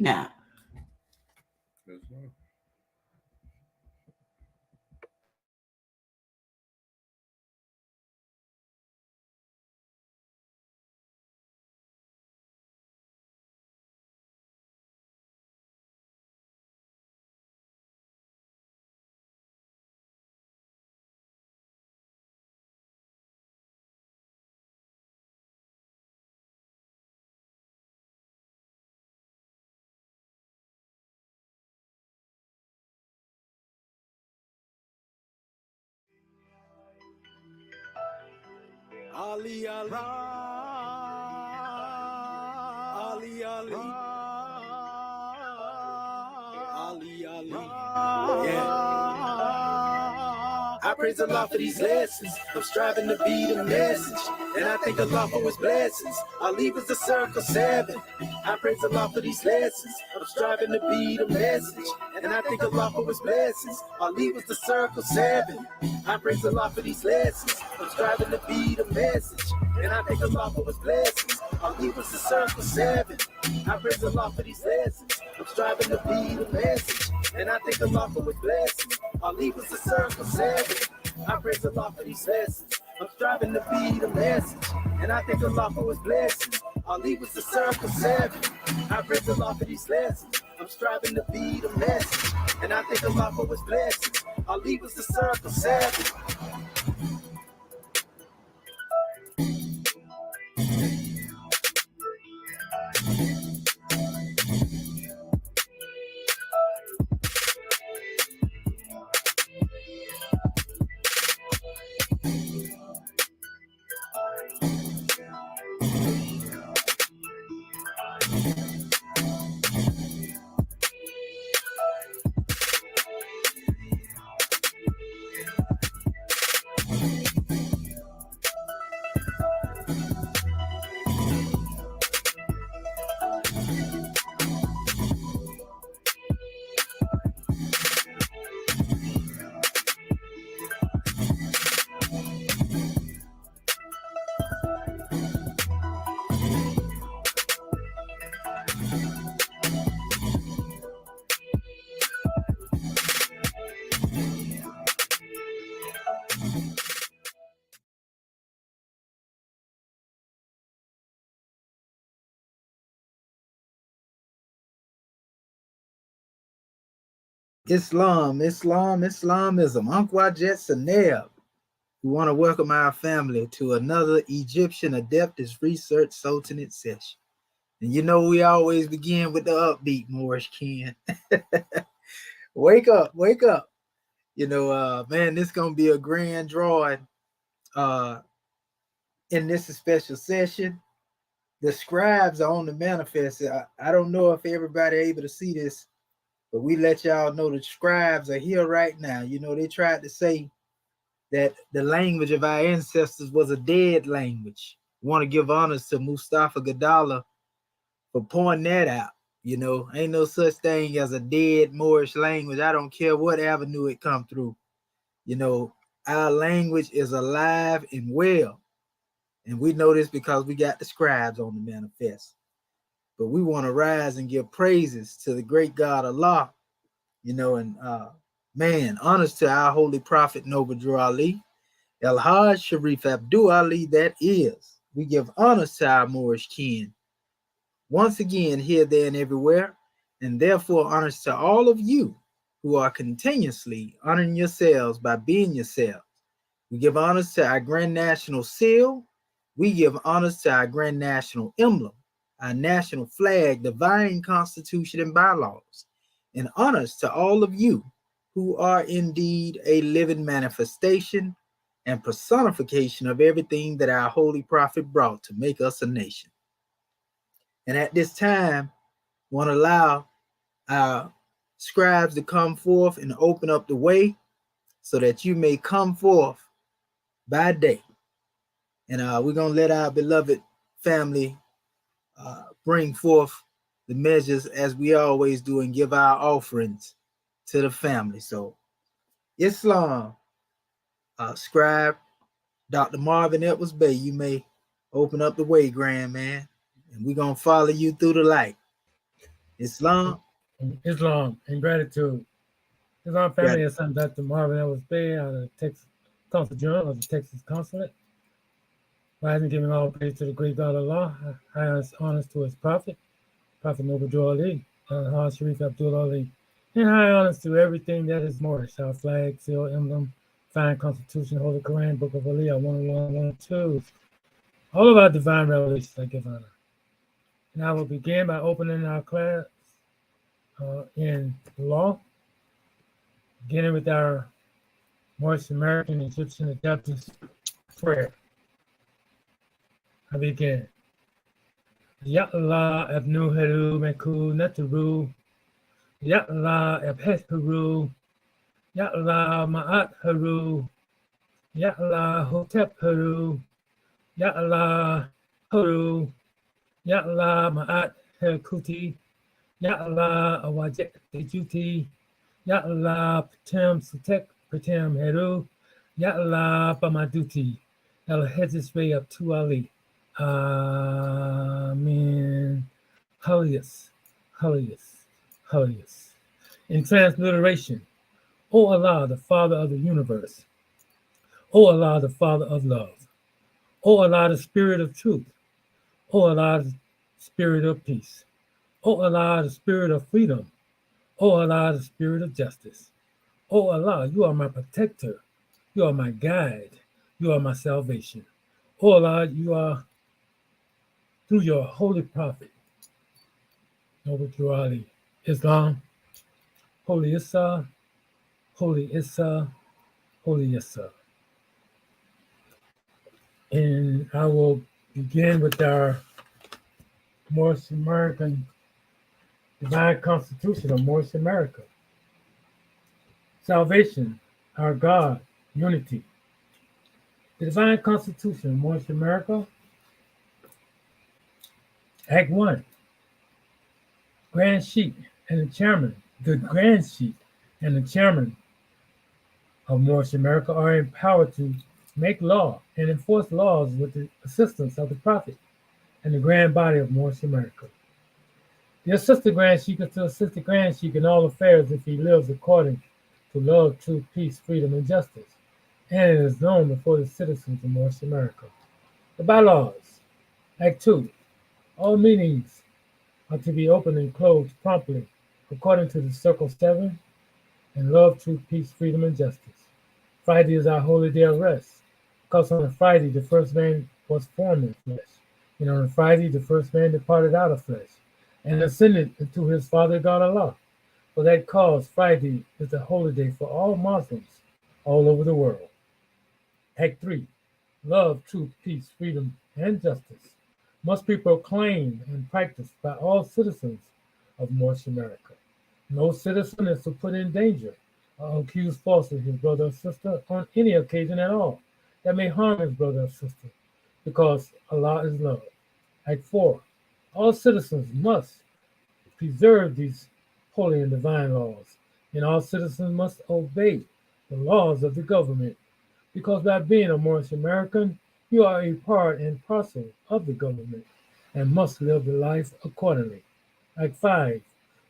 now. Ali, Ali, Ali, Ali, Ali, Ali, yeah. I praise Allah for these lessons. I'm striving to be the message, and I thank Allah for His blessings. Ali was the circle 7. I praise Allah for these lessons. I'm striving to be the message, and I thank Allah for His blessings. Ali was the circle 7. I praise Allah for these lessons. I'm striving to be the message, and I thank Allah for His blessings. Ali was the circle 7. I praise Allah for these lessons. I'm striving to be the message, and I thank Allah for His blessings. Ali was the circle 7. I praise Allah for these lessons. I'm striving to be the message, and I thank Allah for His blessings. Ali was the circle 7. I praise Allah for these lessons. I'm striving to be the message, and I thank Allah for His blessings. Ali was the circle 7. Islamism. Uncle Ajet Saneb. We want to welcome our family to another Egyptian Adeptus Research Sultanate session. And you know we always begin with the upbeat, Morris Ken. Wake up. You know, man, this is going to be a grand drawing in this special session. The scribes are on the manifest. I don't know if everybody able to see this, but we let y'all know the scribes are here right now. You know, they tried to say that the language of our ancestors was a dead language. Want to give honors to Mustafa Gadala for pointing that out. You know, ain't no such thing as a dead Moorish language. I don't care what avenue it come through. You know, our language is alive and well. And we know this because we got the scribes on the manifest. But we want to rise and give praises to the great God Allah, you know, and man, honors to our holy prophet Noble Drew Ali, El Hajj Sharif Abdul Ali, that is. We give honors to our Moorish kin. Once again, here, there, and everywhere, and therefore honors to all of you who are continuously honoring yourselves by being yourselves. We give honors to our Grand National Seal. We give honors to our Grand National Emblem, our national flag, divine constitution, and bylaws, and honors to all of you who are indeed a living manifestation and personification of everything that our holy prophet brought to make us a nation. And at this time, want to allow our scribes to come forth and open up the way so that you may come forth by day. And we're going to let our beloved family bring forth the measures as we always do and give our offerings to the family. So Islam, scribe, Dr. Marvin Edwards Bay, you may open up the way, grand man, and we're going to follow you through the light. Islam. Islam and gratitude. Islam Got family is son Dr. Marvin Ellis Bay out of the Texas Consul Journal of the Texas Consulate. Rising, giving all praise to the great God of Allah, highest honors to his prophet, Prophet Noble Joe Ali, Al Sharif Abdul Ali, and high honors to everything that is Moorish, our flag, seal, emblem, fine constitution, Holy Quran, Book of Ali, our 101, 102. All of our divine revelations I give honor. And I will begin by opening our class in law, beginning with our Moorish American Egyptian Adeptus prayer. I begin. Ya Allah abnu heru meku nataru. Ya Allah abhet heru. Ya Allah ma'at heru. Ya Allah hotep heru. Ya Allah heru. Ya Allah ma'at herkuti. Ya Allah awajek dejuti. Ya Allah patem sutek patem heru. Ya Allah pamaduti. El heziswe up to Ali. Amen. Holiest, holiest, holiest. In transliteration, O Allah, the Father of the universe. O Allah, the Father of love. O Allah, the Spirit of truth. O Allah, the Spirit of peace. O Allah, the Spirit of freedom. O Allah, the Spirit of justice. O Allah, you are my protector. You are my guide. You are my salvation. O Allah, you are through your holy prophet, Noble Drew Ali, Islam, Holy Issa, Holy Issa, Holy Issa. And I will begin with our Moorish American Divine Constitution of Moorish America. Salvation, our God, unity. The Divine Constitution of Moorish America, Act 1. Grand Sheik and the Chairman, the Grand Sheik and the Chairman of Moorish America are empowered to make law and enforce laws with the assistance of the Prophet and the Grand Body of Moorish America. The Assistant Grand Sheik is to assist the Grand Sheik in all affairs if he lives according to love, truth, peace, freedom, and justice, and it is known before the citizens of Moorish America. The bylaws, Act 2. All meetings are to be opened and closed promptly, according to the Circle 7, and love, truth, peace, freedom, and justice. Friday is our holy day of rest, because on a Friday the first man was formed in flesh, and on a Friday the first man departed out of flesh, and ascended into his Father God Allah. For that cause, Friday is the holy day for all Muslims all over the world. Act 3. Love, truth, peace, freedom, and justice must be proclaimed and practiced by all citizens of Moorish America. No citizen is to put in danger or accuse falsely his brother or sister on any occasion at all that may harm his brother or sister, because Allah is love. Act 4. All citizens must preserve these holy and divine laws, and all citizens must obey the laws of the government, because by being a Moorish American, you are a part and parcel of the government and must live the life accordingly. Act 5.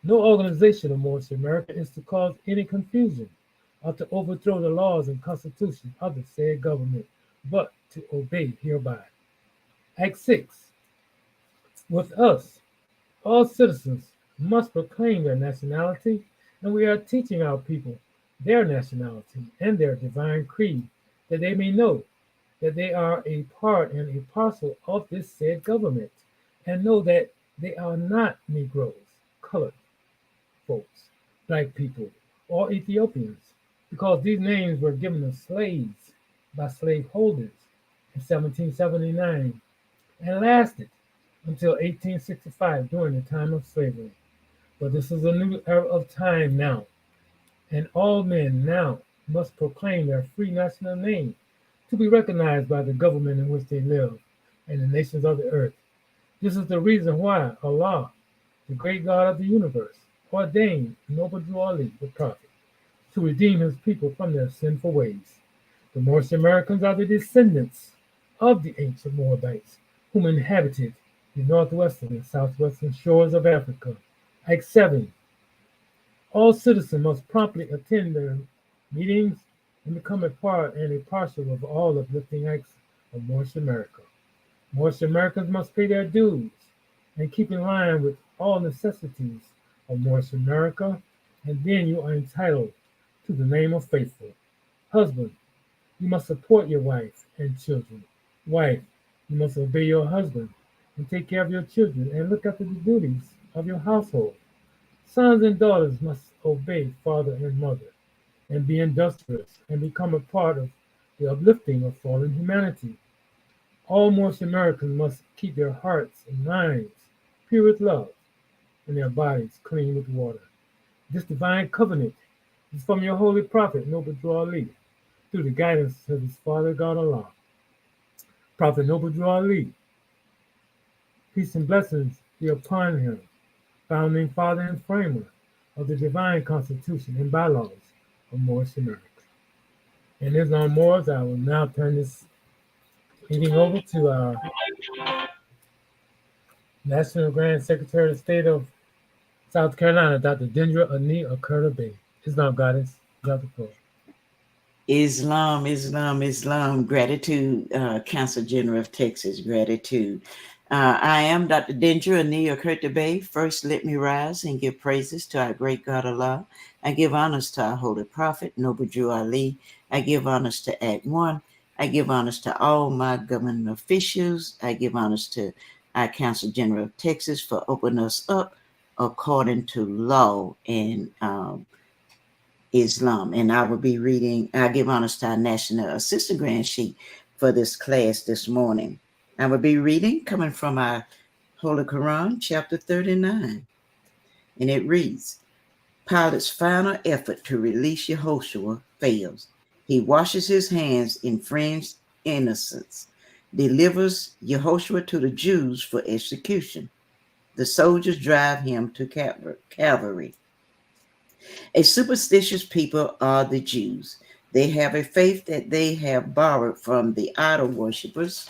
No organization of Moorish America is to cause any confusion or to overthrow the laws and constitution of the said government, but to obey hereby. Act 6. With us, all citizens must proclaim their nationality, and we are teaching our people their nationality and their divine creed, that they may know that they are a part and a parcel of this said government, and know that they are not Negroes, colored folks, black people, or Ethiopians, because these names were given to slaves by slaveholders in 1779 and lasted until 1865 during the time of slavery. But this is a new era of time now, and all men now must proclaim their free national name to be recognized by the government in which they live and the nations of the earth. This is the reason why Allah, the great God of the universe, ordained Noble Drew Ali, the prophet, to redeem his people from their sinful ways. The Moorish Americans are the descendants of the ancient Moabites, whom inhabited the northwestern and southwestern shores of Africa Act 7. All citizens must promptly attend their meetings and become a part and a parcel of all uplifting acts of Morris America. Morris Americans must pay their dues and keep in line with all necessities of Morris America, and then you are entitled to the name of faithful. Husband, you must support your wife and children. Wife, you must obey your husband and take care of your children and look after the duties of your household. Sons and daughters must obey father and mother and be industrious and become a part of the uplifting of fallen humanity. All Morse Americans must keep their hearts and minds pure with love and their bodies clean with water. This divine covenant is from your holy prophet, Noble Drew Ali, through the guidance of his father God Allah. Prophet Noble Drew Ali, peace and blessings be upon him, founding father and framer of the divine constitution and bylaws of Morris America. And there's no more. I will now turn this meeting over to our National Grand Secretary of State of South Carolina, Dr. Dendra Ani Okurta Bay. Islam Goddess, Dr. Floor. Islam, Islam, Islam. Gratitude, Council General of Texas. Gratitude. I am Dr. Dendra Ani Okurta Bay. First, let me rise and give praises to our great God Allah. I give honors to our holy prophet, Noble Drew Ali. I give honors to Act 1. I give honors to all my government officials. I give honors to our Council General of Texas for opening us up according to law and Islam. And I will be reading, I give honors to our National Assistant Grand Sheikh for this class this morning. I will be reading coming from our Holy Quran, chapter 39. And it reads, Pilate's final effort to release Yehoshua fails. He washes his hands in friend's innocence, delivers Yehoshua to the Jews for execution. The soldiers drive him to Calvary. A superstitious people are the Jews. They have a faith that they have borrowed from the idol worshippers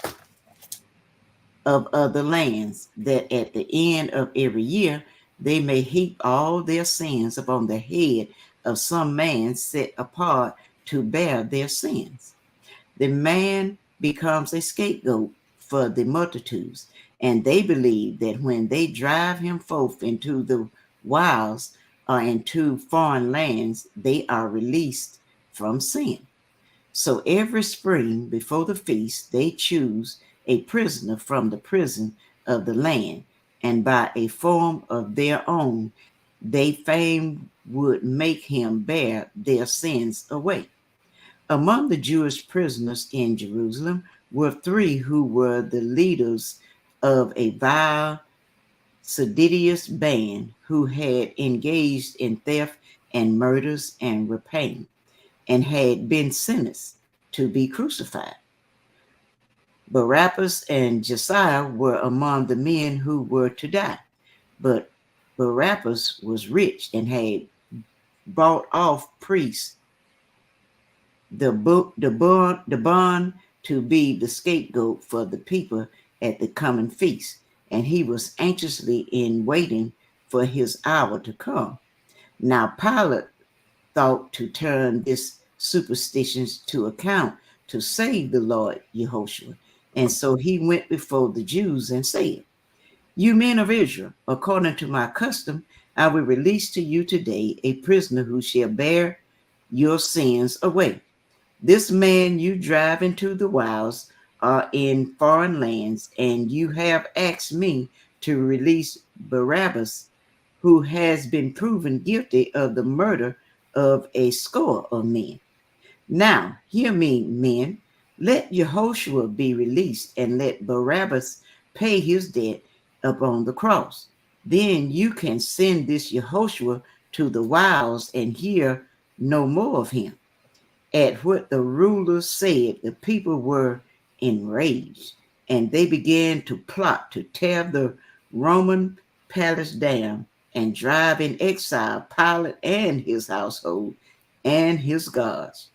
of other lands, that at the end of every year they may heap all their sins upon the head of some man set apart to bear their sins. The man becomes a scapegoat for the multitudes, and they believe that when they drive him forth into the wilds or into foreign lands, they are released from sin. So every spring before the feast, they choose a prisoner from the prison of the land, and by a form of their own, they fain would make him bear their sins away. Among the Jewish prisoners in Jerusalem were 3 who were the leaders of a vile, seditious band who had engaged in theft and murders and rapine, and had been sentenced to be crucified. Barabbas and Josiah were among the men who were to die, but Barabbas was rich and had bought off priests the bond to be the scapegoat for the people at the coming feast, and he was anxiously in waiting for his hour to come. Now Pilate thought to turn this superstitions to account to save the Lord Yehoshua, and so he went before the Jews and said, You men of Israel, according to my custom, I will release to you today a prisoner who shall bear your sins away. This man you drive into the wilds or in foreign lands, and you have asked me to release Barabbas, who has been proven guilty of the murder of a score of men. Now, hear me, men. Let Yehoshua be released, and let Barabbas pay his debt upon the cross. Then you can send this Yehoshua to the wilds and hear no more of him. At what the rulers said, the people were enraged, and they began to plot to tear the Roman palace down and drive in exile Pilate and his household and his guards.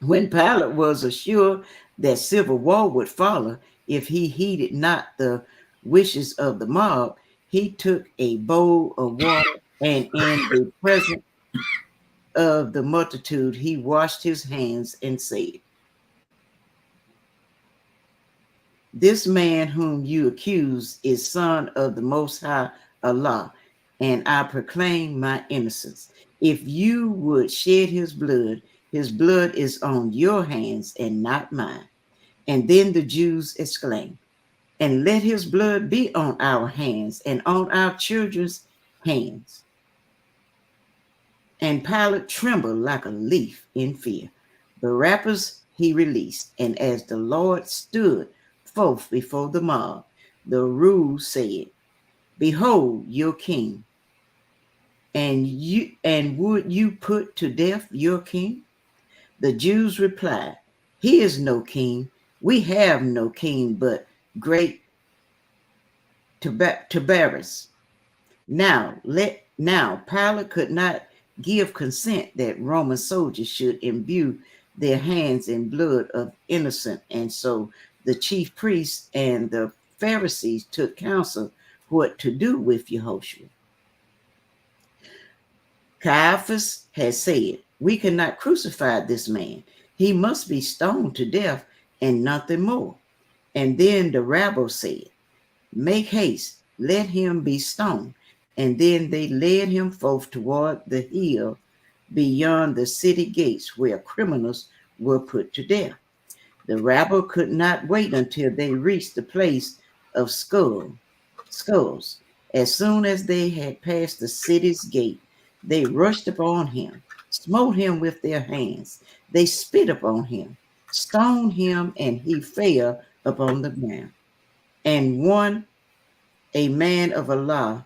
When Pilate was assured that civil war would follow if he heeded not the wishes of the mob, he took a bowl of water, and in the presence of the multitude, he washed his hands and said, "This man whom you accuse is son of the Most High Allah, and I proclaim my innocence. If you would shed his blood is on your hands and not mine." And then the Jews exclaimed, "And let his blood be on our hands and on our children's hands." And Pilate trembled like a leaf in fear. Barabbas he released, and as the Lord stood forth before the mob, the rule said, "Behold your king." And would you put to death your king? The Jews replied, "He is no king. We have no king but great Tiberius." Now Pilate could not give consent that Roman soldiers should imbue their hands in blood of innocent, and so the chief priests and the Pharisees took counsel what to do with Yehoshua. Caiaphas had said, "We cannot crucify this man. He must be stoned to death and nothing more." And then the rabble said, "Make haste, let him be stoned." And then they led him forth toward the hill beyond the city gates where criminals were put to death. The rabble could not wait until they reached the place of skulls. As soon as they had passed the city's gate, they rushed upon him, smote him with their hands. They spit upon him, stoned him, and he fell upon the ground. And one, a man of Allah,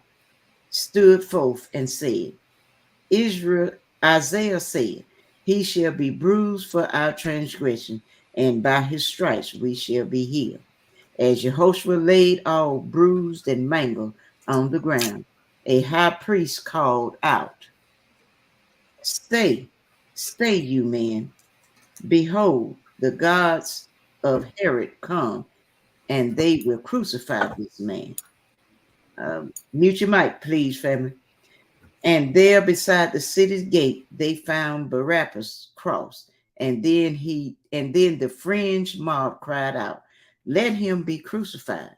stood forth and said, Isaiah said, "He shall be bruised for our transgression, and by his stripes we shall be healed." As Yehoshua laid all bruised and mangled on the ground, a high priest called out, Stay, you men. Behold, the gods of Herod come, and they will crucify this man." Mute your mic, please, family. "And there beside the city's gate, they found Barabbas' cross. And then the fringed mob cried out, 'Let him be crucified.'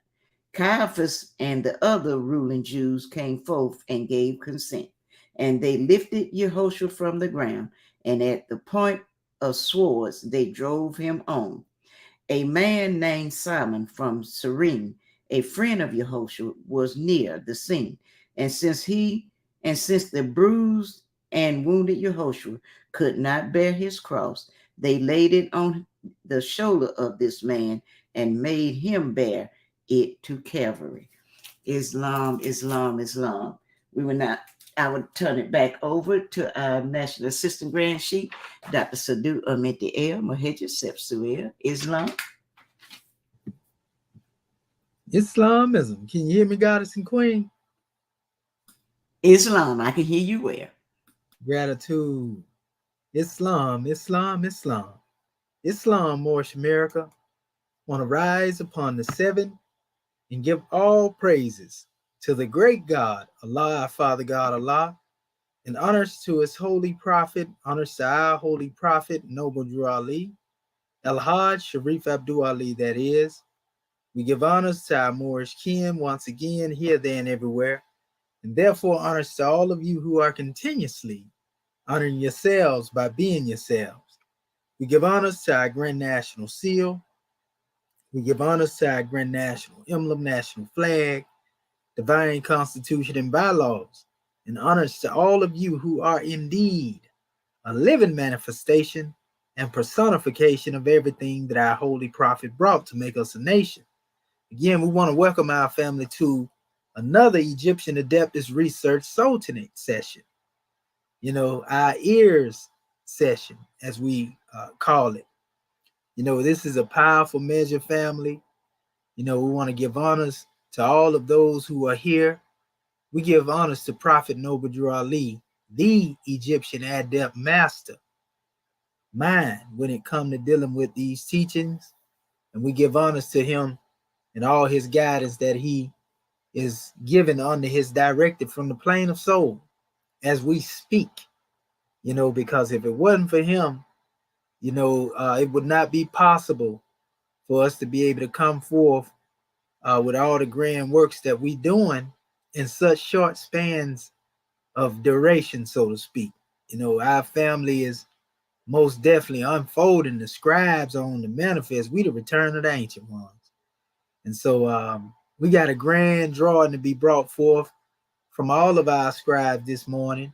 Caiaphas and the other ruling Jews came forth and gave consent. And they lifted Yehoshua from the ground, and at the point of swords, they drove him on. A man named Simon from Cyrene, a friend of Yehoshua, was near the scene. And since the bruised and wounded Yehoshua could not bear his cross, they laid it on the shoulder of this man and made him bear it to Calvary. Islam, Islam, Islam. I would turn it back over to our National Assistant Grand Sheik, Dr. Sadu Ahmed E.A.R.S, Moheja Sepsuer. Islam. Islamism. Can you hear me, Goddess and Queen? Islam, I can hear you well. Gratitude. Islam, Islam, Islam. Islam, Moorish America, want to rise upon the seven and give all praises to the great God, Allah, our Father God, Allah, and honors to his holy prophet, honors to our holy prophet, Noble Drew Ali, El-Hajj Sharif Abdul Ali, that is. We give honors to our Moorish kin once again, here, there, and everywhere, and therefore honors to all of you who are continuously honoring yourselves by being yourselves. We give honors to our Grand National Seal. We give honors to our Grand National Emblem, National Flag, Divine Constitution, and bylaws, and honors to all of you who are indeed a living manifestation and personification of everything that our holy prophet brought to make us a nation. Again, we want to welcome our family to another Egyptian Adeptus Research Sultanate session. Our E.A.R.S session, as we call it. This is a powerful measure, family. We want to give honors to all of those who are here. We give honors to Prophet Noble Drew Ali, the Egyptian Adept master mind when it comes to dealing with these teachings. And we give honors to him and all his guidance that he is given under his directive from the plane of soul as we speak, because if it wasn't for him, it would not be possible for us to be able to come forth with all the grand works that we doing in such short spans of duration, so to speak. Our family is most definitely unfolding. The scribes on the manifest. We the return of the ancient ones. And so we got a grand drawing to be brought forth from all of our scribes this morning,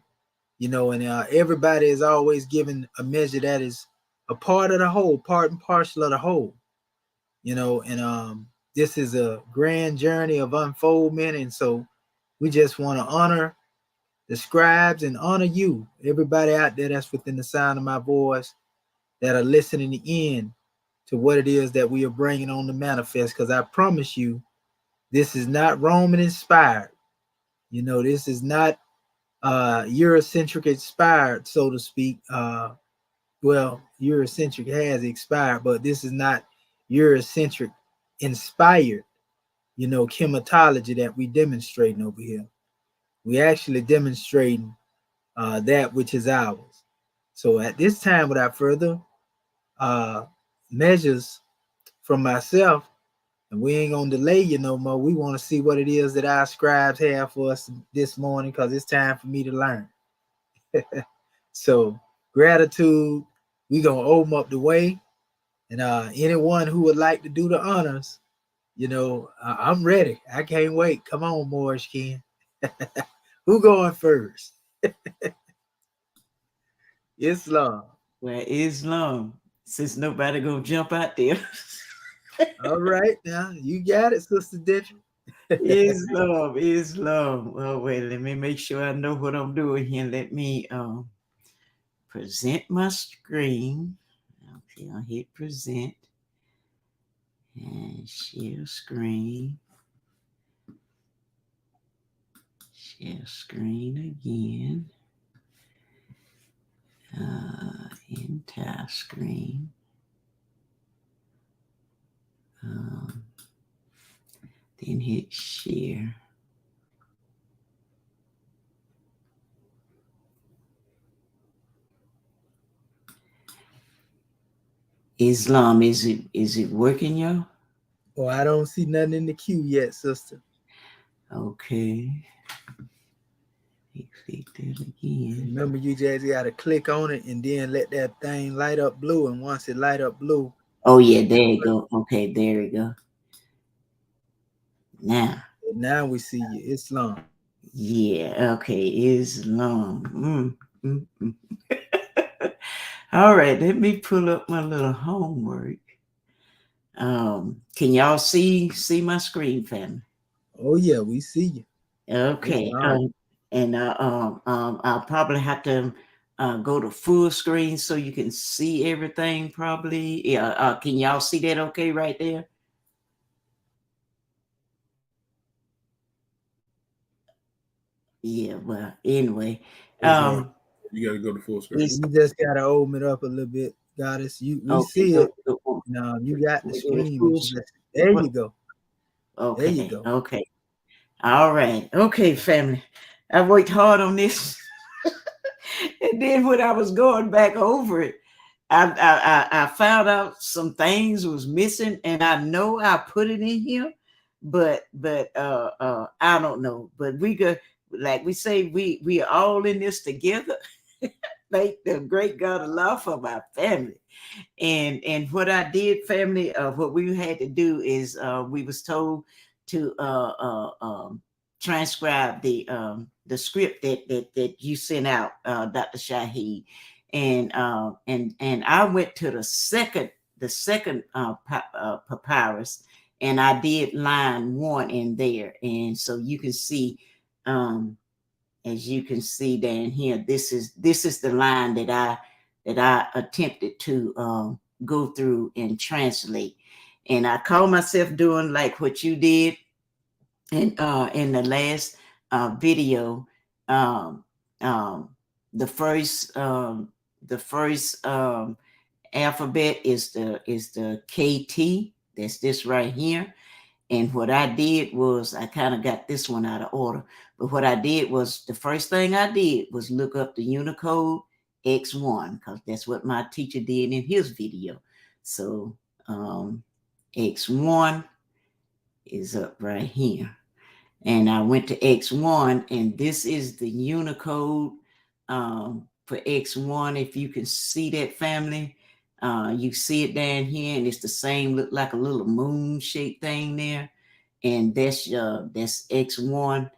and everybody is always given a measure that is a part of the whole, part and parcel of the whole, and this is a grand journey of unfoldment. And so we just want to honor the scribes and honor you, everybody out there that's within the sound of my voice that are listening in to what it is that we are bringing on the manifest. Because I promise you, this is not Roman inspired. This is not Eurocentric inspired, so to speak. Well, Eurocentric has expired, but this is not Eurocentric inspired, chematology that we demonstrating over here. We actually demonstrating that which is ours. So at this time, without further measures from myself, and we ain't gonna delay you no more. We want to see what it is that our scribes have for us this morning, because it's time for me to learn. So gratitude, we gonna open up the way, and anyone who would like to do the honors, I'm ready. I can't wait. Come on, Morris Ken. Who going first? Islam. Well, Islam, since nobody gonna jump out there. All right, now you got it, Sister Detra. Islam. Well, wait, let me make sure I know what I'm doing here. Let me present my screen. Okay, I'll hit present and share screen. Share screen again. Entire screen. Then hit share. Islam, is it working, y'all? Oh, I don't see nothing in the queue yet, sister. Okay. Click that again. Remember, you just gotta click on it and then let that thing light up blue. And once it light up blue. Oh yeah, there you go. Okay, there you go. Now we see you, Islam. Yeah, okay, Islam. All right, let me pull up my little homework. Can y'all see my screen, family? Oh yeah, we see you. Okay. And I'll probably have to go to full screen so you can see everything. Probably. Yeah. Can y'all see that? Okay, right there. Yeah. Well, anyway, you got to go to full screen. You just gotta open it up a little bit, Goddess. We see it. No, you got the screen. There you go. Okay. There you go. Okay. All right. Okay, family. I worked hard on this. And then when I was going back over it, I found out some things was missing, and I know I put it in here, but I don't know. But we could, like we say, we are all in this together. Thank the great God Allah for my family. And what I did, family, what we had to do is we was told to transcribe the script that you sent out, Dr. Shaheed, and I went to the second papyrus, and I did line 1 in there, and so you can see, as you can see down here, this is the line that I attempted to go through and translate, and I call myself doing like what you did in the last video. The first alphabet is the KT. That's this right here, And what I did was I kind of got this one out of order. But what I did was the first thing I did was look up the Unicode X1 because that's what my teacher did in his video. So X1 is up right here. And I went to X1, and this is the Unicode for X1. If you can see that, family, you see it down here, and it's the same, look like a little moon shaped thing there. And that's X1.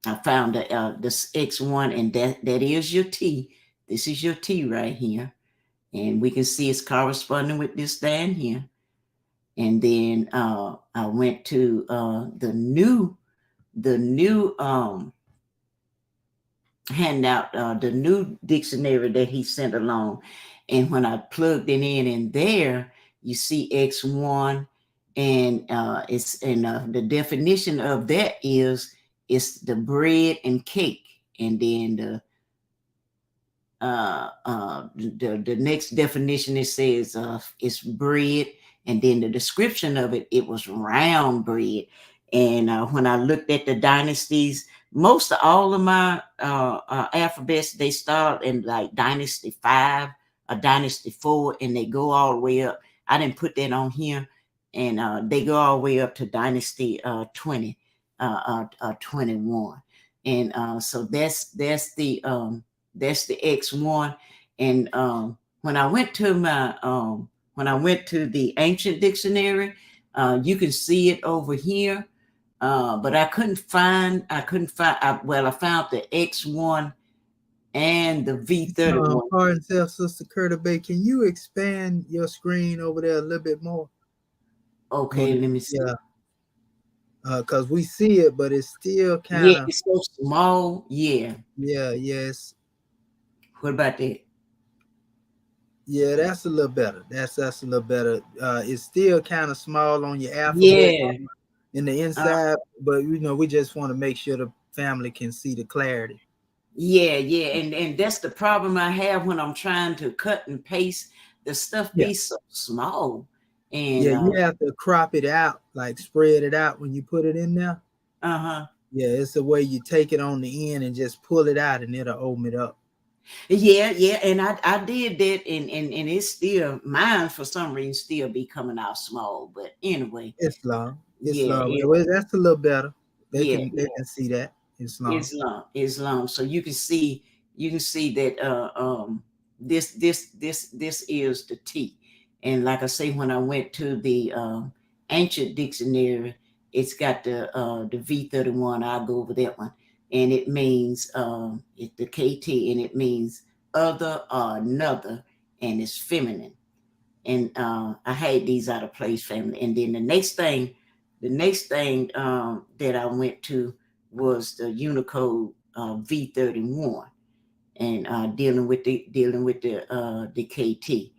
I found this X1, and that is your T. This is your T right here, and we can see it's corresponding with this down here. And then I went to the new handout, the new dictionary that he sent along. And when I plugged it in there, you see X1, and the definition of that is it's the bread and cake. And then the next definition, it says it's bread, and then the description of it was round bread. And when I looked at the dynasties, most of all of my alphabets, they start in like dynasty 5 or dynasty 4, and they go all the way up. I didn't put that on here, and they go all the way up to dynasty 20, 21. And so that's the X1. And when I went to the ancient dictionary, you can see it over here. But I found the X1 and the V31. Pardon self, Sister Curta Bay, can you expand your screen over there a little bit more? Okay, let me see. Yeah. Because we see it, but it's still kind of. Yeah, it's so small. Yeah. Yeah, yes. What about that? Yeah, that's a little better. That's a little better. It's still kind of small on your alphabet. Yeah. In the inside, but we just want to make sure the family can see the clarity. Yeah, and that's the problem I have when I'm trying to cut and paste. The stuff be so small. And you have to crop it out, like spread it out when you put it in there. Yeah, it's the way you take it on the end and just pull it out, and it'll open it up. Yeah, and I did that, and it's still, mine for some reason still be coming out small. But anyway, it's long. Well, that's a little better. They can see that it's long. It's long. So you can see that this is the T. And like I say, when I went to the ancient dictionary, it's got the V31. I'll go over that one. And it means it's the KT, and it means other or another, and it's feminine. And I had these out of place, family. And then the next thing that I went to was the Unicode V31, and dealing with the KT.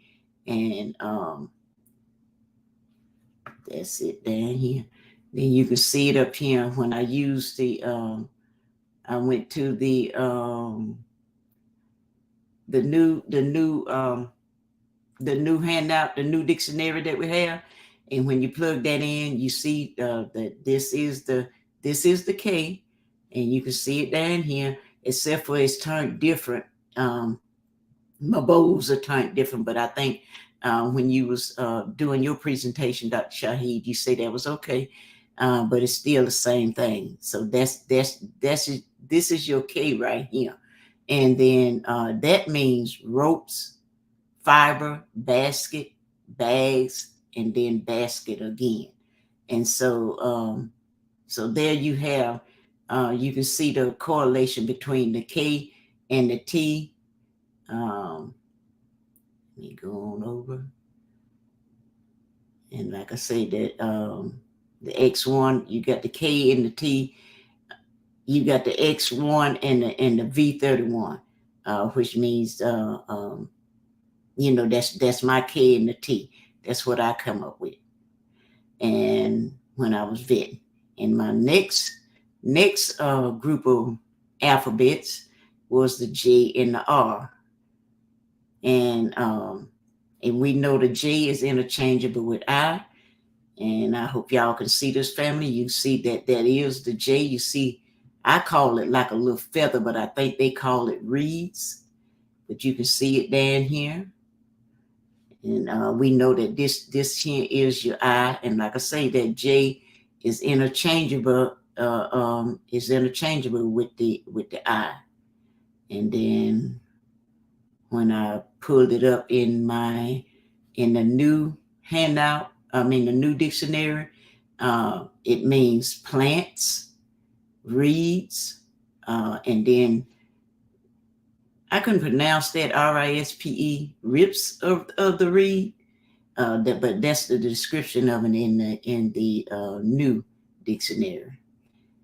And that's it down here. Then you can see it up here when I used the I went to the new handout, the new dictionary that we have, and when you plug that in, you see that this is the K, and you can see it down here, except for it's turned different. My bowls are turned different, but I think when you was doing your presentation, Dr. Shahid, you said that was okay, but it's still the same thing. So this is your K right here, and then that means ropes, fiber, basket, bags, and then basket again. And so so there you have, you can see the correlation between the K and the T. Let me go on over. And like I say, that the X1, you got the K and the T. You got the X1 and the V31, which means that's my K and the T. That's what I come up with. And when I was vetting, and my next group of alphabets was the J and the R. And And we know the J is interchangeable with I. And I hope y'all can see this, family. You see that is the J. You see, I call it like a little feather, but I think they call it reeds. But you can see it down here. And we know that this here is your I. And like I say, that J is interchangeable. Is interchangeable with the I. And then when I pulled it up in the new handout, the new dictionary, it means plants, reeds, and then I couldn't pronounce that RISPE, rips of the reed, but that's the description of it in the new dictionary.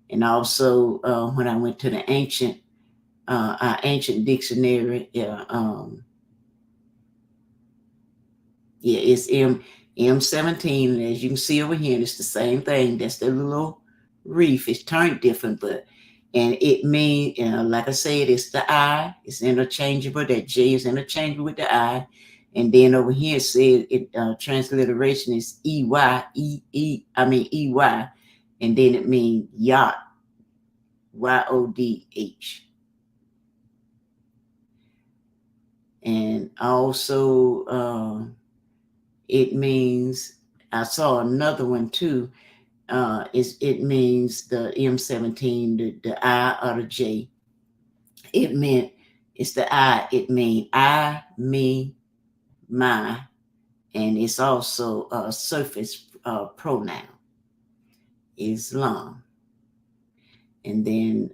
And also when I went to the our ancient dictionary, it's M17, and as you can see over here, it's the same thing. That's the little reef. It's turned different, and it means, like I said, it's the I. It's interchangeable. That J is interchangeable with the I. And then over here it says transliteration is EY, EY, and then it means yacht, YODH. And also it means, I saw another one too. It means the M17, the I or the J. It's the I. It means I, me, my, and it's also a surface pronoun, Islam. And then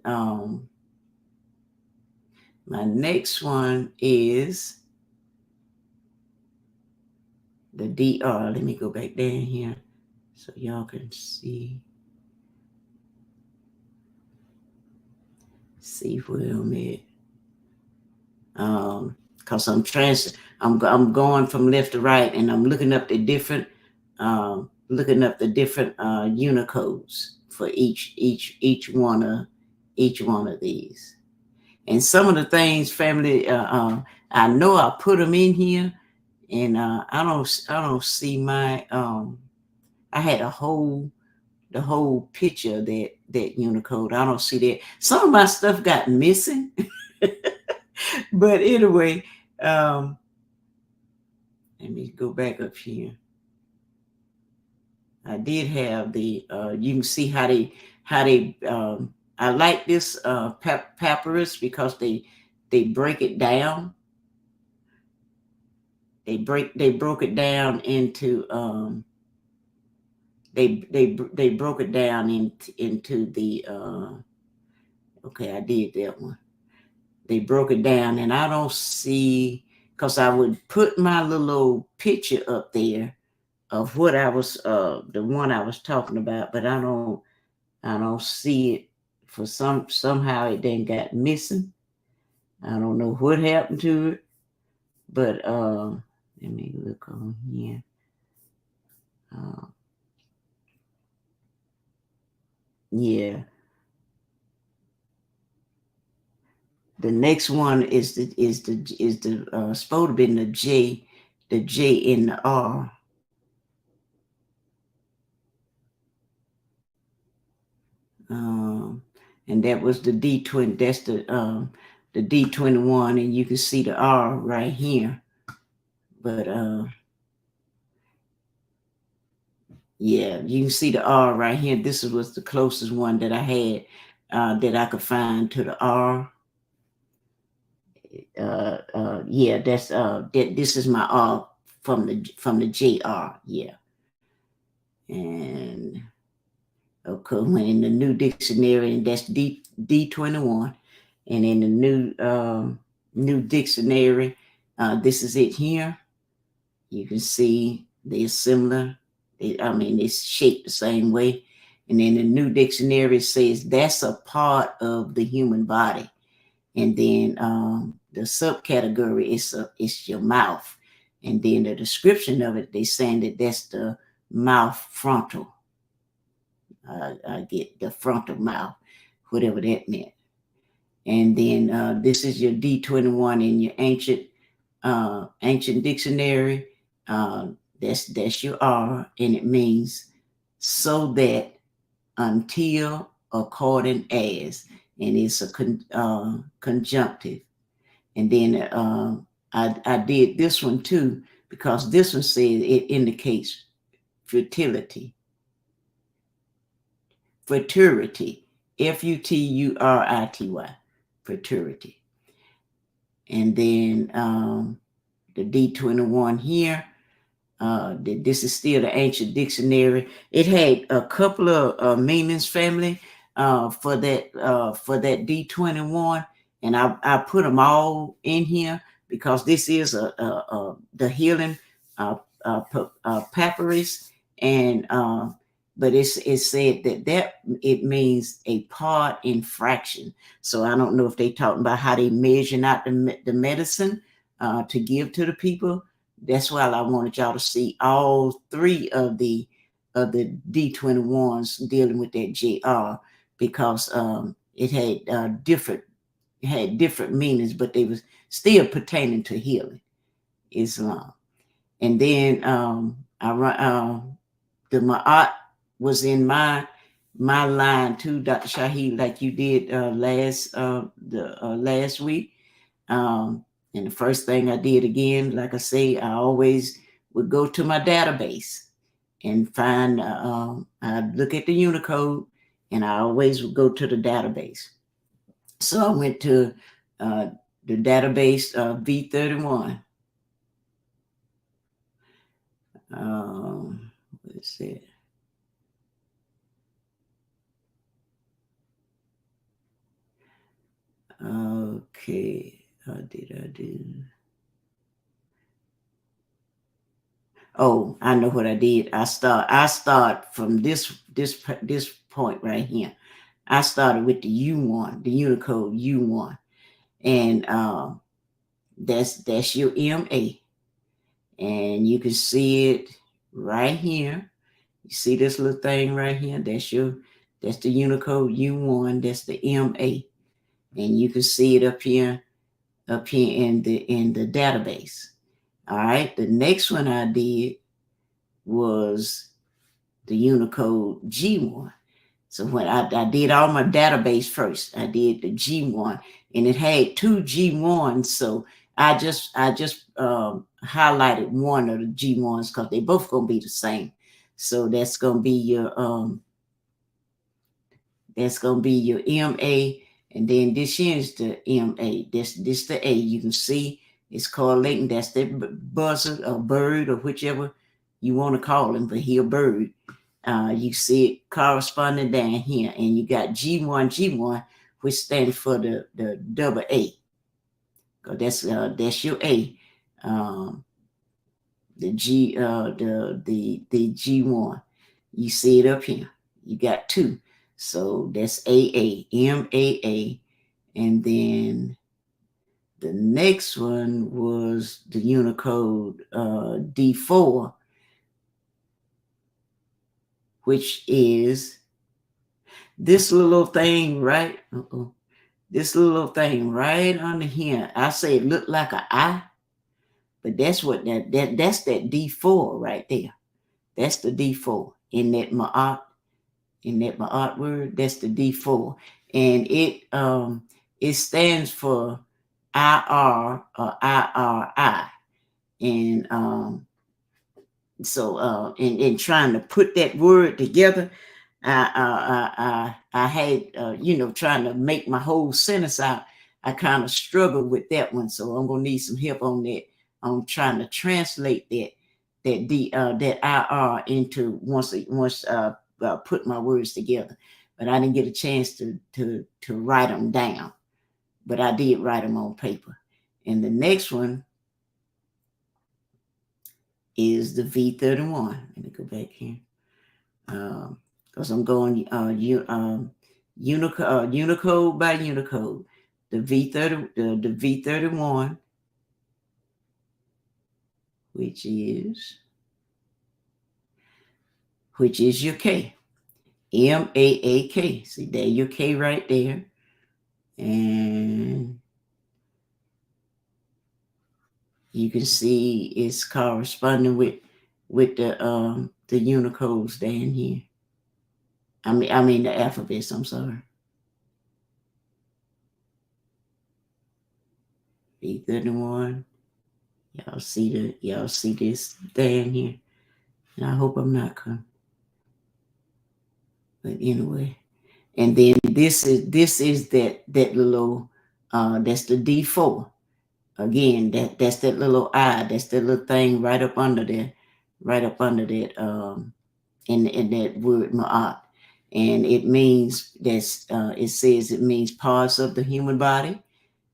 my next one is the DR. Let me go back down here so y'all can see where I'm at. Because I'm going from left to right, and I'm looking up the different Unicodes for each one of these. And some of the things, family, I know I put them in here, and I don't see my I had the whole picture of that Unicode. I don't see that. Some of my stuff got missing. But anyway, let me go back up here. I did have the you can see how they I like this papyrus because they break it down. They broke it down into they broke it down into the okay, I did that one. They broke it down, and I don't see, because I would put my little picture up there of what I was the one I was talking about, but I don't see it. For somehow it then got missing. I don't know what happened to it, but let me look on here. Yeah. The next one is the supposed to be the J in the R. And that was the D20. That's the D21, and you can see the R right here. But yeah, you can see the R right here. This was the closest one that I had that I could find to the R. Yeah, that's this is my R from the JR. Yeah. And okay, when in the new dictionary, and that's D21, and in the new dictionary, this is it here. You can see they're similar. It's shaped the same way. And then the new dictionary says that's a part of the human body. And then the subcategory is your mouth. And then the description of it, they saying that that's the mouth frontal. I get the frontal mouth, whatever that meant. And then this is your D21 in your ancient dictionary. That's your R, and it means so that, until, according as, and it's a conjunctive. And then I did this one too, because this one says it indicates futility. Futurity. Futurity. Futurity. And then the D21 here. This is still the ancient dictionary. It had a couple of meanings, family, for that D21, and I put them all in here because this is the healing papyrus, and but it said that it means a part in fraction. So I don't know if they talking about how they measuring out the medicine to give to the people. That's why I wanted y'all to see all three of the D21s dealing with that JR, because it had different meanings, but they was still pertaining to healing, Islam. And then the Ma'at was in my line too, Dr. Shaheed, like you did last week. And the first thing I did, again, like I say, I always would go to my database and find, I'd look at the Unicode, and I always would go to the database. So I went to the database V31. Let's see. Okay, how did I do? Oh, I know what I did. I start from this point right here. I started with the U1, the Unicode U1, and that's your MA, and you can see it right here. You see this little thing right here? That's the Unicode U1. That's the MA, and you can see it up here in the database. All right. The next one I did was the Unicode G1. So when I did all my database first, I did the G1, and it had two G1s. So I just highlighted one of the G1s because they both gonna be the same. So that's gonna be your MA, and then this here is the MA. This the A. You can see it's correlating. That's the buzzard or bird or whichever you want to call him, but he a bird. You see it corresponding down here, and you got G1, which stands for the double A. That's your A. The G1. You see it up here. You got two. So that's AA, MAA. And then the next one was the Unicode D4, which is this little thing right. This little thing right under here. I say it looked like an I, but that's what that's that D4 right there. That's the D4 in that Ma'at. In that Ma'at word, that's the D4, and it stands for IR or IRI, and so in trying to put that word together, I had trying to make my whole sentence out. I kind of struggled with that one, so I'm gonna need some help on that. I'm trying to translate that IR into once put my words together, but I didn't get a chance to write them down, but I did write them on paper. And the next one is the V31. Let me go back here, because I'm going Unicode by Unicode. The V31, which is your K. MAAK. See, there your K right there. And you can see it's corresponding with the Unicodes down here. I mean the alphabets, I'm sorry. B31. Y'all see this down here. And I hope I'm not coming. But anyway. And then this is that little that's the D4. Again, that's that little I, that's that little thing right up under there, in that word ma'at. And it means it says it means parts of the human body,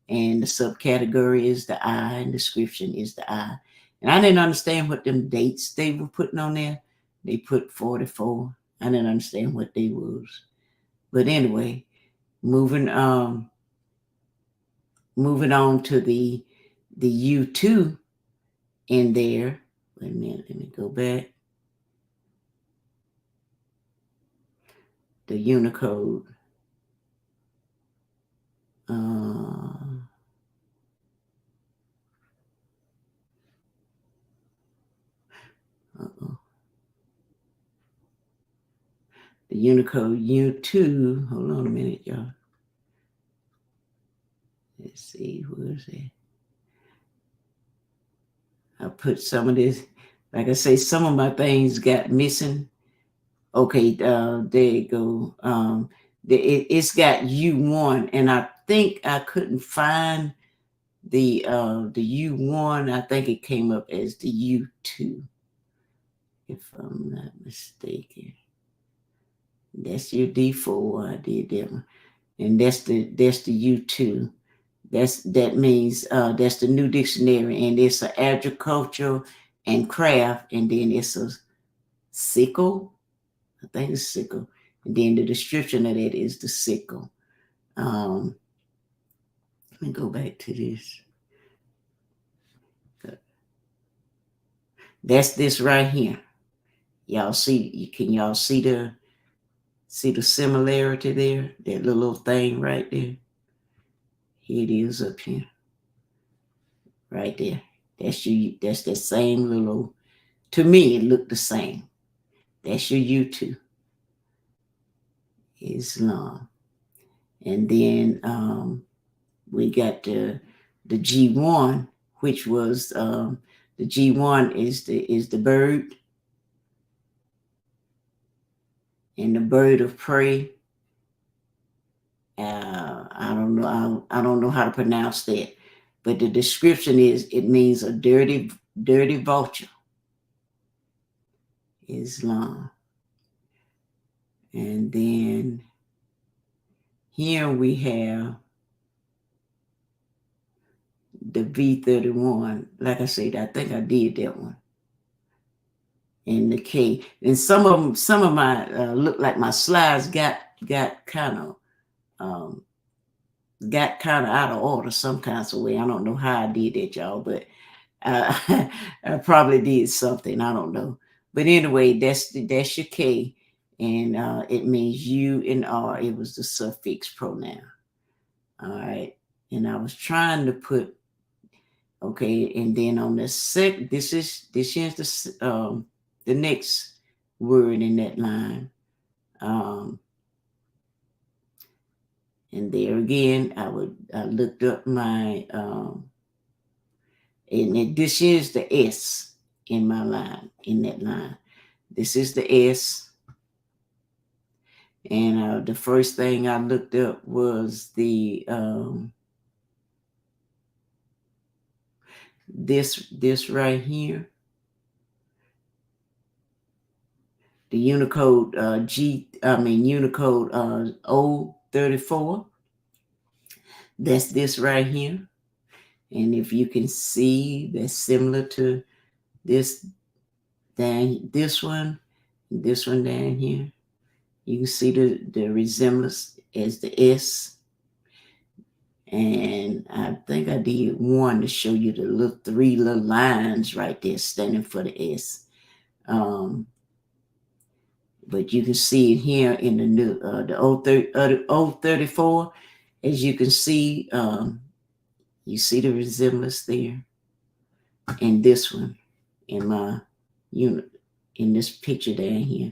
and the subcategory is the eye, and description is the eye. And I didn't understand what them dates they were putting on there. They put 44. I didn't understand what they was. But anyway, moving on to the U2 in there. Wait a minute, let me go back. The Unicode. The Unicode U2. Hold on a minute, y'all. Let's see, where is it? I put some of this, like I say, some of my things got missing. Okay, there you go. It's got U1, and I think I couldn't find the U1. I think it came up as the U2, if I'm not mistaken. That's your D4. I did that one, and that's the U2. That means that's the New Dictionary, and it's an agriculture and craft, and then it's a sickle. I think it's sickle, and then the description of that is the sickle. Let me go back to this. That's this right here. Y'all see? Can y'all see the similarity there? That little thing right there. Here it is up here. Right there. That's the same little. To me, it looked the same. That's your U2. Islam. And then we got the G1, which was the G1 is the bird, and the bird of prey. I don't know. I don't know how to pronounce that, but the description is it means a dirty vulture. Islam. And then here we have the V31. Like I said, I think I did that one. And the K. And some of my look like my slides got kind of out of order some kinds of way. I don't know how I did that, y'all, but I probably did something. I don't know. But anyway, that's your K, and it means U and R. It was the suffix pronoun. All right, and I was trying to put okay, and then on the this is the next word in that line. And there again, I looked up my and this is the S in my line, in that line. This is the S. And the first thing I looked up was the this right here. The Unicode Unicode O34. That's this right here. And if you can see, that's similar to this one down here. You can see the resemblance as the S. And I think I did one to show you the three little lines right there standing for the S. But you can see it here in the new the O34. As you can see, you see the resemblance there. and this one in my unit, in this picture down here.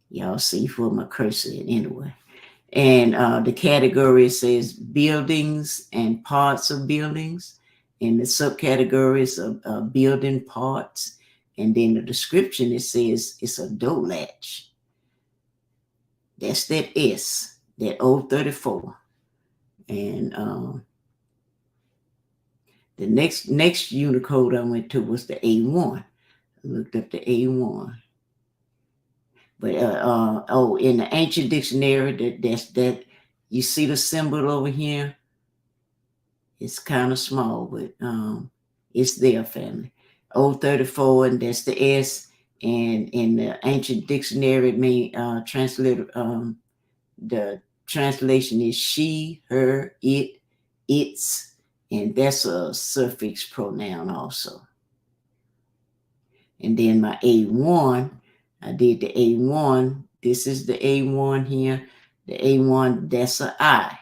Y'all see where my cursor is anyway. And the category says buildings and parts of buildings, and the subcategories of building parts. And then the description, it says it's a door latch. That's that S, that old 34. And the next Unicode I went to was the A1. I looked up the A1. But in the ancient dictionary, that you see the symbol over here. It's kind of small, but it's there, family. Old 34, and that's the S. And in the ancient dictionary, it may translate. The translation is she, her, it, its, and that's a suffix pronoun also. And then my A1, I did the A1. This is the A1 here. The A1, that's an I.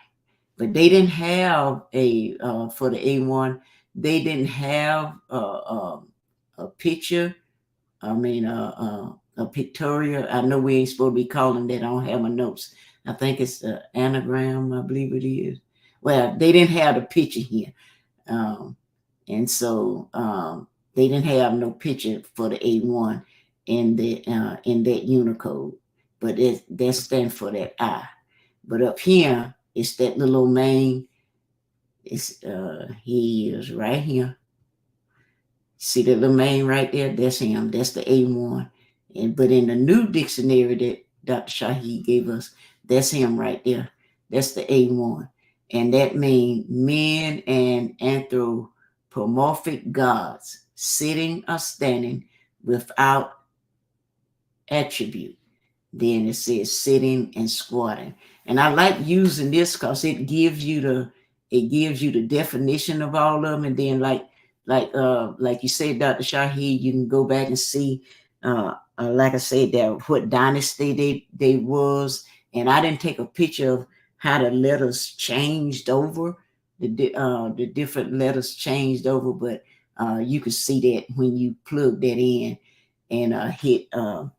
But they didn't have for the A1, they didn't have a picture. I mean, a pictorial. I know we ain't supposed to be calling that. I don't have my notes. I think it's an anagram, I believe it is. Well, they didn't have the picture here. And so they didn't have no picture for the A1 in that Unicode. But that stands for that I. But up here, it's that little main. It's he is right here. See the little main right there? That's him. That's the A1. But in the new dictionary that Dr. Shahi gave us, that's him right there. That's the A1. And that means men and anthropomorphic gods, sitting or standing without attribute. Then it says sitting and squatting. And I like using this because it gives you the definition of all of them. And then like you said, Dr. Shahi, you can go back and see like I said, that what dynasty they was. And I didn't take a picture of how the letters changed over, the different letters changed over, but you could see that when you plug that in and hit on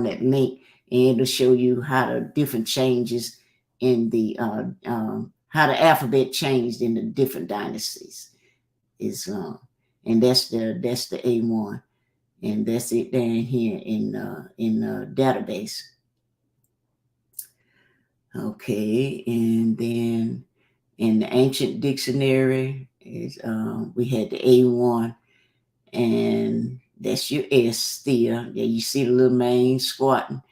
that link, and it'll show you how the different changes in the how the alphabet changed in the different dynasties is and that's the A1, and that's it down here in database. Okay, and then in the ancient dictionary is we had the A1, and that's your S still. Yeah, you see the little main squatting.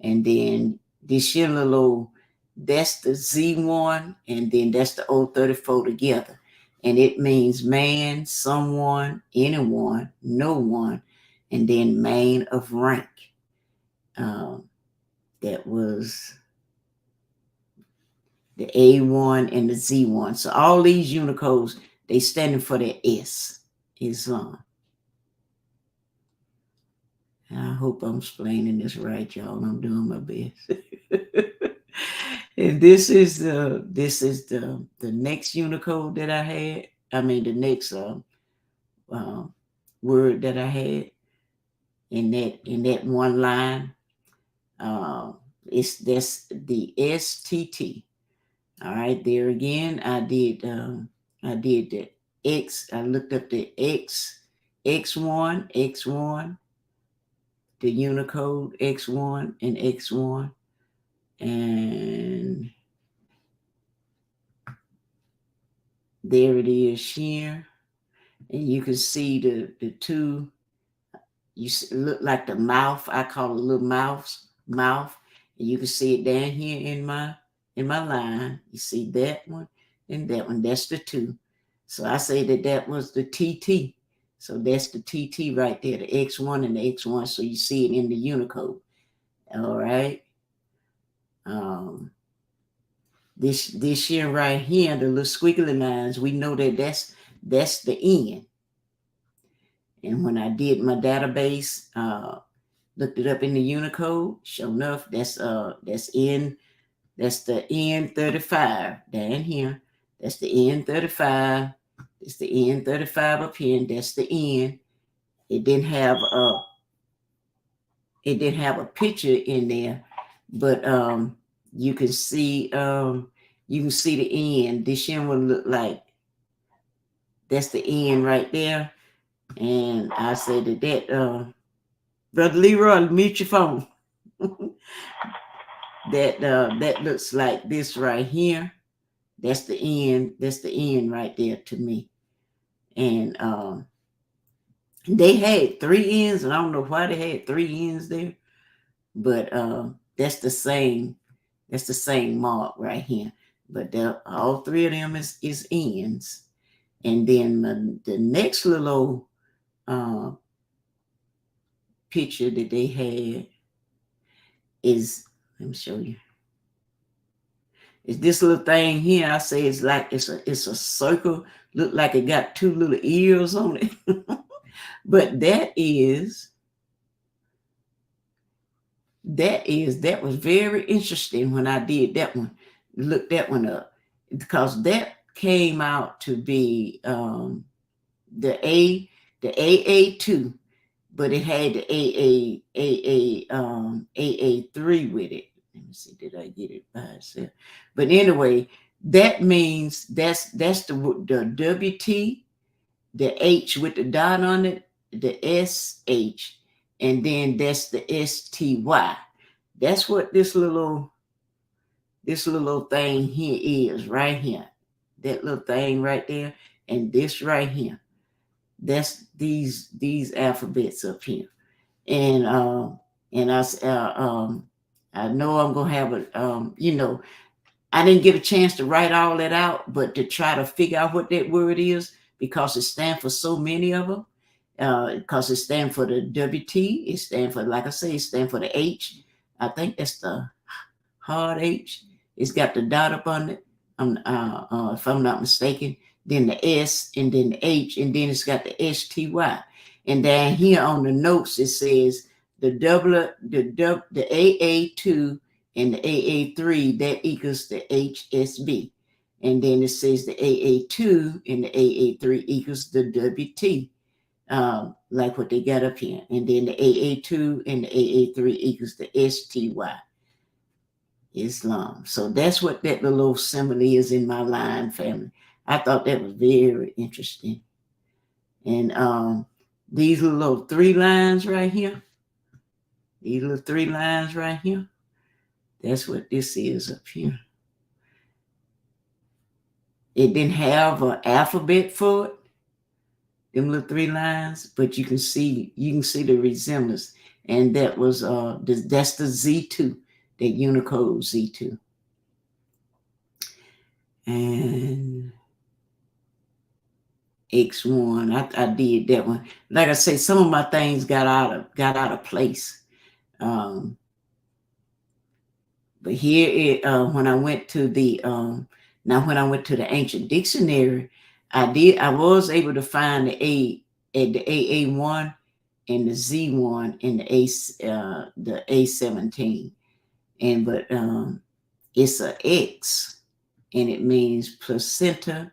And then this here little, that's the Z1, and then that's the O34 together. And it means man, someone, anyone, no one, and then man of rank. That was the A1 and the Z1. So all these Unicodes, they standing for the S, Islam. I hope I'm explaining this right, y'all. I'm doing my best. And this is the next Unicode that I had. I mean, the next word that I had in that one line. That's the STT. All right, there again. I did the X. I looked up the X1, the Unicode X1 and X1, and there it is here. And you can see the two. You look like the mouth. I call it a little mouth. And you can see it down here in my line. You see that one and that one. That's the two. So I say that was the TT. So that's the TT right there, the X1 and the X1. So you see it in the Unicode. All right. This here right here, the little squiggly lines, we know that that's the N. And when I did my database, looked it up in the Unicode, sure enough, that's the N35 down here. That's the N35. It's the N35 up here, and that's the N. It didn't have a picture in there, but you can see the N. This one would look like that's the N right there. And I say that Brother Leroy, mute your phone. that looks like this right here. That's the N. That's the N right there to me. And they had 3 N's, and I don't know why they had 3 N's there, but that's the same mark right here. But all 3 of them is N's. And then the next little picture that they had is, let me show you. It's this little thing here. I say it's like it's a circle. Look like it got 2 little ears on it. But that was very interesting when I did that one. Looked that one up, because that came out to be the AA2, but it had the AA3 with it. Let me see, did I get it by itself? But anyway, that means that's the WT, the H with the dot on it, the SH, and then that's the STY. That's what this little thing here is right here. That little thing right there, and this right here. That's these alphabets up here. And I know I'm gonna have I didn't get a chance to write all that out, but to try to figure out what that word is, because it stands for so many of them. Because it stands for the WT, it stands for, like I say, it stands for the H. I think that's the hard H. It's got the dot up on it, if I'm not mistaken. Then the S, and then the H, and then it's got the STY. And down here on the notes, it says the AA2 and the AA3, that equals the HSB. And then it says the AA2 and the AA3 equals the WT, like what they got up here. And then the AA2 and the AA3 equals the STY, Islam. So that's what that little symbol is in my line family. I thought that was very interesting. And these little 3 lines right here, that's what this is up here. It didn't have an alphabet for it, them little 3 lines, but you can see the resemblance. And that was that's the Z2, that Unicode Z2. And X1, I did that one. Like I say, some of my things got out of place. But here when I went to the ancient dictionary, I was able to find the AA1 and the Z1 and the A17. But it's a X, and it means placenta.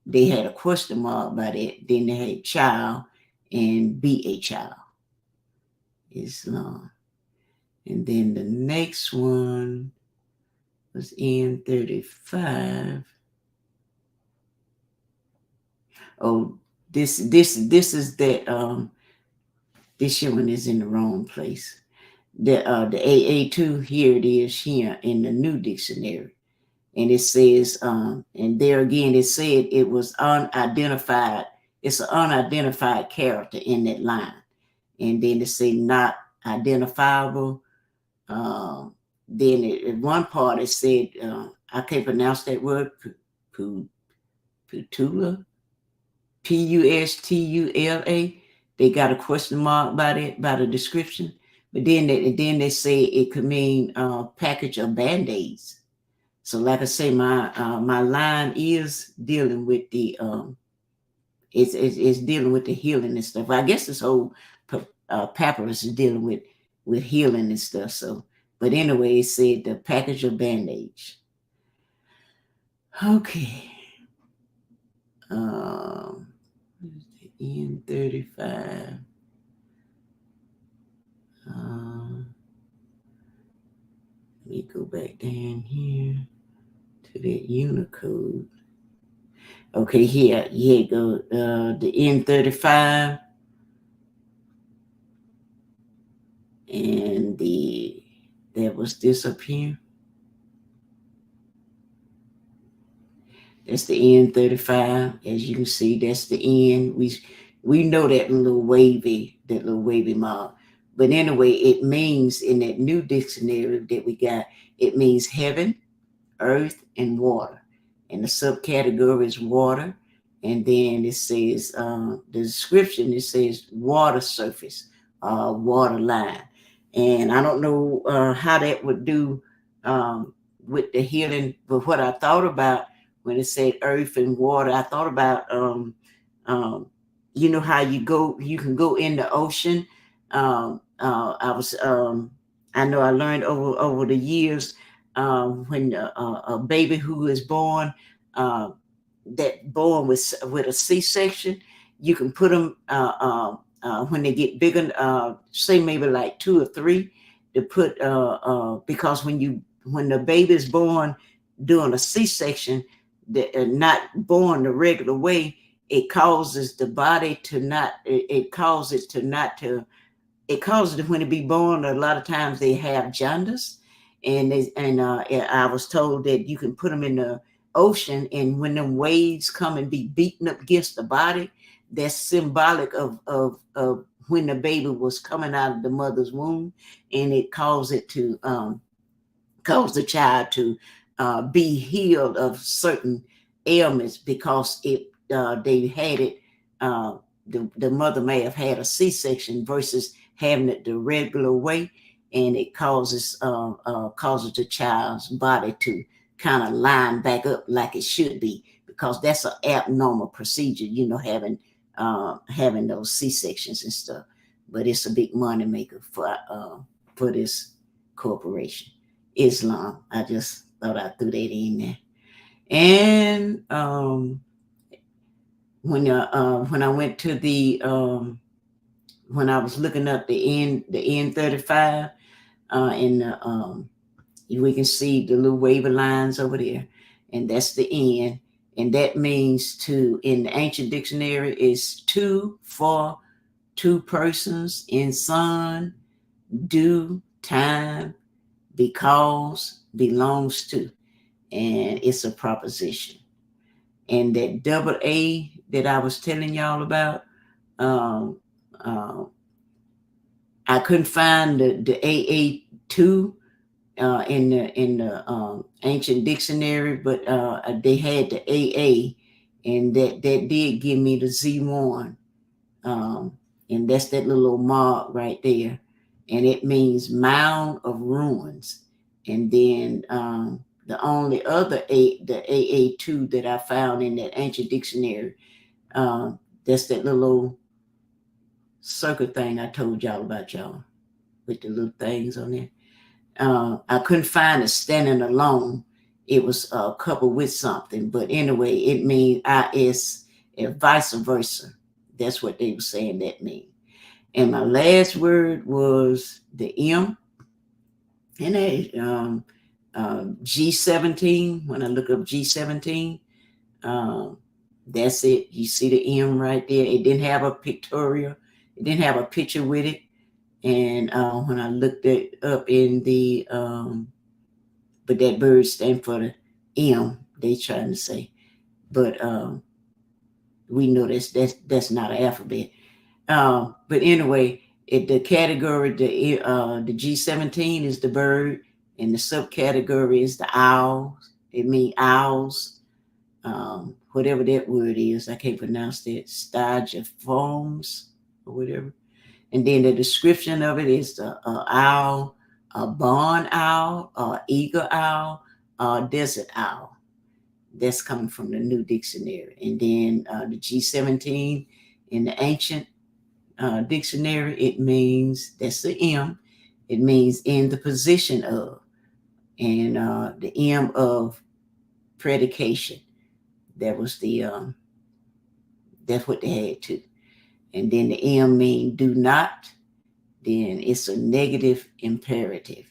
They had a question mark by that. Then they had child and be a child. Islam. And then the next one was N35. Oh, this is that this one is in the wrong place. The AA2, here it is here in the new dictionary. And it says, and there again, it said it was unidentified. It's an unidentified character in that line. And then it say not identifiable. Then at one part it said, I can't pronounce that word, Putula, Pustula. They got a question mark by the description. But then they say it could mean package of Band-Aids. So like I say, my line is dealing with the it's dealing with the healing and stuff. I guess this whole papyrus is dealing with healing and stuff. So, but anyway, it said the package of Band-Aids. Okay. The N35. Let me go back down here to that Unicode. Okay, here you go. The N35 and there was this up here. That's the N35. As you can see, that's the N. We know that little wavy mark. But anyway, it means in that new dictionary that we got, it means heaven, earth, and water. And the subcategory is water. And then it says, the description, it says water surface, water line. And I don't know how that would do with the healing, but what I thought about when it said earth and water, I thought about, you know how you can go in the ocean. I know I learned over the years when a baby who is born, that born with a C-section, you can put them when they get bigger, say maybe like 2 or 3, to put because when the baby is born doing a C-section, not born the regular way, it causes the body to not. It causes it when they be born. A lot of times they have jaundice, and I was told that you can put them in the ocean, and when them waves come and be beaten up against the body, that's symbolic of when the baby was coming out of the mother's womb, and it cause the child to be healed of certain ailments because they had it. The mother may have had a C-section versus having it the regular way, and it causes the child's body to kind of line back up like it should be, because that's an abnormal procedure, having those C-sections and stuff. But it's a big money maker for this corporation, Islam. I just thought I threw that in there. And when I went to the when I was looking up the N35, and we can see the little wavy lines over there, and that's the N, and that means to, in the ancient dictionary, is to, for, two persons, in son, due, time, because, belongs to, and it's a proposition. And that double A that I was telling y'all about, I couldn't find the AA2 in the ancient dictionary, but they had the AA, and that did give me the Z1, and that's that little mark right there, and it means mound of ruins. And then the only other the AA2 that I found in that ancient dictionary, that's that little circle thing I told y'all about, y'all, with the little things on there. I couldn't find it standing alone. It was coupled with something. But anyway, it means IS and vice versa. That's what they were saying that means. And my last word was the M. And G17. When I look up G17, that's it. You see the M right there. It didn't have a pictorial. It didn't have a picture with it. And when I looked it up in the, but that bird stand for the M, they trying to say. But we know that's not an alphabet. But anyway, the category, the G17 is the bird, and the subcategory is the owls. It means owls. Whatever that word is, I can't pronounce that. Stygiforms or whatever. And then the description of it is the owl, a barn owl, eagle owl, desert owl. That's coming from the New Dictionary. And then the G17 in the ancient dictionary, it means, that's the M, it means in the position of. And the M of predication. That was the That's what they had to. And then the M mean do not. Then it's a negative imperative,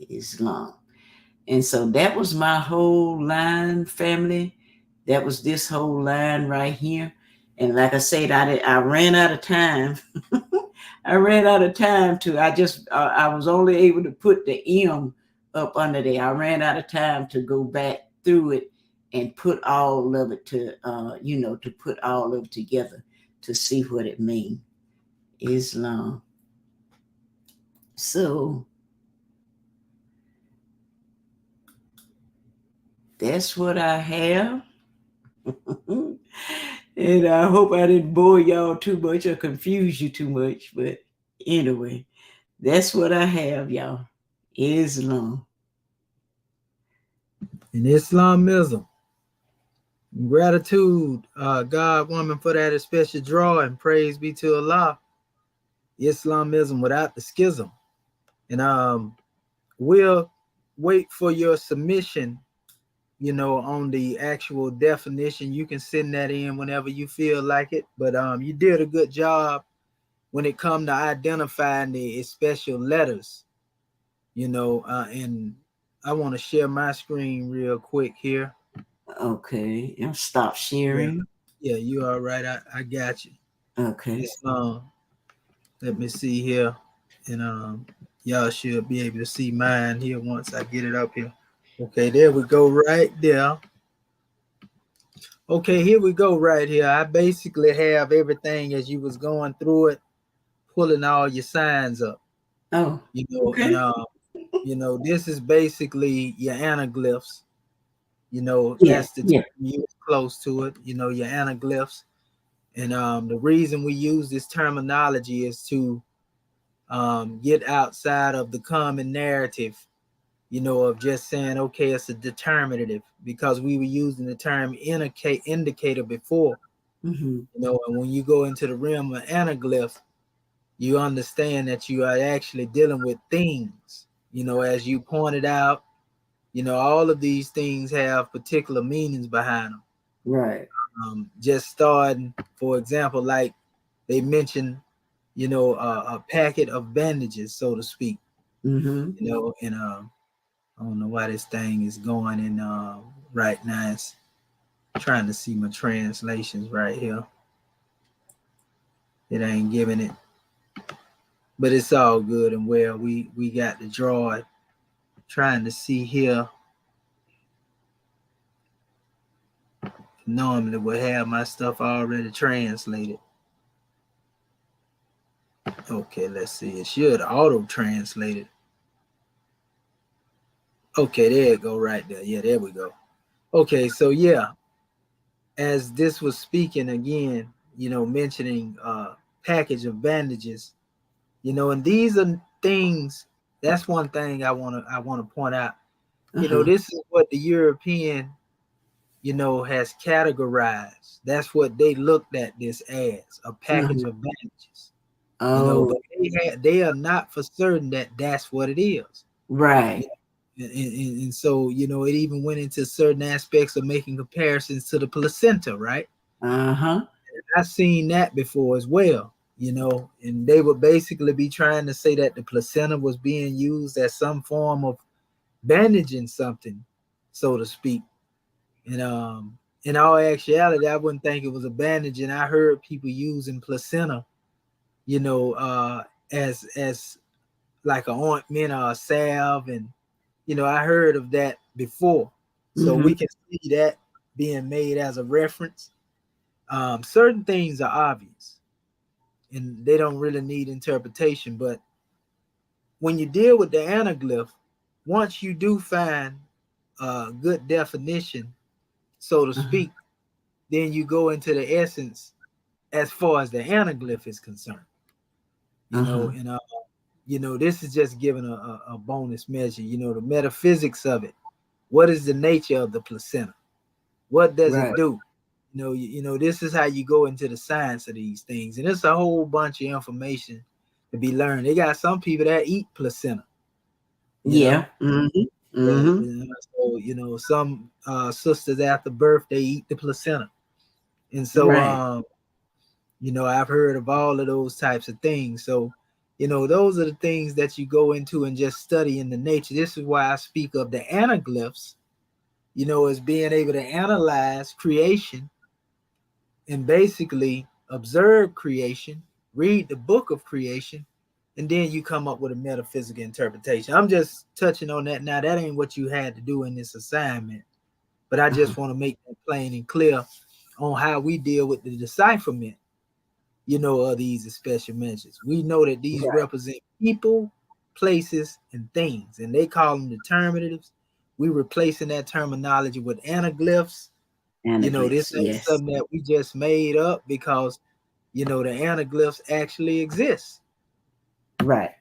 Islam. And so that was my whole line, family. That was this whole line right here. And like I said, I ran out of time. I ran out of time to, I was only able to put the M up under there. I ran out of time to go back through it and put all of it to, to put all of it together to see what it means. Islam. So that's what I have. And I hope I didn't bore y'all too much or confuse you too much. But anyway, that's what I have, y'all. Islam. And Islamism. Gratitude, God, woman, for that special draw, and praise be to Allah. Islamism without the schism. And we'll wait for your submission, on the actual definition. You can send that in whenever you feel like it. But you did a good job when it come to identifying the special letters, and I want to share my screen real quick here. Okay, I'll stop sharing. Yeah, you all right. I got you. Okay. Let me see here. And y'all should be able to see mine here once I get it up here. Okay, there we go right there. Okay, here we go right here. I basically have everything as you was going through it, pulling all your signs up. Oh, okay. And this is basically your anaglyphs. That's the term you close to it, your anaglyphs. And the reason we use this terminology is to get outside of the common narrative, of just saying, okay, it's a determinative, because we were using the term indicator before. Mm-hmm. And when you go into the realm of anaglyph, you understand that you are actually dealing with things, as you pointed out. All of these things have particular meanings behind them. Right. Just starting, for example, like they mentioned, a packet of bandages, so to speak. Mm-hmm. And I don't know why this thing is going in right now. It's trying to see my translations right here. It ain't giving it, but it's all good and well. We got to draw it. Trying to see here. Normally would have my stuff already translated. Okay, let's see. It should auto translate it. Okay, there it go right there. Yeah, there we go. Okay, so yeah, as this was speaking again, mentioning package of bandages, and these are things. That's one thing I want to point out. This is what the European, has categorized. That's what they looked at this as, a package of bandages. But they are not for certain that that's what it is. Right. And so, it even went into certain aspects of making comparisons to the placenta, right? Uh-huh. I've seen that before as well, and they would basically be trying to say that the placenta was being used as some form of bandaging something, so to speak. And in all actuality, I wouldn't think it was a bandage. And I heard people using placenta, as like an ointment or a salve, and I heard of that before. So we can see that being made as a reference. Certain things are obvious and they don't really need interpretation. But when you deal with the anaglyph, once you do find a good definition, so to speak, then you go into the essence as far as the anaglyph is concerned. This is just giving a bonus measure, the metaphysics of it. What is the nature of the placenta? What does it do? This is how you go into the science of these things. And it's a whole bunch of information to be learned. They got some people that eat placenta. Yeah. So, some sisters after birth, they eat the placenta. And so You know, I've heard of all of those types of things. So, you know, those are the things that you go into and just study in the nature. This is why I speak of the anaglyphs, you know, as being able to analyze creation and basically observe creation, read the book of creation, and then you come up with a metaphysical interpretation. I'm just touching on that now. That ain't what you had to do in this assignment, but I just want to make that plain and clear on how we deal with the decipherment, you know, of these special mentions. We know that these represent people, places, and things, and they call them determinatives. We replacing that terminology with anaglyphs. You know, this Anaglyphs, ain't yes. something that we just made up, because, you know, the anaglyphs actually exist. Right.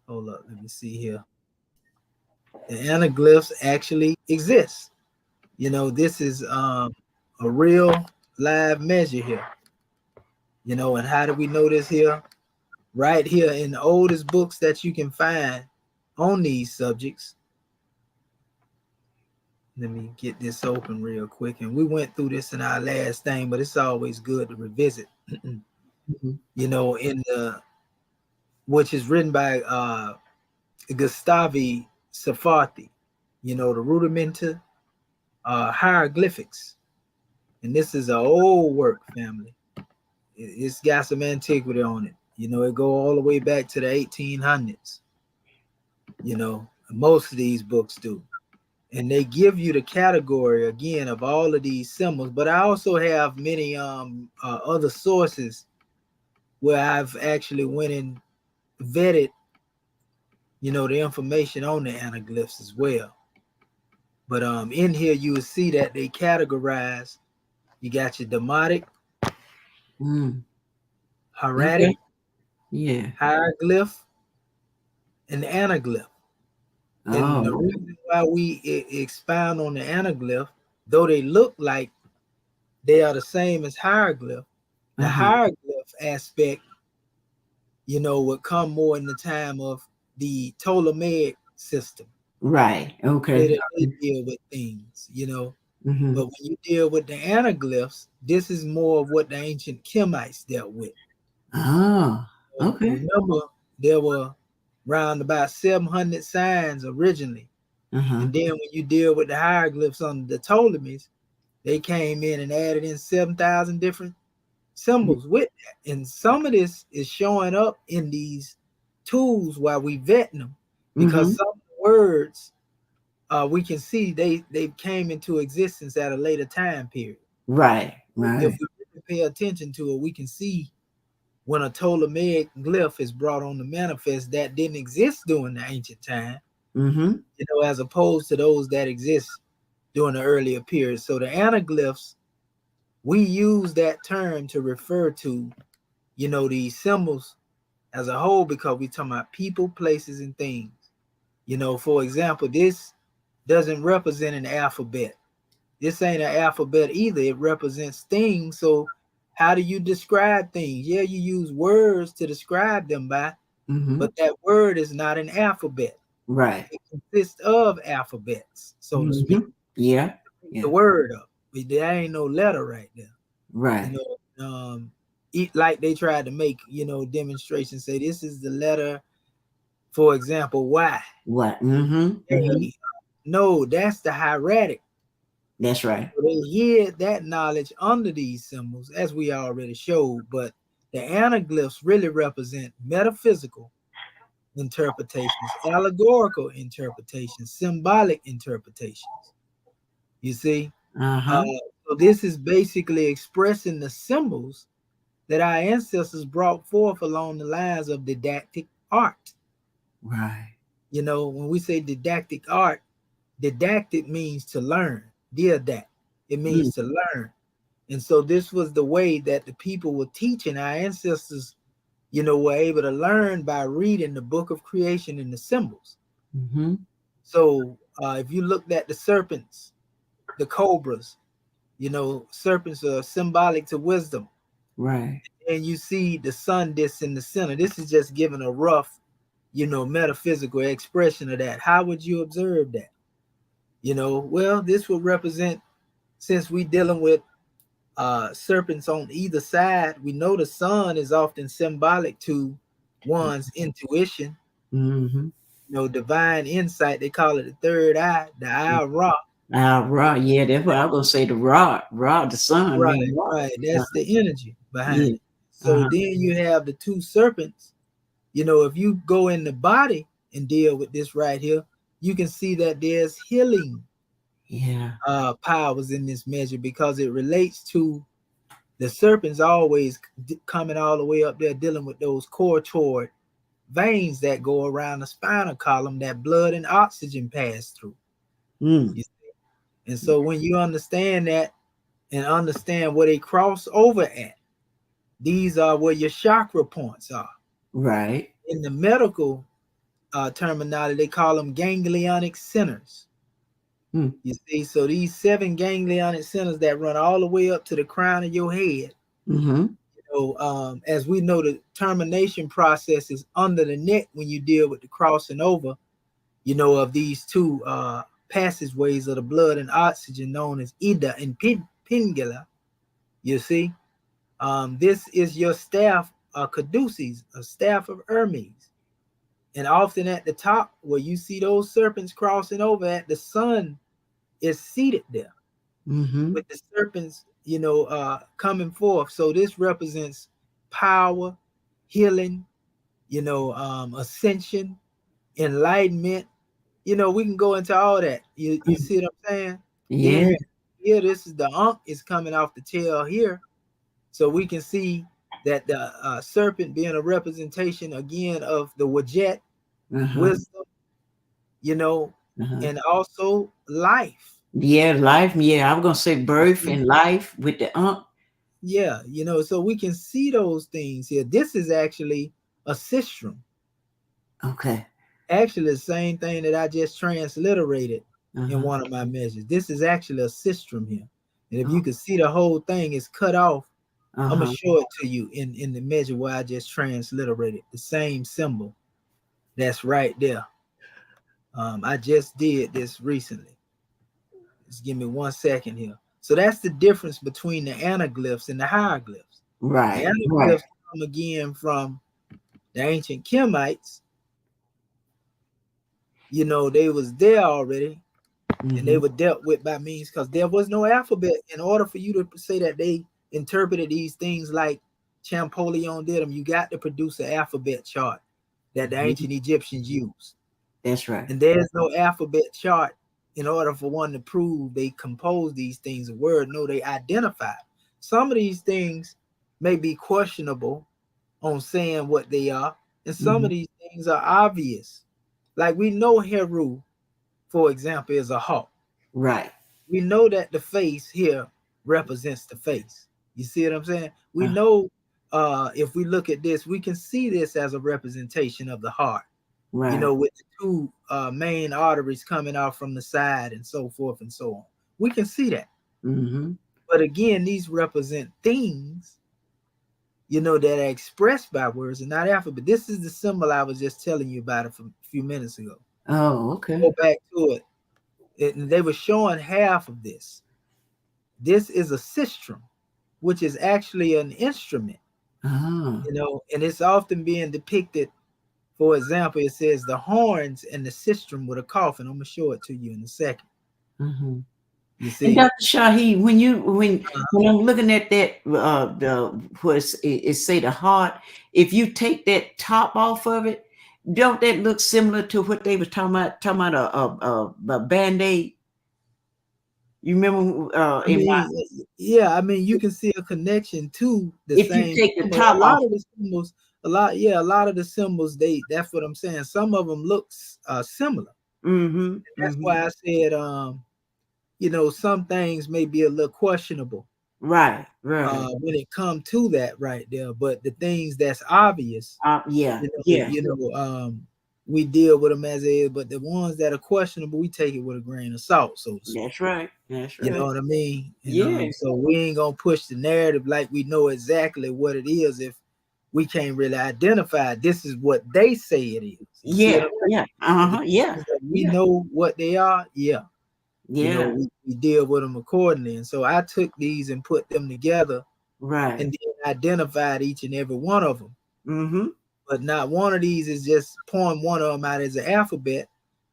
Hold up, let me see here. The anaglyphs actually exist. You know, this is a real live measure here. You know, and how do we know this here? Right here in the oldest books that you can find on these subjects. Let me get this open real quick. And we went through this in our last thing, but it's always good to revisit. You know, in the, which is written by Gustavi Safarthi, you know, the Rudimenta Hieroglyphics. And this is an old work, family. It's got some antiquity on it. You know, it go all the way back to the 1800s. You know, most of these books do. And they give you the category again of all of these symbols. But I also have many other sources where I've actually went and vetted, you know, the information on the anaglyphs as well. But in here you will see that they categorize. You got your demotic, hieratic, Okay. Yeah. hieroglyph, and anaglyph. And the Oh. reason why we expound on the anaglyph, though they look like they are the same as hieroglyph, the hieroglyph aspect, you know, would come more in the time of the Ptolemaic system. Right. Okay. That they deal with things, you know. Mm-hmm. But when you deal with the anaglyphs, this is more of what the ancient Kemites dealt with. Oh, okay. Remember, there were around about 700 signs originally. And then when you deal with the hieroglyphs on the Ptolemies, they came in and added in 7,000 different symbols with that. And some of this is showing up in these tools while we vetting them, because some words we can see they came into existence at a later time period. Right. If we really pay attention to it, we can see when a Ptolemaic glyph is brought on the manifest that didn't exist during the ancient time, you know, as opposed to those that exist during the earlier period. So the anaglyphs, we use that term to refer to, you know, these symbols as a whole, because we talking about people, places, and things. You know, for example, this doesn't represent an alphabet. This ain't an alphabet either. It represents things. So how do you describe things? Yeah, you use words to describe them by, but that word is not an alphabet. Right. It consists of alphabets, so to speak. Yeah. The word up. There ain't no letter right there. Right. You know, like they tried to make, you know, demonstrations, say this is the letter, for example, Y. What? No, that's the hieratic. That's right. So they hid that knowledge under these symbols, as we already showed. But the anaglyphs really represent metaphysical interpretations, allegorical interpretations, symbolic interpretations. You see? So this is basically expressing the symbols that our ancestors brought forth along the lines of didactic art. Right. You know, when we say didactic art, didactic means to learn. Didact, it means to learn. And so this was the way that the people were teaching. Our ancestors, you know, were able to learn by reading the book of creation and the symbols. So if you looked at the serpents, the cobras, you know, serpents are symbolic to wisdom. Right. And you see the sun disk in the center. This is just giving a rough, you know, metaphysical expression of that. How would you observe that? You know, well, this will represent, since we dealing with serpents on either side. We know the sun is often symbolic to one's intuition, Mm-hmm. Divine insight. They call it the third eye, the eye of Ra. Ra, yeah, that's what I was gonna say. The Ra, the sun, Right, man. Ra. right. That's the energy behind Yeah. it. So then you have the two serpents. If you go in the body and deal with this right here, you can see that there's healing Yeah. powers in this measure, because it relates to the serpents always coming all the way up there, dealing with those cortoid veins that go around the spinal column that blood and oxygen pass through. Mm. You see? And so when you understand that and understand where they cross over at, these are where your chakra points are. Right. In the medical terminology, they call them ganglionic centers. Mm. You see, so these 7 ganglionic centers that run all the way up to the crown of your head. Mm-hmm. As we know, the termination process is under the neck when you deal with the crossing over, of these two passageways of the blood and oxygen, known as Ida and Pingala. You see, this is your staff, Caduceus, a staff of Hermes. And often at the top, where you see those serpents crossing over at, the sun is seated there. Mm-hmm. With the serpents, coming forth. So this represents power, healing, ascension, enlightenment. We can go into all that. You see what I'm saying? Yeah. Then here, this is the Ankh is coming off the tail here. So we can see that the serpent being a representation again of the Wajet, wisdom, and also life. Yeah, life. Yeah, I was gonna say birth and life with the Yeah, so we can see those things here. This is actually a sistrum. Okay. Actually, the same thing that I just transliterated in one of my measures. This is actually a sistrum here. And if you can see the whole thing is cut off, I'm going to show it to you in the measure where I just transliterated the same symbol that's right there. I just did this recently. Just give me 1 second here. So that's the difference between the anaglyphs and the hieroglyphs. Right. The anaglyphs come again from the ancient Kemites. They was there already, and they were dealt with by means, because there was no alphabet. In order for you to say that they interpreted these things like Champollion did them, you got to produce an alphabet chart that the ancient Egyptians used. That's right. And there's no alphabet chart in order for one to prove they composed these things a word. No, they identified. Some of these things may be questionable on saying what they are, and some of these things are obvious. Like we know Heru, for example, is a hawk. Right. We know that the face here represents the face. You see what I'm saying? We know if we look at this, we can see this as a representation of the heart. Right. With the two main arteries coming out from the side and so forth and so on. We can see that. But again, these represent things, that are expressed by words and not alphabet. This is the symbol I was just telling you about it from a few minutes ago. Oh, okay. Go back to it. And they were showing half of this. This is a sistrum, which is actually an instrument. And it's often being depicted. For example, it says the horns and the sistrum with a coffin. I'm gonna show it to you in a second. You see, and Dr. Shahi, when I'm looking at that, it say the heart. If you take that top off of it, don't that look similar to what they were talking about a Band-Aid? You remember? I mean, you can see a connection to the if same. You take the symbol. top a lot off. of the symbols, a lot of the symbols. That's what I'm saying. Some of them look similar. That's why I said, some things may be a little questionable. Right. When it comes to that right there, but the things that's obvious, we deal with them as is. But the ones that are questionable, we take it with a grain of salt. So that's right. You know what I mean? Yeah. So we ain't gonna push the narrative like we know exactly what it is if we can't really identify. This is what they say it is. Yeah. We know what they are. Yeah. You know, Yeah. we deal with them accordingly. And so I took these and put them together Right. and then identified each and every one of them. Mm-hmm. But not one of these is just pulling one of them out as an alphabet.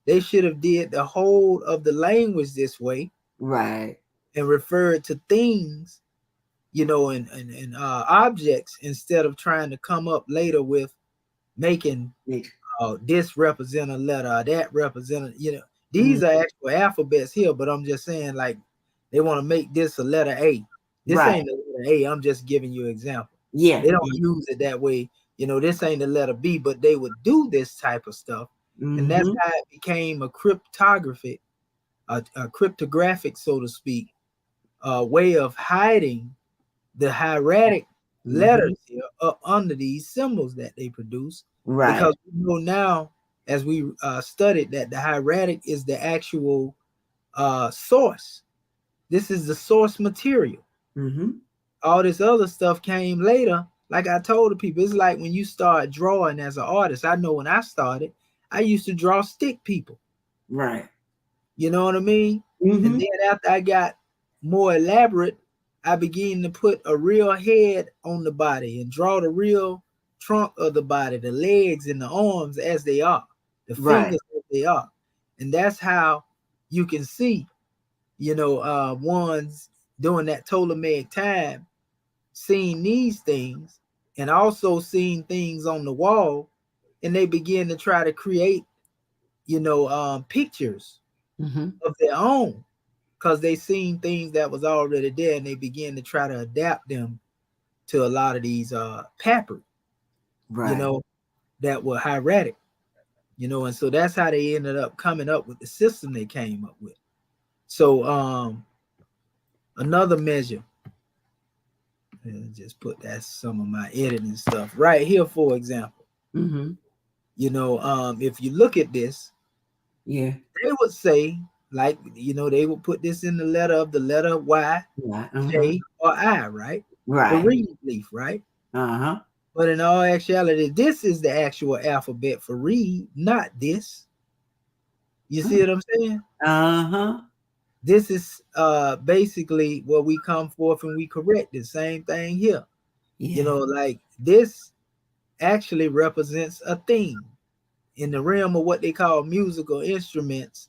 They should have did the whole of the language this way Right. and referred to things, you know, and objects instead of trying to come up later with making this represent a letter, that represent, you know, these are actual alphabets here, but I'm just saying, like, they want to make this a letter A. This Right. ain't a letter A. I'm just giving you an example. Yeah. They don't use it that way. You know, this ain't the letter B, but they would do this type of stuff. And that's how it became a cryptography, a cryptographic, so to speak, way of hiding the hieratic letters here up under these symbols that they produce. Right. Because we know now, as we studied, that the hieratic is the actual source. This is the source material. All this other stuff came later. Like I told the people, it's like when you start drawing as an artist. I know when I started, I used to draw stick people. Right. You know what I mean? And then after I got more elaborate, I began to put a real head on the body and draw the real trunk of the body, the legs and the arms as they are, the fingers as they are. And that's how you can see, you know, ones during that Ptolemaic time, seeing these things and also seeing things on the wall, and they begin to try to create, you know, pictures of their own, because they seen things that was already there, and they begin to try to adapt them to a lot of these papyri, you know, that were hieratic, you know, and so that's how they ended up coming up with the system they came up with. So another measure, just put that some of my editing stuff right here, for example. You know, if you look at this, they would say, like, you know, they would put this in the letter of the letter Y, J, or I, right? The reed leaf, right? But in all actuality, this is the actual alphabet for reed, not this. You see what I'm saying? This is basically where we come forth and we correct the same thing here. You know, like this actually represents a theme in the realm of what they call musical instruments.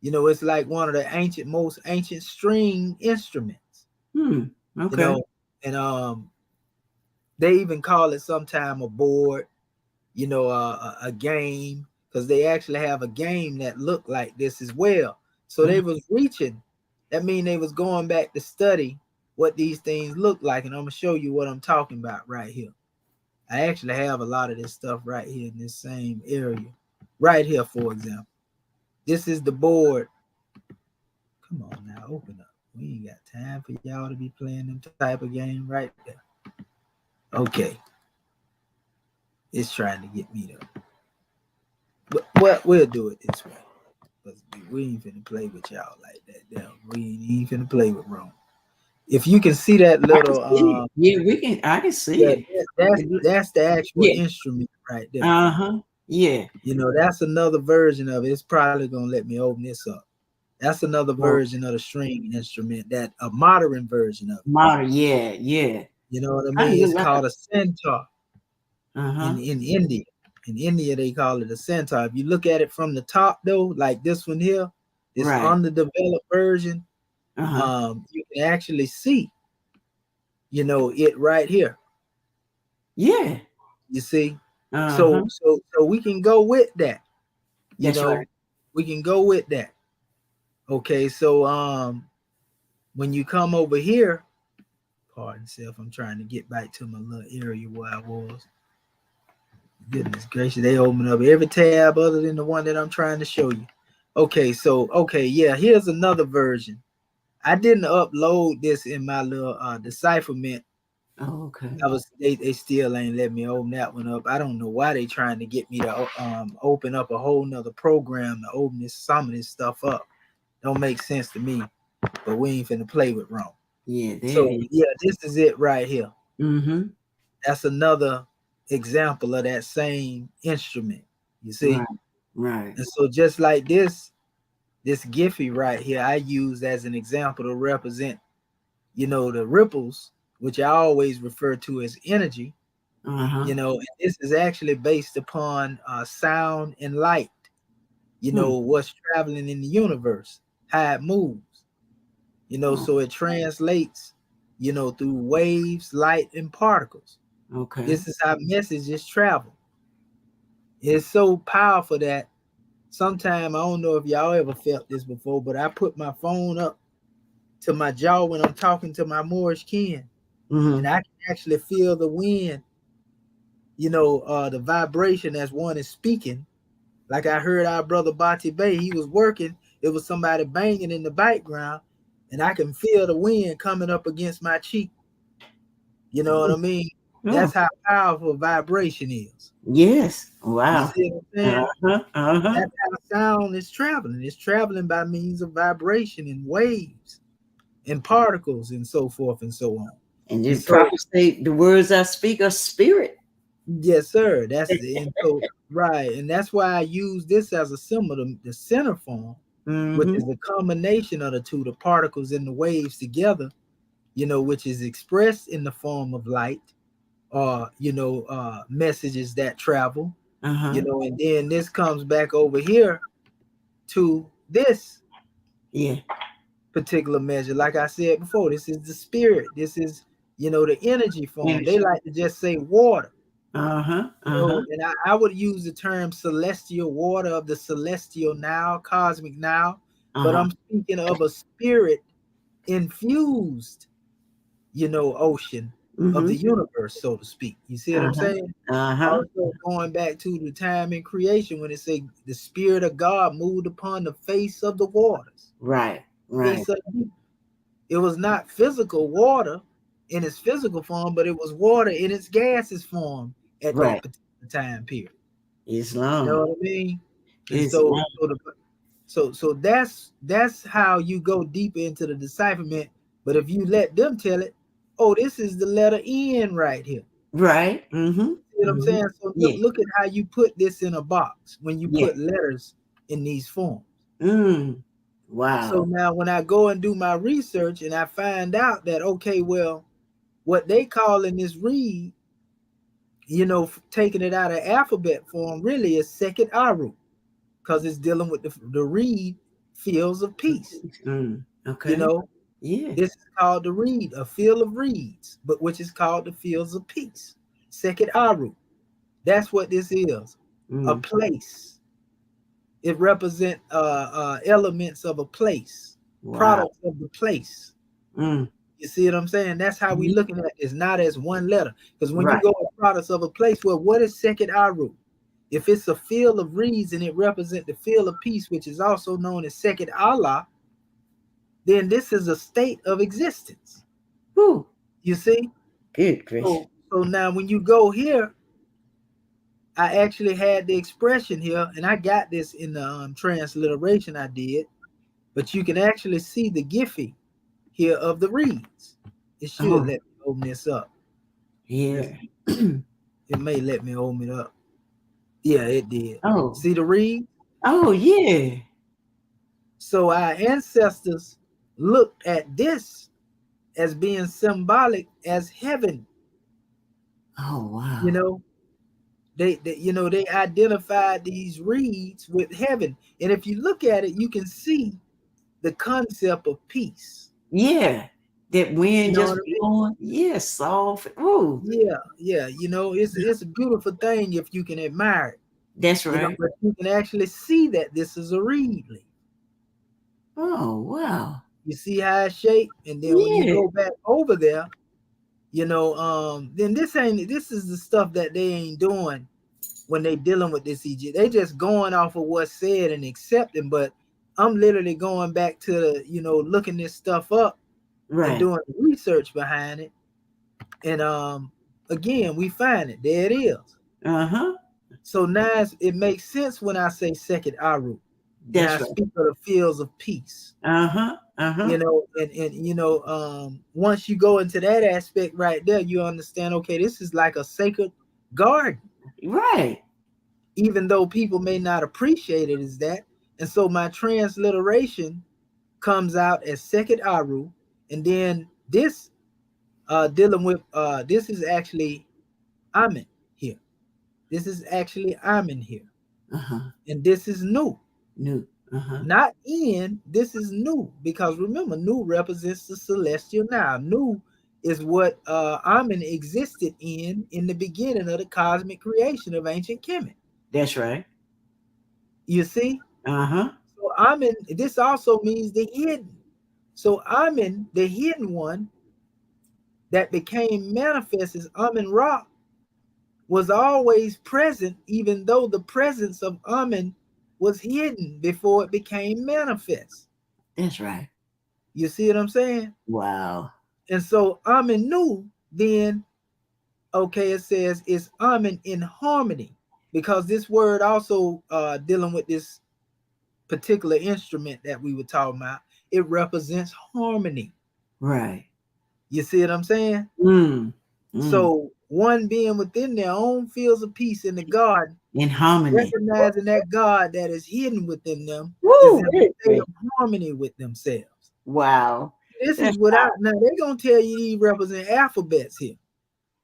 You know, it's like one of the most ancient string instruments. You know, and they even call it sometime a board, you know, a game, because they actually have a game that looked like this as well. So they was reaching. That means they was going back to study what these things look like, and I'm gonna show you what I'm talking about right here. I actually have a lot of this stuff right here in this same area, right here, for example. This is the board. Come on now, open up. We ain't got time for y'all to be playing them type of game right there. Okay. It's trying to get me to. But we'll do it this way. Because we ain't finna play with y'all like that. Damn. We ain't finna play with Rome. If you can see that little I can see it. That's the actual instrument right there. You know, that's another version of it. It's probably gonna let me open this up. That's another version of the string instrument, that a modern version of it. You know what I mean? It's called a centaur in India. In India, they call it a centaur. If you look at it from the top, though, like this one here, this underdeveloped version, you can actually see, you know, it right here. You see? So we can go with that. You know, we can go with that. Okay, so when you come over here, pardon self, I'm trying to get back to my little area where I was. Goodness gracious, they open up every tab other than the one that I'm trying to show you. Okay, so yeah, here's another version. I didn't upload this in my little decipherment. They still ain't let me open that one up. I don't know why they trying to get me to open up a whole nother program to open some of this stuff up. Don't make sense to me. But we ain't finna play with Rome. So this is it right here. That's another example of that same instrument. You see? Right. And so just like this, this Giphy right here, I use as an example to represent, the ripples, which I always refer to as energy. Uh-huh. And this is actually based upon sound and light. What's traveling in the universe, how it moves. So it translates, through waves, light, and particles. Okay. This is how messages travel. It's so powerful that sometimes, I don't know if y'all ever felt this before, but I put my phone up to my jaw when I'm talking to my Moorish kin, and I can actually feel the wind, the vibration as one is speaking. Like I heard our brother Bati Bey, he was working, it was somebody banging in the background, and I can feel the wind coming up against my cheek. You know what I mean? That's how powerful vibration is. Yes. Wow. You see what I'm saying? That's how sound is traveling. It's traveling by means of vibration and waves and particles and so forth and so on. And the prophets say the words I speak are spirit. Yes, sir. That's and so right. And that's why I use this as a symbol, the center form, which is a combination of the two, the particles and the waves together, which is expressed in the form of light, or messages that travel. And then this comes back over here to this particular measure. Like I said before, this is the spirit. This is, the energy form. They like to just say water. And I would use the term celestial water of the celestial now, cosmic now, but I'm speaking of a spirit infused, ocean of the universe, so to speak. You see what I'm saying? Also going back to the time in creation when it say the spirit of God moved upon the face of the waters. Right. It was not physical water in its physical form, but it was water in its gaseous form at that particular time period. Islam. You know what I mean? And so that's how you go deeper into the decipherment. But if you let them tell it, oh, this is the letter N right here. Right. See what I'm saying? So look at how you put this in a box when you put letters in these forms. Wow. So now when I go and do my research and I find out that, okay, well, what they call in this read, taking it out of alphabet form really is second aru, because it's dealing with the reed fields of peace. Okay. This is called the reed, a field of reeds, but which is called the fields of peace. Second aru. That's what this is. A place. It represents elements of a place, products of the place. You see what I'm saying? That's how we looking at it. It's not as one letter. Because when you go with products of a place, well, what is second aru? If it's a field of reeds and it represents the field of peace, which is also known as second Allah, then this is a state of existence. You see? Good gracious. So now when you go here, I actually had the expression here, and I got this in the transliteration I did, but you can actually see the Giphy here of the reeds. It should let me open this up. Yeah. It may let me open it up. Yeah, it did. Oh. See the reed? Oh, yeah. So our ancestors looked at this as being symbolic as heaven. Oh, wow. They identified these reeds with heaven. And if you look at it, you can see the concept of peace. Yeah. That wind just blowing. Yes, soft. Ooh. Yeah. It's a beautiful thing if you can admire it. That's right. But you can actually see that this is a reed leaf. Oh, wow. You see how it's shaped? And then when you go back over there, then this is the stuff that they ain't doing when they dealing with this Egypt. They just going off of what's said and accepting, but I'm literally going back to looking this stuff up and doing research behind it. And again, we find it. There it is. So now it makes sense when I say second aru. That's right. I speak of the fields of peace. And once you go into that aspect right there, you understand, okay, this is like a sacred garden. Right. Even though people may not appreciate it as that. And so my transliteration comes out as second Aru, and then this dealing with this is actually Amen here. This is actually Amen here. And this is new. New. Not in, this is new, because remember, new represents the celestial now. New is what Amen existed in the beginning of the cosmic creation of ancient Kemet. That's right. You see? So Amen, this also means the hidden. So Amen, the hidden one that became manifest as Amen Ra, was always present, even though the presence of Amen was hidden before it became manifest. That's right. You see what I'm saying? Wow. And so Amen Nu, then, okay, it says it's Amen in harmony, because this word also dealing with this particular instrument that we were talking about, it represents harmony. Right. You see what I'm saying? So one being within their own fields of peace in the garden, in harmony, recognizing that God that is hidden within them is in a state of harmony with themselves. Wow. This is without, now they're going to tell you these represent alphabets here.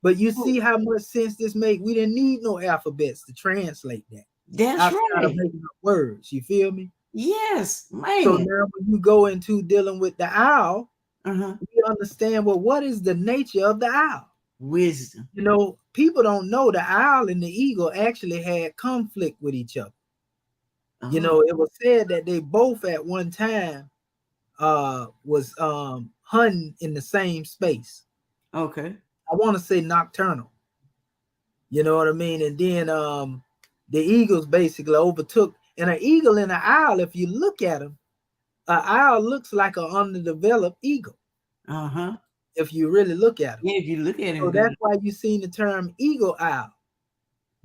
But you see how much sense this make. We didn't need no alphabets to translate that. That's outside right. of making up words. You feel me? Yes, man. So now when you go into dealing with the owl, you understand, well, what is the nature of the owl? Wisdom. You know, people don't know the owl and the eagle actually had conflict with each other. You know, it was said that they both at one time was hunting in the same space. Okay. I want to say nocturnal. You know what I mean? And then the eagles basically overtook. And an eagle and an owl, if you look at them, an owl looks like an underdeveloped eagle. If you really look at him. Yeah, if you look at him. So that's why you seen the term eagle owl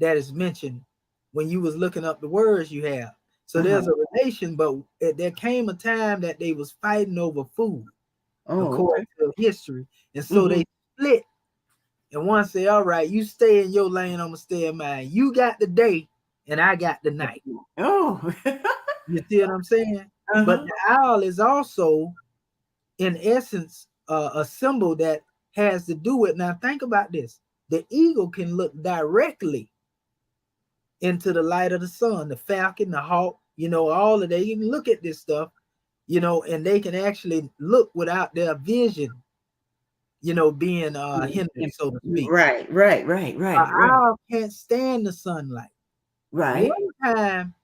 that is mentioned when you was looking up the words you have. So there's a relation, but there came a time that they was fighting over food, according to history. And so they split. And one said, all right, you stay in your lane, I'm gonna stay in mine. You got the day and I got the night. You see what I'm saying? But the owl is also, in essence, a symbol that has to do with, now think about this, the eagle can look directly into the light of the sun, the falcon, the hawk, you know, all of that. You can look at this stuff, you know, and they can actually look without their vision, you know, being hindered, so to speak. Right. Owl can't stand the sunlight. Right. One time,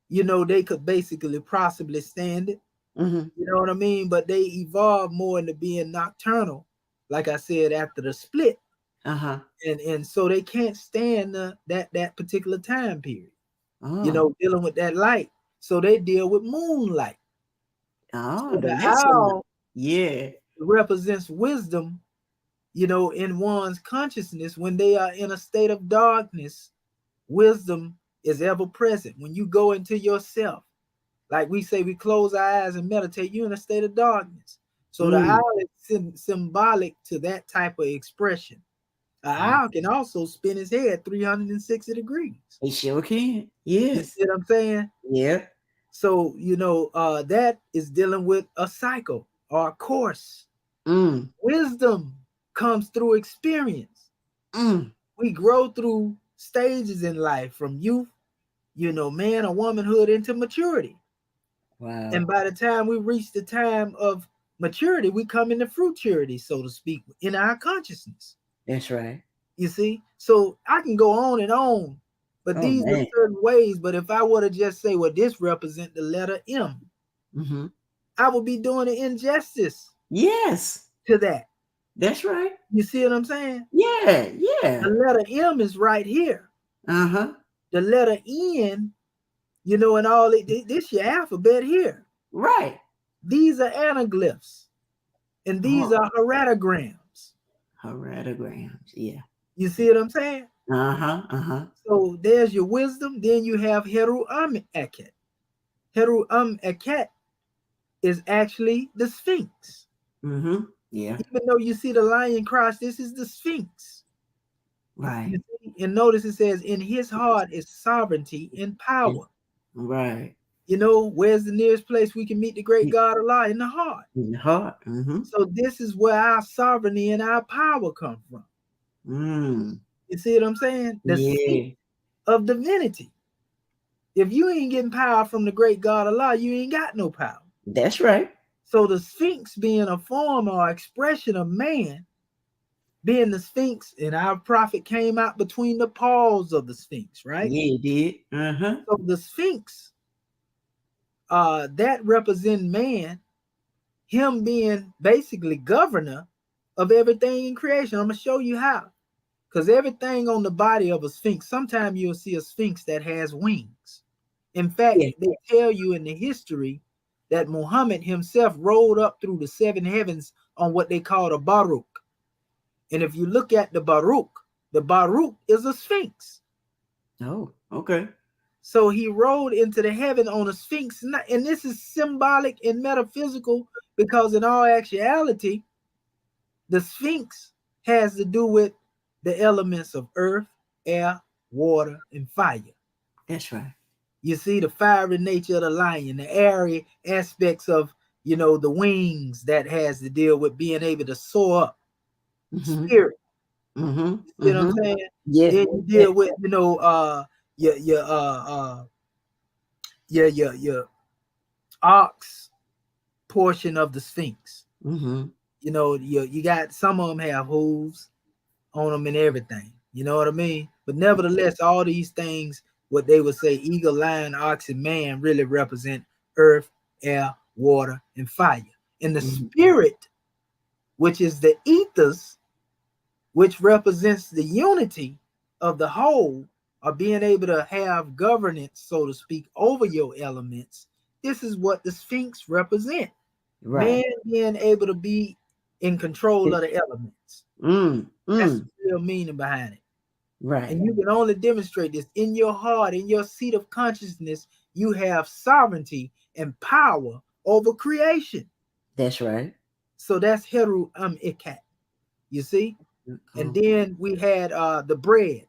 you know, they could basically possibly stand it. You know what I mean? But they evolved more into being nocturnal, like I said, after the split. And so they can't stand that particular time period. You know, dealing with that light. So they deal with moonlight. So the owl, represents wisdom, you know, in one's consciousness. When they are in a state of darkness, wisdom is ever present. When you go into yourself, like we say, we close our eyes and meditate, you're in a state of darkness. So the owl is symbolic to that type of expression. An owl can also spin his head 360 degrees. He sure can. Yes. You see what I'm saying? Yeah. So, you know, that is dealing with a cycle or a course. Wisdom comes through experience. We grow through stages in life, from youth, you know, man or womanhood, into maturity. Wow. And by the time we reach the time of maturity, we come into futurity, so to speak, in our consciousness. That's right. You see? So I can go on and on, but these are certain ways. But if I were to just say, well, this represents the letter M, I would be doing an injustice. Yes. To that. That's right. You see what I'm saying? Yeah. The letter M is right here. The letter N, you know, and all this your alphabet here. Right. These are anaglyphs. And these are heratograms. Yeah. You see what I'm saying? So there's your wisdom. Then you have Heru Eket. Heru Eket is actually the Sphinx. Yeah. Even though you see the lion cross, this is the Sphinx. Right. And notice it says, in his heart is sovereignty and power. Right. You know, where's the nearest place we can meet the great God Allah? In the heart. In the heart. So this is where our sovereignty and our power come from. You see what I'm saying? The seat of divinity. If you ain't getting power from the great God Allah, you ain't got no power. That's right. So the Sphinx being a form or expression of man, being the Sphinx, and our prophet came out between the paws of the Sphinx, right? Yeah, it did. So the Sphinx, that represents man, him being basically governor of everything in creation. I'm going to show you how. Because everything on the body of a Sphinx, sometimes you'll see a Sphinx that has wings. In fact, they tell you in the history that Muhammad himself rode up through the 7 heavens on what they call a Baruch. And if you look at the Baruch is a Sphinx. Oh, okay. So he rode into the heaven on a Sphinx. And this is symbolic and metaphysical because in all actuality, the Sphinx has to do with the elements of earth, air, water, and fire. That's right. You see the fiery nature of the lion, the airy aspects of, you know, the wings that has to deal with being able to soar up. Spirit. You see what I'm saying? Yes. Then you deal with, you know, your ox portion of the Sphinx. You know, you got some of them have hooves on them and everything. You know what I mean? But nevertheless, all these things, what they would say, eagle, lion, ox, and man, really represent earth, air, water, and fire. And the spirit, which is the ethers, which represents the unity of the whole, or being able to have governance, so to speak, over your elements. This is what the Sphinx represent. Man being able to be in control of the elements. That's the real meaning behind it. Right. And you can only demonstrate this in your heart, in your seat of consciousness. You have sovereignty and power over creation. That's right. So that's Heru Ikat. You see? And then we had the bread.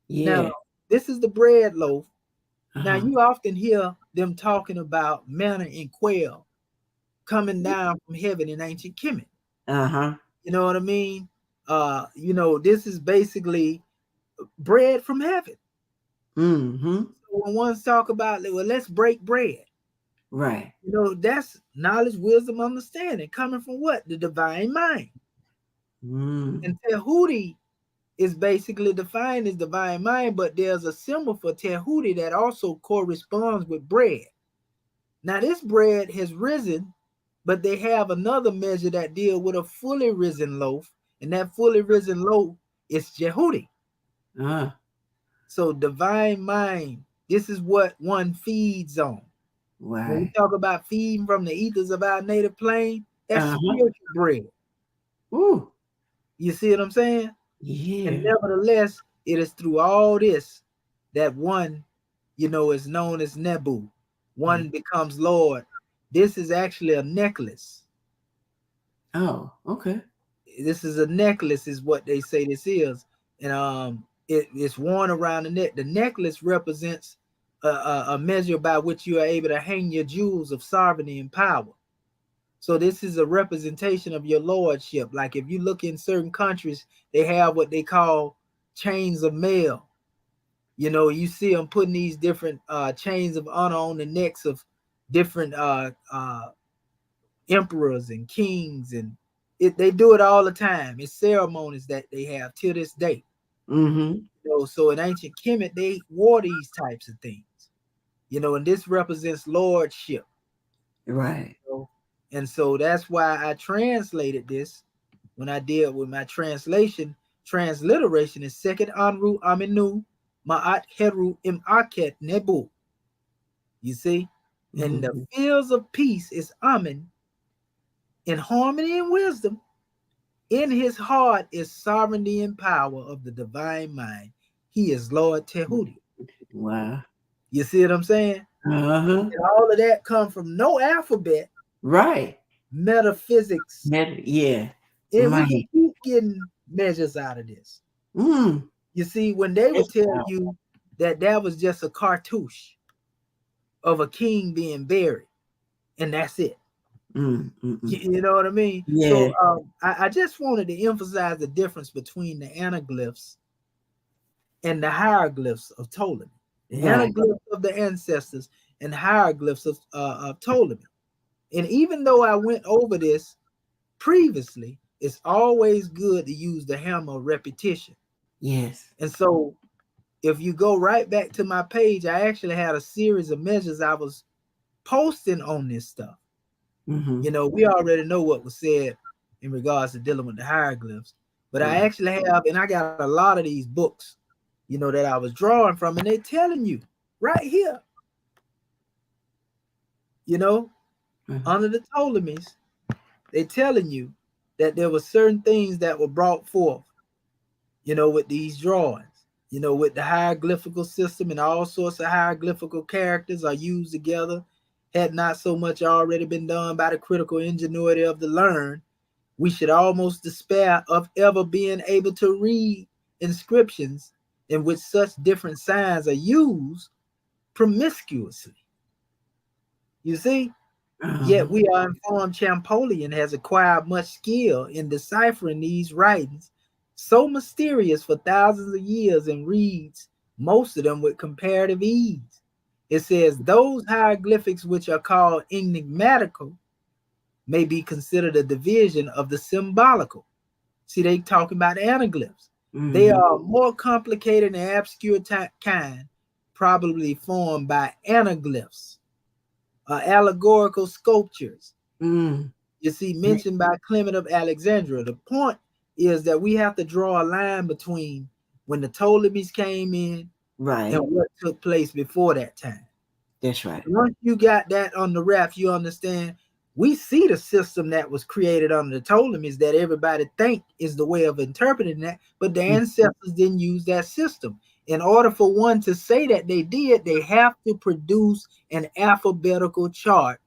Now, this is the bread loaf. Now, you often hear them talking about manna and quail coming down from heaven in ancient Kemet. You know what I mean? You know, this is basically bread from heaven. So when one's talk about, well, let's break bread. Right. You know, that's knowledge, wisdom, understanding coming from what? The divine mind. And Tehuti is basically defined as divine mind, but there's a symbol for Tehuti that also corresponds with bread. Now, this bread has risen, but they have another measure that deal with a fully risen loaf, and that fully risen loaf is Jehuti. So divine mind, this is what one feeds on. When we talk about feeding from the ethers of our native plane, that's spiritual bread. You see what I'm saying? And nevertheless, it is through all this that one, you know, is known as Nebu. One becomes Lord. This is actually a necklace. Oh, okay. This is a necklace, is what they say this is. And it's worn around the neck. The necklace represents a measure by which you are able to hang your jewels of sovereignty and power. So this is a representation of your lordship. Like if you look in certain countries, they have what they call chains of mail. You know, you see them putting these different chains of honor on the necks of different emperors and kings, and they do it all the time. It's ceremonies that they have till this day. You know, so in ancient Kemet, they wore these types of things. You know, and this represents lordship. Right. You know? And so that's why I translated this when I did with my translation. Transliteration is second Anru Aminu Ma'at Heru Imaket Nebu. You see? And the fields of peace is Amen. In harmony and wisdom. In his heart is sovereignty and power of the divine mind. He is Lord Tehuti. Wow. You see what I'm saying? And all of that come from no alphabet. Right. Metaphysics. And we can keep getting measures out of this. You see, when they would tell you that was just a cartouche, of a king being buried, and that's it. You know what I mean? Yeah. So I just wanted to emphasize the difference between the anaglyphs and the hieroglyphs of Ptolemy. The Right. anaglyphs of the ancestors and hieroglyphs of Ptolemy. And even though I went over this previously, it's always good to use the hammer of repetition. Yes. And so if you go right back to my page, I actually had a series of measures I was posting on this stuff. You know, we already know what was said in regards to dealing with the hieroglyphs, but I actually have, and I got a lot of these books, you know, that I was drawing from, and they're telling you right here, you know, under the Ptolemies, they're telling you that there were certain things that were brought forth, you know, with these drawings, you know, with the hieroglyphical system, and all sorts of hieroglyphical characters are used together. Had not so much already been done by the critical ingenuity of the learned, we should almost despair of ever being able to read inscriptions in which such different signs are used promiscuously. You see? Yet we are informed Champollion has acquired much skill in deciphering these writings, so mysterious for thousands of years, and reads most of them with comparative ease. It says those hieroglyphics which are called enigmatical may be considered a division of the symbolical. See, they talking about the anaglyphs. They are more complicated and obscure kind, probably formed by anaglyphs, allegorical sculptures. You see, mentioned by Clement of Alexandria. The point is that we have to draw a line between when the Ptolemies came in, right, and what took place before that time. That's right. Once you got that on the wrap, you understand. We see the system that was created under the Ptolemies that everybody think is the way of interpreting that, but the ancestors didn't use that system. In order for one to say that they did, they have to produce an alphabetical chart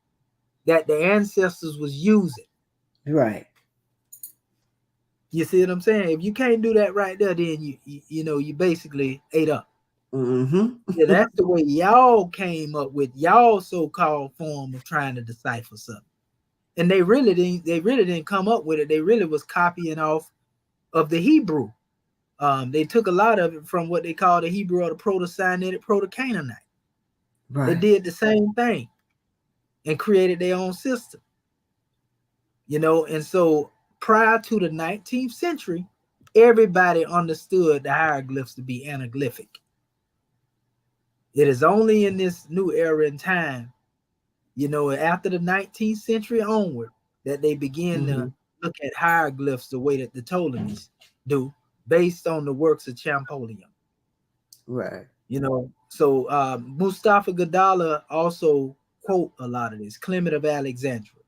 that the ancestors was using. Right. You see what I'm saying? If you can't do that right there, then you know you basically ate up. Yeah, that's the way y'all came up with y'all so-called form of trying to decipher something. And they really didn't come up with it. They really was copying off of the Hebrew. They took a lot of it from what they call the Hebrew or the Proto-Sinaitic, Proto-Canaanite. Right. They did the same thing and created their own system. You know, and so prior to the 19th century, everybody understood the hieroglyphs to be anaglyphic. It is only in this new era in time, you know, after the 19th century onward, that they begin to look at hieroglyphs the way that the Ptolemies do, based on the works of Champollion. Right. You know, so Mustafa Gadala also quote a lot of this. Clement of Alexandria.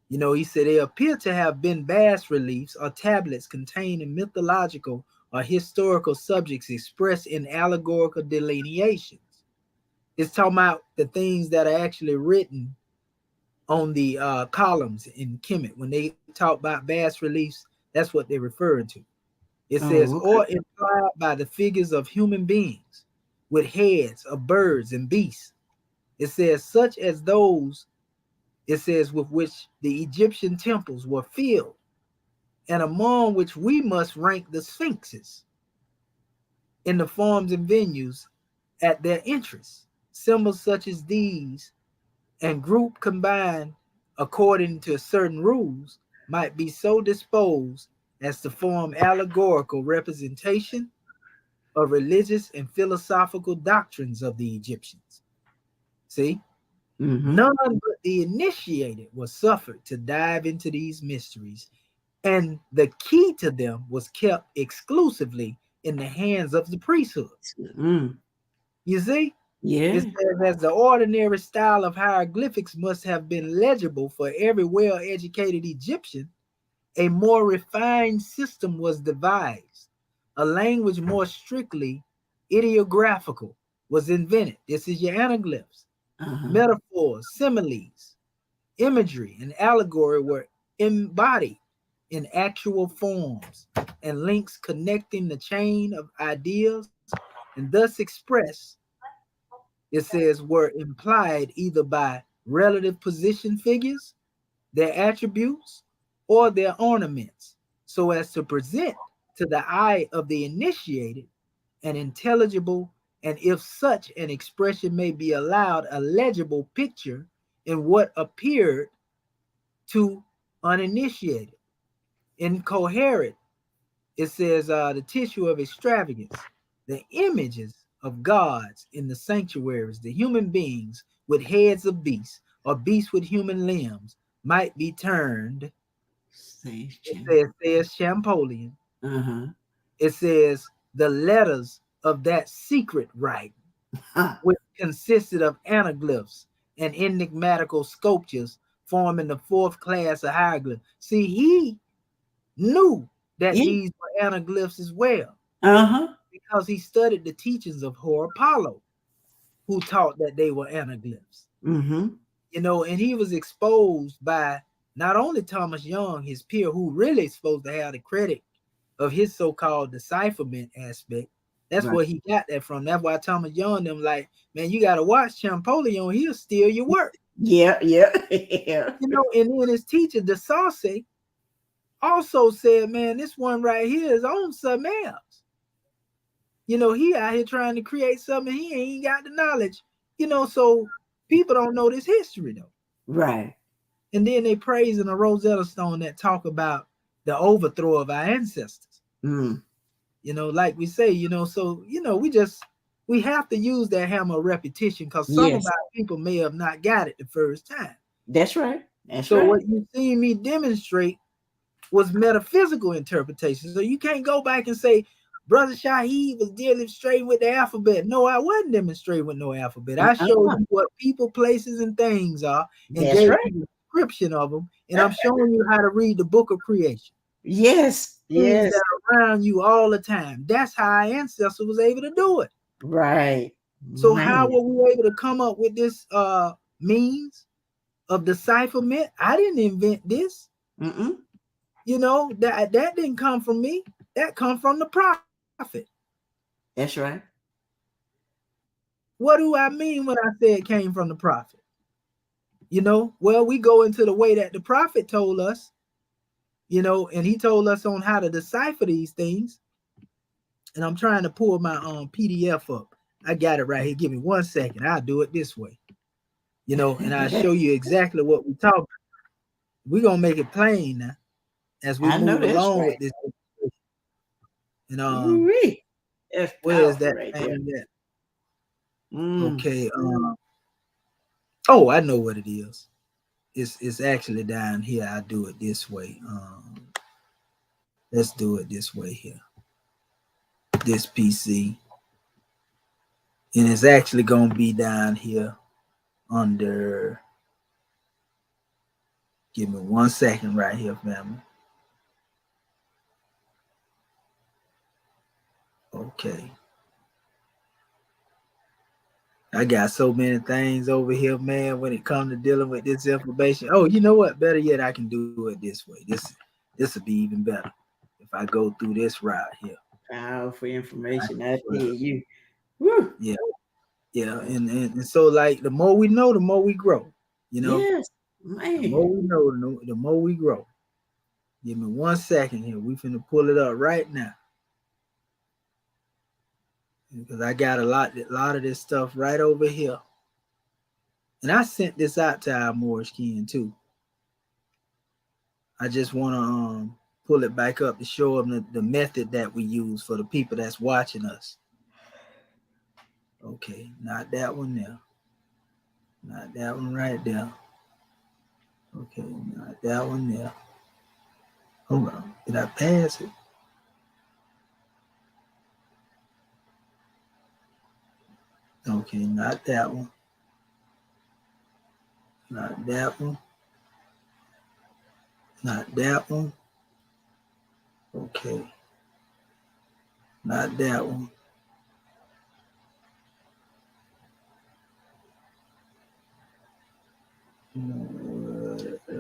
You know, he said they appear to have been bas reliefs or tablets containing mythological or historical subjects expressed in allegorical delineations. It's talking about the things that are actually written on the columns in Kemet. When they talk about bas reliefs, that's what they're referring to. It says, or implied by the figures of human beings with heads of birds and beasts. It says, such as those, it says, with which the Egyptian temples were filled, and among which we must rank the sphinxes in the forms and venues at their entrance. Symbols such as these and group combined according to certain rules might be so disposed as to form allegorical representation of religious and philosophical doctrines of the Egyptians. See? None but the initiated was suffered to dive into these mysteries, and the key to them was kept exclusively in the hands of the priesthood. You see? Yeah. It says, as the ordinary style of hieroglyphics must have been legible for every well-educated Egyptian, a more refined system was devised. A language more strictly ideographical was invented. This is your anaglyphs. Metaphors, similes, imagery, and allegory were embodied in actual forms and links connecting the chain of ideas, and thus expressed. it says, were implied either by relative position figures, their attributes, or their ornaments, so as to present to the eye of the initiated an intelligible, and if such an expression may be allowed, a legible picture in what appeared to uninitiated. Incoherent, it says, the tissue of extravagance, the images of gods in the sanctuaries, the human beings with heads of beasts, or beasts with human limbs, might be turned. It says Champollion. It says the letters of that secret writing, which consisted of anaglyphs and enigmatical sculptures forming the fourth class of hieroglyphs. See, he knew that these were anaglyphs as well, because he studied the teachings of Hor Apollo, who taught that they were anaglyphs. You know, and he was exposed by not only Thomas Young, his peer, who really is supposed to have the credit of his so-called decipherment aspect. That's where he got that from. That's why Thomas Young them like, man, you got to watch Champollion, he'll steal your work. Yeah. You know, and then his teacher, De Sauce, also said, man, this one right here is on something else. You know, he out here trying to create something, he ain't got the knowledge. You know, so people don't know this history though. Right. And then they praise in a Rosetta Stone that talk about the overthrow of our ancestors. You know, like we say, you know, so, you know, we have to use that hammer of repetition, because some of our people may have not got it the first time. That's right. That's so right. What you see me demonstrate was metaphysical interpretation. So you can't go back and say, Brother Shaheed was demonstrating with the alphabet. No, I wasn't demonstrating with no alphabet. I showed you what people, places, and things are, and gave you the description of them. And I'm showing you how to read the book of creation. Yes. Things that are around you all the time. That's how our ancestor was able to do it. Right. So how were we able to come up with this means of decipherment? I didn't invent this. You know, that didn't come from me. That come from the prophet. That's right. What do I mean when I say it came from the prophet? You know, well, we go into the way that the prophet told us, you know, and he told us on how to decipher these things. And I'm trying to pull my PDF up. I got it right here. Give me 1 second. I'll do it this way. You know, and I'll show you exactly what we talk about. We're going to make it plain now as we move along with this. And where is that thing at? Okay. Oh, I know what it is. It's actually down here. I'll do it this way. Let's do it this way here. This PC. And it's actually going to be down here under. Give me 1 second right here, family. Okay. I got so many things over here, man, when it comes to dealing with this information. Oh, you know what? Better yet, I can do it this way. This will be even better if I go through this route here. Powerful information. I tell you. Woo. Yeah. Yeah. And so, like, the more we know, the more we grow. You know? Yes, man. The more we know, the more we grow. Give me 1 second here. We finna pull it up right now. Because I got a lot of this stuff right over here. And I sent this out to our Moorish kin too. I just want to pull it back up to show them the method that we use for the people that's watching us. Okay, not that one there. Not that one right there. Okay, not that one there. Hold on. Did I pass it? Okay, not that one. Not that one. Not that one. Okay. Not that one.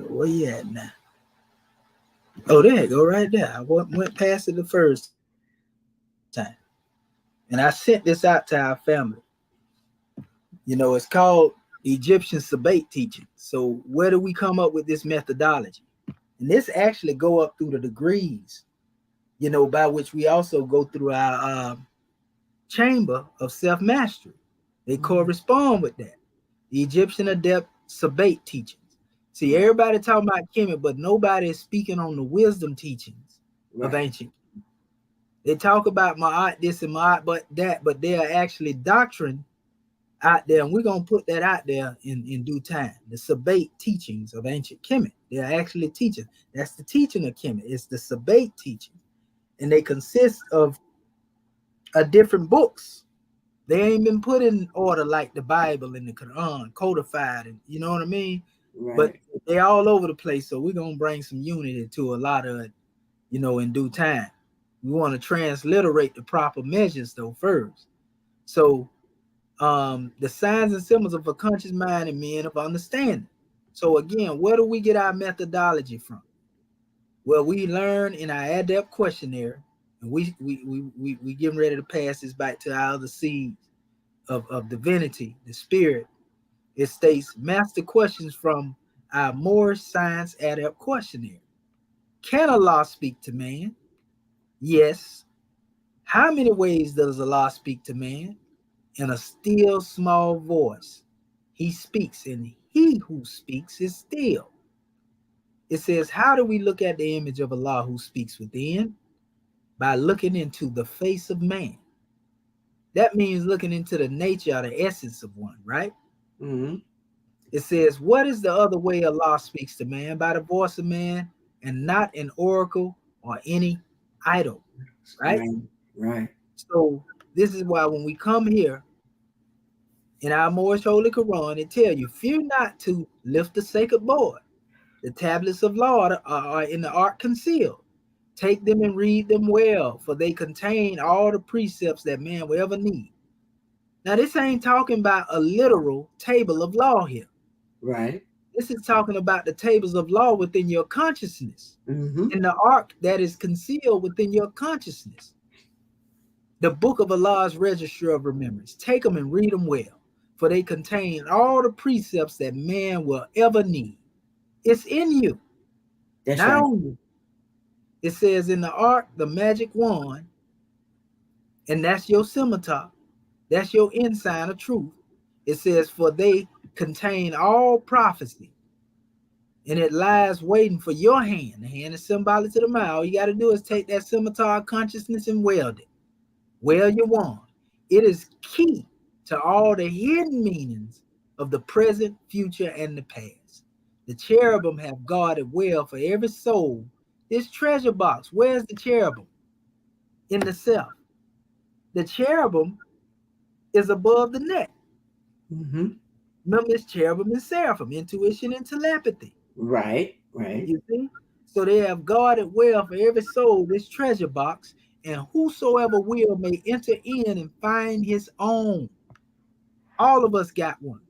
Where you at now? Oh, there you go, right there. I went past it the first time. And I sent this out to our family. You know, it's called Egyptian Sabbath teaching. So where do we come up with this methodology? And this actually go up through the degrees, you know, by which we also go through our chamber of self-mastery. They correspond with that. The Egyptian Adept Sabbath teachings. See, everybody talking about Kemet, but nobody is speaking on the wisdom teachings of ancient. They talk about Ma'at this and Ma'at but that, but they are actually doctrine out there, and we're going to put that out there in due time. The Sabbath teachings of ancient Kemet. They are actually teaching. That's the teaching of Kemet. It's the Sabbath teaching. And they consist of different books. They ain't been put in order like the Bible and the Quran, codified, and you know what I mean? Right. But they all over the place, so we're going to bring some unity to a lot of it, you know, in due time. We want to transliterate the proper measures, though, first. So the signs and symbols of a conscious mind and men of understanding. So again, where do we get our methodology from? Well, we learn in our Adept questionnaire, and we getting ready to pass this back to our other seeds of divinity, the spirit. It states master questions from our Moorish Science Adept questionnaire. Can Allah speak to man? Yes. How many ways does Allah speak to man? In a still small voice. He speaks, and he who speaks is still. It says, how do we look at the image of Allah who speaks within? By looking into the face of man. That means looking into the nature or the essence of one, right? Mm-hmm. It says, what is the other way Allah speaks to man? By the voice of man, and not an oracle or any idol, right? Right. So this is why when we come here in our Moorish Holy Quran, it tells you, fear not to lift the sacred board. The tablets of law are in the ark concealed. Take them and read them well, for they contain all the precepts that man will ever need. Now, this ain't talking about a literal table of law here. Right. This is talking about the tables of law within your consciousness. Mm-hmm. In the ark that is concealed within your consciousness. The book of Allah's register of remembrance. Take them and read them well, for they contain all the precepts that man will ever need. It's in you. That's not right. on you. It says in the ark, the magic wand, and that's your scimitar. That's your ensign of truth. It says, for they contain all prophecy, and it lies waiting for your hand. The hand is symbolic to the mouth. All you got to do is take that scimitar of consciousness and weld it. Weld your wand. It is key to all the hidden meanings of the present, future, and the past. The cherubim have guarded well for every soul. This treasure box, where's the cherubim? In the self. The cherubim is above the neck. Mm-hmm. Remember, it's cherubim and seraphim, intuition and telepathy. Right. Right. You see? So they have guarded well for every soul this treasure box, and whosoever will may enter in and find his own. All of us got one.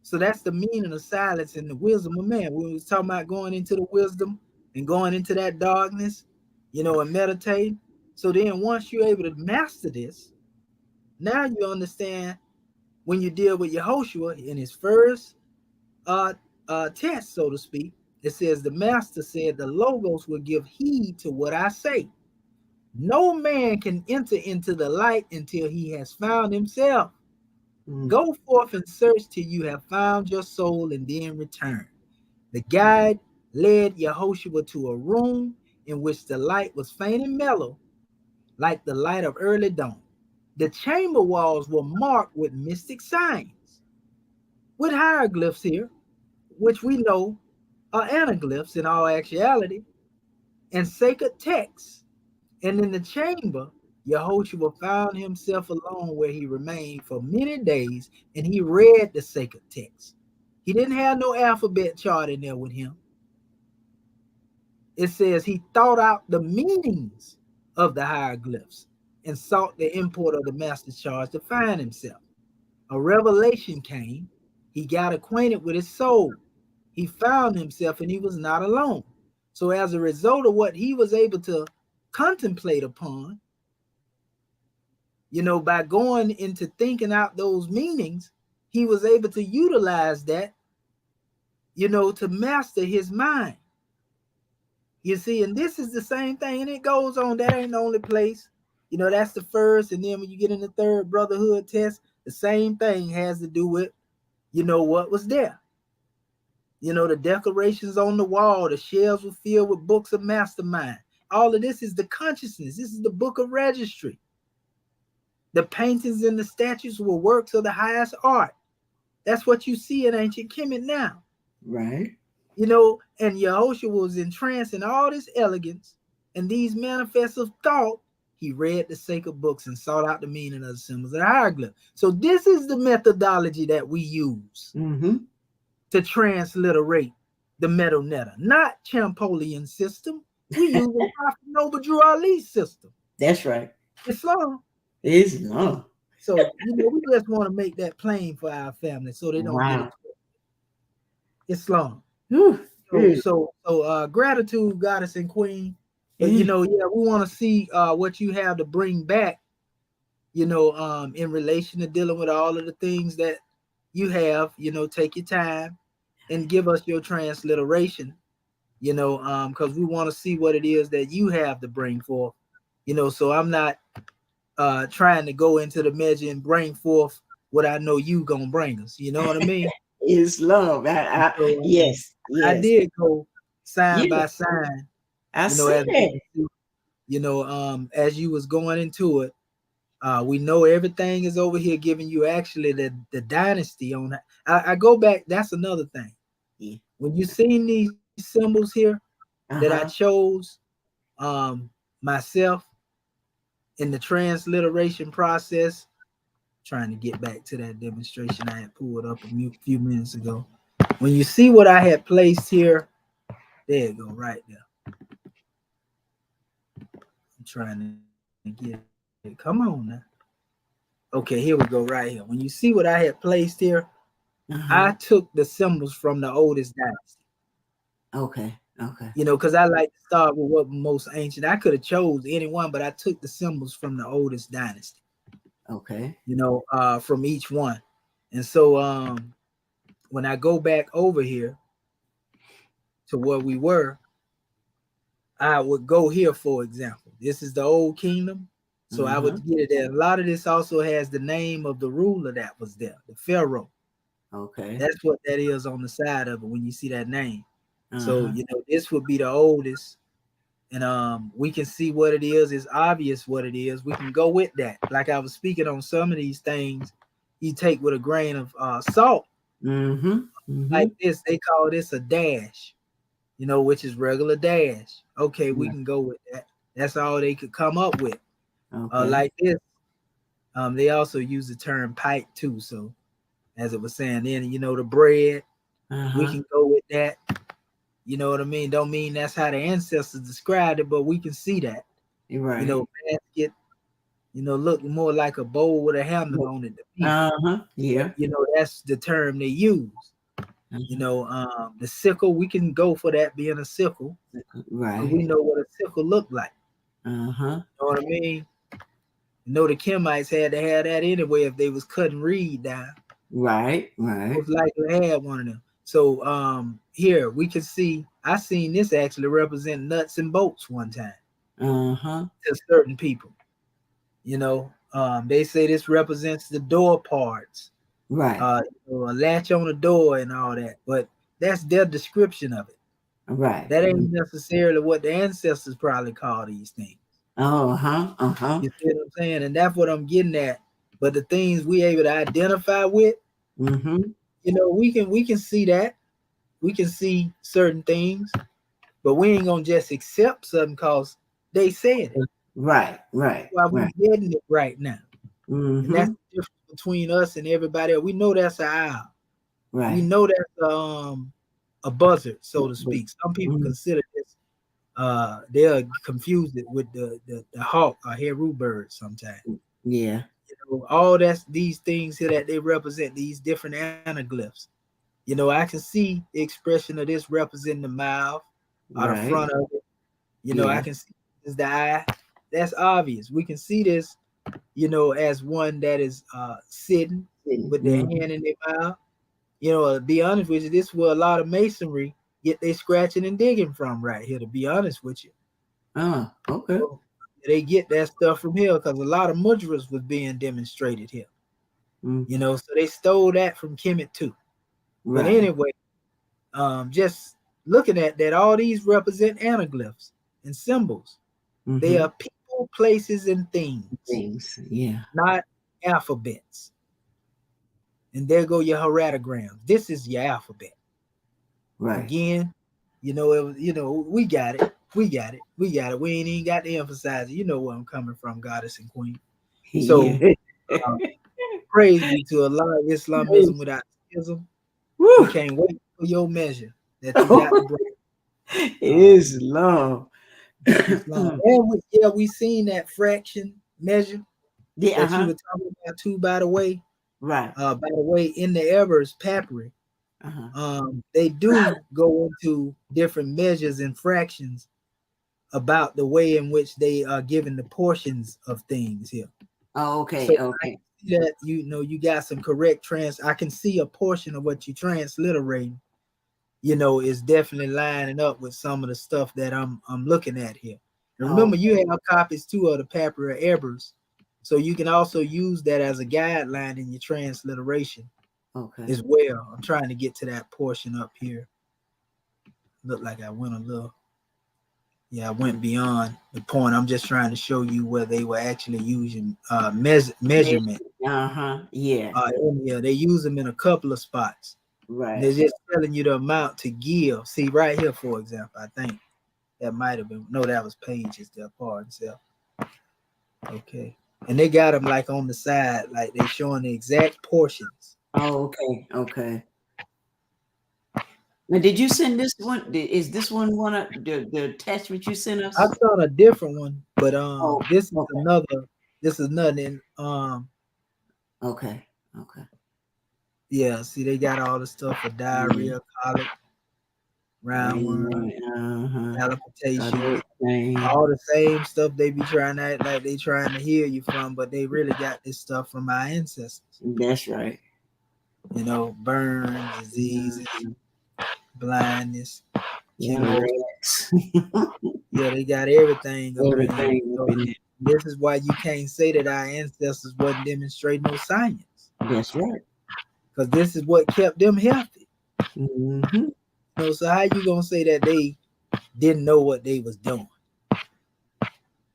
So that's the meaning of silence and the wisdom of man. We was talking about going into the wisdom and going into that darkness, you know, and meditating. So then once you're able to master this, now you understand when you deal with Yehoshua in his first test, so to speak. It says the master said the Logos will give heed to what I say. No man can enter into the light until he has found himself. Go forth and search till you have found your soul, and then return. The guide led Yehoshua to a room in which the light was faint and mellow, like the light of early dawn. The chamber walls were marked with mystic signs, with hieroglyphs here, which we know are anaglyphs in all actuality, and sacred texts. And in the chamber, Yehoshua found himself alone, where he remained for many days, and he read the sacred text. He didn't have no alphabet chart in there with him. It says he thought out the meanings of the hieroglyphs and sought the import of the master's charge to find himself. A revelation came. He got acquainted with his soul. He found himself, and he was not alone. So as a result of what he was able to contemplate upon, you know, by going into thinking out those meanings, he was able to utilize that, to master his mind. You see, and this is the same thing, and it goes on. That ain't the only place. That's the first, and then when you get in the third brotherhood test, the same thing has to do with, what was there. The decorations on the wall, the shelves were filled with books of mastermind. All of this is the consciousness. This is the book of registry. The paintings and the statues were works of the highest art. That's what you see in ancient Kemet now. Right. And Yahushua was entranced in all this elegance and these manifests of thought. He read the sacred books and sought out the meaning of the symbols of the hieroglyph. So this is the methodology that we use to transliterate the Metu Neter, not Champollion system. We use the Prophet Noble Drew Ali system. That's right. Islam. Islam. So, we just want to make that plain for our family so they don't get it twisted. Islam. So, gratitude, goddess and queen. But, we want to see what you have to bring back, in relation to dealing with all of the things that you have. Take your time and give us your transliteration, because we want to see what it is that you have to bring forth. So I'm not trying to go into the measure and bring forth what I know you gonna bring us. You know what I mean? Islam. Yes. I did go sign by sign. I see that. As you was going into it, we know everything is over here giving you actually the dynasty on that. I go back. That's another thing. Yeah. When you seen these symbols here that I chose myself in the transliteration process, trying to get back to that demonstration I had pulled up a few minutes ago. When you see what I had placed here, there you go, right there. I'm trying to get it. Come on now. Okay, here we go, right here. When you see what I had placed here, I took the symbols from the oldest dynasty. Okay. Because I like to start with what most ancient. I could have chose anyone, but I took the symbols from the oldest dynasty. Okay. From each one. And so when I go back over here to where we were, I would go here, for example. This is the old kingdom. So I would get it there. A lot of this also has the name of the ruler that was there, the pharaoh. Okay. That's what that is on the side of it when you see that name. So, this would be the oldest. And we can see what it is. It's obvious what it is. We can go with that. Like I was speaking on some of these things, you take with a grain of salt. Like this, they call this a dash, which is regular dash. Okay, we can go with that. That's all they could come up with. Like this, they also use the term pipe too. So as it was saying, then the bread, we can go with that. You know what I mean? Don't mean that's how the ancestors described it, but we can see that. Right. Basket, look more like a bowl with a handle on it. Yeah. That's the term they use. The sickle, we can go for that being a sickle. Right. We know what a sickle looked like. You know what I mean? The Kemites had to have that anyway if they was cutting reed down. Right. Most likely had one of them. So here we can see, I seen this actually represent nuts and bolts one time to certain people. They say this represents the door parts, right? A latch on the door and all that, but that's their description of it. Right. That ain't necessarily what the ancestors probably call these things. You see what I'm saying? And that's what I'm getting at. But the things we able to identify with, we can see that. We can see certain things, but we ain't gonna just accept something because they said it. Right. Well, we're getting it right now. And that's the difference between us and everybody else. We know that's an owl. Right. We know that's a buzzard, so to speak. Some people consider this. They'll confuse it with the hawk or heru bird sometimes. Yeah. All these things here that they represent, these different anaglyphs. I can see the expression of this representing the mouth or the front of it. I can see this the eye. That's obvious. We can see this, as one that is sitting, with their hand in their mouth. You know, to be honest with you, this is where a lot of masonry get they scratching and digging from right here, to be honest with you. Okay. So they get that stuff from here because a lot of mudras was being demonstrated here. You know, so they stole that from Kemet too. Right. But anyway, just looking at that, all these represent anaglyphs and symbols. They are people, places, and things. Yeah. Not alphabets. And there go your heratogram. This is your alphabet. Right. Again, you know, we got it. We got it. We ain't even got to emphasize it. You know where I'm coming from, goddess and queen. So praise be to Allah, Islamism without schism. We can't wait for your measure that you got to bring. Islam. Islam. And we seen that fraction measure that you were talking about too, by the way. Right. By the way, in the E.A.R.S papyri, they do go into different measures and fractions about the way in which they are given the portions of things here. Oh, okay. So okay. That you got some correct I can see a portion of what you transliterating, is definitely lining up with some of the stuff that I'm looking at here. And remember, you have copies too of the papyri E.A.R.S, so you can also use that as a guideline in your transliteration as well. I'm trying to get to that portion up here. Look like I went a little. Yeah, I went beyond the point. I'm just trying to show you where they were actually using measurement. Yeah. Yeah, they use them in a couple of spots. Right. They're just telling you the amount to give. See, right here, for example, I think that might have been, no, that was pages there, pardon self. Okay. And they got them like on the side, like they're showing the exact portions. Oh, okay. Now, did you send this one? Is this one of the attachment you sent us? I found a different one, but this is another. This is nothing. Okay. Yeah, see, they got all the stuff for diarrhea, colic, roundworm, palpitation, all the same stuff they be trying to act like they trying to heal you from, but they really got this stuff from our ancestors. That's right. Burns, diseases, blindness. Yeah, they got everything. Everything up in there. This is why you can't say that our ancestors wasn't demonstrating no science. That's right. Because this is what kept them healthy. So how you gonna say that they didn't know what they was doing?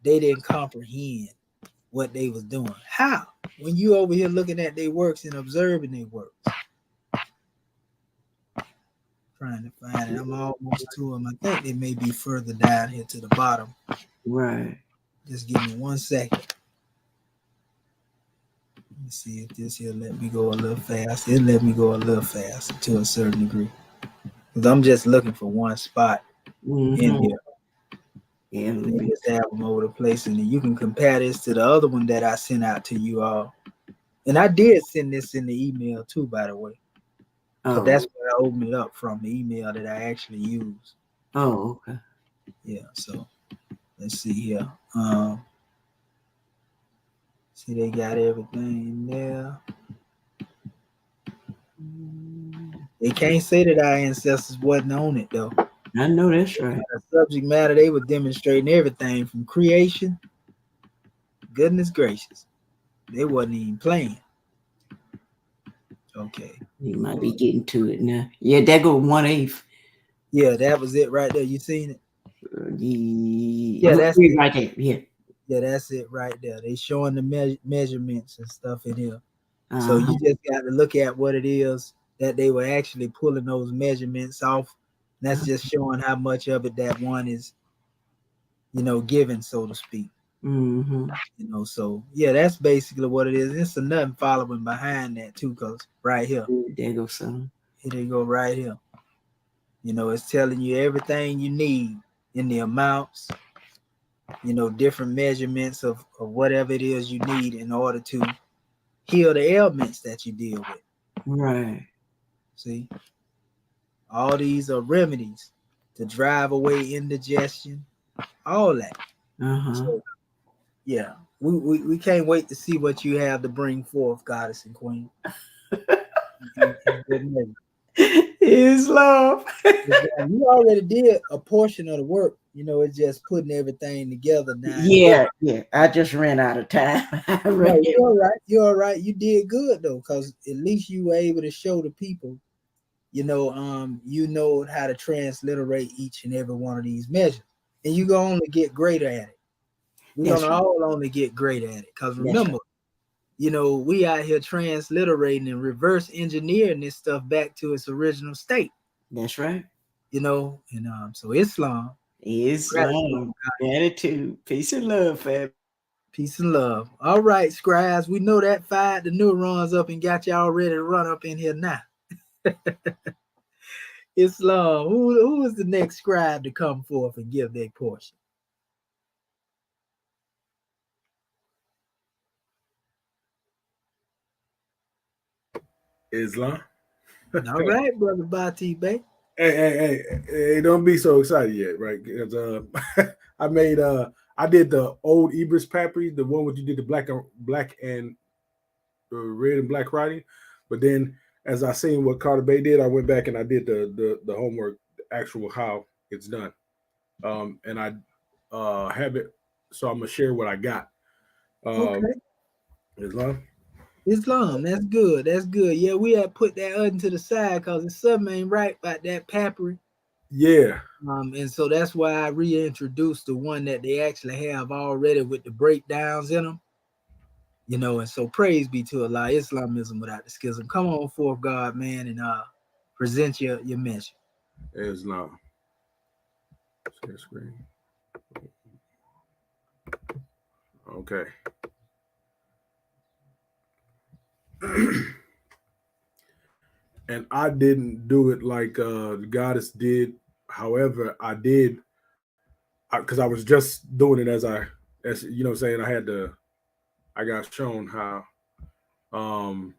They didn't comprehend what they was doing. How? When you over here looking at their works and observing their works. Trying to find it. I'm almost to them. I think they may be further down here to the bottom. Right. Just give me 1 second. Let me see if this here let me go a little fast. It let me go a little faster to a certain degree. Because I'm just looking for one spot in here. Yeah, they just have them over the place. And you can compare this to the other one that I sent out to you all. And I did send this in the email too, by the way. So that's where I opened it up from, the email that I actually use. Oh, okay. Yeah, so let's see here. See, they got everything there. They can't say that our ancestors wasn't on it, though. I know that's right. The subject matter, they were demonstrating everything from creation. Goodness gracious. They wasn't even playing. Okay. You might be getting to it now. Yeah, that go 1/8. Yeah, that was it right there. You seen it? Yeah, that's it right there. Yeah, that's it right there. They showing the measurements and stuff in here. So you just got to look at what it is that they were actually pulling those measurements off. And that's just showing how much of it that one is, given, so to speak. So yeah, that's basically what it is. It's nothing following behind that too, because right here, there goes some. Here they go right here. It's telling you everything you need in the amounts, different measurements of whatever it is you need in order to heal the ailments that you deal with. Right. See, all these are remedies to drive away indigestion, all that. So, Yeah, we can't wait to see what you have to bring forth, goddess and queen. In good measure. His love. You already did a portion of the work. You know, it's just putting everything together now. Yeah. I just ran out of time. No, you're all right. You're all right. You did good though, because at least you were able to show the people, you know how to transliterate each and every one of these measures. And you're gonna only get greater at it. We're That's gonna right. all only get greater at it. Because That's remember, right. you know, we out here transliterating and reverse engineering this stuff back to its original state. That's right. You know, and so Islam, Islam, gratitude, peace and love, fam. peace and love. All right, scribes, we know that fired the neurons up and got y'all ready to run up in here now. Islam, who is the next scribe to come forth and give their portion? Islam. All right, brother Bati Bey. Hey, don't be so excited yet, right? Because I did the old E.A.R.S papyri, the one where you did the black and red and black writing. But then as I seen what Carter Bay did, I went back and I did the homework, the actual how it's done. And I have it, so I'm gonna share what I got. Okay. Islam, that's good. That's good. Yeah, we had put that other to the side because the something ain't right about that papyri. Yeah. And so that's why I reintroduced the one that they actually have already with the breakdowns in them. You know, and so praise be to Allah, Islamism without the schism. Come on forth, God, man, and present your message. Islam. Share screen. Okay. And I didn't do it like the goddess did. However, I did because I was just doing it as you know what I'm saying, I got shown how and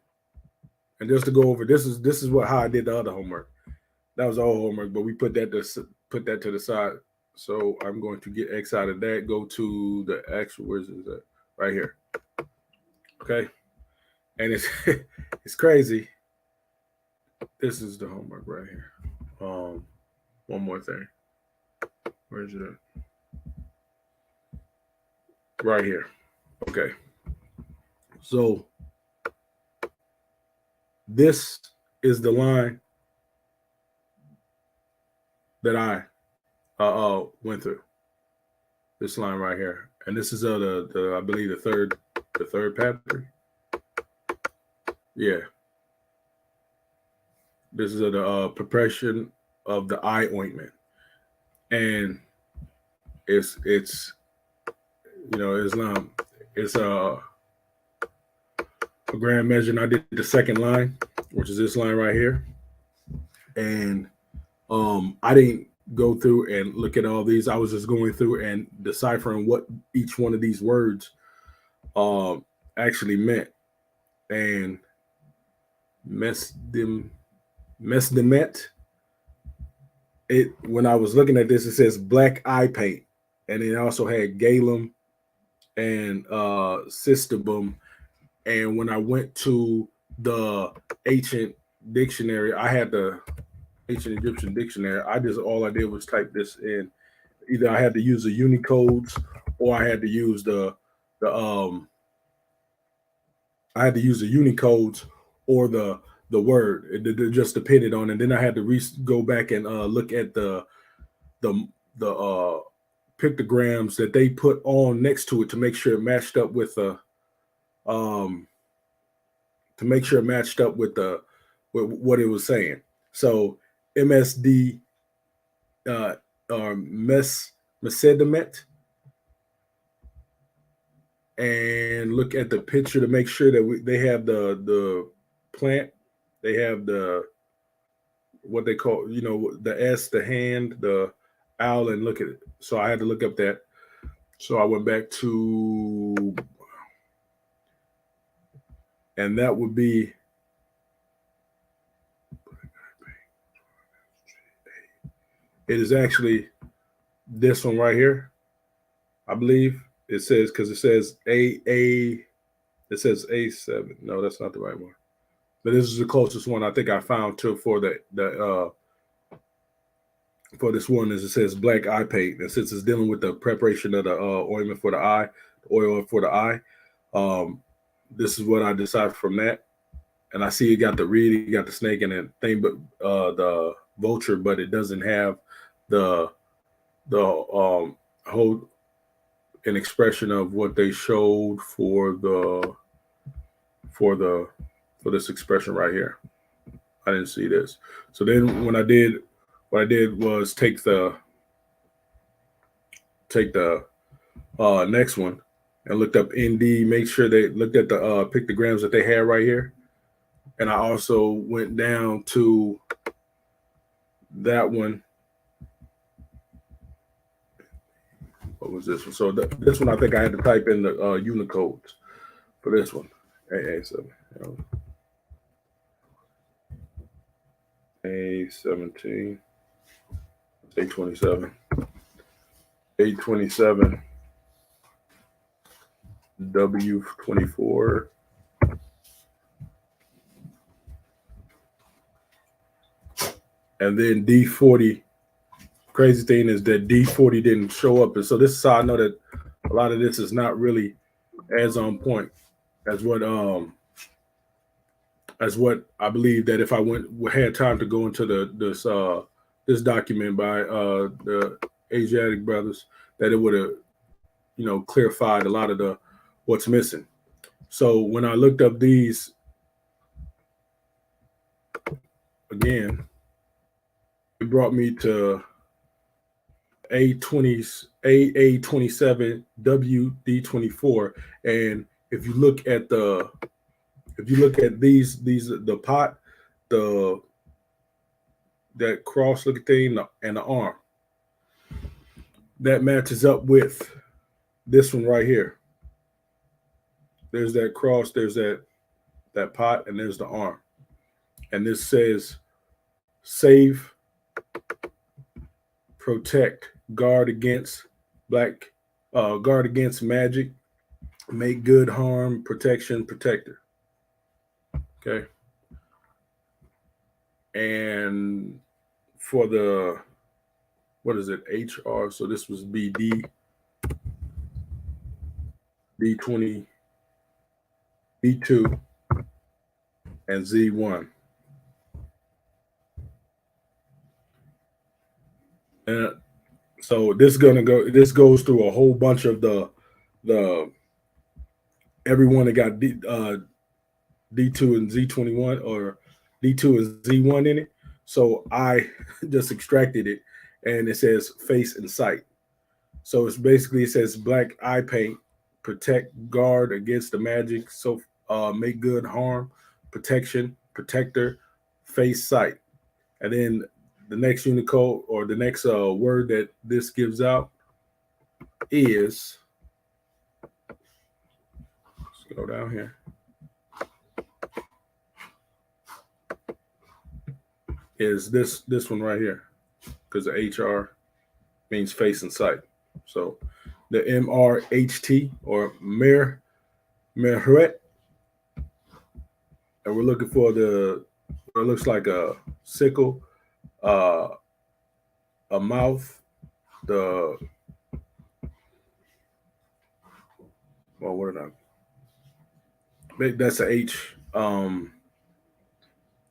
just to go over this is how I did the other homework. That was all homework, but we put that to the side. So I'm going to get X out of that, go to the actual, where's that? Right here. Okay. And it's it's crazy. This is the homework right here. One more thing. Where's it at? Right here. Okay. So this is the line that I went through. This line right here, and this is the I believe the third papyri. Yeah. This is the preparation of the eye ointment, and it's you know, Islam. It's a grand measure, and I did the second line, which is this line right here, and I didn't go through and look at all these. I was just going through and deciphering what each one of these words actually meant, and mesdemet. It when I was looking at this, it says black eye paint, and it also had galum and systebum. And when I went to the ancient dictionary, I had the ancient Egyptian dictionary. All I did was type this in. Either I had to use the Unicodes or I had to use the Unicodes or the word. It just depended on, and then I had to go back and look at the pictograms that they put on next to it to make sure it matched up with with what it was saying. So MSD or mesedemet, and look at the picture to make sure that they have the plant, they have the what they call, you know, the S, the hand, the owl, and look at it. So I had to look up that. So I went back to, and that would be it is actually this one right here. I believe it says, because it says it says A7. No, that's not the right one. But this is the closest one I think I found to for for this one, is it says black eye paint. And since it's dealing with the preparation of the ointment for the eye, oil for the eye, this is what I decided from that. And I see it got the reed, it got the snake and the thing, but the vulture, but it doesn't have the whole an expression of what they showed for this expression right here. I didn't see this. So then what I did was take the next one and looked up ND, make sure they looked at the pictograms that they had right here. And I also went down to that one. What was this one? So this one, I think I had to type in the Unicodes for this one. A7. A17. A27. A27. W24. And then D40. Crazy thing is that D40 didn't show up. And so this is how I know that a lot of this is not really as on point as what I believe that if I had time to go into this document by the Asiatic brothers, that it would have, clarified a lot of what's missing. So when I looked up these again, it brought me to AA27 WD24. And if you look at these the pot, that cross looking thing and the arm, that matches up with this one right here. There's that cross, there's that pot, and there's the arm. And this says save, protect, guard against guard against magic, make good, harm, protection, protector. Okay. And for the, what is it, HR? So this was BD, D20, B2, and Z1. And so this goes through a whole bunch of the everyone that got D2 and Z21 or D2 and Z1 in it. So I just extracted it, and it says face and sight. So it's basically, it says black eye paint, protect, guard against the magic, so make good, harm, protection, protector, face, sight. And then the next Unicode, or the next word that this gives out is, let's go down here, is this one right here, because the HR means face and sight. So the MRHT, or Mehret, and we're looking for it looks like a sickle, a mouth, what did that's a H,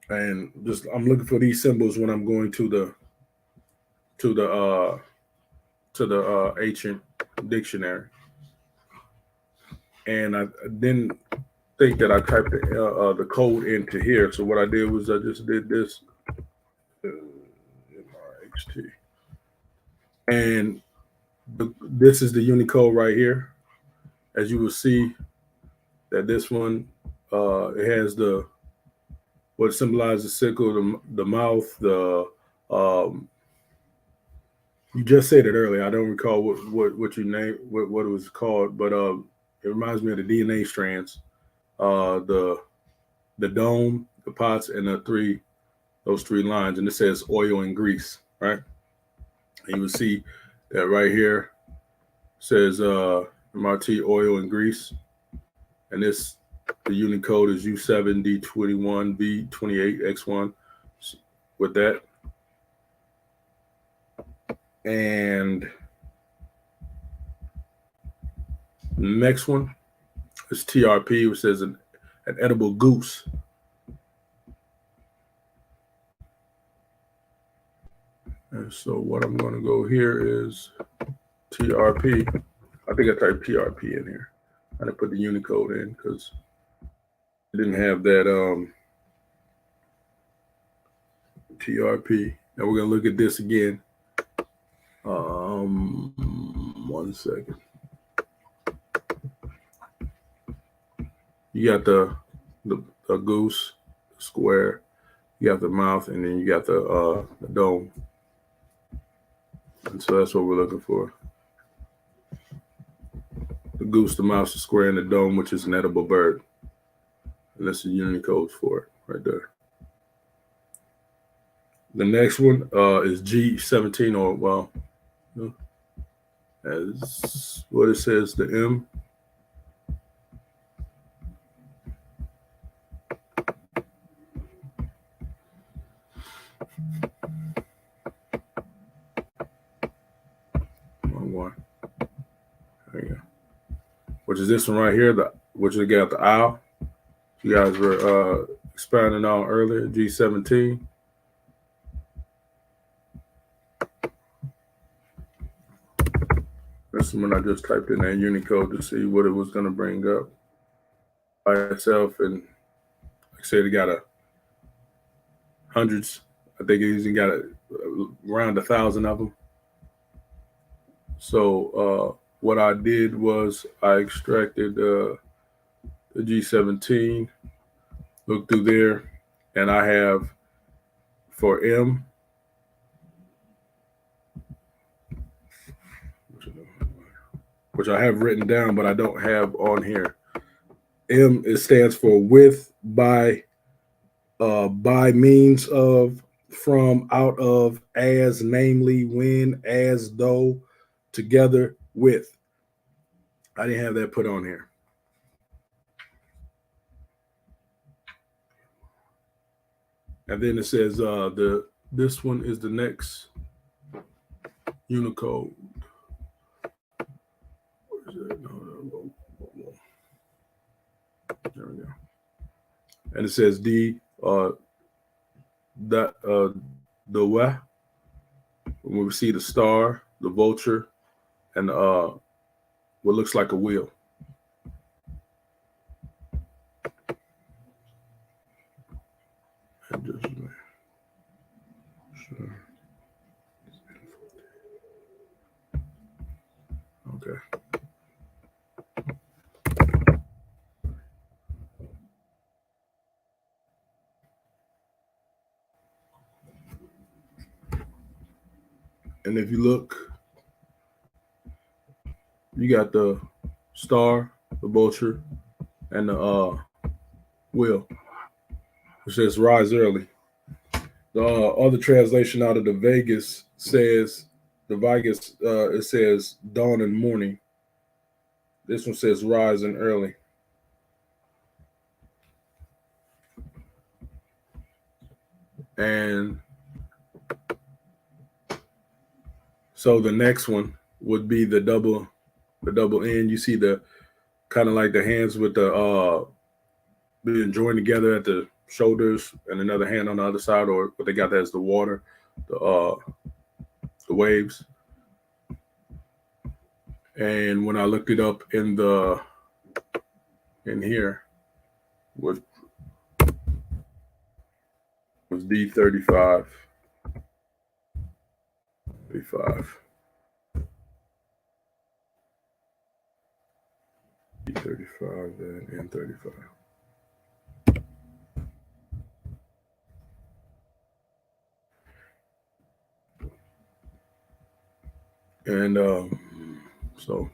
and just I'm looking for these symbols when I'm going to the ancient dictionary, and I didn't think that I typed the code into here. So what I did was I just did this MRHT, and this is the Unicode right here. As you will see, that this one it has what symbolizes the sickle, the mouth, you just said it earlier. I don't recall what you named, what it was called, but it reminds me of the DNA strands, the dome, the pots, and those three lines, and it says oil and grease, right? And you will see that right here says MRT oil and grease. And this, the unit code is U7D21B28X1 with that. And the next one is TRP, which says an edible goose. And so what I'm going to go here is TRP. I think I typed PRP in here. I didn't put the unit code in because it didn't have that TRP. Now we're going to look at this again. 1 second. You got the goose, the square. You got the mouth, and then you got the dome. And so that's what we're looking for. The goose, the mouse, the square, and the dome, which is an edible bird. And that's the unit code for it right there. The next one is G17, or well, as what it says, the M. There you go. Which is this one right here, which we got the owl. You guys were expounding on earlier, G17. This one I just typed in that Unicode to see what it was going to bring up by itself, and like I said, it got hundreds. I think it even got around 1,000 of them. So what I did was I extracted the G17, looked through there, and I have for M, which I have written down, but I don't have on here. M, it stands for with, by means of, from, out of, as, namely, when, as, though, together, with. I didn't have that put on here. And then it says this one is the next Unicode. What is it? No. There we go. And it says the what? When we see the star, the vulture, and what looks like a wheel. Okay. And if you look, you got the star, the vulture, and the wheel. It says rise early. The other translation out of the Vegas says, it says dawn and morning. This one says rise and early. And so the next one would be the double N. You see the kind of like the hands with the being joined together at the shoulders, and another hand on the other side, or what they got as the water, the waves. And when I looked it up in here, what was D35. 35. D35 and N35. And so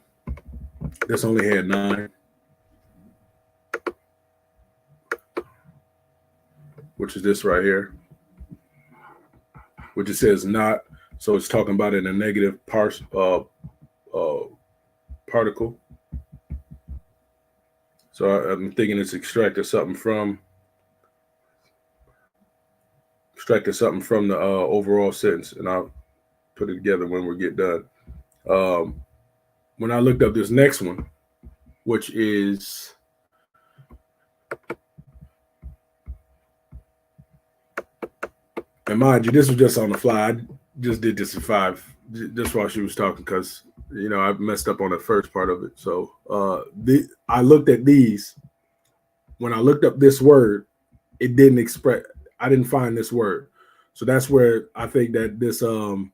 this only had 9, which is this right here, which it says not. So it's talking about in a negative particle. So I'm thinking it's extracted something from the overall sentence, and I'll put it together when we get done. When I looked up this next one, which is and mind you, this was just on the fly. I just did this in 5 just while she was talking because I messed up on the first part of it. So I looked at these. When I looked up this word, it didn't express. I didn't find this word. So that's where I think that this the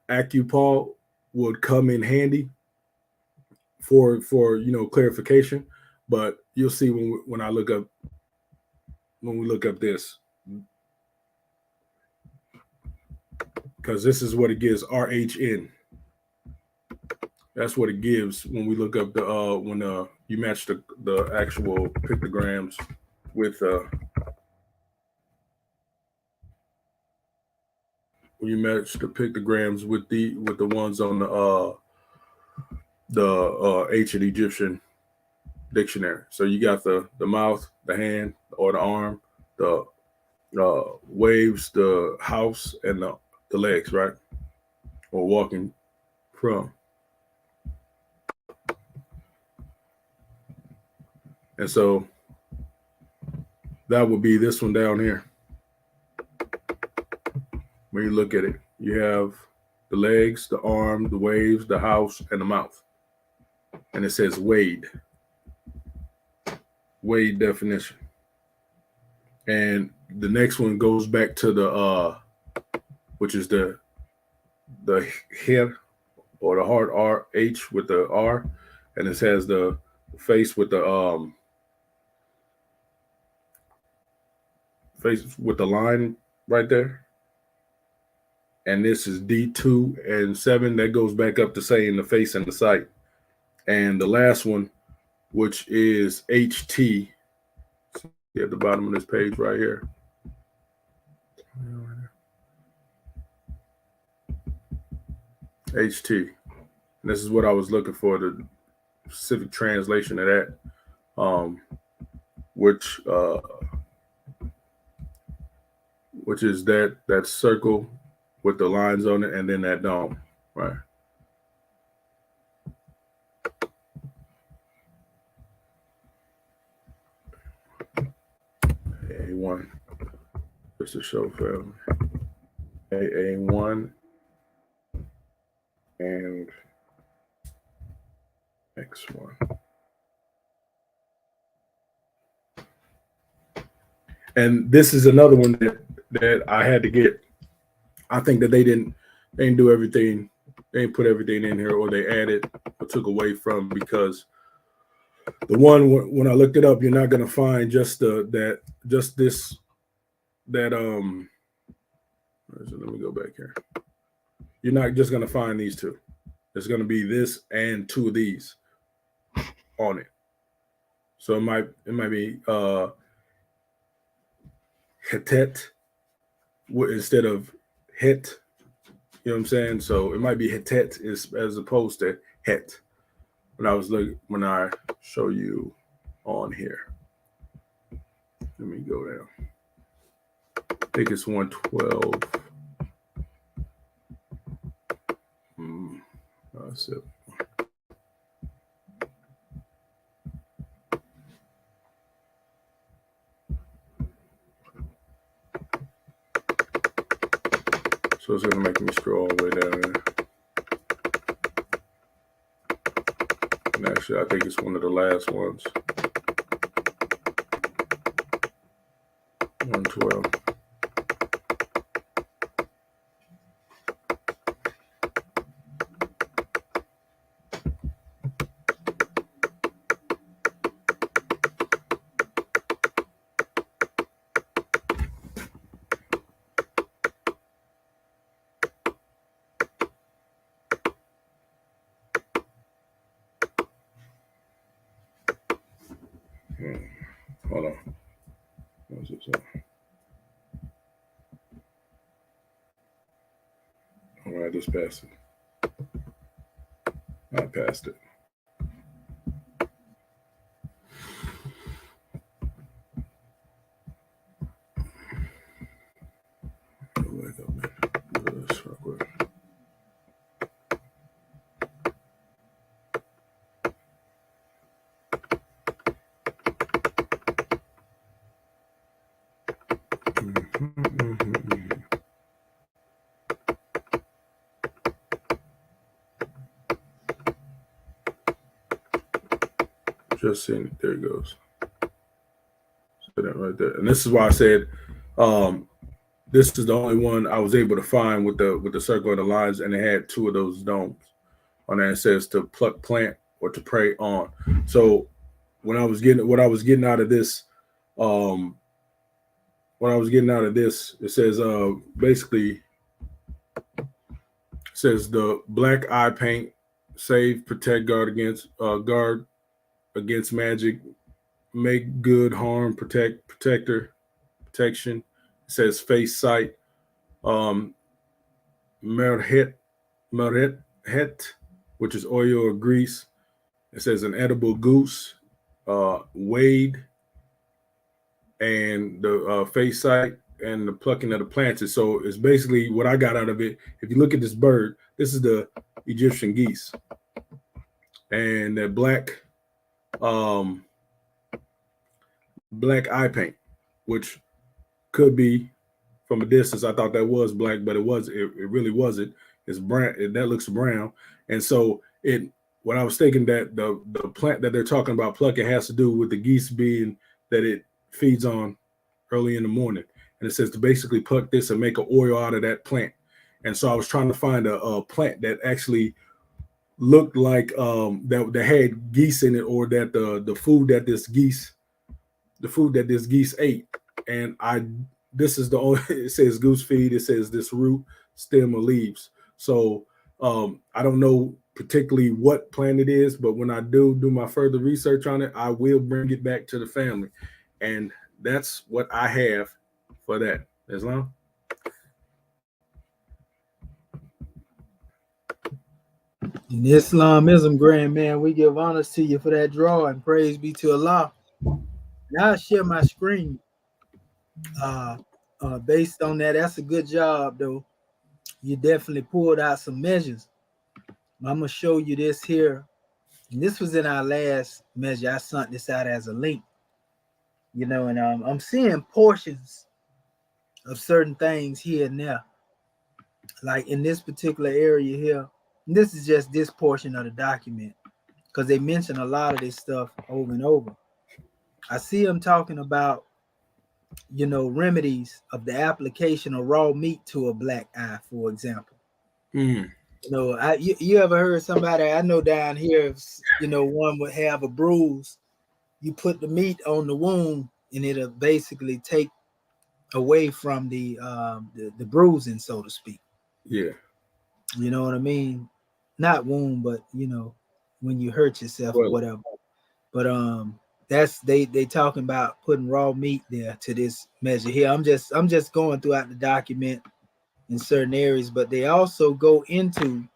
acupol would come in handy for clarification. But you'll see when we look up this, because this is what it gives, RHN. That's what it gives when we look up the when you match the actual pictograms with when you match the pictograms with the ones on the ancient Egyptian dictionary. So you got the mouth, the hand, or the arm, the waves, the house, and the legs, right? Or walking from. And so that would be this one down here. When you look at it, you have the legs, the arm, the waves, the house, and the mouth. And it says Wade. Wade definition. And the next one goes back to the which is the hair or the hard RH with the R, and it has the face with the face with the line right there. And this is D2 and 7. That goes back up to saying the face and the sight. And the last one, which is HT, at the bottom of this page right here. HT. And this is what I was looking for, the specific translation of that, which is that circle with the lines on it, and then that dome, right? A1, just to show family. A1 and X1. And this is another one that I had to get. I think that they didn't do everything. They didn't put everything in here, or they added or took away from, because the one when I looked it up, you're not going to find just let me go back here. You're not just going to find these two. There's going to be this and 2 of these on it. So it might be Hetet instead of Het. You know what I'm saying? So it might be Hetet as opposed to Het. When I show you on here. Let me go down. I think it's 112. That's it. So it's going to make me scroll all the way down there. And actually, I think it's one of the last ones. 112. Hold on. What's it say? All right, just passed it. I passed it. Just seeing it. There it goes. So that right there. And this is why I said this is the only one I was able to find with the circle of the lines, and it had two of those domes on there. It says to pluck, plant, or to prey on. So what I was getting out of this, it says basically it says the black eye paint, save, protect, guard against magic, make good, harm, protection. It says face, sight, merhet, which is oil or grease. It says an edible goose, wade, and the face, sight, and the plucking of the plants. So it's basically what I got out of it. If you look at this bird, this is the Egyptian geese, and that black eye paint, which could be from a distance. I thought that was black, but it really wasn't. It's brown. That looks brown. And so when I was thinking that the plant that they're talking about plucking has to do with the geese being that it feeds on early in the morning. And it says to basically pluck this and make an oil out of that plant. And so I was trying to find a plant that actually looked like that had geese in it, or that the food that this geese ate. And this is the only, it says goose feed, it says this root, stem, or leaves. So I don't know particularly what plant it is, but when I do my further research on it, I will bring it back to the family. And that's what I have for that. Islam? In Islamism, grand man, we give honors to you for that draw, and praise be to Allah. Now I'll share my screen. Based on that, that's a good job, though. You definitely pulled out some measures. I'm gonna show you this here. And this was in our last measure. I sent this out as a link, and I'm seeing portions of certain things here and there. Like in this particular area here, and this is just this portion of the document, because they mention a lot of this stuff over and over. I see them talking about, remedies of the application of raw meat to a black eye, for example. You ever heard somebody I know down here, one would have a bruise, you put the meat on the wound and it'll basically take away from the bruising, so to speak. Yeah. You know what I mean? Not wound, but when you hurt yourself or whatever. But that's they talking about putting raw meat there to this measure here. I'm just going throughout the document in certain areas, but they also go into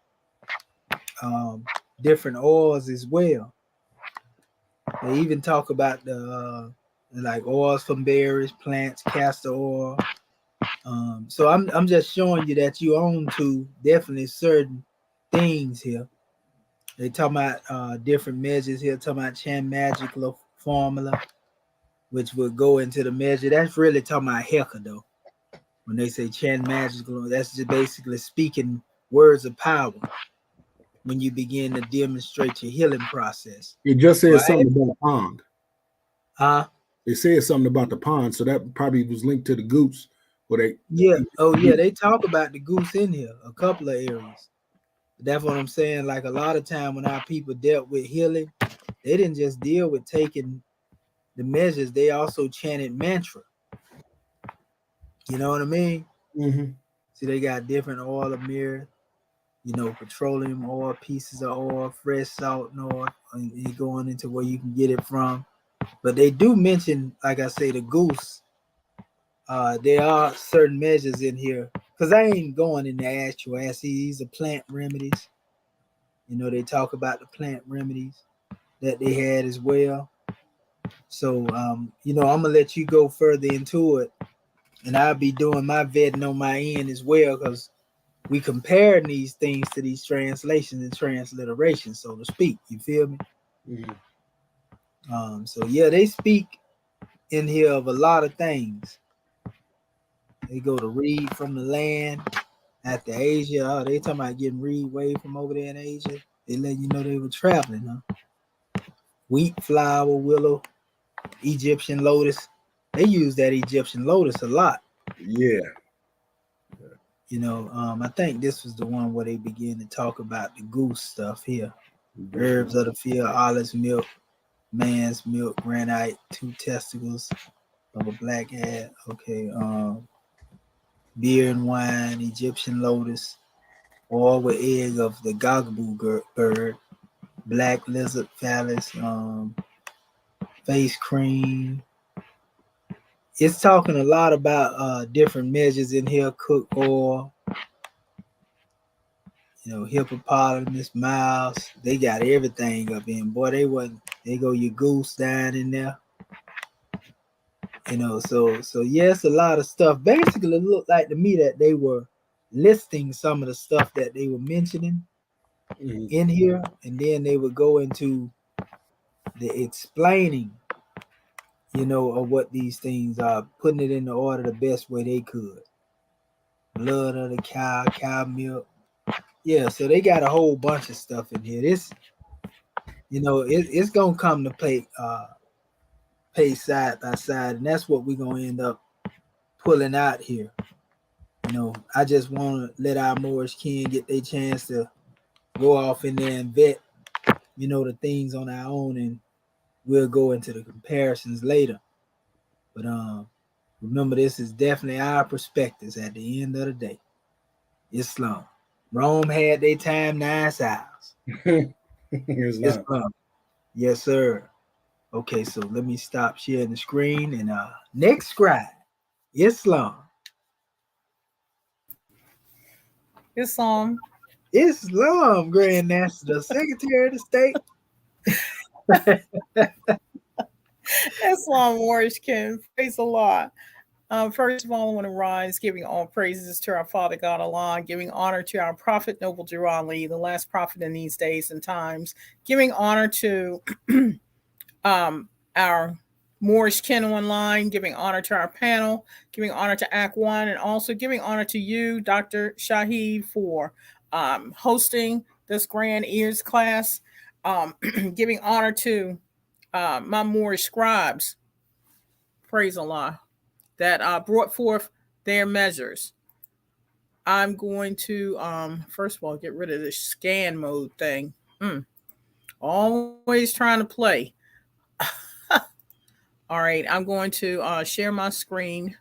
different oils as well. They even talk about the like oils from berries, plants, castor oil. So I'm just showing you that you own to definitely certain things here. They talking about different measures here, talking about Chan magical formula, which would go into the measure. That's really talking about Heka, though. When they say Chan magical, that's just basically speaking words of power when you begin to demonstrate your healing process. It just says something about the pond. It says something about the pond, so that probably was linked to the goose. They talk about the goose in here, a couple of areas. That's what I'm saying. Like a lot of time when our people dealt with healing, they didn't just deal with taking the measures, they also chanted mantra. You know what I mean? Mm-hmm. See, they got different oil of mirror, petroleum oil, pieces of oil, fresh salt and oil, and going into where you can get it from. But they do mention, like I say, the goose. There are certain measures in here, because I ain't going in the actual acid. These are plant remedies. They talk about the plant remedies that they had as well. So, I'm going to let you go further into it, and I'll be doing my vetting on my end as well, because we comparing these things to these translations and transliterations, so to speak. You feel me? Mm-hmm. So, yeah, they speak in here of a lot of things. They go to read from the land after Asia. Oh, they talking about getting read way from over there in Asia. They let you know they were traveling, huh? wheat flower, willow, Egyptian lotus. They use that Egyptian lotus a lot. Yeah. You know, I think this was the one where they begin to talk about the goose stuff here. Herbs of the field, olive's milk, man's milk, granite, 2 testicles of a black ad. Okay, beer and wine, Egyptian lotus, oil with egg of the gogaboo bird, black lizard phallus, face cream. It's talking a lot about different measures in here, cook oil, you know, hippopotamus, mouse. They got everything up in. Boy, they go your goose down in there. You know, so yes, a lot of stuff. Basically, it looked like to me that they were listing some of the stuff that they were mentioning in here, and then they would go into the explaining, you know, of what these things are, putting it in the order the best way they could. Blood of the cow, cow milk. Yeah, so they got a whole bunch of stuff in here. This, you know, it's gonna come to pay side by side, and that's what we're gonna end up pulling out here. You know, I just want to let our Moorish kin get their chance to go off in there and vet, you know, the things on our own, and we'll go into the comparisons later. But remember, this is definitely our perspectives at the end of the day. Islam. Rome had their time, nice hours. Islam. Yes, sir. Okay, so let me stop sharing the screen, and next scribe, Islam. Islam, Grand National Secretary of the State. Islam Moorish kin, praise the Lord. First of all, I want to rise, giving all praises to our Father God Allah, giving honor to our Prophet Noble Durali, the last prophet in these days and times, giving honor to our Moorish kin online, giving honor to our panel, giving honor to Act One, and also giving honor to you, Dr. Shahid, for hosting this grand E.A.R.S class, giving honor to my Moorish scribes, praise Allah, that brought forth their measures. I'm going to, first of all, get rid of this scan mode thing. Always trying to play. All right, I'm going to share my screen.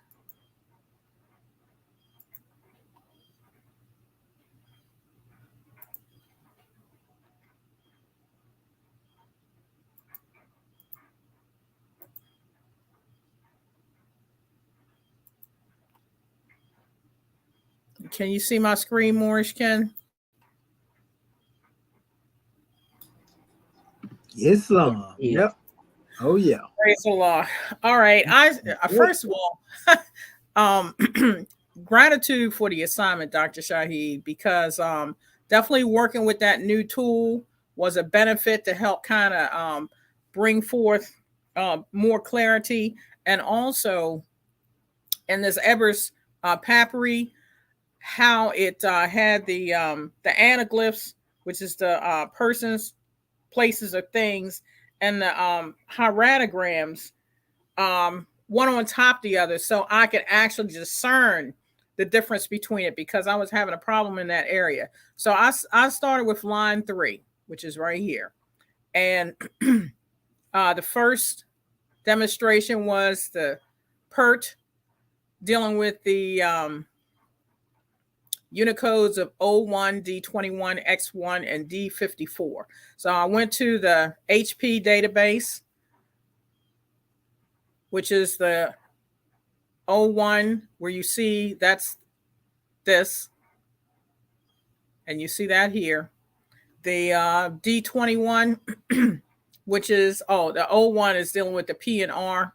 Can you see my screen, Moorish Ken? Islam. Yeah. Yep. Oh yeah. Praise Allah. All right. I first of all, gratitude for the assignment, Dr. Shahid, because definitely working with that new tool was a benefit to help kind of bring forth more clarity, and also in this E.A.R.S papyri, how it had the anaglyphs, which is the persons, places, or things, and the hieroglyphs, one on top of the other, so I could actually discern the difference between it, because I was having a problem in that area. So I started with line 3, which is right here. And the first demonstration was the PERT, dealing with the Unicodes of O1, D21, X1, and D54. So I went to the HP database, which is the O1, where you see that's this, and you see that here. The D21, which is, the O1 is dealing with the P and R.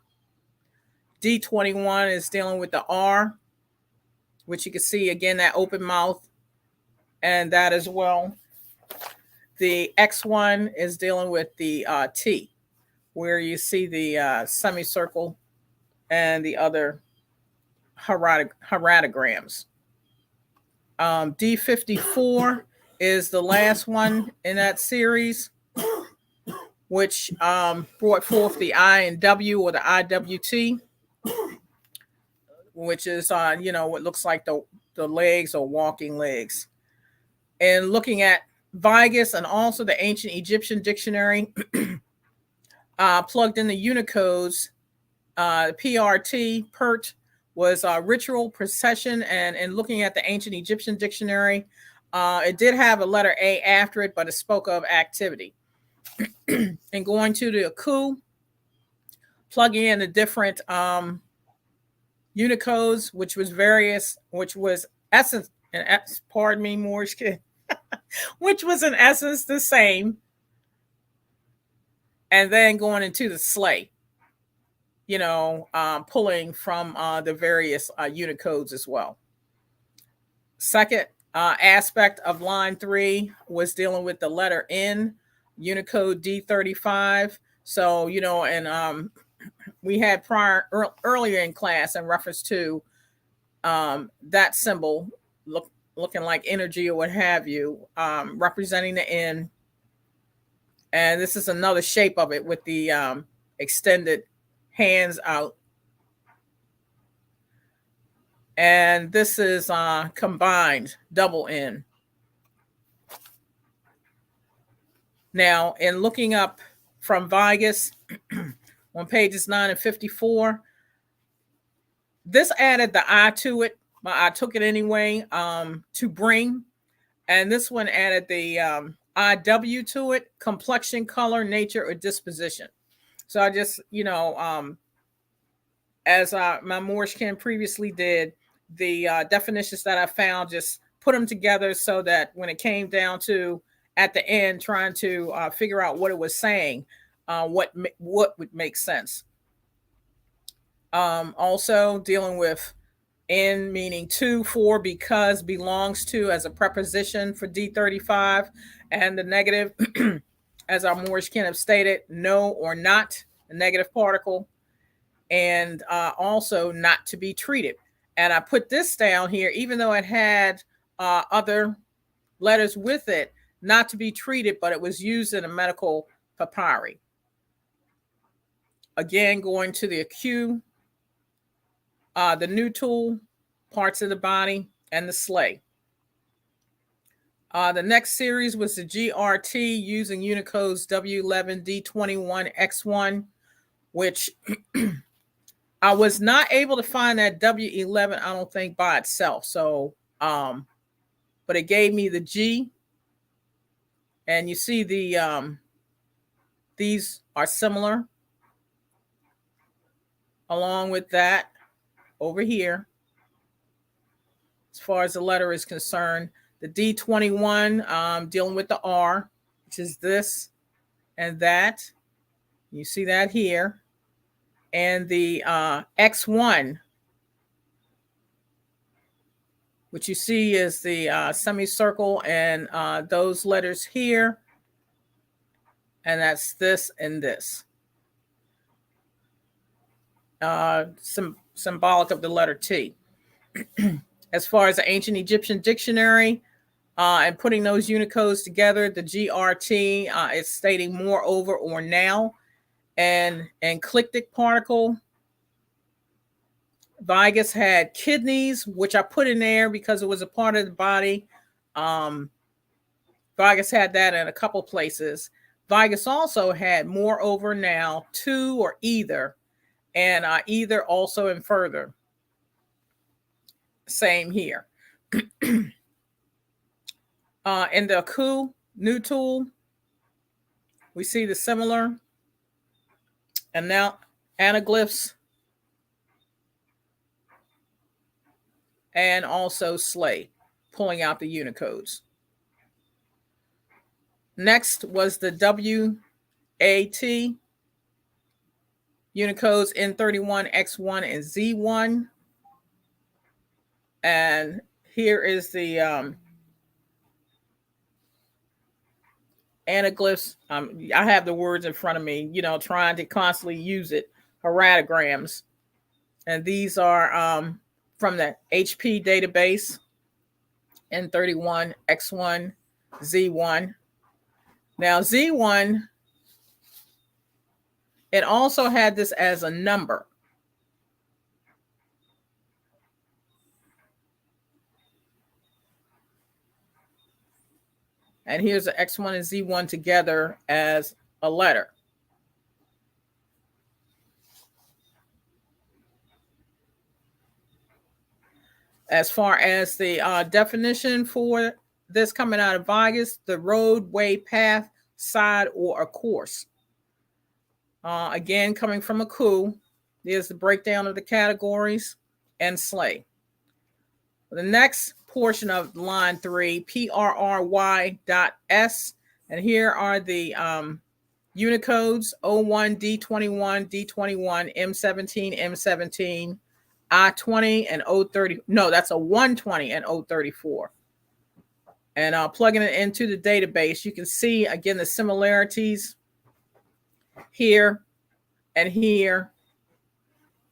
D21 is dealing with the R, which you can see again, that open mouth, and that as well. The X1 is dealing with the T, where you see the semicircle and the other hieroglyphs. D54 is the last one in that series, which brought forth the I and W, or the IWT, which is what looks like the legs or walking legs. And looking at Vigus and also the ancient Egyptian dictionary, plugged in the Unicodes, PRT, PERT, was ritual, procession, and looking at the ancient Egyptian dictionary, it did have a letter A after it, but it spoke of activity. And going to the Aku, plugging in the different Unicodes, which was essence, and pardon me, Moorish kid, which was in essence the same. And then going into the sleigh, pulling from the various Unicodes as well. Second aspect of line 3 was dealing with the letter N, Unicode D35. So, and we had earlier in class in reference to that symbol looking like energy or what have you, representing the N. And this is another shape of it with the extended hands out. And this is combined double N. Now, in looking up from Vigus on pages 9 and 54, this added the I to it, but I took it anyway, to bring. And this one added the IW to it, complexion, color, nature, or disposition. So I just, as my Moorish kin previously did, the definitions that I found, just put them together so that when it came down to at the end trying to figure out what it was saying, what would make sense. Also dealing with in meaning to, for, because, belongs to as a preposition for D35, and the negative, as our Moorish kin have stated, no or not, a negative particle, and also not to be treated. And I put this down here, even though it had other letters with it, not to be treated, but it was used in a medical papyri. Again, going to the Aq, the new tool, parts of the body, and the sleigh. The next series was the GRT using Unicodes W11, D21, X1, which I was not able to find that W11, I don't think, by itself. So, but it gave me the G. And you see the these are similar. Along with that, over here, as far as the letter is concerned, the D21 dealing with the R, which is this and that. You see that here. And the X1, which you see is the semicircle and those letters here. And that's this and this. Symbolic of the letter T. As far as the ancient Egyptian dictionary and putting those Unicodes together, the GRT is stating moreover or now, and enclitic particle. Vigus had kidneys, which I put in there because it was a part of the body. Vigus had that in a couple places. Vigus also had moreover now, to, or either, and either also and further. Same here. In the Aku, new tool, we see the similar. And now anaglyphs and also sleigh, pulling out the Unicodes. Next was the WAT, Unicodes N31, X1, and Z1. And here is the anaglyphs. I have the words in front of me, trying to constantly use it, heratograms. And these are from the HP database, N31, X1, Z1. Now, Z1 it also had this as a number. And here's the X1 and Z1 together as a letter. As far as the definition for this coming out of Vigus, the roadway, path, side, or a course. Again, coming from a coup, there's the breakdown of the categories and slay. The next portion of line 3, PRRY.S, and here are the Unicodes, O1, D21, D21, M17, M17, I20, and O30. No, that's a 120 and O34. And plugging it into the database, you can see, again, the similarities here and here.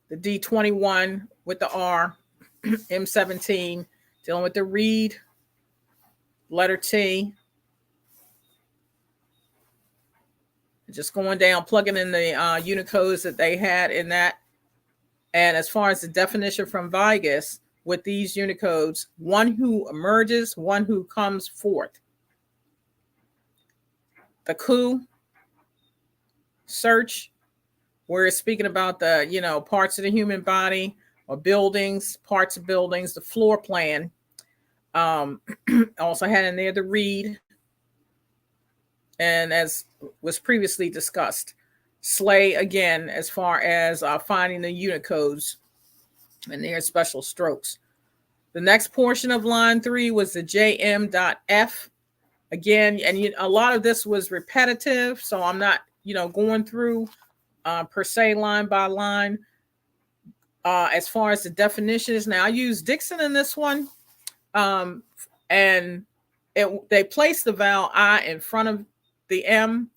The D21 with the R, M17, dealing with the read, letter T. Just going down, plugging in the Unicodes that they had in that. And as far as the definition from Vigus, with these Unicodes, one who emerges, one who comes forth. The coup, search, where it's speaking about the, parts of the human body or buildings, parts of buildings, the floor plan. Also had in there the read. And as was previously discussed, slay again, as far as finding the Unicodes and their special strokes. The next portion of line 3 was the JM.F. Again, and a lot of this was repetitive, so I'm not, going through per se line by line. As far as the definitions, now I use Dixon in this one, and they place the vowel I in front of the M.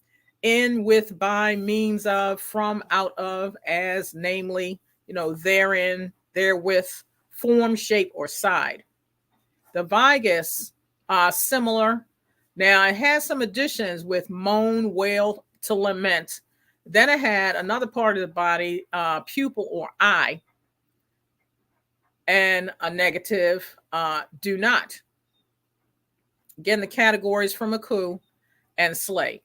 In, with, by, means of, from, out of, as, namely, therein, therewith, form, shape, or side. The Vigus are similar. Now, it has some additions with moan, wail, to lament. Then it had another part of the body, pupil or eye, and a negative, do not. Again, the categories from a coup and slay.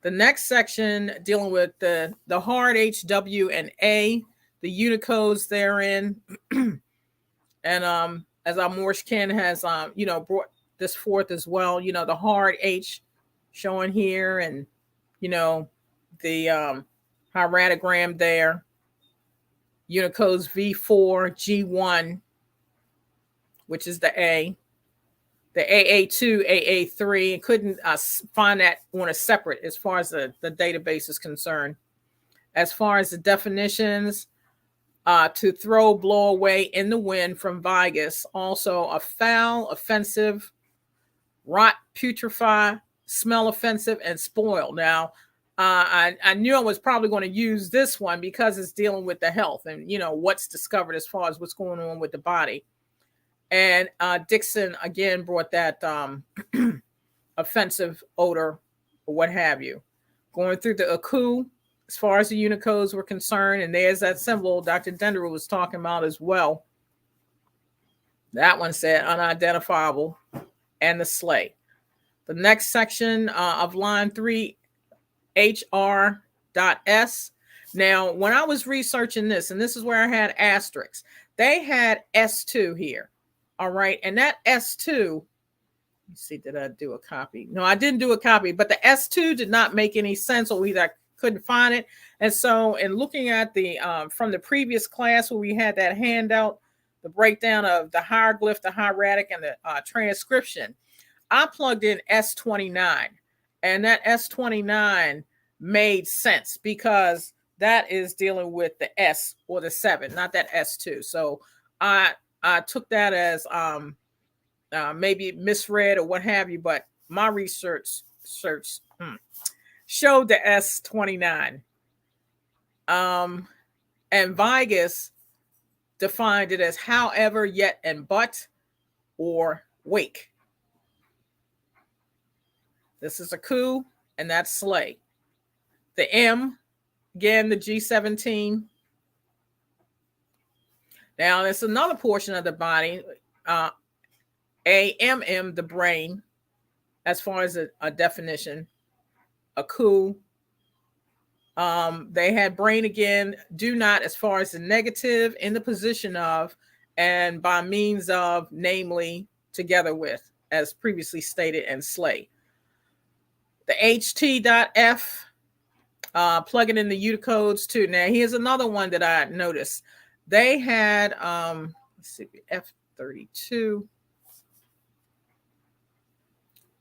The next section dealing with the hard H, W, and A, the Unicodes therein. And as our Morse Ken has, brought this forth as well, the hard H showing here, and, the hieratogram there. Unicodes V4, G1, which is the A. The AA2, AA3, and couldn't find that on a separate as far as the database is concerned. As far as the definitions, to throw, blow away in the wind from Vigus, also a foul, offensive, rot, putrefy, smell offensive, and spoil. Now, I knew I was probably going to use this one because it's dealing with the health and, what's discovered as far as what's going on with the body. And Dixon, again, brought that offensive odor or what have you. Going through the Aku, as far as the Unicodes were concerned, and there's that symbol Dr. Dender was talking about as well. That one said unidentifiable, and the slay. The next section of line 3, HR.S. Now, when I was researching this, and this is where I had asterisks, they had S2 here. All right. And that S2, let's see, did I do a copy? No, I didn't do a copy, but the S2 did not make any sense, or either I couldn't find it. And so in looking at the, from the previous class where we had that handout, the breakdown of the hieroglyph, the hieratic, and the transcription, I plugged in S29, and that S29 made sense because that is dealing with the S or the 7, not that S2. So I took that as maybe misread or what have you, but my research showed the S29. And Vigus defined it as however, yet, and but, or wake. This is a coup, and that's slay. The M again, the G17. Now, there's another portion of the body, AMM, the brain, as far as a definition, a coup. They had brain again, do not, as far as the negative, in the position of, and by means of, namely, together with, as previously stated, and slay. The HT.F, plugging in the Unicodes too. Now, here's another one that I noticed. They had, let's see, F32.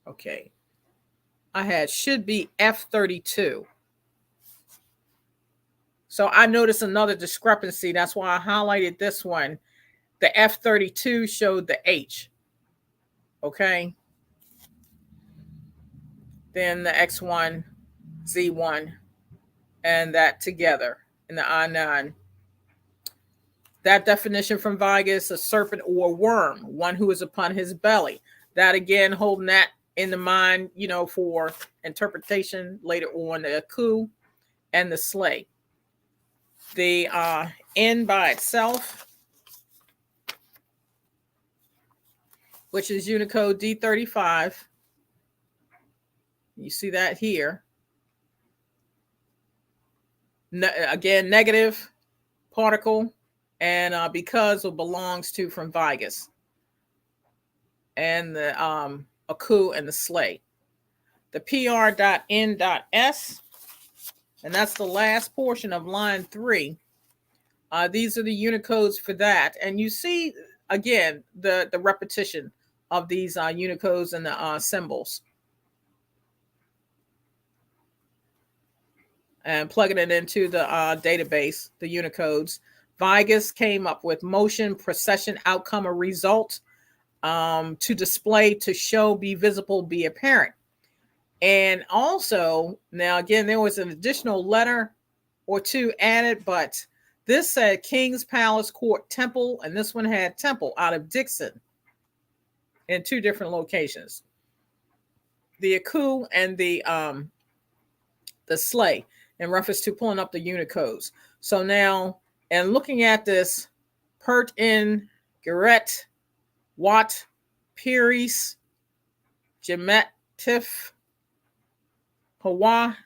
Okay. I had should be F32. So I noticed another discrepancy. That's why I highlighted this one. The F32 showed the H. Okay. Then the X1, Z1, and that together in the I9. That definition from Vigus, a serpent or worm, one who is upon his belly. That again, holding that in the mind, for interpretation later on, the coup and the slay. The N by itself, which is Unicode D35. You see that here. Again, negative particle, and because or belongs to from Vigus. And the Aku and the slay. The PR.N.S, and that's the last portion of line 3. These are the Unicodes for that. And you see, again, the repetition of these Unicodes and the symbols. And plugging it into the database, the Unicodes. Vigus came up with motion, procession, outcome, or result, to display, to show, be visible, be apparent. And also, now again, there was an additional letter or two added, but this said King's Palace Court Temple, and this one had Temple out of Dixon in 2 different locations. The Aku and the slay, in reference to pulling up the Unicodes. So now, and looking at this, Pert in Garrett, Watt, Pearis, Jemet, Tiff, Hawa,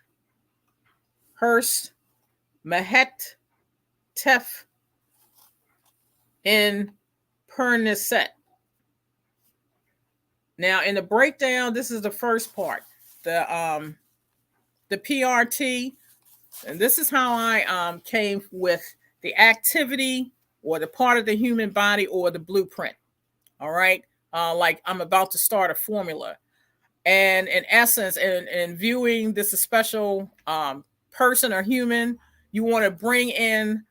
Hurst, Mahet, Tef, and Pernicet. Now, in the breakdown, this is the first part. The PRT, and this is how I came with the activity or the part of the human body or the blueprint. All right. Like I'm about to start a formula. And in essence, in viewing this special person or human, you want to bring in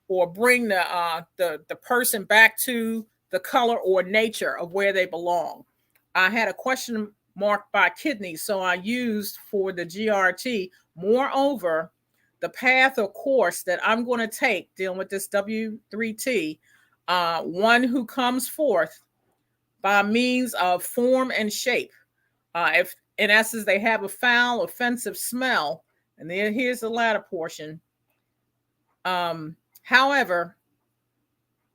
or bring the person back to the color or nature of where they belong. I had a question mark by kidneys, so I used for the GRT. Moreover, the path or course that I'm going to take dealing with this W3T, one who comes forth by means of form and shape. If in essence they have a foul, offensive smell, and then here's the latter portion. However,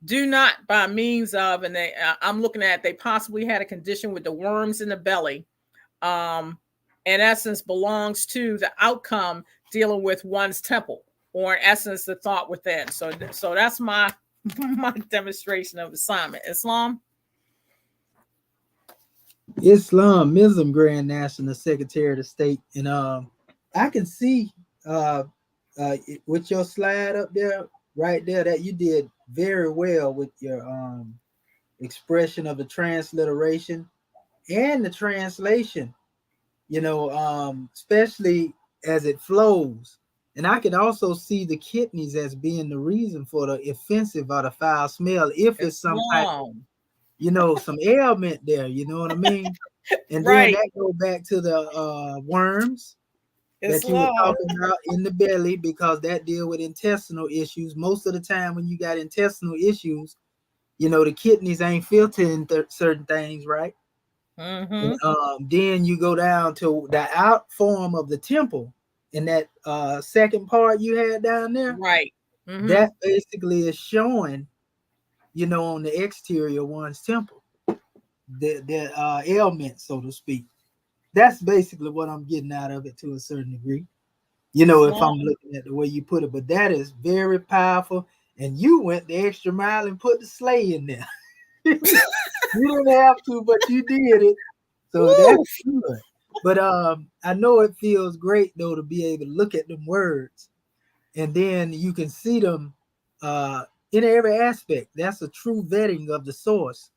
do not by means of, and I'm looking at, they possibly had a condition with the worms in the belly. In essence, belongs to the outcome dealing with one's temple, or in essence, the thought within. So that's my demonstration of assignment. Islam. Islamism Grand National Secretary of State, and I can see with your slide up there, right there, that you did very well with your expression of the transliteration and the translation. Especially as it flows, and I can also see the kidneys as being the reason for the offensive or the foul smell. If it's some type of, some ailment there, you know what I mean? And then that go back to the worms that you were talking about in the belly, because that deal with intestinal issues. Most of the time when you got intestinal issues, the kidneys ain't filtering certain things, right? Mm-hmm. And, then you go down to the out form of the temple, in that second part you had down there, Right. Mhm. that basically is showing, you know, on the exterior of one's temple, the ailment, so to speak. That's basically what I'm getting out of it to a certain degree. You know, if I'm looking at the way you put it, but that is very powerful. And you went the extra mile and put the sleigh in there. You didn't have to, but you did it. So Woo! that's good. But I know it feels great though to be able to look at them words, and then you can see them in every aspect. That's a true vetting of the source.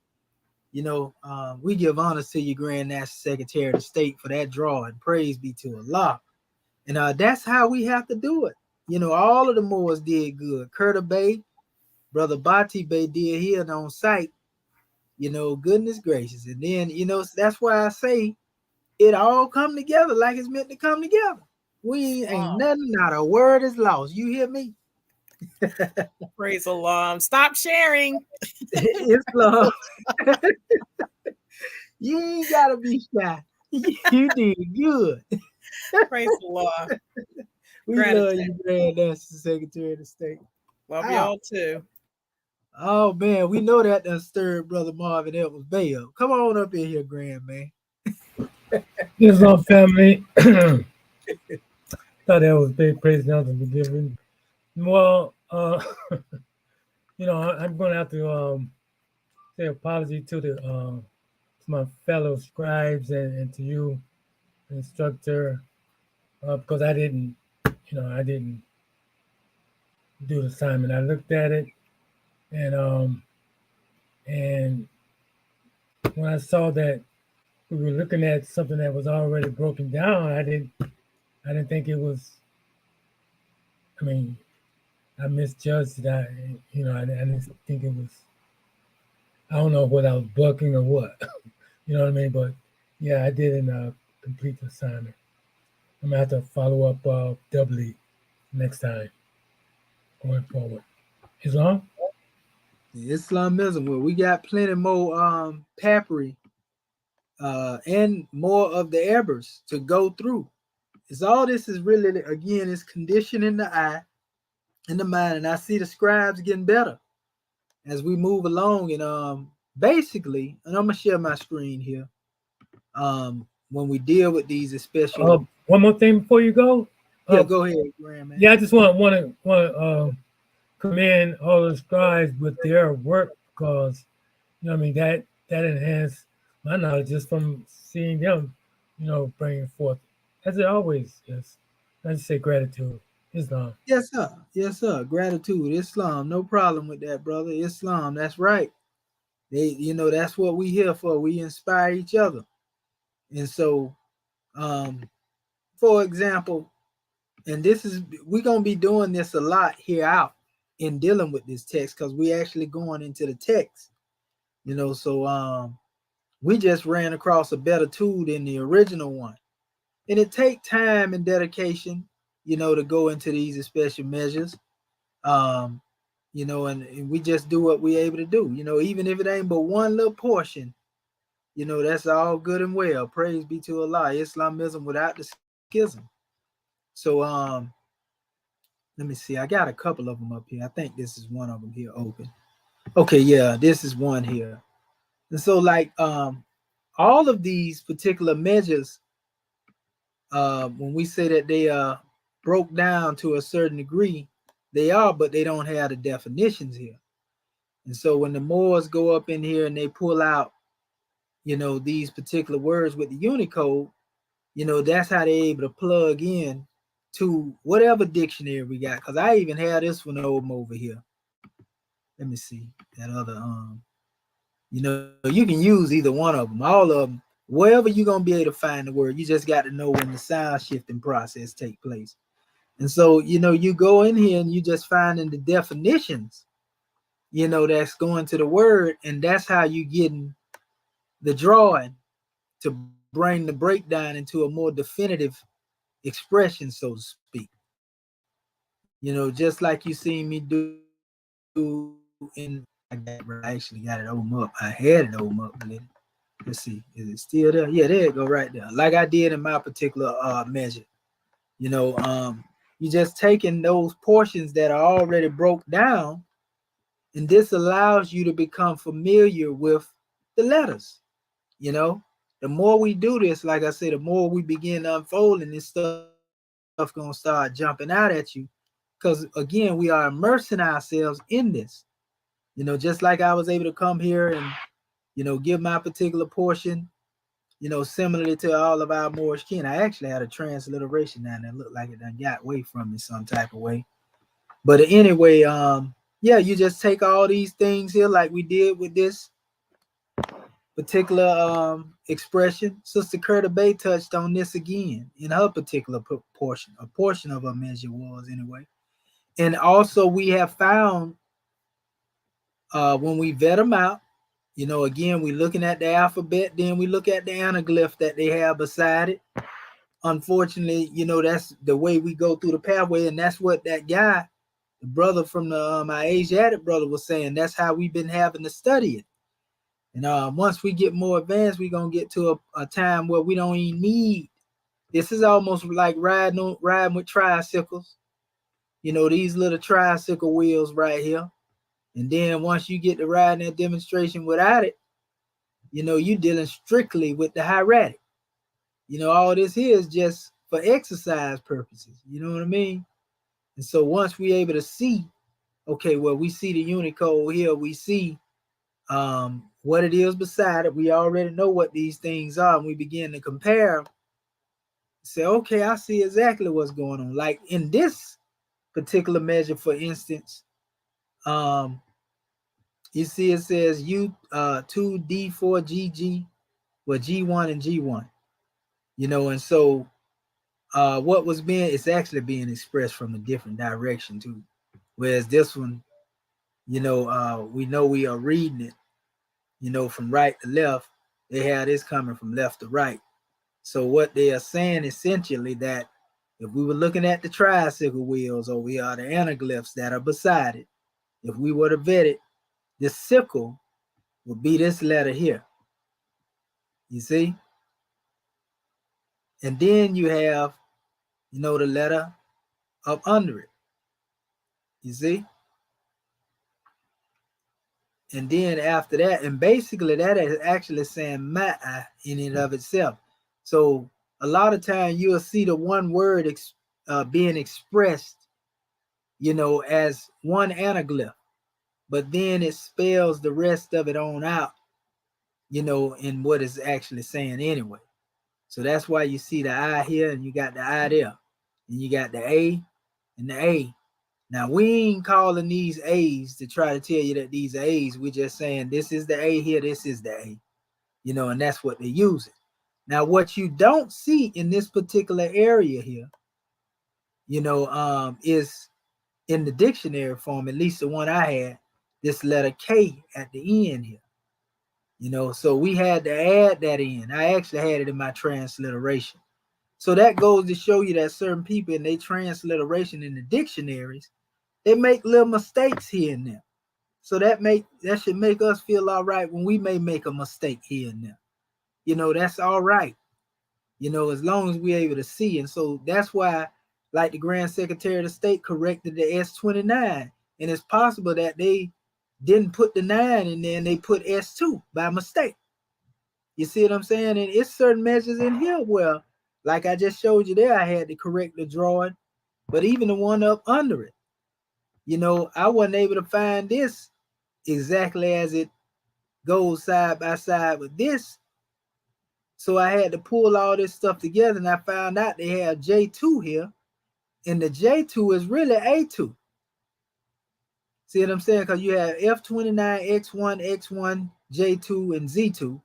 You know, we give honor to your Grand National Secretary of State for that draw, and praise be to Allah. And that's how we have to do it. You know, all of the Moors did good. Curta Bay, Brother Bati Bay did here on site. You know, goodness gracious. And then, you know, that's why I say it all come together like it's meant to come together. We ain't nothing, not a word is lost. You hear me? Praise Allah. Stop sharing. Islam. You ain't gotta be shy. You did good. Praise Allah. We love you, Grand National Secretary of the State. Love y'all too. Oh man, we know that done stirred Brother Marvin Edwards Bay up. Come on up in here, Grand man. Islam family. Thought that was big praise now to be given. Well, you know, I'm going to have to say apology to the to my fellow scribes and to you, instructor, because I didn't do the assignment. I looked at it, and when I saw that we were looking at something that was already broken down, I didn't think it was. I mean, I misjudged that. You know, I didn't think it was. I don't know whether I was bucking or what. You know what I mean? But yeah, I didn't complete the assignment. I'm gonna have to follow up doubly next time going forward. Islam? Islamism. Well, we got plenty more papyri and more of the E.A.R.S to go through. It's all this is really, again, is conditioning the eye and the mind. And I see the scribes getting better as we move along. And basically, and I'm gonna share my screen here. When we deal with these, especially one more thing before you go. Yeah, go ahead, Grandman. Yeah, I just want to commend all the scribes with their work, because you know what I mean, that enhanced my knowledge just from seeing them, you know, bringing forth, as it always is. I just say gratitude. Islam. Yes, sir. Yes, sir. Gratitude. Islam. No problem with that, brother. Islam. That's right. They, you know, that's what we here for. We inspire each other. And so, for example, and this is, we're going to be doing this a lot here out in dealing with this text, because we actually going into the text, you know. So we just ran across a better tool than the original one. And it takes time and dedication, you know, to go into these special measures. You know, and we just do what we're able to do, you know, even if it ain't but one little portion, you know, that's all good and well. Praise be to Allah. Islamism without the schism. So let me see. I got a couple of them up here. I think this is one of them here open. Okay, yeah, this is one here. And so, like, all of these particular measures, when we say that they broke down to a certain degree, they are, but they don't have the definitions here. And so when the Moors go up in here and they pull out, you know, these particular words with the Unicode, you know, that's how they're able to plug in to whatever dictionary we got. Because I even have this one over here. Let me see that other. You know, you can use either one of them, all of them, wherever you're gonna be able to find the word. You just got to know when the sound shifting process take place. And so, you know, you go in here and you just finding the definitions, you know, that's going to the word, and that's how you getting the drawing to bring the breakdown into a more definitive expression, so to speak. You know, just like you seen me do in, I actually got it open up. I had it open up. Let's see, is it still there? Yeah, there you go, right there. Like I did in my particular measure. You just taking those portions that are already broke down, and this allows you to become familiar with the letters. The more we do this, like I said, the more we begin to unfold, and this stuff gonna start jumping out at you, because again, we are immersing ourselves in this. Just like I was able to come here and give my particular portion, similarly to all of our Moorish kin. I actually had a transliteration now that looked like it done got away from me some type of way. But anyway, yeah, you just take all these things here like we did with this particular expression. Sister Curta Bay touched on this again in her particular portion. A portion of her measure was anyway. And also we have found when we vet them out, again, we're looking at the alphabet, then we look at the anaglyph that they have beside it. Unfortunately, that's the way we go through the pathway, and that's what that guy, the brother from the my Asiatic brother, was saying. That's how we've been having to study it. And once we get more advanced, we're gonna get to a time where we don't even need. This is almost like riding with tricycles. These little tricycle wheels right here. And then once you get to riding that demonstration without it, you're dealing strictly with the hieratic. All this here is just for exercise purposes. You know what I mean? And so once we're able to see, okay, well, we see the Unicode here, we see what it is beside it. We already know what these things are, and we begin to compare. Say, okay, I see exactly what's going on. Like in this particular measure, for instance, you see it says U2D4GG, well, G1 and G1. And so what was it's actually being expressed from a different direction too. Whereas this one, we know we are reading it, from right to left. They have this coming from left to right. So what they are saying essentially that if we were looking at the tricycle wheels over here, the anaglyphs that are beside it, if we were to vet it, the sickle would be this letter here. You see? And then you have, the letter up under it. You see? And then after that, and basically that is actually saying ma'a in and of itself. So a lot of times you'll see the one word being expressed, as one anaglyph, but then it spells the rest of it on out, in what it's actually saying anyway. So that's why you see the I here and you got the I there, and you got the A and the A. Now, we ain't calling these A's to try to tell you that these are A's. We're just saying this is the A here, this is the A, and that's what they're using. Now, what you don't see in this particular area here, is in the dictionary form, at least the one I had, this letter K at the end here. So we had to add that in. I actually had it in my transliteration. So that goes to show you that certain people in their transliteration in the dictionaries, they make little mistakes here and there. So that should make us feel all right when we may make a mistake here and there. That's all right. As long as we're able to see. And so that's why, like the Grand Secretary of the State corrected the S29. And it's possible that they didn't put the 9 in there and they put S2 by mistake. You see what I'm saying? And it's certain measures in here where, like I just showed you there, I had to correct the drawing, but even the one up under it, I wasn't able to find this exactly as it goes side by side with this. So I had to pull all this stuff together, and I found out they have J2 here, and the J2 is really A2. See what I'm saying? Because you have F29, X1, X1, J2, and Z2.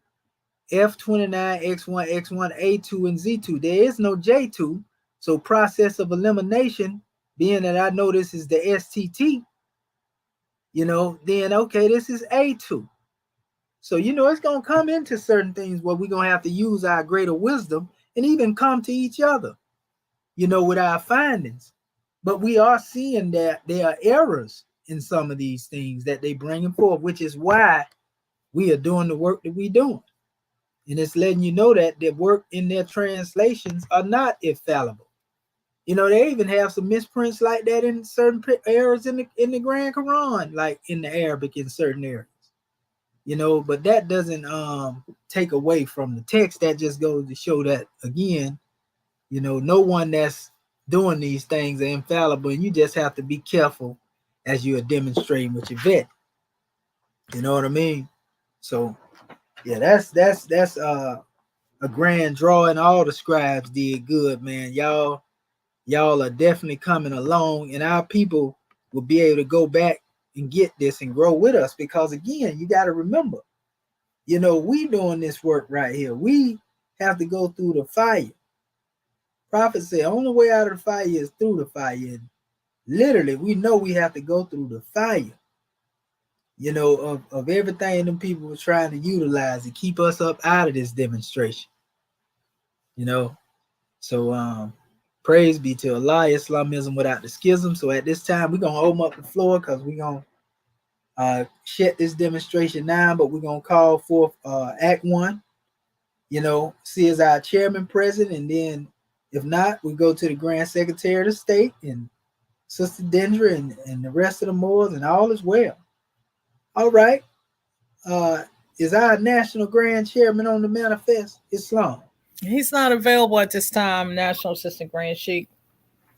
F29, X1, X1, A2, and Z2. There is no J2. So process of elimination, being that I know this is the STT, then okay, this is A2. So, it's going to come into certain things where we're going to have to use our greater wisdom and even come to each other, with our findings. But we are seeing that there are errors in some of these things that they bring forth, which is why we are doing the work that we're doing. And it's letting you know that the work in their translations are not infallible. You know, they even have some misprints like that in certain areas in the Grand Quran, like in the Arabic in certain areas. You know, but that doesn't take away from the text. That just goes to show that, again, you know, no one that's doing these things are infallible, and you just have to be careful as you are demonstrating with your vet. You know what I mean? So yeah, that's a grand draw, and all the scribes did good, man. Y'all are definitely coming along, and our people will be able to go back and get this and grow with us, because again, you got to remember, you know, we doing this work right here. We have to go through the fire. Prophet said, only way out of the fire is through the fire. And literally, we know we have to go through the fire, you know, of everything them people were trying to utilize to keep us up out of this demonstration. You know, so praise be to Allah, Islamism without the schism. So at this time, we're gonna open up the floor, because we're gonna shut this demonstration down, but we're gonna call forth Act 1. You know, see as our chairman present, and then if not, we go to the Grand Secretary of the State and Sister Dendra and the rest of the Moors, and all is well. All right. Is our National Grand Chairman on the manifest? Islam. He's not available at this time, National Assistant Grand Sheikh.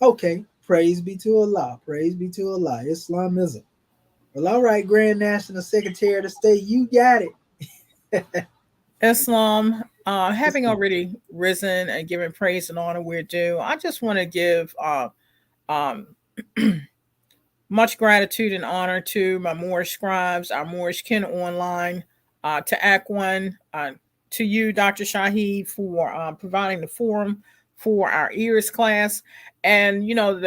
Okay. Praise be to Allah. Praise be to Allah. Islamism. Well, all right, Grand National Secretary of the State, you got it. Islam, having already risen and given praise and honor we're due, I just want to give much gratitude and honor to my Moorish scribes, our Moorish kin online, to Act 1, to you, Dr. Shahid, for providing the forum for our E.A.R.S class. And, you know,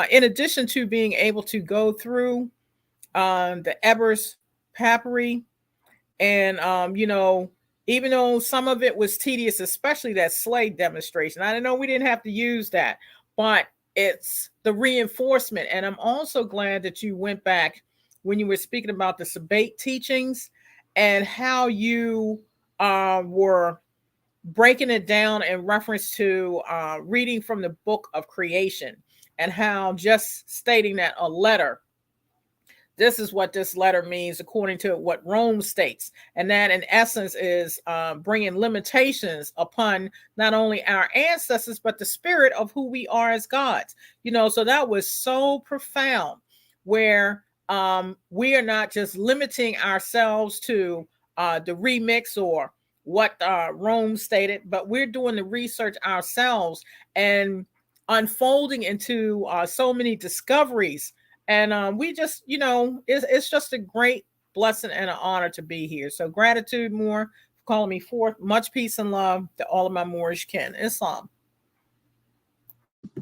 in addition to being able to go through the E.A.R.S papyri, and, you know, even though some of it was tedious, especially that slave demonstration, I know we didn't have to use that, but it's the reinforcement. And I'm also glad that you went back when you were speaking about the Sabbath teachings and how you were breaking it down in reference to reading from the book of creation, and how just stating that a letter, this is what this letter means according to what Rome states. And that in essence is bringing limitations upon not only our ancestors, but the spirit of who we are as gods. You know, so that was so profound, where we are not just limiting ourselves to the remix or what Rome stated, but we're doing the research ourselves and unfolding into so many discoveries. And we just, you know, it's just a great blessing and an honor to be here. So gratitude more for calling me forth. Much peace and love to all of my Moorish kin. Islam.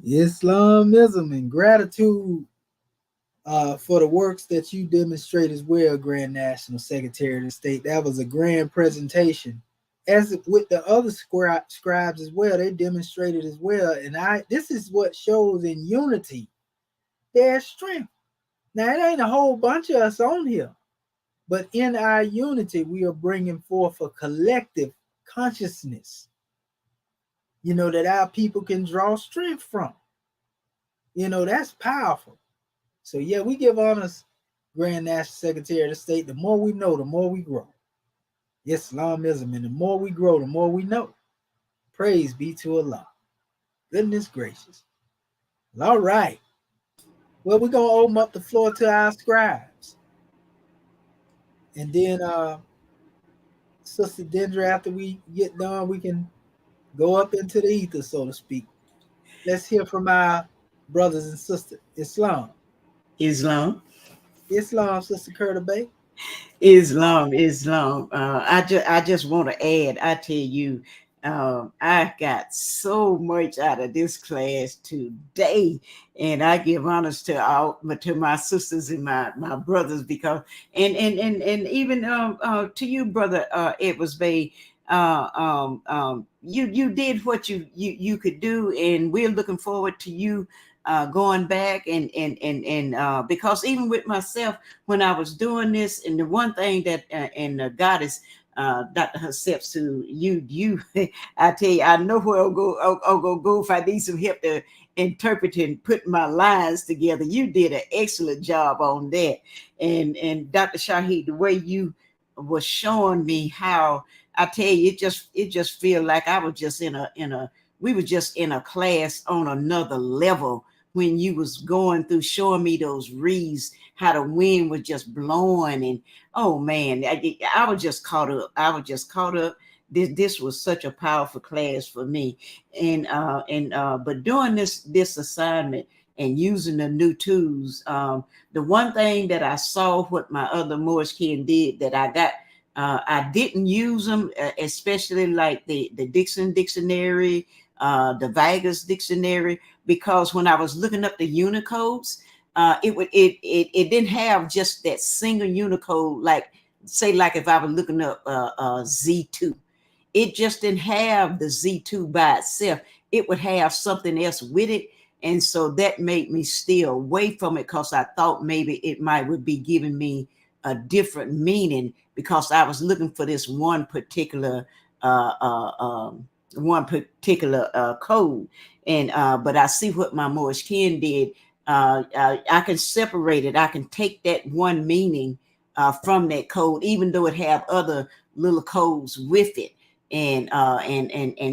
Islamism, and gratitude for the works that you demonstrate as well, Grand National Secretary of the State. That was a grand presentation. As with the other scribes as well, they demonstrated as well. And this is what shows in unity their strength. Now, it ain't a whole bunch of us on here, but in our unity, we are bringing forth a collective consciousness, you know, that our people can draw strength from. You know, that's powerful. So, yeah, we give honors, Grand National Secretary of the State. The more we know, the more we grow. Islamism, and the more we grow, the more we know. Praise be to Allah. Goodness gracious. All right. Well, we're going to open up the floor to our scribes. And then Sister Dendra, after we get done, we can go up into the ether, so to speak. Let's hear from our brothers and sisters. Islam, Islam. Sister Curta Bay. Islam. I just want to add, I tell you, I got so much out of this class today, and I give honors to my sisters and my brothers, because and even to you, brother Edwards Bay. You did what you could do, and we're looking forward to you going back and because even with myself, when I was doing this, and the one thing that and God is Dr. Hosepsu, you I tell you, I know where I'll go if I need some help to interpret and put my lines together. You did an excellent job on that. And Dr. Shahid, the way you was showing me how, I tell you, it just feel like I was just we were just in a class on another level when you was going through showing me those reeds, how the wind was just blowing. And oh man, I was just caught up. This was such a powerful class for me. But doing this assignment and using the new tools, the one thing that I saw what my other Morris kin did that I got, I didn't use them, especially like the Dixon Dictionary, the Vegas Dictionary, because when I was looking up the Unicodes, it didn't have just that single Unicode, like say like if I was looking up Z2, it just didn't have the Z2 by itself. It would have something else with it. And so that made me stay away from it, because I thought maybe it would be giving me a different meaning, because I was looking for this one particular code. And but I see what my Morris kin did. I can separate it. I can take that one meaning from that code, even though it have other little codes with it, and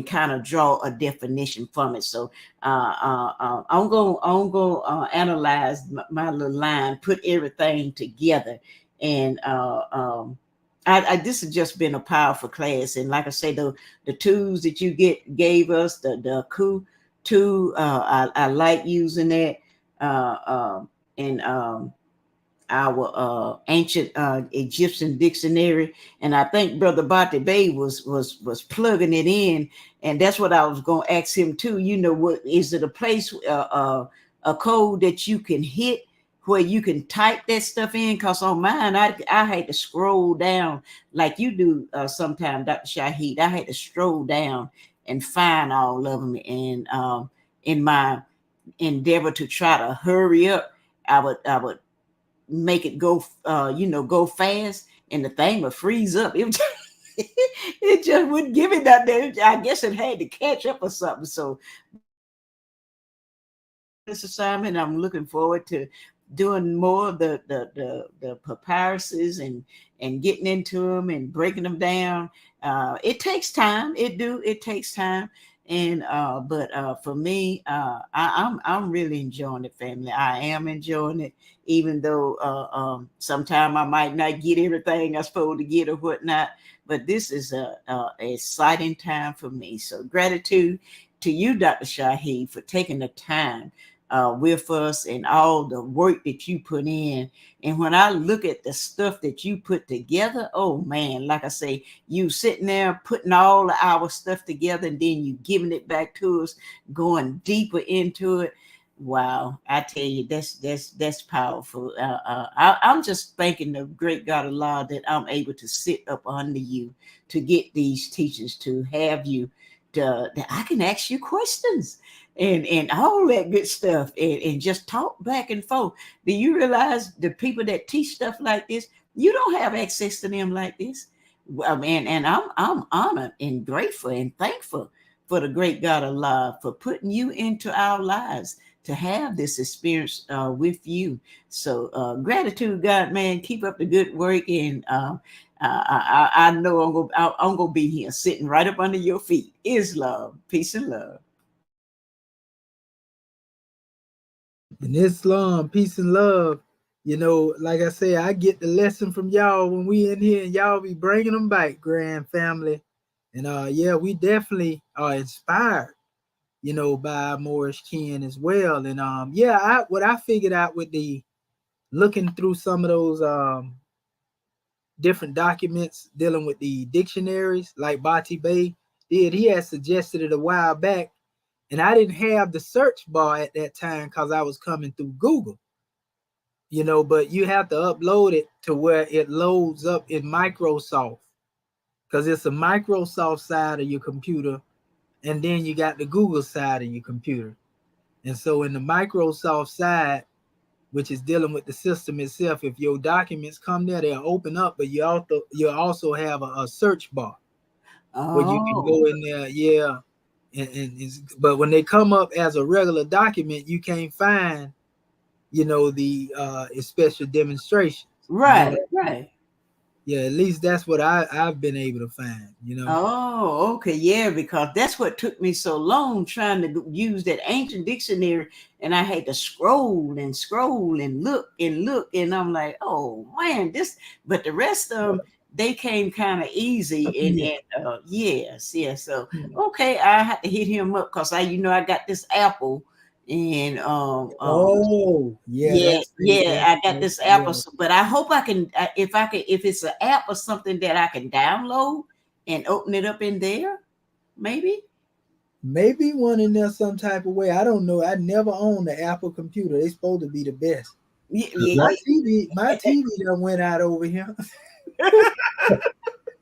kind of draw a definition from it. So I'm gonna analyze my little line, put everything together, and this has just been a powerful class. And like I say, the tools that you gave us, the coup tool, I like using that, and our ancient Egyptian dictionary. And I think Brother Bate Bay was plugging it in, and that's what I was going to ask him too. You know, what is it, a place, a code that you can hit where you can type that stuff in? Because on mine, I had to scroll down like you do sometimes, Dr. Shahid. I had to scroll down and find all of them. And in my endeavor to try to hurry up, I would make it go go fast, and the thing would freeze up. It just wouldn't give it that day. I guess it had to catch up or something. So this assignment, I'm looking forward to doing more of the papyruses and getting into them and breaking them down. It takes time. It takes time. And but for me, I'm really enjoying it, family. I am enjoying it, even though sometimes I might not get everything I'm supposed to get or whatnot. But this is a exciting time for me. So gratitude to you, Dr. Shahid, for taking the time with us and all the work that you put in. And when I look at the stuff that you put together, oh man, like I say, you sitting there putting all of our stuff together, and then you giving it back to us, going deeper into it. Wow, I tell you, that's powerful. I'm just thanking the great God Allah that I'm able to sit up under you, to get these teachers, to have you, that I can ask you questions and all that good stuff, and just talk back and forth. Do you realize the people that teach stuff like this, you don't have access to them like this? And I'm honored and grateful and thankful for the great God Allah for putting you into our lives to have this experience with you. So gratitude, God, man. Keep up the good work, and I know I'm gonna be here sitting right up under your feet. Islam, peace and love. In Islam, peace and love. You know, like I say, I get the lesson from y'all when we in here, and y'all be bringing them back, grand family. And yeah, we definitely are inspired, you know, by Morris kin as well. And yeah, what I figured out with the looking through some of those different documents dealing with the dictionaries, like Bati Bay did, he had suggested it a while back, and I didn't have the search bar at that time because I was coming through Google, you know, but you have to upload it to where it loads up in Microsoft, because it's a Microsoft side of your computer, and then you got the Google side of your computer. And so in the Microsoft side, which is dealing with the system itself. If your documents come there, they'll open up, but you also have a search bar where you can go in there, yeah. But when they come up as a regular document, you can't find, the special demonstrations. Right, right. Yeah, at least that's what I've been able to find, Oh, okay, yeah, because that's what took me so long trying to use that ancient dictionary, and I had to scroll and scroll and look, and I'm like, oh man, but the rest of them, they came kind of easy, and yes. So okay, I had to hit him up because I got this Apple, and yeah, I got this Apple, but I hope I can, if it's an app or something that I can download and open it up in there, maybe one in there some type of way. I don't know. I never owned the Apple computer. They supposed to be the best. My TV done went out over here.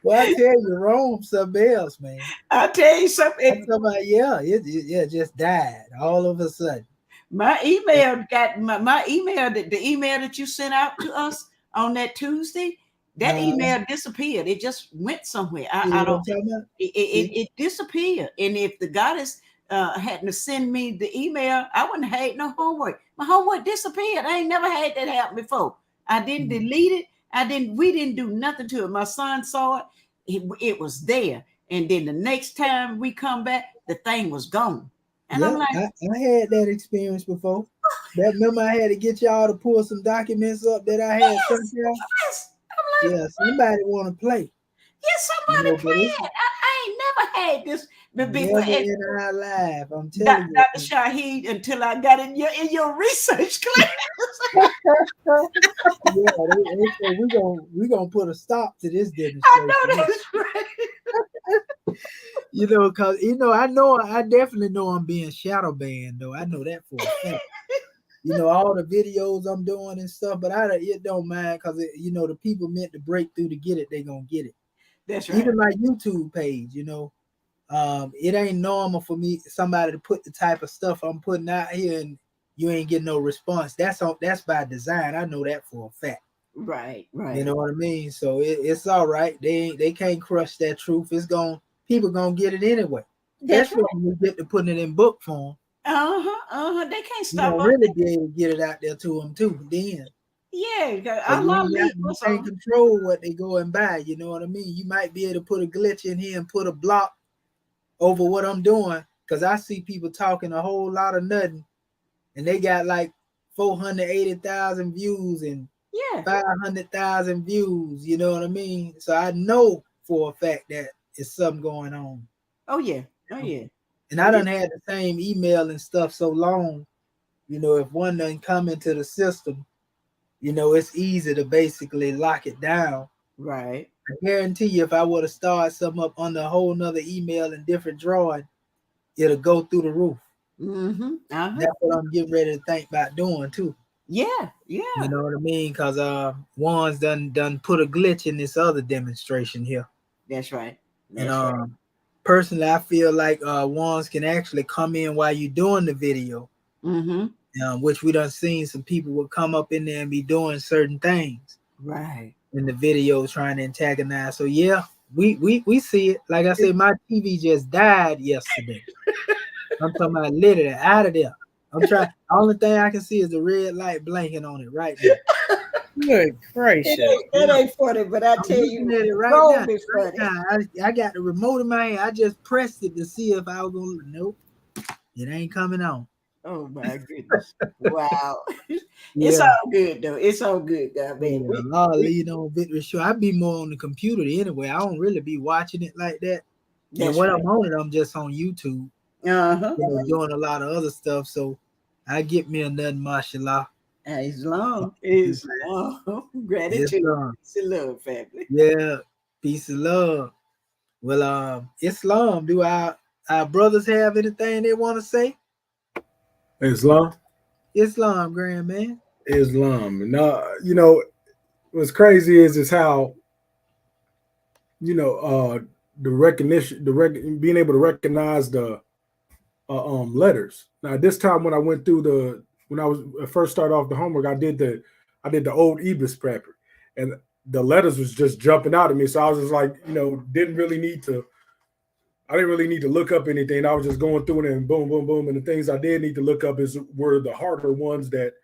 Well, I tell you, Rome something else, man. I'll tell you something. It just died all of a sudden. My email got my email, the email that you sent out to us on that Tuesday. That email disappeared. It just went somewhere. I don't. It disappeared. And if the goddess hadn't sent me the email, I wouldn't have had no homework. My homework disappeared. I ain't never had that happen before. I didn't delete it. We didn't do nothing to it. My son saw it. It was there. And then the next time we come back, the thing was gone. And I'm like, I had that experience before. Remember, I had to get y'all to pull some documents up that I had sent y'all. Yes. I'm like, somebody want to play. Yes, somebody playing. I ain't never had this. Never in our life. I'm telling you, Dr. Shaheed, until I got in your research class. Yeah, they said we're gonna put a stop to this demonstration. I know that's right. Because I definitely know I'm being shadow banned though. I know that for a fact. All the videos I'm doing and stuff, but it don't mind because the people meant to break through to get it, they gonna get it. That's right. Even my YouTube page, it ain't normal for somebody to put the type of stuff I'm putting out here and you ain't getting no response. That's by design. I know that for a fact. Right. You know what I mean? So it's all right. They can't crush that truth. People gonna get it anyway. That's right. When we get to putting it in book form. They can't stop. You really be able to get it out there to them too. Then. Yeah, you can't control what they go and buy. You know what I mean? You might be able to put a glitch in here and put a block over what I'm doing, because I see people talking a whole lot of nothing, and they got like 480,000 views and 500,000 views. You know what I mean? So I know for a fact that it's something going on. Oh yeah. And I done had the same email and stuff so long. If one doesn't come into the system, it's easy to basically lock it down. Right. I guarantee you, if I would have started something up under a whole nother email and different drawing, it'll go through the roof. Mm-hmm. That's what I'm getting ready to think about doing too. Yeah. You know what I mean? Because Juan's done put a glitch in this other demonstration here. That's right. Personally, I feel like Juan's can actually come in while you're doing the video. Mm-hmm. Which we done seen some people will come up in there and be doing certain things. Right. In the video trying to antagonize. So yeah, we see it. Like I said, my TV just died yesterday. I'm talking about literally out of there. I'm trying. The only thing I can see is the red light blinking on it right now. Good gracious. It ain't funny, but I tell you, it right now. I got the remote in my hand. I just pressed it to see if I was gonna. Nope, it ain't coming on. Oh my goodness! Wow, it's all good though. It's all good, God, man. I'll lead on victory show. I be more on the computer anyway. I don't really be watching it like that. And when I'm on it, I'm just on YouTube. Doing a lot of other stuff. So I get me another mashallah. Islam. Gratitude. Peace and love, family. Yeah, peace and love. Well, Islam. Do our brothers have anything they want to say? Islam, grand man. Islam. Now, what's crazy is how, the recognition, being able to recognize the letters. Now, this time when I went through when I was first started off the homework, I did the old E.A.R.S prepper, and the letters was just jumping out at me. So I was just like, didn't really need to. I didn't really need to look up anything. I was just going through it and boom, boom, boom. And the things I did need to look up were the harder ones that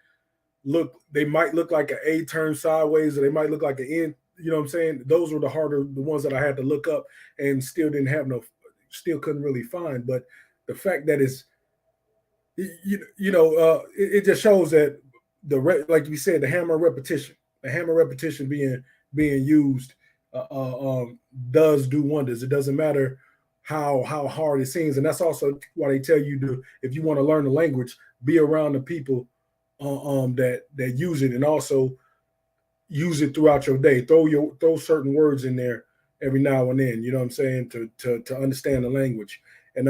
they might look like an A turned sideways, or they might look like an N. You know what I'm saying? Those were the ones that I had to look up and still couldn't really find. But the fact that it just shows that like you said, the hammer repetition being used does do wonders. It doesn't matter how hard it seems, and that's also why they tell you if you want to learn the language, be around the people that use it, and also use it throughout your day. Throw certain words in there every now and then. You know what I'm saying, to understand the language. And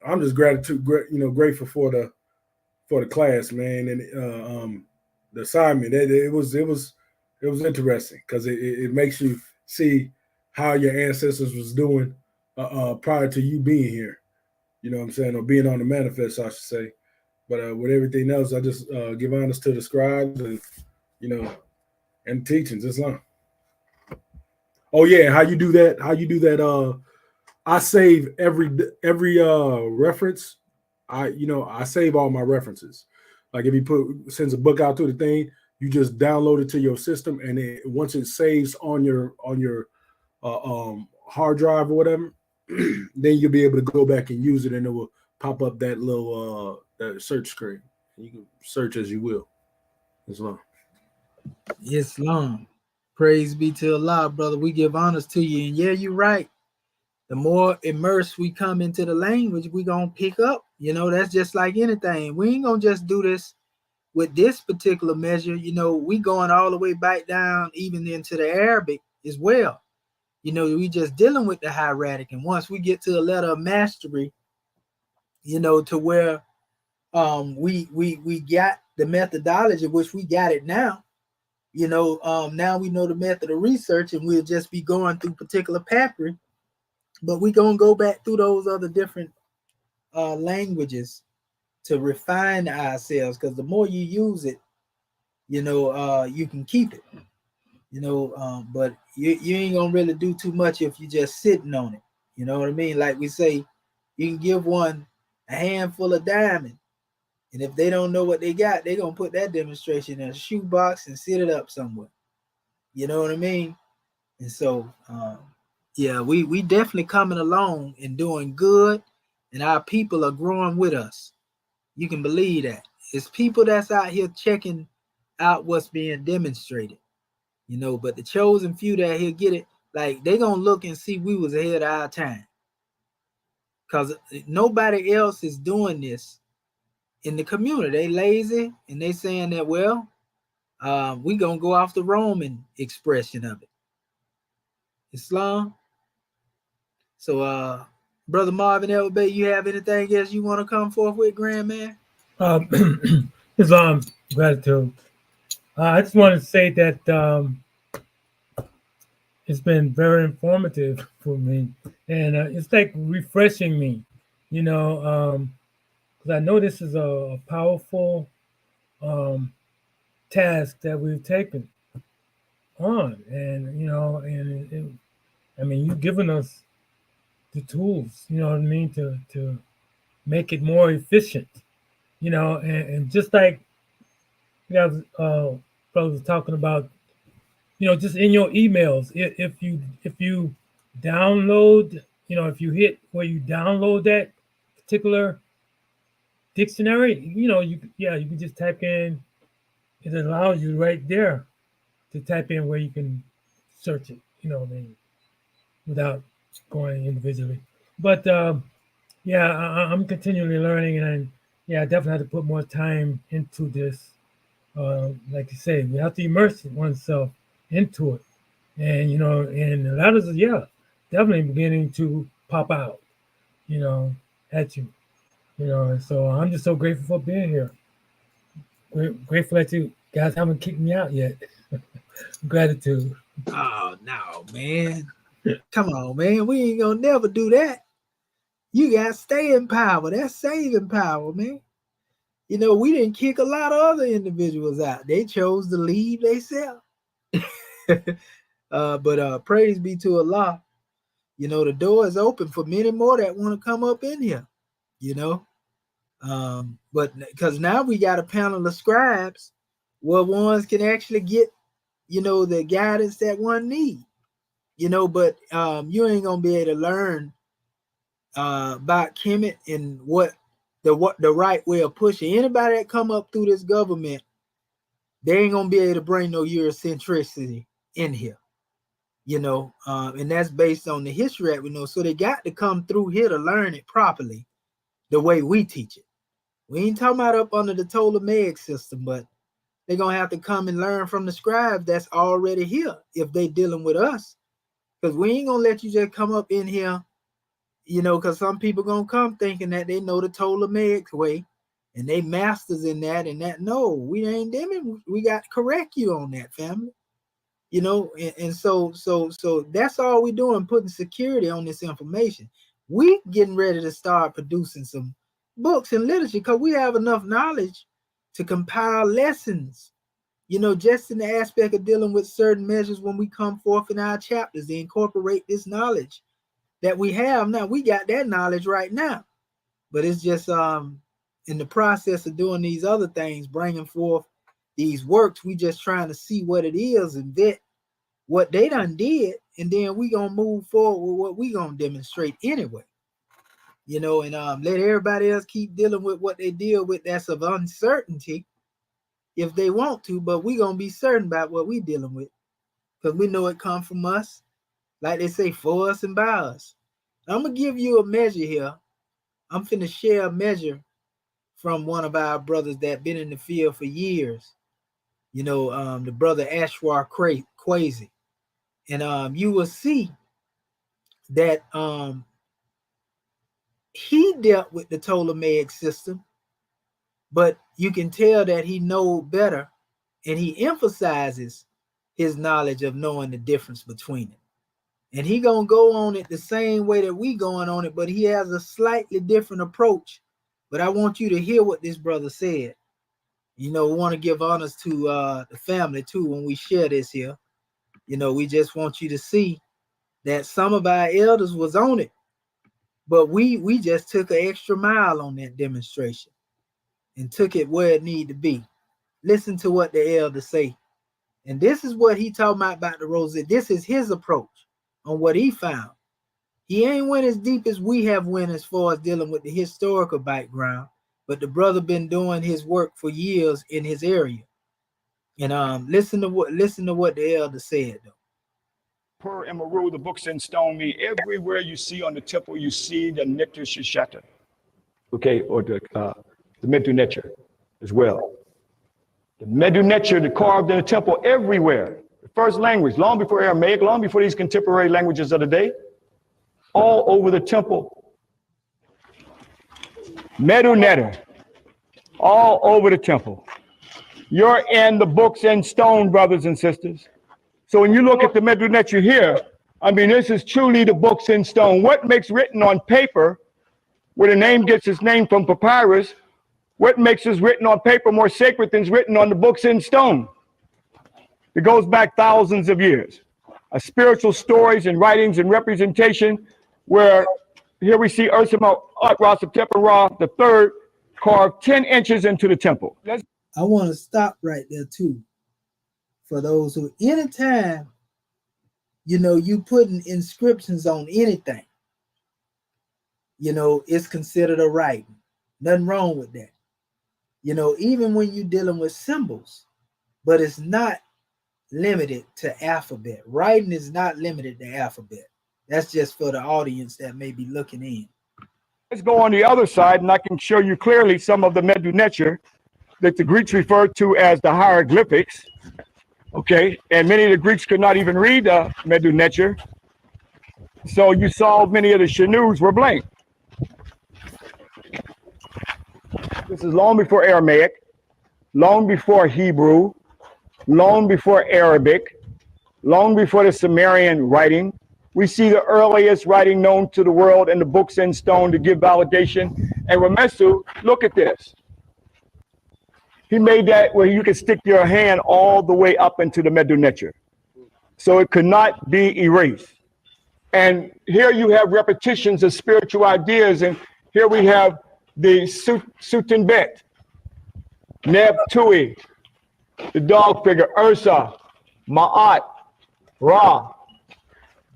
I'm just grateful for the class, man, and the assignment. It was interesting because it makes you see how your ancestors was doing prior to you being here. You know what I'm saying, or being on the manifest, I should say. But with everything else, I just give honors to the scribes and and teachings. Islam. Oh yeah, how you do that? I save every reference. I save all my references. Like if you sends a book out to the thing, you just download it to your system, and once it saves on your hard drive or whatever, then you'll be able to go back and use it, and it will pop up that little that search screen. You can search as you will. Islam. Islam. Praise be to Allah, brother. We give honors to you. And yeah, you're right. The more immersed we come into the language, we're going to pick up. That's just like anything. We ain't going to just do this with this particular measure. We going all the way back down even into the Arabic as well. We just dealing with the hieratic. And once we get to a letter of mastery, to where we got the methodology, which we got it now. Now we know the method of research, and we'll just be going through particular papyri, but we're going to go back through those other different languages to refine ourselves, because the more you use it, you can keep it, but you ain't going to really do too much if you're just sitting on it. You know what I mean? Like we say, you can give one a handful of diamond, and if they don't know what they got, they're going to put that demonstration in a shoebox and sit it up somewhere. You know what I mean? And so, yeah, we definitely coming along and doing good, and our people are growing with us. You can believe that. It's people that's out here checking out what's being demonstrated, but the chosen few that here get it, like they going to look and see we was ahead of our time, because nobody else is doing this in the community. They lazy, and they saying that, well, we gonna go off the Roman expression of it, Islam. So Brother Marvin Elbey, you have anything else you want to come forth with, Grand Man? Islam, gratitude. I just want to say that it's been very informative for me, and it's like refreshing me, because I know this is a powerful task that we've taken on, and you've given us the tools, you know what I mean, to make it more efficient, and just like brothers talking about, just in your emails, if you download, if you hit where you download that particular dictionary, you can just type in. It allows you right there to type in where you can search it, without going individually. But I'm continually learning, and I definitely have to put more time into this. Like you say, we have to immerse oneself into it, and and the letters are definitely beginning to pop out, at you, And so I'm just so grateful for being here. Grateful that you guys haven't kicked me out yet. Gratitude. Oh no, man. Come on, man. We ain't gonna never do that. You got staying power. That's saving power, man. You know, we didn't kick a lot of other individuals out. They chose to leave themselves. But praise be to Allah. You know, the door is open for many more that want to come up in here, you know. But because now we got a panel of scribes where ones can actually get, you know, the guidance that one need, you know, but you ain't gonna be able to learn about Kemet and what the right way of pushing. Anybody that come up through this government, they ain't gonna be able to bring no Eurocentricity in here, you know, and that's based on the history that we know. So they got to come through here to learn it properly, the way we teach it. We ain't talking about up under the Ptolemaic system, but they're gonna have to come and learn from the scribes that's already here if they dealing with us, because we ain't gonna let you just come up in here. You know, because some people gonna come thinking that they know the Ptolemaic way and they masters in that and that. No, we ain't them. We got to correct you on that, family. You know, and so that's all we doing, putting security on this information. We getting ready to start producing some books and literature because we have enough knowledge to compile lessons, you know, just in the aspect of dealing with certain measures when we come forth in our chapters, they incorporate this knowledge that we have now. We got that knowledge right now, but it's just in the process of doing these other things, bringing forth these works, we just trying to see what it is and vet what they done did, and then we gonna move forward with what we gonna demonstrate anyway, you know, and let everybody else keep dealing with what they deal with that's of uncertainty if they want to, but we gonna be certain about what we dealing with because we know it come from us. Like they say, for us and by us. I'm going to give you a measure here. I'm finna share a measure from one of our brothers that been in the field for years. You know, the brother Ashwar Kwesi. And you will see that he dealt with the Ptolemaic system, but you can tell that he know better, and he emphasizes his knowledge of knowing the difference between it. And he gonna go on it the same way that we going on it, but he has a slightly different approach. But I want you to hear what this brother said. You know, we want to give honors to the family too when we share this here. You know, we just want you to see that some of our elders was on it, but we just took an extra mile on that demonstration and took it where it needed to be. Listen to what the elders say. And this is what he talking about the rosette. This is his approach on what he found. He ain't went as deep as we have went as far as dealing with the historical background, but the brother been doing his work for years in his area. And listen to what the elder said though. Per and Maru, the books in stone, me everywhere you see on the temple, you see the Netu Shishata, okay, or the Metu Netur as well. The Metu Netur, the carved in the temple everywhere. The first language, long before Aramaic, long before these contemporary languages of the day, all over the temple. Metu Netur, all over the temple. You're in the books in stone, brothers and sisters. So when you look at the Metu Netur here, I mean, this is truly the books in stone. What makes written on paper, where the name gets its name from papyrus, what makes is written on paper more sacred than is written on the books in stone? It goes back thousands of years. Spiritual stories and writings and representation, where here we see Ursima Rasatepara the third carved 10 inches into the temple. I want to stop right there too. For those who, anytime, you know, you putting inscriptions on anything, you know, it's considered a writing. Nothing wrong with that. You know, even when you're dealing with symbols, but it's not limited to alphabet. Writing is not limited to alphabet. That's just for the audience that may be looking in. Let's go on the other side, and I can show you clearly some of the Metu Netur that the Greeks referred to as the hieroglyphics. Okay, and many of the Greeks could not even read the Metu Netur. So you saw many of the Shanus were blank. This is long before Aramaic, long before Hebrew, long before Arabic, long before the Sumerian writing. We see the earliest writing known to the world in the books in stone to give validation. And Ramesu, look at this. he made that where you could stick your hand all the way up into the Medu Neter. So it could not be erased. And here you have repetitions of spiritual ideas. And here we have the Sultanate, Neb Tui, the dog figure, Ursa, Ma'at, Ra,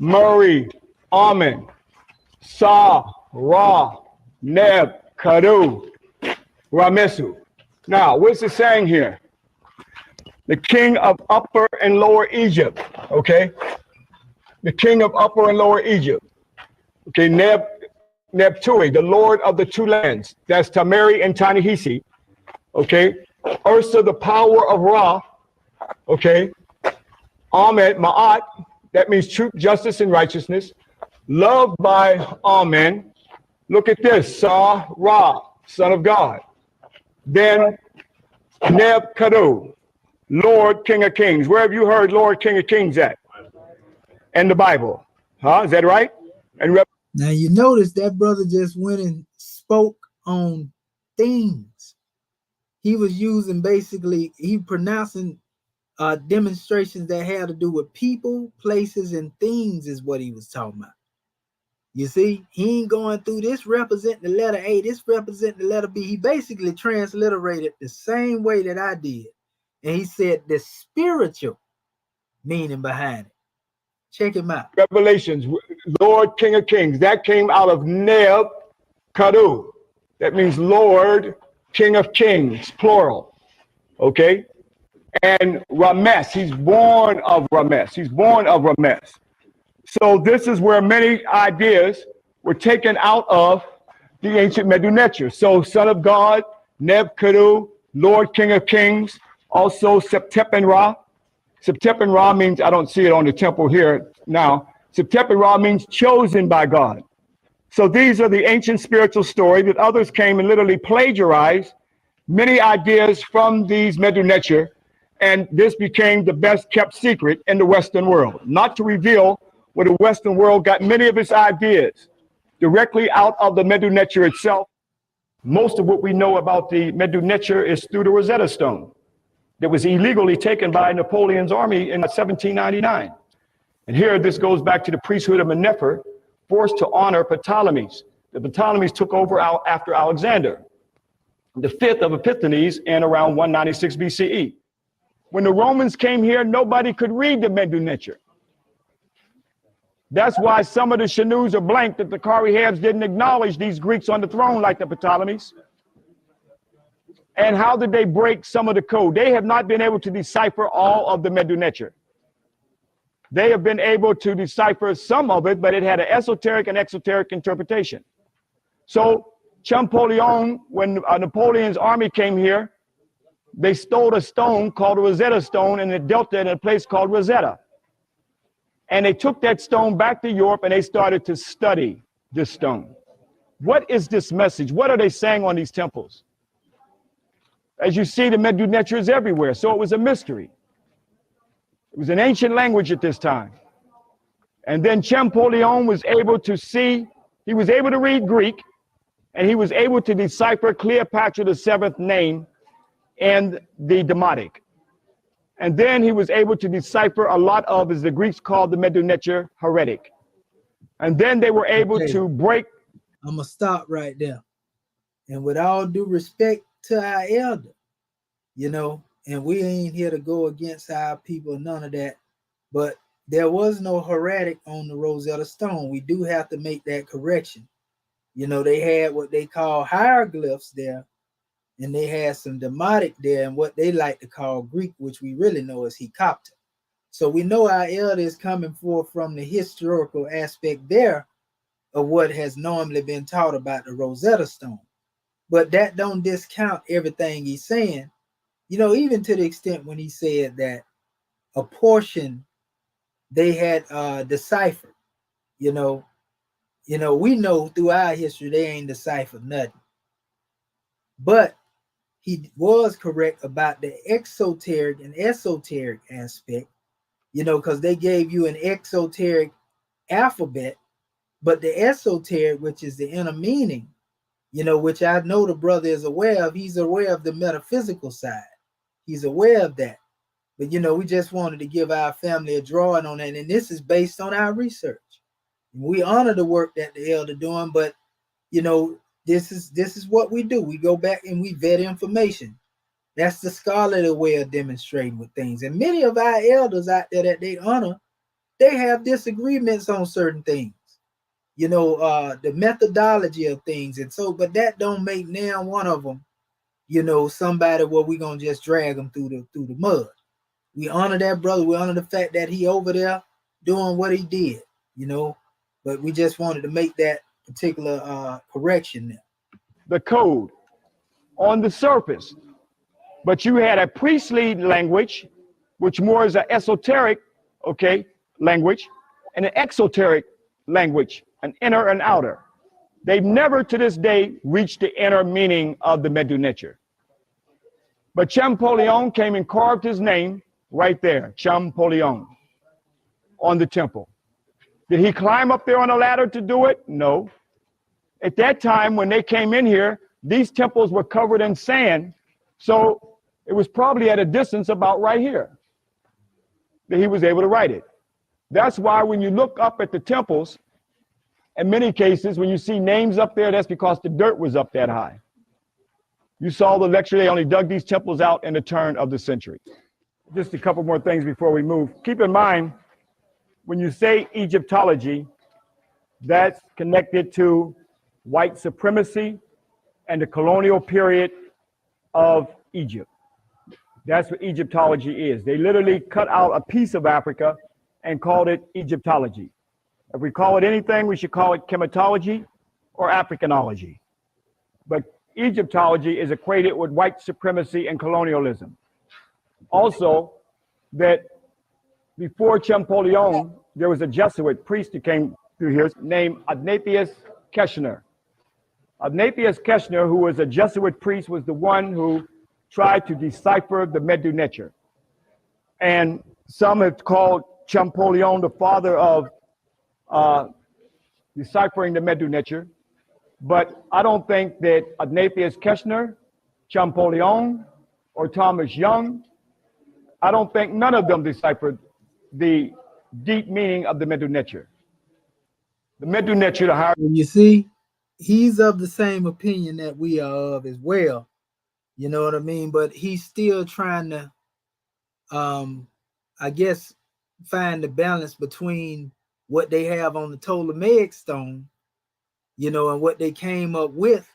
Murray, Amen, Sa, Ra, Neb, Kadu, Ramesu. Now, what's it saying here? The king of Upper and Lower Egypt, okay? The king of Upper and Lower Egypt. Okay, Nebtui, the lord of the two lands. That's Tamari and Tanihisi. Okay, Ursa, the power of Ra. Okay, Ahmed, Ma'at, that means truth, justice, and righteousness. Loved by Amen. Look at this, Sa, Ra, son of God. Then Neb Kadu, Lord, King of Kings. Where have you heard Lord, King of Kings at? In the Bible. Huh? Is that right? And now you notice that brother just went and spoke on things. He was using basically, he pronouncing demonstrations that had to do with people, places, and things is what he was talking about. You see, he ain't going through this represent the letter A, this represent the letter B. He basically transliterated the same way that I did. And he said the spiritual meaning behind it. Check him out. Revelations, Lord, King of Kings. That came out of Neb Kadu. That means Lord, King of Kings, plural. Okay? And Rames, he's born of Rames. He's born of Rames. So this is where many ideas were taken out of the ancient Medu Neter. So Son of God, Neb Kadu, Lord, King of Kings, also Septepen Ra. Septepen Ra means, I don't see it on the temple here now. Septepen Ra means chosen by God. So these are the ancient spiritual stories that others came and literally plagiarized many ideas from these Medu Neter, and this became the best kept secret in the Western world. Not to reveal where the Western world got many of its ideas directly out of the Medu Neter itself. Most of what we know about the Medu Neter is through the Rosetta Stone that was illegally taken by Napoleon's army in 1799. And here this goes back to the priesthood of Menefer, forced to honor Ptolemies. The Ptolemies took over after Alexander, the fifth of Epiphanes, in around 196 BCE. When the Romans came here, nobody could read the Medu Neter. That's why some of the Shanus are blank, that the Kari-Habs didn't acknowledge these Greeks on the throne like the Ptolemies. And how did they break some of the code? They have not been able to decipher all of the Medu Neter. They have been able to decipher some of it, but it had an esoteric and exoteric interpretation. So Champollion, when Napoleon's army came here, they stole a stone called a Rosetta Stone in the Delta in a place called Rosetta. And they took that stone back to Europe and they started to study this stone. What is this message? What are they saying on these temples? As you see, the Medu Neter is everywhere, so it was a mystery. It was an ancient language at this time. And then Champollion was able to see, he was able to read Greek, and he was able to decipher Cleopatra the seventh name and the Demotic. And then he was able to decipher a lot of, as the Greeks called the Medu Neter, heretic. And then they were able to break. I'm going to stop right there. And with all due respect to our elder, you know, and we ain't here to go against our people, none of that. But there was no heretic on the Rosetta Stone. We do have to make that correction. You know, they had what they call hieroglyphs there, and they had some Demotic there, and what they like to call Greek, which we really know is Hecopter. So we know our elder is coming forth from the historical aspect there of what has normally been taught about the Rosetta Stone. But that don't discount everything he's saying. You know, even to the extent when he said that a portion they had deciphered, you know, we know through our history they ain't deciphered nothing. But he was correct about the exoteric and esoteric aspect, you know, because they gave you an exoteric alphabet, but the esoteric, which is the inner meaning, you know, which I know the brother is aware of. He's aware of the metaphysical side. He's aware of that. But, you know, we just wanted to give our family a drawing on that. And this is based on our research. We honor the work that the elder doing, but, you know, this is what we do. We go back and we vet information. That's the scholarly way of demonstrating with things. And many of our elders out there that they honor, they have disagreements on certain things. You know, the methodology of things. And so, but that don't make now one of them, you know, somebody where we gonna just drag them through the mud. We honor that brother. We honor the fact that he over there doing what he did, you know, but we just wanted to make that particular correction there. The code on the surface, but you had a priestly language, which more is an esoteric, okay, language, and an exoteric language, an inner and outer. They've never to this day reached the inner meaning of the Medu Neter. But Champollion came and carved his name right there, Champollion, on the temple. Did he climb up there on a ladder to do it? No. At that time, when they came in here, these temples were covered in sand, so it was probably at a distance about right here that he was able to write it. That's why when you look up at the temples, in many cases, when you see names up there, that's because the dirt was up that high. You saw the lecture, they only dug these temples out in the turn of the century. Just a couple more things before we move. Keep in mind, when you say Egyptology, that's connected to white supremacy and the colonial period of Egypt. That's what Egyptology is. They literally cut out a piece of Africa and called it Egyptology. If we call it anything, we should call it chematology or Africanology. But Egyptology is equated with white supremacy and colonialism. Also, that before Champollion, there was a Jesuit priest who came through here named Adeptus Keshner. Adeptus Keshner, who was a Jesuit priest, was the one who tried to decipher the Medu Neter. And some have called Champollion the father of deciphering the Medu Neter. But I don't think that Adeptus Keshner, Champollion, or Thomas Young, I don't think none of them deciphered the deep meaning of the Medu Neter. The Medu Neter, the higher. You see, he's of the same opinion that we are of as well. You know what I mean? But he's still trying to, I guess, find the balance between what they have on the Ptolemaic stone, you know, and what they came up with,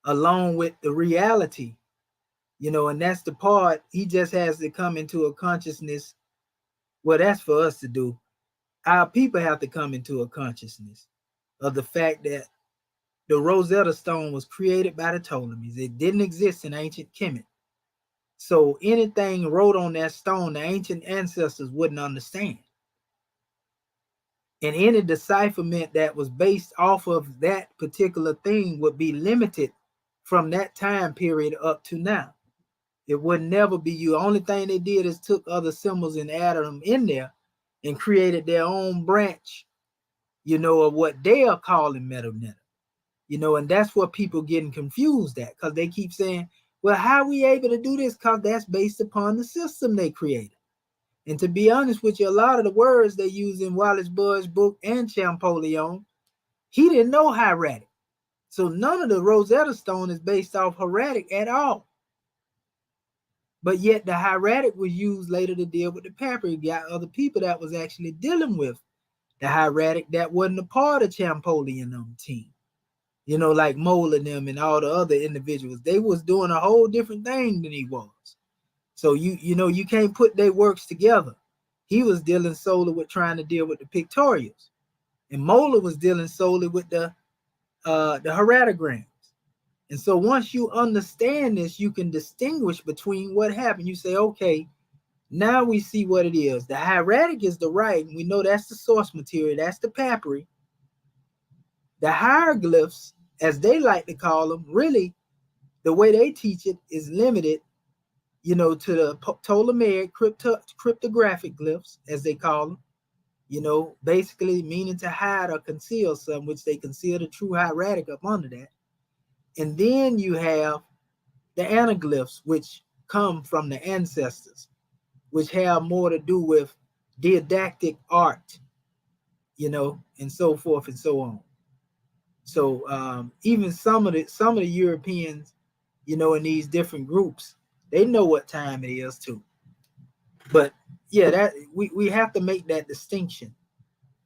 along with the reality, you know, and that's the part he just has to come into a consciousness. Well, that's for us to do. Our people have to come into a consciousness of the fact that the Rosetta Stone was created by the Ptolemies. It didn't exist in ancient Kemet. So anything wrote on that stone, the ancient ancestors wouldn't understand. And any decipherment that was based off of that particular thing would be limited from that time period up to now. It would never be you. The only thing they did is took other symbols and added them in there and created their own branch, you know, of what they are calling Medu Neter. You know, and that's what people getting confused at, because they keep saying, well, how are we able to do this? Because that's based upon the system they created. And to be honest with you, a lot of the words they use in Wallace Bud's book and Champollion, he didn't know hieratic. So none of the Rosetta Stone is based off hieratic at all. But yet the hieratic was used later to deal with the papyri. You got other people that was actually dealing with the hieratic that wasn't a part of Champollion team. You know, like Mole and them and all the other individuals. They was doing a whole different thing than he was. So you know, you can't put their works together. He was dealing solely with trying to deal with the pictorials. And Mola was dealing solely with the hieratograms. And so once you understand this, you can distinguish between what happened. You say, okay, now we see what it is. The hieratic is the writing. We know that's the source material. That's the papyri. The hieroglyphs, as they like to call them, really, the way they teach it is limited, you know, to the Ptolemaic cryptographic glyphs, as they call them, you know, basically meaning to hide or conceal something, which they conceal the true hieratic up under that. And then you have the anaglyphs, which come from the ancestors, which have more to do with didactic art, you know, and so forth and so on. So even some of the Europeans, you know, in these different groups, they know what time it is too. But yeah, that we have to make that distinction,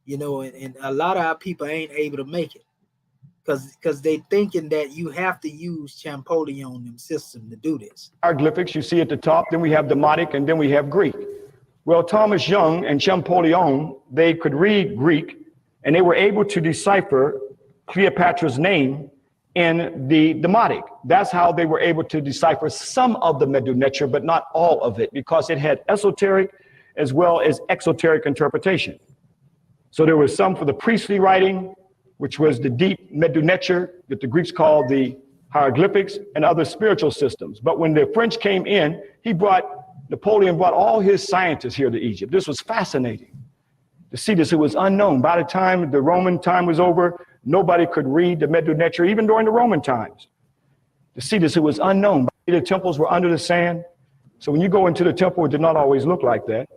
you know, and a lot of our people ain't able to make it because they thinking that you have to use Champollion system to do this. Hieroglyphics you see at the top, then we have Demotic, and then we have Greek. Well, Thomas Young and Champollion, they could read Greek, and they were able to decipher Cleopatra's name in the Demotic. That's how they were able to decipher some of the Medu Neter, but not all of it, because it had esoteric as well as exoteric interpretation. So there was some for the priestly writing, which was the deep Medu Neter that the Greeks called the hieroglyphics, and other spiritual systems. But when the French came in, Napoleon brought all his scientists here to Egypt. This was fascinating to see this. It was unknown. By the time the Roman time was over, nobody could read the Medu Neter, even during the Roman times. To see this, it was unknown. The temples were under the sand. So when you go into the temple, it did not always look like that.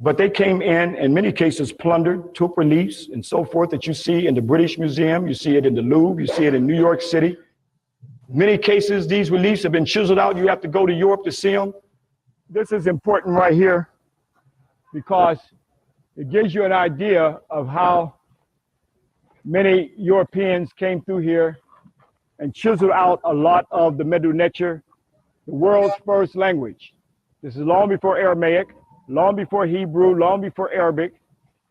But they came in many cases plundered, took reliefs and so forth that you see in the British Museum. You see it in the Louvre. You see it in New York City. Many cases, these reliefs have been chiseled out. You have to go to Europe to see them. This is important right here because it gives you an idea of how many Europeans came through here and chiseled out a lot of the Medu Neter, the world's first language. This is long before Aramaic, long before Hebrew, long before Arabic.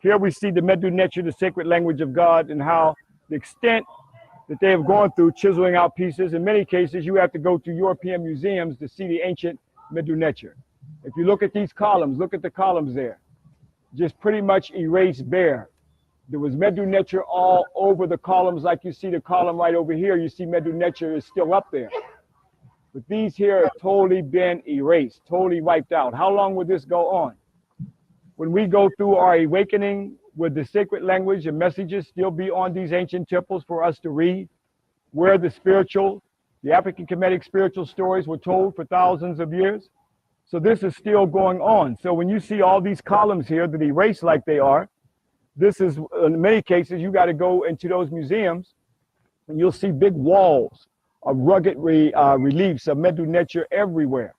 Here we see the Medu Neter, the sacred language of God, and how the extent that they have gone through chiseling out pieces. In many cases, you have to go to European museums to see the ancient Medu Neter. If you look at these columns, look at the columns there, just pretty much erased bare. There was Medu Neter all over the columns, like you see the column right over here. You see Medu Neter is still up there. But these here have totally been erased, totally wiped out. How long will this go on? When we go through our awakening, would the sacred language and messages still be on these ancient temples for us to read? Where the African Kemetic spiritual stories were told for thousands of years? So this is still going on. So when you see all these columns here that erase like they are, this is, in many cases, you got to go into those museums and you'll see big walls of rugged reliefs of Medu Neter everywhere.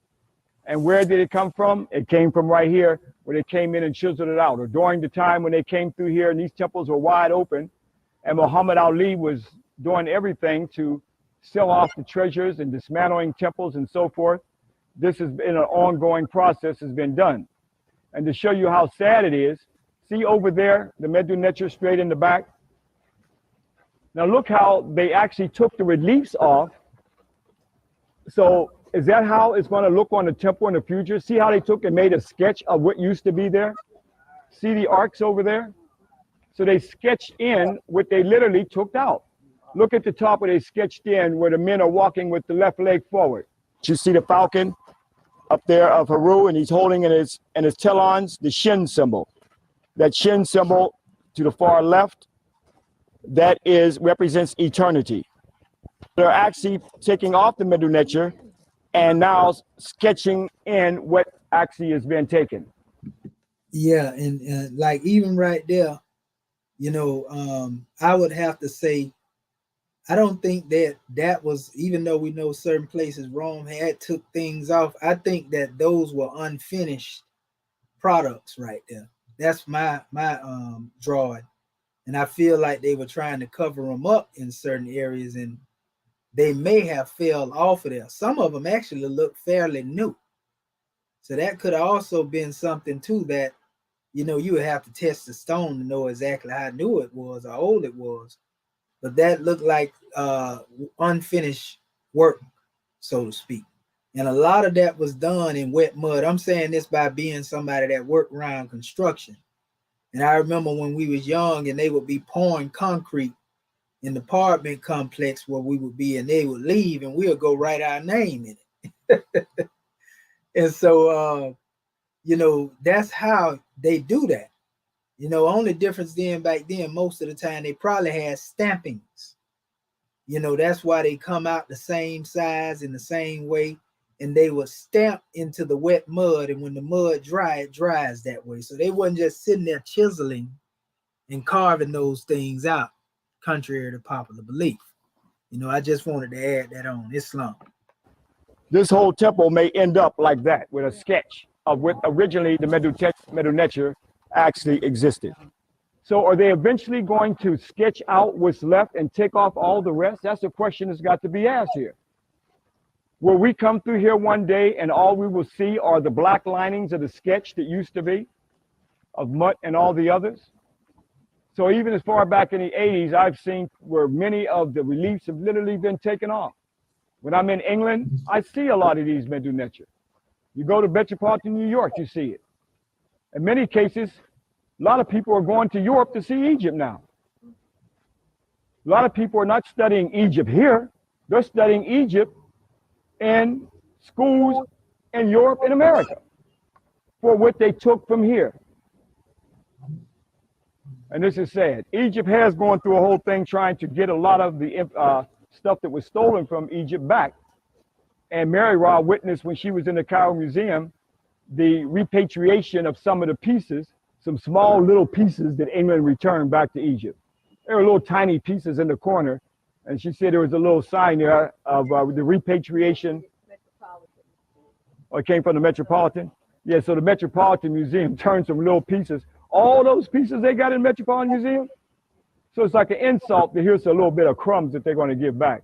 And where did it come from? It came from right here, where they came in and chiseled it out. Or during the time when they came through here and these temples were wide open, and Muhammad Ali was doing everything to sell off the treasures and dismantling temples and so forth. This has been an ongoing process, has been done. And to show you how sad it is, see over there, the Medu Neter straight in the back. Now look how they actually took the reliefs off. So is that how it's going to look on the temple in the future? See how they took and made a sketch of what used to be there? See the arcs over there? So they sketched in what they literally took out. Look at the top where they sketched in where the men are walking with the left leg forward. You see the falcon up there of Haru, and he's holding in his talons the Shin symbol. That Shin symbol to the far left, that represents eternity. They're actually taking off the Medu Neter and now sketching in what actually has been taken. Yeah, and like even right there, you know, I would have to say, I don't think that was, even though we know certain places Rome had took things off, I think that those were unfinished products right there. That's my drawing. And I feel like they were trying to cover them up in certain areas, and they may have fell off of there. Some of them actually look fairly new. So that could have also been something too that, you know, you would have to test the stone to know exactly how new it was or old it was. But that looked like unfinished work, so to speak. And a lot of that was done in wet mud. I'm saying this by being somebody that worked around construction. And I remember when we was young and they would be pouring concrete in the apartment complex where we would be, and they would leave and we'll go write our name in it. And so, you know, that's how they do that. You know, only difference then back then, most of the time they probably had stampings, You know, that's why they come out the same size in the same way. And they were stamped into the wet mud. And when the mud dries, it dries that way. So they wasn't just sitting there chiseling and carving those things out, contrary to popular belief. You know, I just wanted to add that on Islam. This whole temple may end up like that, with a sketch of what originally the Medu Neter actually existed. So are they eventually going to sketch out what's left and take off all the rest? That's a question that's got to be asked here. Will we come through here one day and all we will see are the black linings of the sketch that used to be, of Mut and all the others? So even as far back in the 80s, I've seen where many of the reliefs have literally been taken off. When I'm in England, I see a lot of these Medu Neter. You go to metropolitan New York, you see it. In many cases, a lot of people are going to Europe to see Egypt now. A lot of people are not studying Egypt here. They're studying Egypt in schools in Europe and America for what they took from here. And this is sad. Egypt has gone through a whole thing trying to get a lot of the stuff that was stolen from Egypt back. And Mary Ra witnessed when she was in the Cairo Museum, the repatriation of some of the pieces, some small little pieces that England returned back to Egypt. There were little tiny pieces in the corner. And she said there was a little sign there of the repatriation. Oh, it came from the Metropolitan? Yeah, so the Metropolitan Museum turned some little pieces. All those pieces they got in the Metropolitan Museum? So it's like an insult to here's a little bit of crumbs that they're going to give back.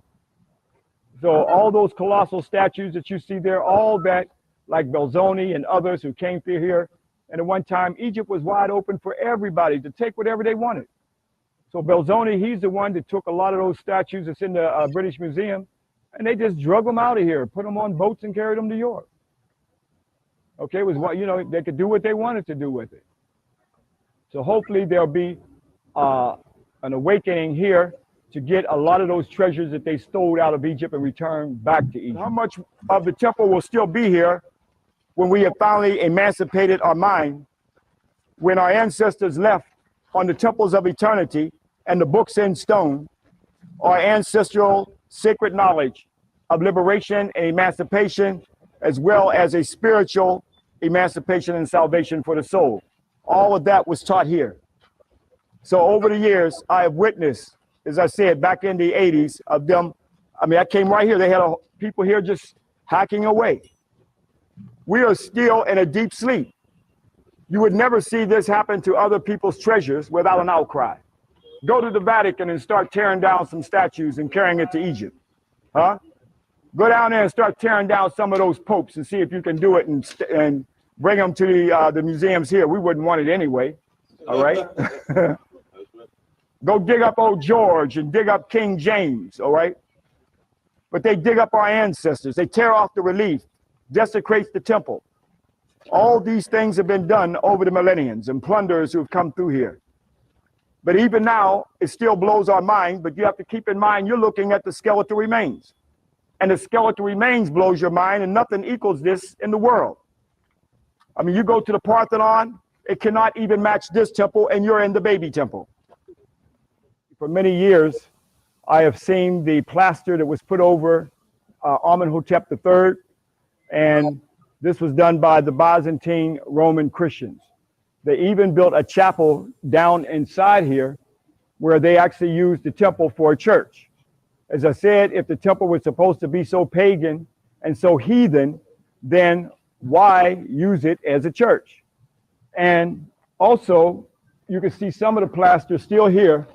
So all those colossal statues that you see there, all that, like Belzoni and others who came through here, and at one time, Egypt was wide open for everybody to take whatever they wanted. So Belzoni, he's the one that took a lot of those statues that's in the British Museum, and they just drug them out of here, put them on boats and carried them to Europe. Okay, it was what, you know, they could do what they wanted to do with it. So hopefully there'll be an awakening here to get a lot of those treasures that they stole out of Egypt and return back to Egypt. How much of the temple will still be here when we have finally emancipated our mind, when our ancestors left on the temples of eternity and the books in stone, our ancestral sacred knowledge of liberation and emancipation, as well as a spiritual emancipation and salvation for the soul. All of that was taught here. So over the years, I have witnessed, as I said, back in the 80s, of them. I mean, I came right here. They had people here just hacking away. We are still in a deep sleep. You would never see this happen to other people's treasures without an outcry. Go to the Vatican and start tearing down some statues and carrying it to Egypt. Huh? Go down there and start tearing down some of those popes and see if you can do it and bring them to the museums here. We wouldn't want it anyway. All right? Go dig up old George and dig up King James. All right? But they dig up our ancestors. They tear off the relief, desecrates the temple. All these things have been done over the millenniums and plunderers who have come through here. But even now, it still blows our mind, but you have to keep in mind you're looking at the skeletal remains. And the skeletal remains blows your mind, and nothing equals this in the world. I mean, you go to the Parthenon, it cannot even match this temple, and you're in the baby temple. For many years, I have seen the plaster that was put over Amenhotep III, and this was done by the Byzantine Roman Christians. They even built a chapel down inside here where they actually used the temple for a church. As I said, if the temple was supposed to be so pagan and so heathen, then why use it as a church? And also, you can see some of the plaster still here,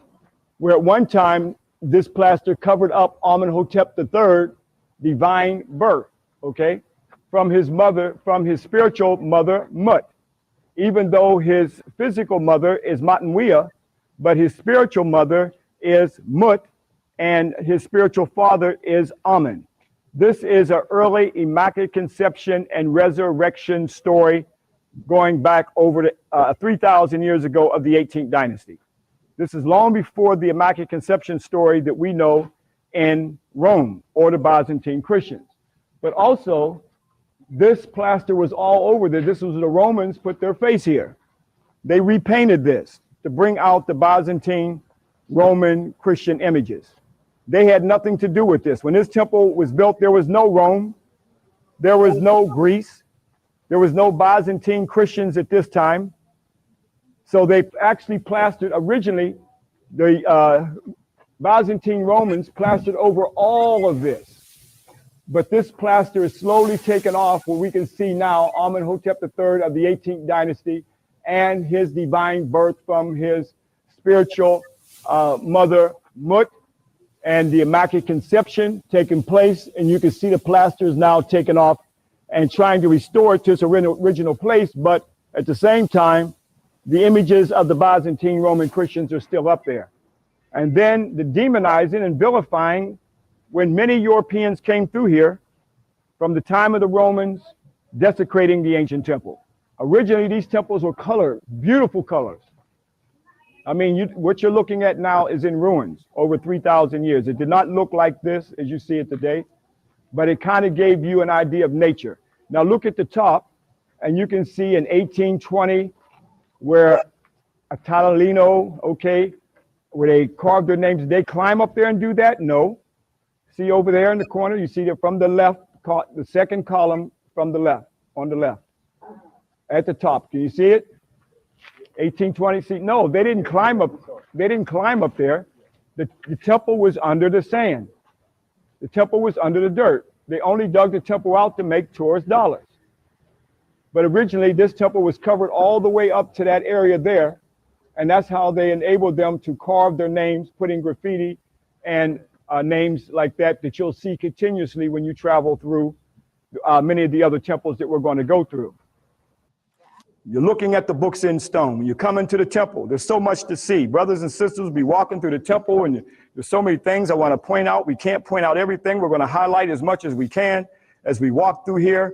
where at one time, this plaster covered up Amenhotep III, divine birth, okay? From his mother, from his spiritual mother, Mut. Even though his physical mother is Matanwea, but his spiritual mother is Mut, and his spiritual father is Amen. This is an early Immaculate Conception and Resurrection story going back over to 3,000 years ago of the 18th dynasty. This is long before the Immaculate Conception story that we know in Rome or the Byzantine Christians. But also, this plaster was all over there. This was the Romans put their face here. They repainted this to bring out the Byzantine Roman Christian images. They had nothing to do with this. When this temple was built, there was no Rome, there was no Greece, there was no Byzantine Christians at this time. So they actually plastered, originally, the Byzantine Romans plastered over all of this. But this plaster is slowly taken off, where we can see now Amenhotep III of the 18th dynasty and his divine birth from his spiritual mother, Mut, and the Immaculate Conception taking place. And you can see the plaster is now taken off and trying to restore it to its original place. But at the same time, the images of the Byzantine Roman Christians are still up there. And then the demonizing and vilifying, when many Europeans came through here from the time of the Romans, desecrating the ancient temple. Originally, these temples were colored, beautiful colors. I mean, what you're looking at now is in ruins over 3,000 years. It did not look like this as you see it today, but it kind of gave you an idea of nature. Now look at the top, and you can see in 1820 where Atalino, okay, where they carved their names. Did they climb up there and do that? No. See over there in the corner, you see that from the left, the second column from the left, on the left, at the top. Can you see it? 1820. See, no, they didn't climb up. They didn't climb up there. The temple was under the sand. The temple was under the dirt. They only dug the temple out to make tourist dollars. But originally, this temple was covered all the way up to that area there. And that's how they enabled them to carve their names, putting graffiti and names like that you'll see continuously when you travel through many of the other temples that we're going to go through. You're looking at the books in stone. When you come into the temple, there's so much to see. Brothers and sisters will be walking through the temple, and there's so many things I want to point out. We can't point out everything. We're going to highlight as much as we can as we walk through here.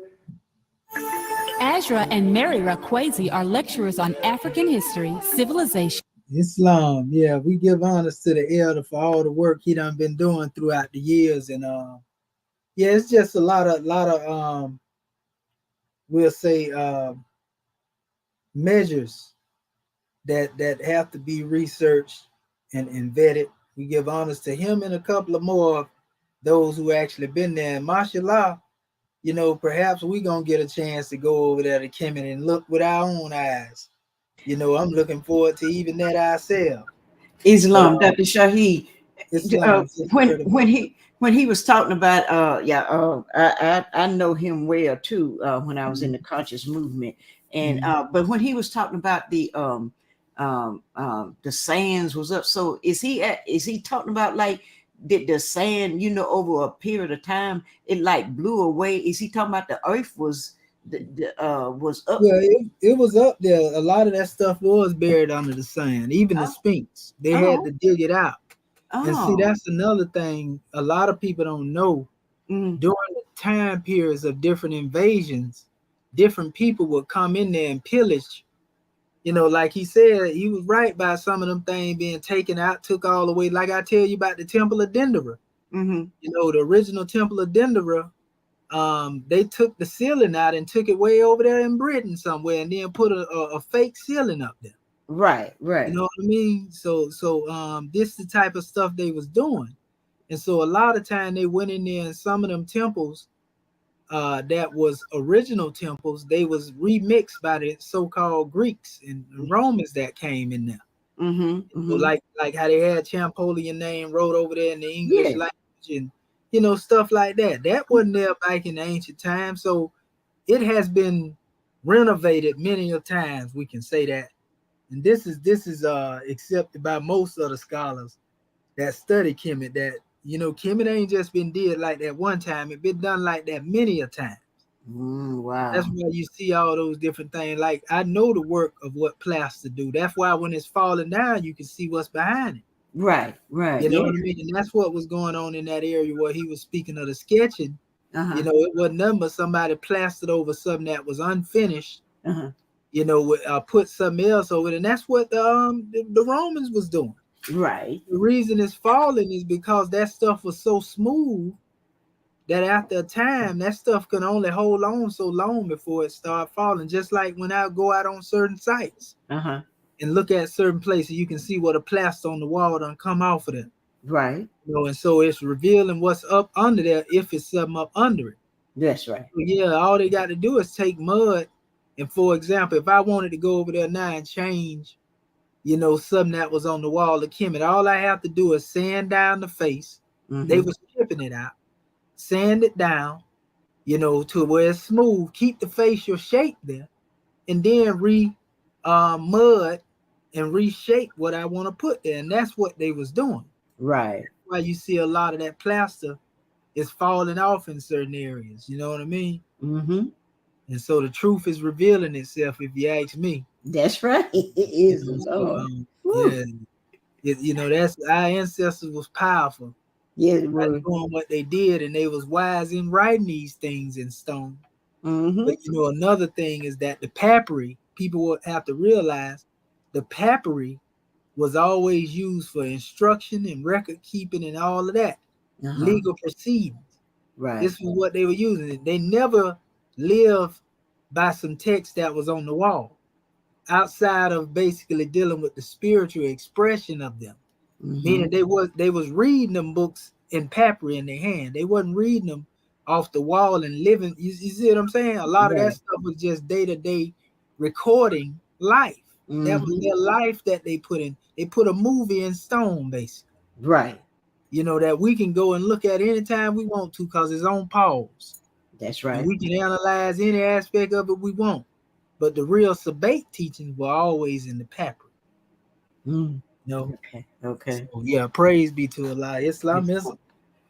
Azra and Mary Rakwesi are lecturers on African history, civilization. Islam, yeah, we give honors to the elder for all the work he done been doing throughout the years, and yeah, it's just a lot of we'll say measures that have to be researched and vetted. We give honors to him and a couple of more of those who actually been there. And mashallah, you know, perhaps we're gonna get a chance to go over there to Kemet and look with our own eyes. You know, I'm looking forward to even that ourselves. Islam, Dr. Shaheed, Islam, when he was talking about I know him well too, when I was in the conscious movement, and but when he was talking about the sands was up, so is he talking about like did the sand, you know, over a period of time it like blew away? Is he talking about the earth was up? Yeah, it was up there. A lot of that stuff was buried under the sand. Even the Sphinx, they had to dig it out. And see, that's another thing a lot of people don't know. During the time periods of different invasions, different people would come in there and pillage. You know, like he said, he was right by some of them things being taken out, took all the way. Like I tell you about the Temple of Dendera. You know, the original Temple of Dendera, they took the ceiling out and took it way over there in Britain somewhere, and then put a fake ceiling up there. Right. You know what I mean? So this is the type of stuff they was doing. And so a lot of time they went in there, and some of them temples that was original temples, they was remixed by the so-called Greeks and Romans that came in there. So like how they had Champollion name wrote over there in the English language, and you know, stuff like that. That wasn't there back in the ancient times. So it has been renovated many of times, we can say that. And this is accepted by most of the scholars that study Kemet, that, you know, Kemet ain't just been did like that one time. It been done like that many a time. Wow. That's why you see all those different things. Like, I know the work of what plaster do. That's why when it's falling down, you can see what's behind it. Right. You know what I mean? And that's what was going on in that area where he was speaking of the sketching. You know, it wasn't nothing but somebody plastered over something that was unfinished. You know, put something else over it, and that's what the Romans was doing. Right. The reason it's falling is because that stuff was so smooth that after a time, that stuff can only hold on so long before it start falling. Just like when I go out on certain sites and look at certain places, you can see what a plaster on the wall done come off of them. Right. You know, and so it's revealing what's up under there if it's something up under it. That's right. So yeah, all they got to do is take mud. And for example, if I wanted to go over there now and change, you know, something that was on the wall of Kemet, all I have to do is sand down the face. They was chipping it out, sand it down, you know, to where it's smooth, keep the facial shape there, and then mud and reshape what I want to put there. And that's what they was doing. Right. That's why you see a lot of that plaster is falling off in certain areas. You know what I mean? Mm-hmm. And so the truth is revealing itself, if you ask me. That's right. It is. You know, that's our ancestors was powerful. Yeah, Doing what they did, and they was wise in writing these things in stone. But you know, another thing is that the papyri, people will have to realize the papyri was always used for instruction and record keeping and all of that, legal proceedings. Right. This was what they were using. They never lived by some text that was on the wall, outside of basically dealing with the spiritual expression of them. Meaning they was reading them books in papyri in their hand. They wasn't reading them off the wall and living. You see what I'm saying? A lot of that stuff was just day-to-day recording life. That was their life that they put in. They put a movie in stone, basically. Right. You know, that we can go and look at anytime we want to because it's on pause. That's right. And we can analyze any aspect of it we want. But the real Sabbath teachings were always in the papyri. No. Okay. So, yeah, praise be to Allah. Islamism.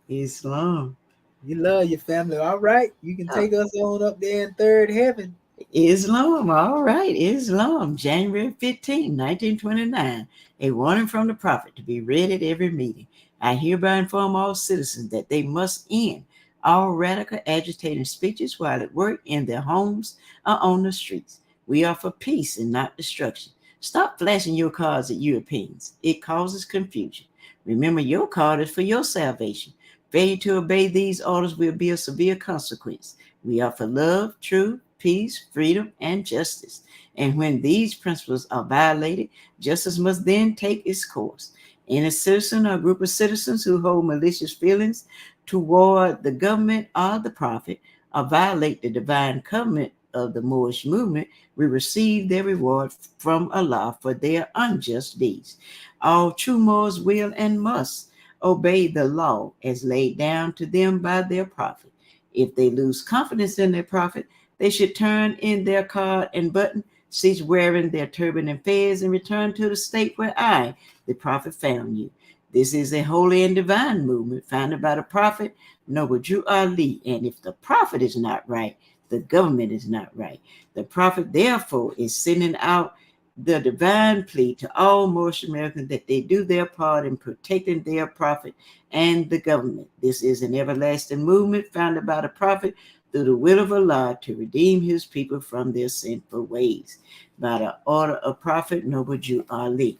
Islam. You love your family. All right. You can take us on up there in third heaven. Islam. All right. Islam. January 15, 1929. A warning from the prophet to be read at every meeting. I hereby inform all citizens that they must end all radical agitating speeches while at work, in their homes, or on the streets. We are for peace and not destruction. Stop flashing your cards at Europeans. It causes confusion. Remember, your card is for your salvation. Failure to obey these orders will be a severe consequence. We are for love, truth, peace, freedom, and justice. And when these principles are violated, justice must then take its course. Any citizen or group of citizens who hold malicious feelings toward the government or the prophet or violate the divine covenant of the Moorish movement will receive their reward from Allah for their unjust deeds. All true Moors will and must obey the law as laid down to them by their prophet. If they lose confidence in their prophet, they should turn in their card and button, cease wearing their turban and fez, and return to the state where I, the prophet, found you. This is a holy and divine movement founded by the prophet, noble Jew Ali. And if the prophet is not right, the government is not right. The prophet, therefore, is sending out the divine plea to all Moorish Americans that they do their part in protecting their prophet and the government. This is an everlasting movement founded by the prophet through the will of Allah to redeem his people from their sinful ways. By the order of prophet, noble Jew Ali.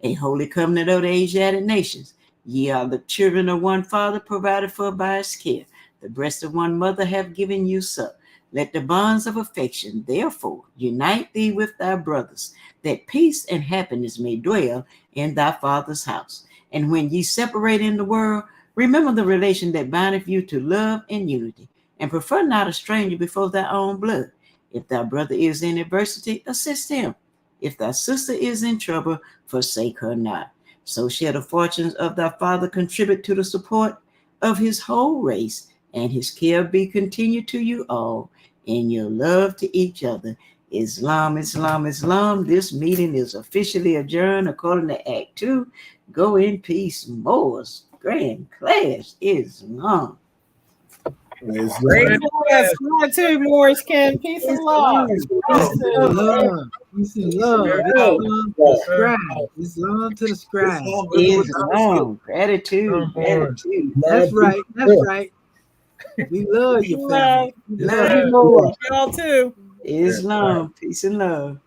A holy covenant of the Asiatic nations. Ye are the children of one father, provided for by his care. The breast of one mother have given you suck. Let the bonds of affection, therefore, unite thee with thy brothers, that peace and happiness may dwell in thy father's house. And when ye separate in the world, remember the relation that bindeth you to love and unity, and prefer not a stranger before thy own blood. If thy brother is in adversity, assist him. If thy sister is in trouble, forsake her not. So shall the fortunes of thy father contribute to the support of his whole race, and his care be continued to you all in your love to each other. Islam, Islam, Islam. This meeting is officially adjourned according to Act 2. Go in peace, Moors. Grand class, Islam. Praise the Lord, too, Morris Ken. Peace and love. Peace and love. Islam to the scribes. Islam to the scribes. Islam. Gratitude. Gratitude. That's right. That's right. We love you, family. Love you more. Y'all too. Islam. Peace and love.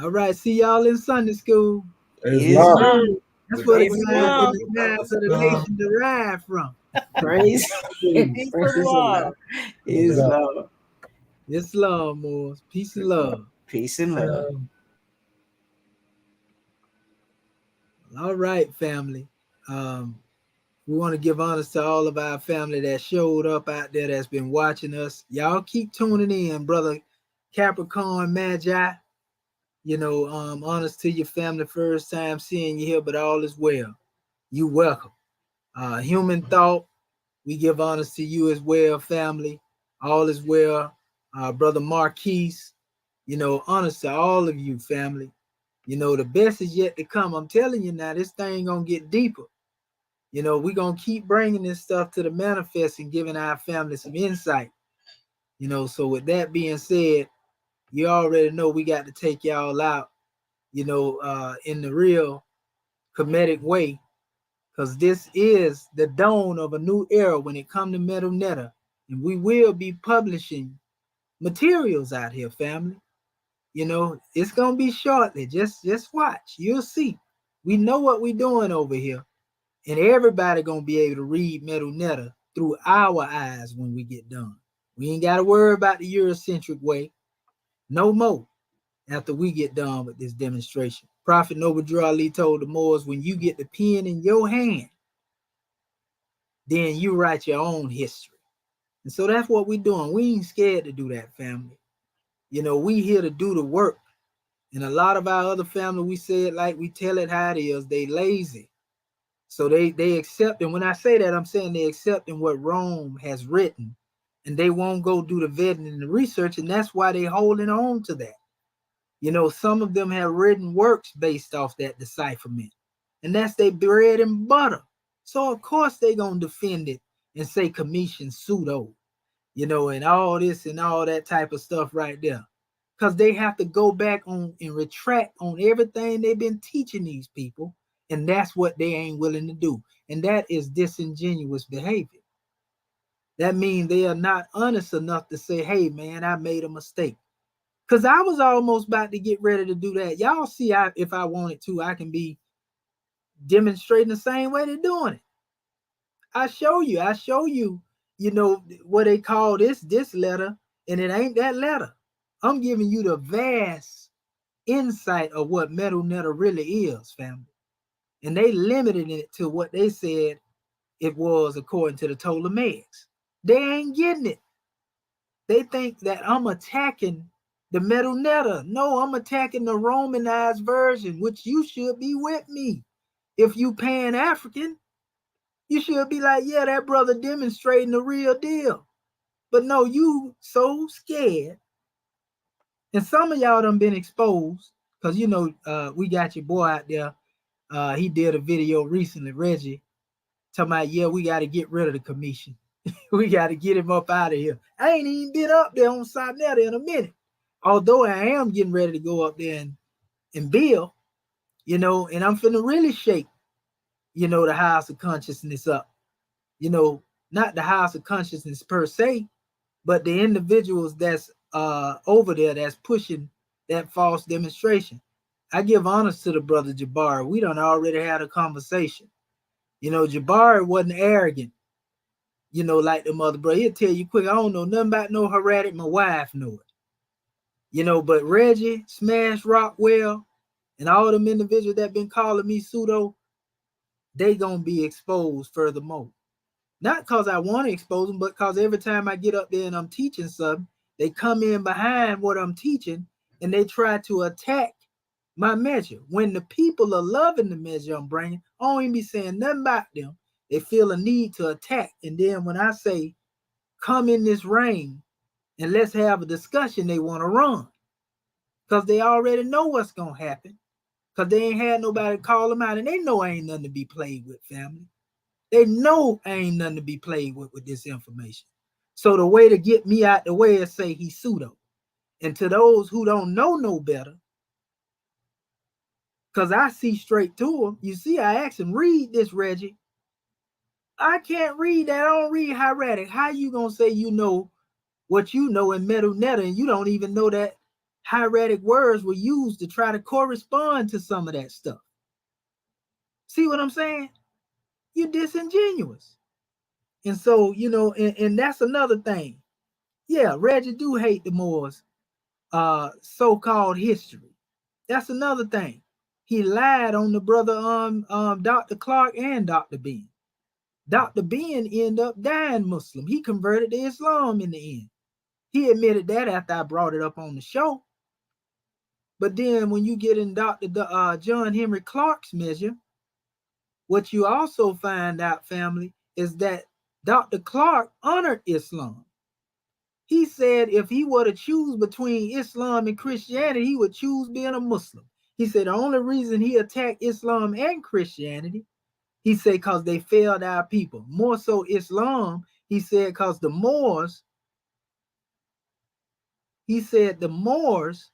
All right. See y'all in Sunday school. Islam. That's where the knives of the nation derived from. Praise Islam. Islam. Islam, Moors. Peace and love. Peace and love. All right, family. We want to give honors to all of our family that showed up out there that's been watching us. Y'all keep tuning in, brother Capricorn Magi. You know, honors to your family, first time seeing you here, but all is well. You welcome. Human Thought, we give honors to you as well, family. All is well. Brother Marquise, you know, honors to all of you, family. You know, the best is yet to come. I'm telling you now, this thing gonna get deeper. You know, we're gonna keep bringing this stuff to the manifest and giving our family some insight. You know, so with that being said, you already know we got to take y'all out, you know, in the real comedic way, because this is the dawn of a new era when it comes to Metu Neter, and we will be publishing materials out here, family. You know, it's gonna be shortly. Just watch, you'll see. We know what we're doing over here, and everybody gonna be able to read Metu Neter through our eyes when we get done. We ain't gotta worry about the Eurocentric way no more after we get done with this demonstration. Prophet Noble Drew Ali told the Moors, when you get the pen in your hand, then you write your own history. And so that's what we're doing. We ain't scared to do that, family. You know, we here to do the work. And a lot of our other family, we say it like we tell it how it is, they lazy. So they accept, and when I say that, I'm saying they accepting what Rome has written, and they won't go do the vetting and the research, and that's why they holding on to that. You know, some of them have written works based off that decipherment, and that's their bread and butter. So of course they gonna defend it and say commission pseudo, you know, and all this and all that type of stuff right there, because they have to go back on and retract on everything they've been teaching these people, and that's what they ain't willing to do, and that is disingenuous behavior. That means they are not honest enough to say, hey man, I made a mistake. Because I was almost about to get ready to do that. Y'all see, if I wanted to, I can be demonstrating the same way they're doing it. I show you, you know, what they call this letter, and it ain't that letter. I'm giving you the vast insight of what Metu Neter really is, family. And they limited it to what they said it was according to the Ptolemaics. They ain't getting it. They think that I'm attacking the Metu Neter. No, I'm attacking the Romanized version, which you should be with me. If you Pan-African, you should be like, yeah, that brother demonstrating the real deal. But no, you so scared. And some of y'all done been exposed, because, you know, we got your boy out there. He did a video recently, Reggie, talking about, yeah, we got to get rid of the commission. We got to get him up out of here. I ain't even been up there on Sultanate in a minute. Although I am getting ready to go up there and build, you know, and I'm finna really shake, you know, the house of consciousness up. You know, not the house of consciousness per se, but the individuals that's over there that's pushing that false demonstration. I give honors to the brother Jabari. We done already had a conversation. You know, Jabari wasn't arrogant. You know, like the mother brother, he'll tell you quick, I don't know nothing about no heretic, my wife know it. You know, but Reggie, Smash Rockwell, and all them individuals that been calling me pseudo, they gonna be exposed furthermore. Not because I want to expose them, but because every time I get up there and I'm teaching something, they come in behind what I'm teaching and they try to attack my measure. When the people are loving the measure I'm bringing, I don't even be saying nothing about them. They feel a need to attack. And then when I say, come in this ring and let's have a discussion, they want to run. Because they already know what's going to happen. Because they ain't had nobody call them out. And they know I ain't nothing to be played with, family. They know I ain't nothing to be played with this information. So the way to get me out the way is say he's pseudo. And to those who don't know no better, because I see straight to him. You see, I asked him, read this, Reggie. I can't read that. I don't read hieratic. How you going to say you know what you know in Metu Neter and you don't even know that hieratic words were used to try to correspond to some of that stuff? See what I'm saying? You're disingenuous. And so, you know, and that's another thing. Yeah, Reggie do hate the Moors so-called history. That's another thing. He lied on the brother Dr. Clark and Dr. Ben. Dr. Ben ended up dying Muslim. He converted to Islam in the end. He admitted that after I brought it up on the show. But then when you get in Dr. John Henry Clark's measure, what you also find out, family, is that Dr. Clark honored Islam. He said if he were to choose between Islam and Christianity, he would choose being a Muslim. He said the only reason he attacked Islam and Christianity, he said, because they failed our people. More so Islam, he said, because the Moors, he said the Moors,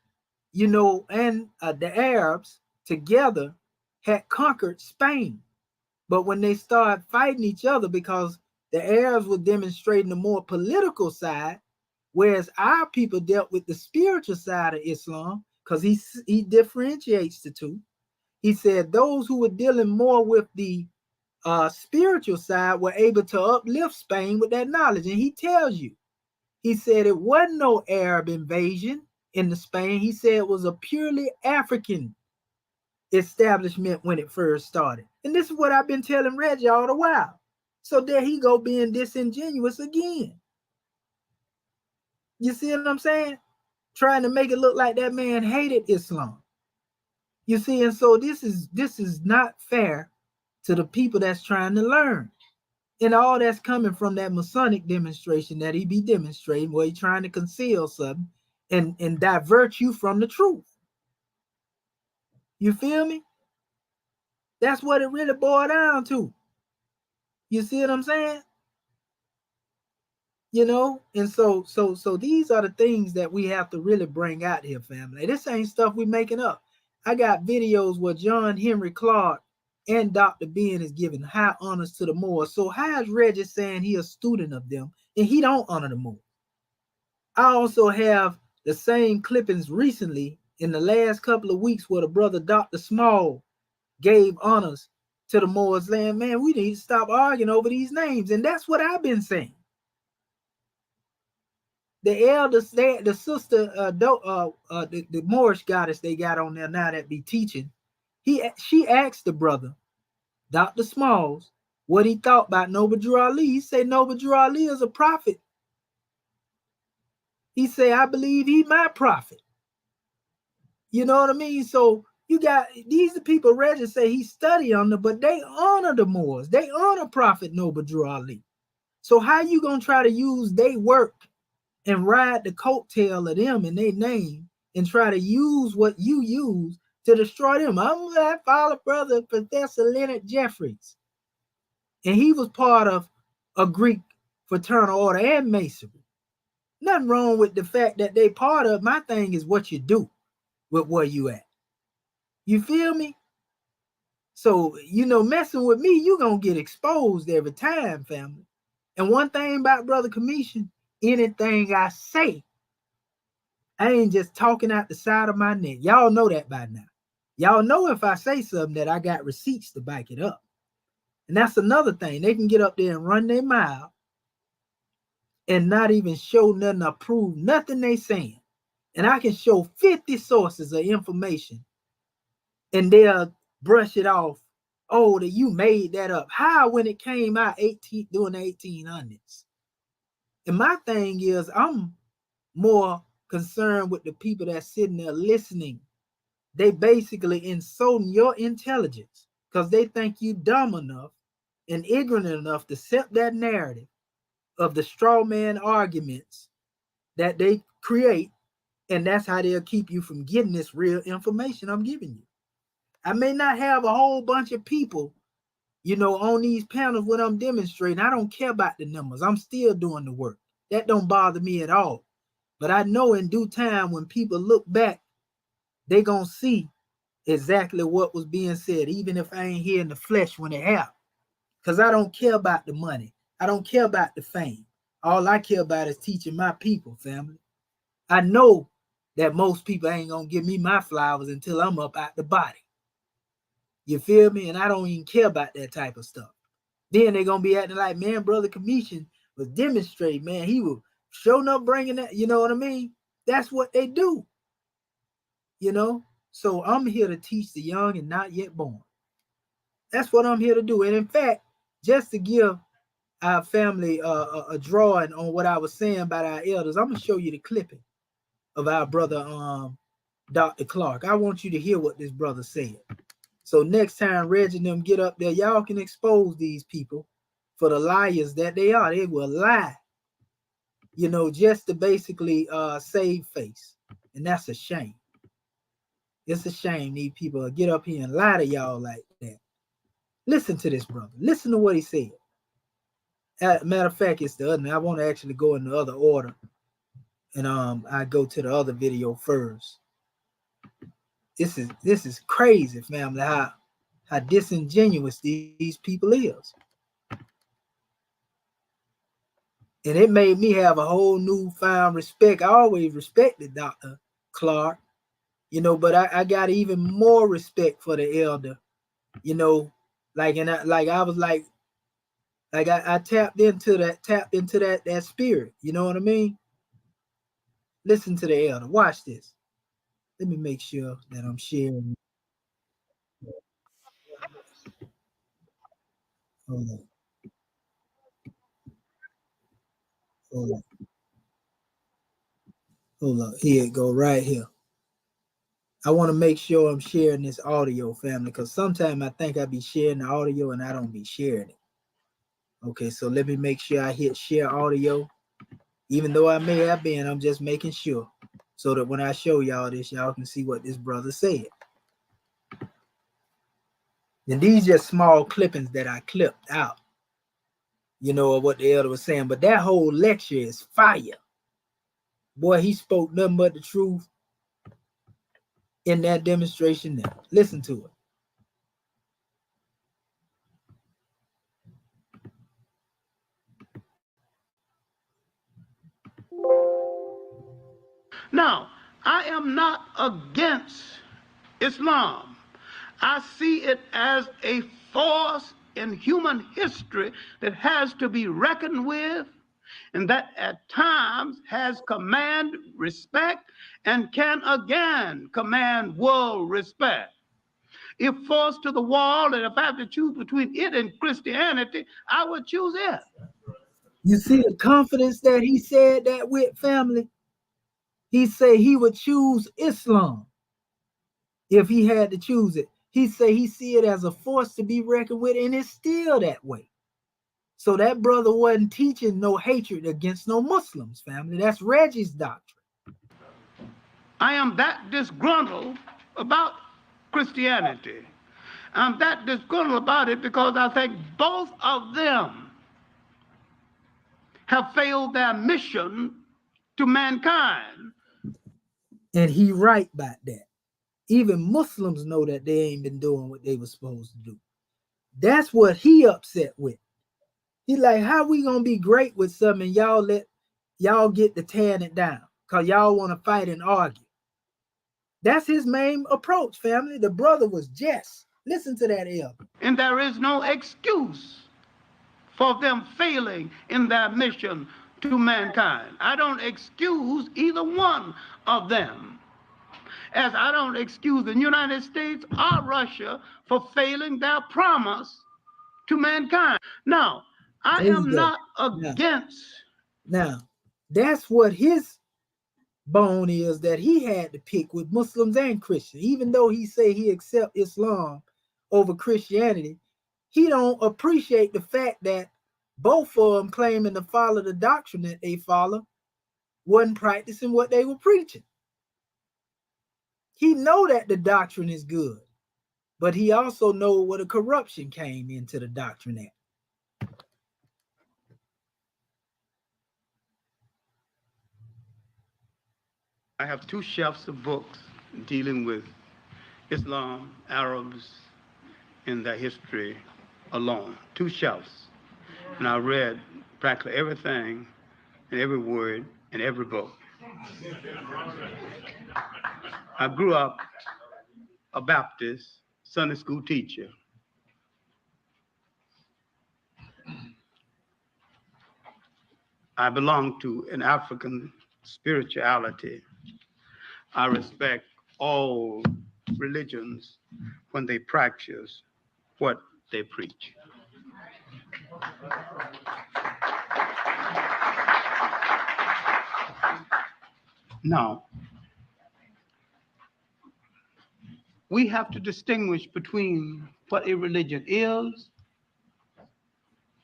you know, and the Arabs together had conquered Spain. But when they started fighting each other, because the Arabs were demonstrating the more political side, whereas our people dealt with the spiritual side of Islam, because he differentiates the two. He said those who were dealing more with the spiritual side were able to uplift Spain with that knowledge. And he tells you, he said it wasn't no Arab invasion in the Spain. He said it was a purely African establishment when it first started. And this is what I've been telling Reggie all the while. So there he go being disingenuous again. You see what I'm saying? Trying to make it look like that man hated Islam. You see, and so this is not fair to the people that's trying to learn. And all that's coming from that Masonic demonstration that he be demonstrating, where he's trying to conceal something and divert you from the truth. You feel me? That's what it really boiled down to. You see what I'm saying? You know, and so these are the things that we have to really bring out here, family. This ain't stuff we making up. I got videos where John Henry Clark and Dr. Ben is giving high honors to the Moors. So how is Reggie saying he a student of them and he don't honor the Moors? I also have the same clippings recently in the last couple of weeks where the brother Dr. Small gave honors to the Moors land. Man, we need to stop arguing over these names. And that's what I've been saying. The elders, the sister, the Moorish goddess they got on there now that be teaching, she asked the brother, Dr. Smalls, what he thought about Noble Drew Ali. He said Noble Drew Ali is a prophet. He said, I believe he my prophet. You know what I mean? So you got these people Reggie say he study under, but they honor the Moors. They honor Prophet Noble Drew Ali. So how you gonna try to use their work and ride the coattail of them in their name and try to use what you use to destroy them? I'm that father brother Professor Leonard Jeffries, and he was part of a Greek fraternal order and masonry. Nothing wrong with the fact that they part of. My thing is what you do with where you at. You feel me? So, you know, messing with me, you gonna get exposed every time, family. And one thing about Brother Commission, anything I say, I ain't just talking out the side of my neck. Y'all know that by now. Y'all know if I say something that I got receipts to back it up. And that's another thing. They can get up there and run their mouth and not even show nothing or prove nothing they saying. And I can show 50 sources of information and they'll brush it off. Oh, that you made that up. How when it came out during the 1800s? And my thing is, I'm more concerned with the people that's sitting there listening. They basically insulting your intelligence because they think you dumb enough and ignorant enough to accept that narrative of the straw man arguments that they create, and that's how they'll keep you from getting this real information I'm giving you. I may not have a whole bunch of people, you know, on these panels when I'm demonstrating. I don't care about the numbers. I'm still doing the work. That don't bother me at all. But I know in due time when people look back, they gonna see exactly what was being said, even if I ain't here in the flesh when it happened. Because I don't care about the money. I don't care about the fame. All I care about is teaching my people, family. I know that most people ain't gonna give me my flowers until I'm up out the body. You feel me? And I don't even care about that type of stuff. Then they're gonna be acting like, man, Brother Commission was demonstrating, man. He was showing up bringing that, you know what I mean? That's what they do. You know? So I'm here to teach the young and not yet born. That's what I'm here to do. And in fact, just to give our family a drawing on what I was saying about our elders, I'm gonna show you the clipping of our brother Dr. Clark. I want you to hear what this brother said. So next time Reggie and them get up there, y'all can expose these people for the liars that they are. They will lie, you know, just to basically save face. And that's a shame. It's a shame these people get up here and lie to y'all like that. Listen to this brother. Listen to what he said. Matter of fact, it's the other. I want to actually go in the other order. And I go to the other video first. This is crazy, family, how disingenuous these people is. And it made me have a whole newfound respect. I always respected Dr. Clark, you know, but I got even more respect for the elder, you know, I tapped into that spirit, you know what I mean? Listen to the elder. Watch this. Let me make sure that I'm sharing. Hold on. Hold on. Here it go right here. I want to make sure I'm sharing this audio, family, because sometimes I think I be sharing the audio and I don't be sharing it. Okay, so let me make sure I hit share audio. Even though I may have been, I'm just making sure so that when I show y'all this, y'all can see what this brother said. And these just small clippings that I clipped out, you know, of what the elder was saying. But that whole lecture is fire. Boy, he spoke nothing but the truth in that demonstration there. Listen to it. Now, I am not against Islam. I see it as a force in human history that has to be reckoned with, and that at times has command respect and can again command world respect. If forced to the wall, and if I have to choose between it and Christianity, I would choose it. You see the confidence that he said that with, family? He said he would choose Islam if he had to choose it. He said he see it as a force to be reckoned with, and it's still that way. So that brother wasn't teaching no hatred against no Muslims, family. That's Reggie's doctrine. I am that disgruntled about Christianity. I'm that disgruntled about it because I think both of them have failed their mission to mankind. And he right about that. Even Muslims know that they ain't been doing what they were supposed to do. That's what he upset with. He like, how we gonna be great with something and y'all get to tearing it down because y'all want to fight and argue. That's his main approach, family. The brother was just. Listen to that elder. And there is no excuse for them failing in their mission to mankind. I don't excuse either one of them, as I don't excuse the United States or Russia for failing their promise to mankind. Now, I am not against. Now, that's what his bone is, that he had to pick with Muslims and Christians. Even though he say he accept Islam over Christianity, he don't appreciate the fact that both of them claiming to follow the doctrine that they follow wasn't practicing what they were preaching. He know that the doctrine is good, but he also know what a corruption came into the doctrine at. I have 2 shelves of books dealing with Islam, Arabs, and their history alone. 2 shelves. And I read practically everything and every word in every book. I grew up a Baptist Sunday school teacher. I belong to an African spirituality. I respect all religions when they practice what they preach. Now, we have to distinguish between what a religion is,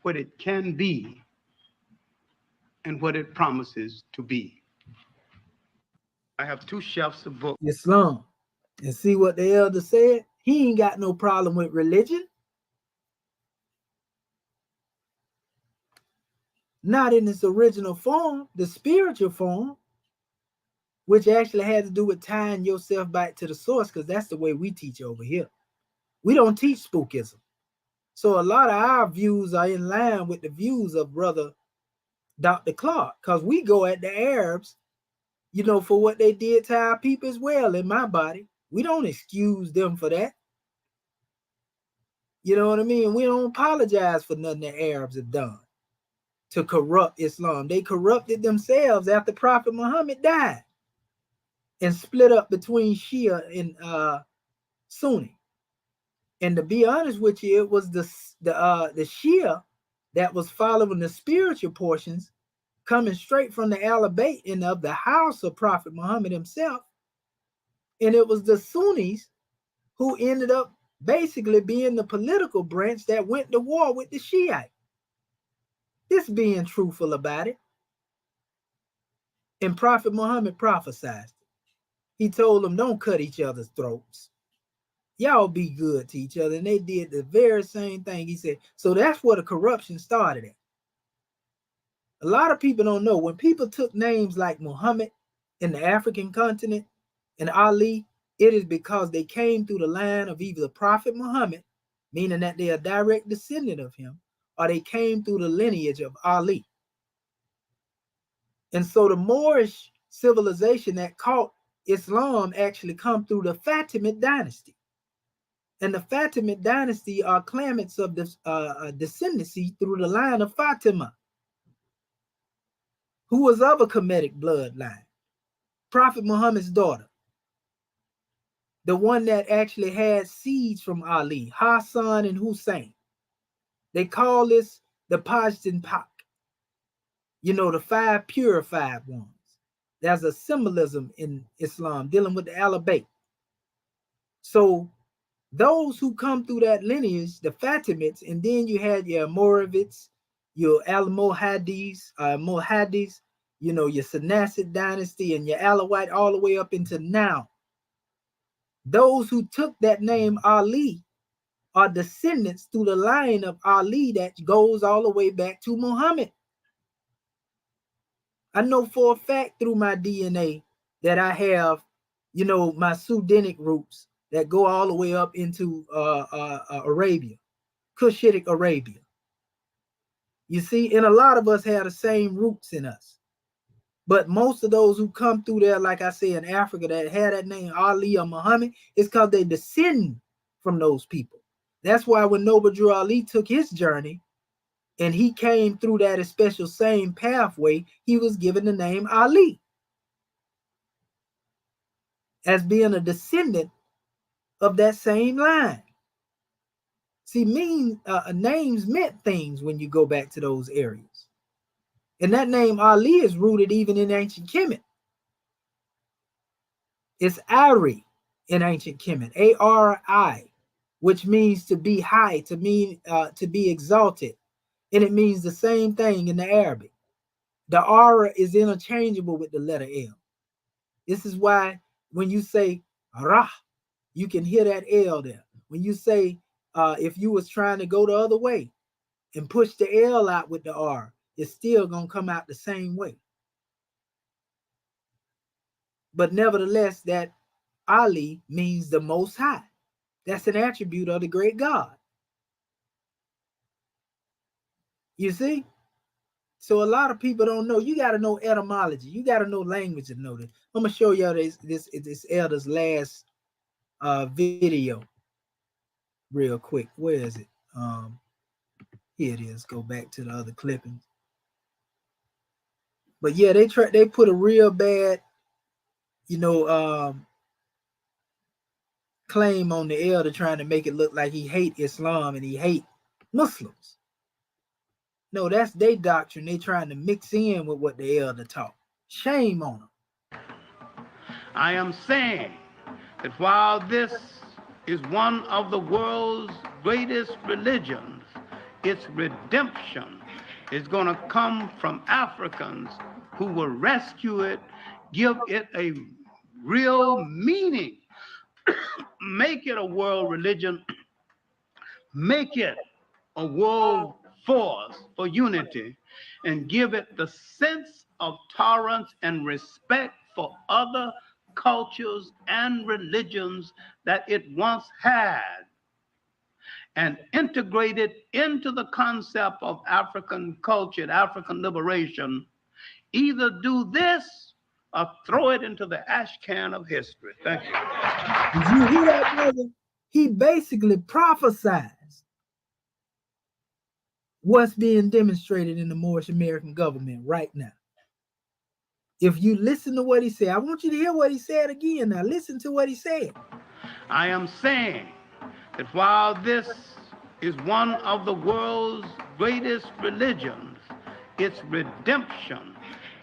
what it can be, and what it promises to be. I have 2 shelves of books. Islam. And see what the elder said? He ain't got no problem with religion. Not in its original form, the spiritual form, which actually had to do with tying yourself back to the source, because that's the way we teach over here. We don't teach spookism. So a lot of our views are in line with the views of Brother Dr. Clark, because we go at the Arabs, you know, for what they did to our people as well in my body. We don't excuse them for that. You know what I mean? We don't apologize for nothing the Arabs have done to corrupt Islam. They corrupted themselves after Prophet Muhammad died and split up between Shia and Sunni. And to be honest with you, it was the Shia that was following the spiritual portions coming straight from the Ahl-Bayt and of the house of Prophet Muhammad himself. And it was the Sunnis who ended up basically being the political branch that went to war with the Shiite. This being truthful about it. And Prophet Muhammad prophesied it. He told them, don't cut each other's throats. Y'all be good to each other. And they did the very same thing he said. So that's where the corruption started at. A lot of people don't know, when people took names like Muhammad in the African continent and Ali, it is because they came through the line of either the Prophet Muhammad, meaning that they are a direct descendant of him, or they came through the lineage of Ali. And so the Moorish civilization that caught Islam actually come through the Fatimid dynasty. And the Fatimid dynasty are claimants of this descendancy through the line of Fatima, who was of a Kemetic bloodline, Prophet Muhammad's daughter, the one that actually had seeds from Ali, Hassan and Hussein. They call this the Pashtin Pak, you know, the 5 purified ones. There's a symbolism in Islam dealing with the Ahl-Bayt. So those who come through that lineage, the Fatimids, and then you had your Moravids, your Al-Mohadis, you know, your Sanasid dynasty and your Alawite all the way up into now. Those who took that name Ali are descendants through the line of Ali that goes all the way back to Muhammad. I know for a fact through my DNA that I have, you know, my Sudanic roots that go all the way up into Arabia, Cushitic Arabia. You see, and a lot of us have the same roots in us. But most of those who come through there, like I say, in Africa, that had that name Ali or Muhammad, it's because they descend from those people. That's why when Noble Drew Ali took his journey and he came through that special same pathway, he was given the name Ali as being a descendant of that same line. See, names meant things when you go back to those areas. And that name Ali is rooted even in ancient Kemet. It's Ari in ancient Kemet, A-R-I, which means to be high, to mean to be exalted. And it means the same thing in the Arabic. The aura is interchangeable with the letter L. This is why when you say Rah, you can hear that L there. When you say, if you was trying to go the other way and push the L out with the R, it's still going to come out the same way. But nevertheless, that Ali means the Most High. That's an attribute of the great God. You see? So a lot of people don't know. You got to know etymology. You got to know language to know this. I'm going to show y'all this elder's last video real quick. Where is it? Here it is. Go back to the other clippings. But yeah, they put a real bad, you know, claim on the elder, trying to make it look like he hate Islam and he hate Muslims. No, that's their doctrine. They trying to mix in with what the elder taught. Shame on them. I am saying that while this is one of the world's greatest religions, its redemption is going to come from Africans who will rescue it, give it a real meaning, make it a world religion, make it a world force for unity, and give it the sense of tolerance and respect for other cultures and religions that it once had, and integrate it into the concept of African culture, African liberation. Either do this or throw it into the ash can of history. Thank you. Did you hear that, brother? He basically prophesies what's being demonstrated in the Moorish American government right now. If you listen to what he said, I want you to hear what he said again. Now listen to what he said. I am saying that while this is one of the world's greatest religions, its redemption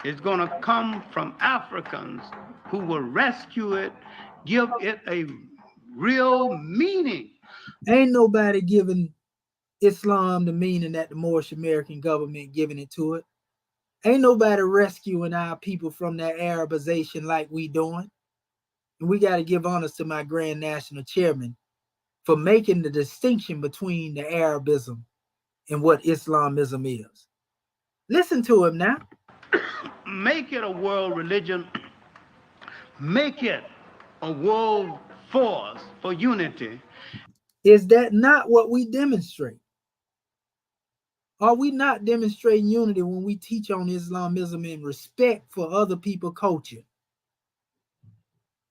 is going to come from Africans who will rescue it, give it a real meaning. Ain't nobody giving Islam the meaning that the Moorish American government giving it to it. Ain't nobody rescuing our people from that Arabization like we doing. And we got to give honors to my Grand National Chairman for making the distinction between the Arabism and what Islamism is. Listen to him now. Make it a world religion. Make it a world force for unity. Is that not what we demonstrate? Are we not demonstrating unity when we teach on Islamism and respect for other people's culture?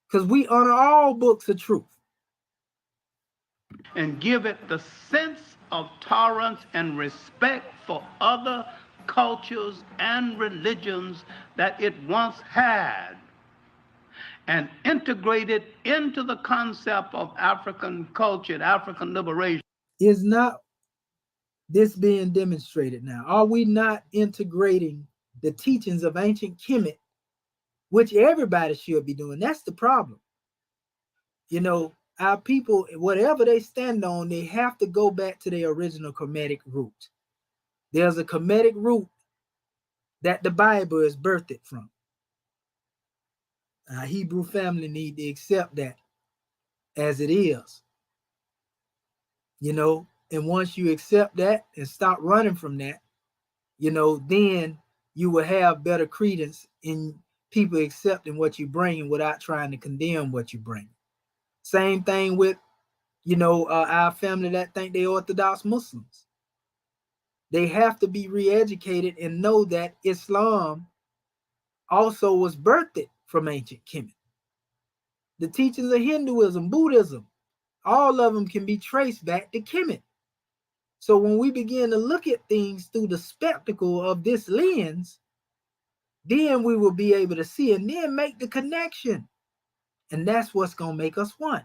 Because we honor all books of truth. And give it the sense of tolerance and respect for other cultures and religions that it once had, and integrate it into the concept of African culture, African liberation. Is not this being demonstrated now? Are we not integrating the teachings of ancient Kemet, which everybody should be doing? That's the problem. You know, our people, whatever they stand on, they have to go back to their original Kemetic root. There's a Kemetic root that the Bible is birthed from. Our Hebrew family need to accept that as it is. You know, and once you accept that and stop running from that, you know, then you will have better credence in people accepting what you bring without trying to condemn what you bring. Same thing with, you know, our family that think they Orthodox Muslims. They have to be re-educated and know that Islam also was birthed from ancient Kemet. The teachings of Hinduism, Buddhism, all of them can be traced back to Kemet. So when we begin to look at things through the spectacle of this lens, then we will be able to see and then make the connection. And that's what's going to make us one.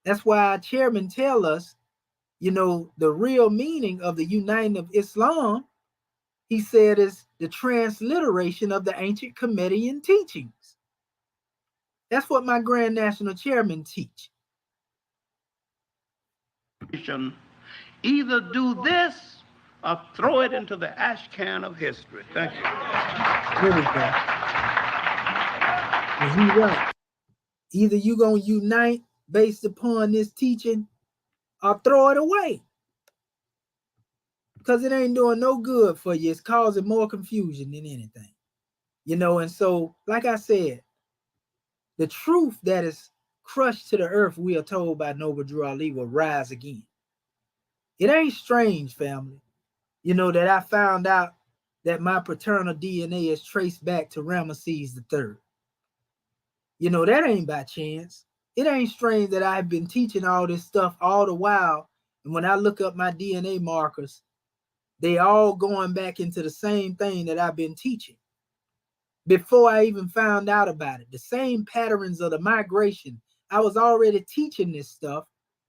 That's why our chairman tell us, you know, the real meaning of the uniting of Islam, he said, is the transliteration of the ancient Kemetian teachings. That's what my Grand National Chairman teach. Either do this or throw it into the ash can of history. Thank you. Here we go. And he right. Either you gonna unite based upon this teaching or throw it away. Because it ain't doing no good for you. It's causing more confusion than anything. You know, and so, like I said, the truth that is crushed to the earth, we are told by Noble Drew Ali, will rise again. It ain't strange, family, you know, that I found out that my paternal DNA is traced back to Ramesses III. You know, that ain't by chance. It ain't strange that I've been teaching all this stuff all the while. And when I look up my DNA markers, they all going back into the same thing that I've been teaching. Before I even found out about it, the same patterns of the migration, I was already teaching this stuff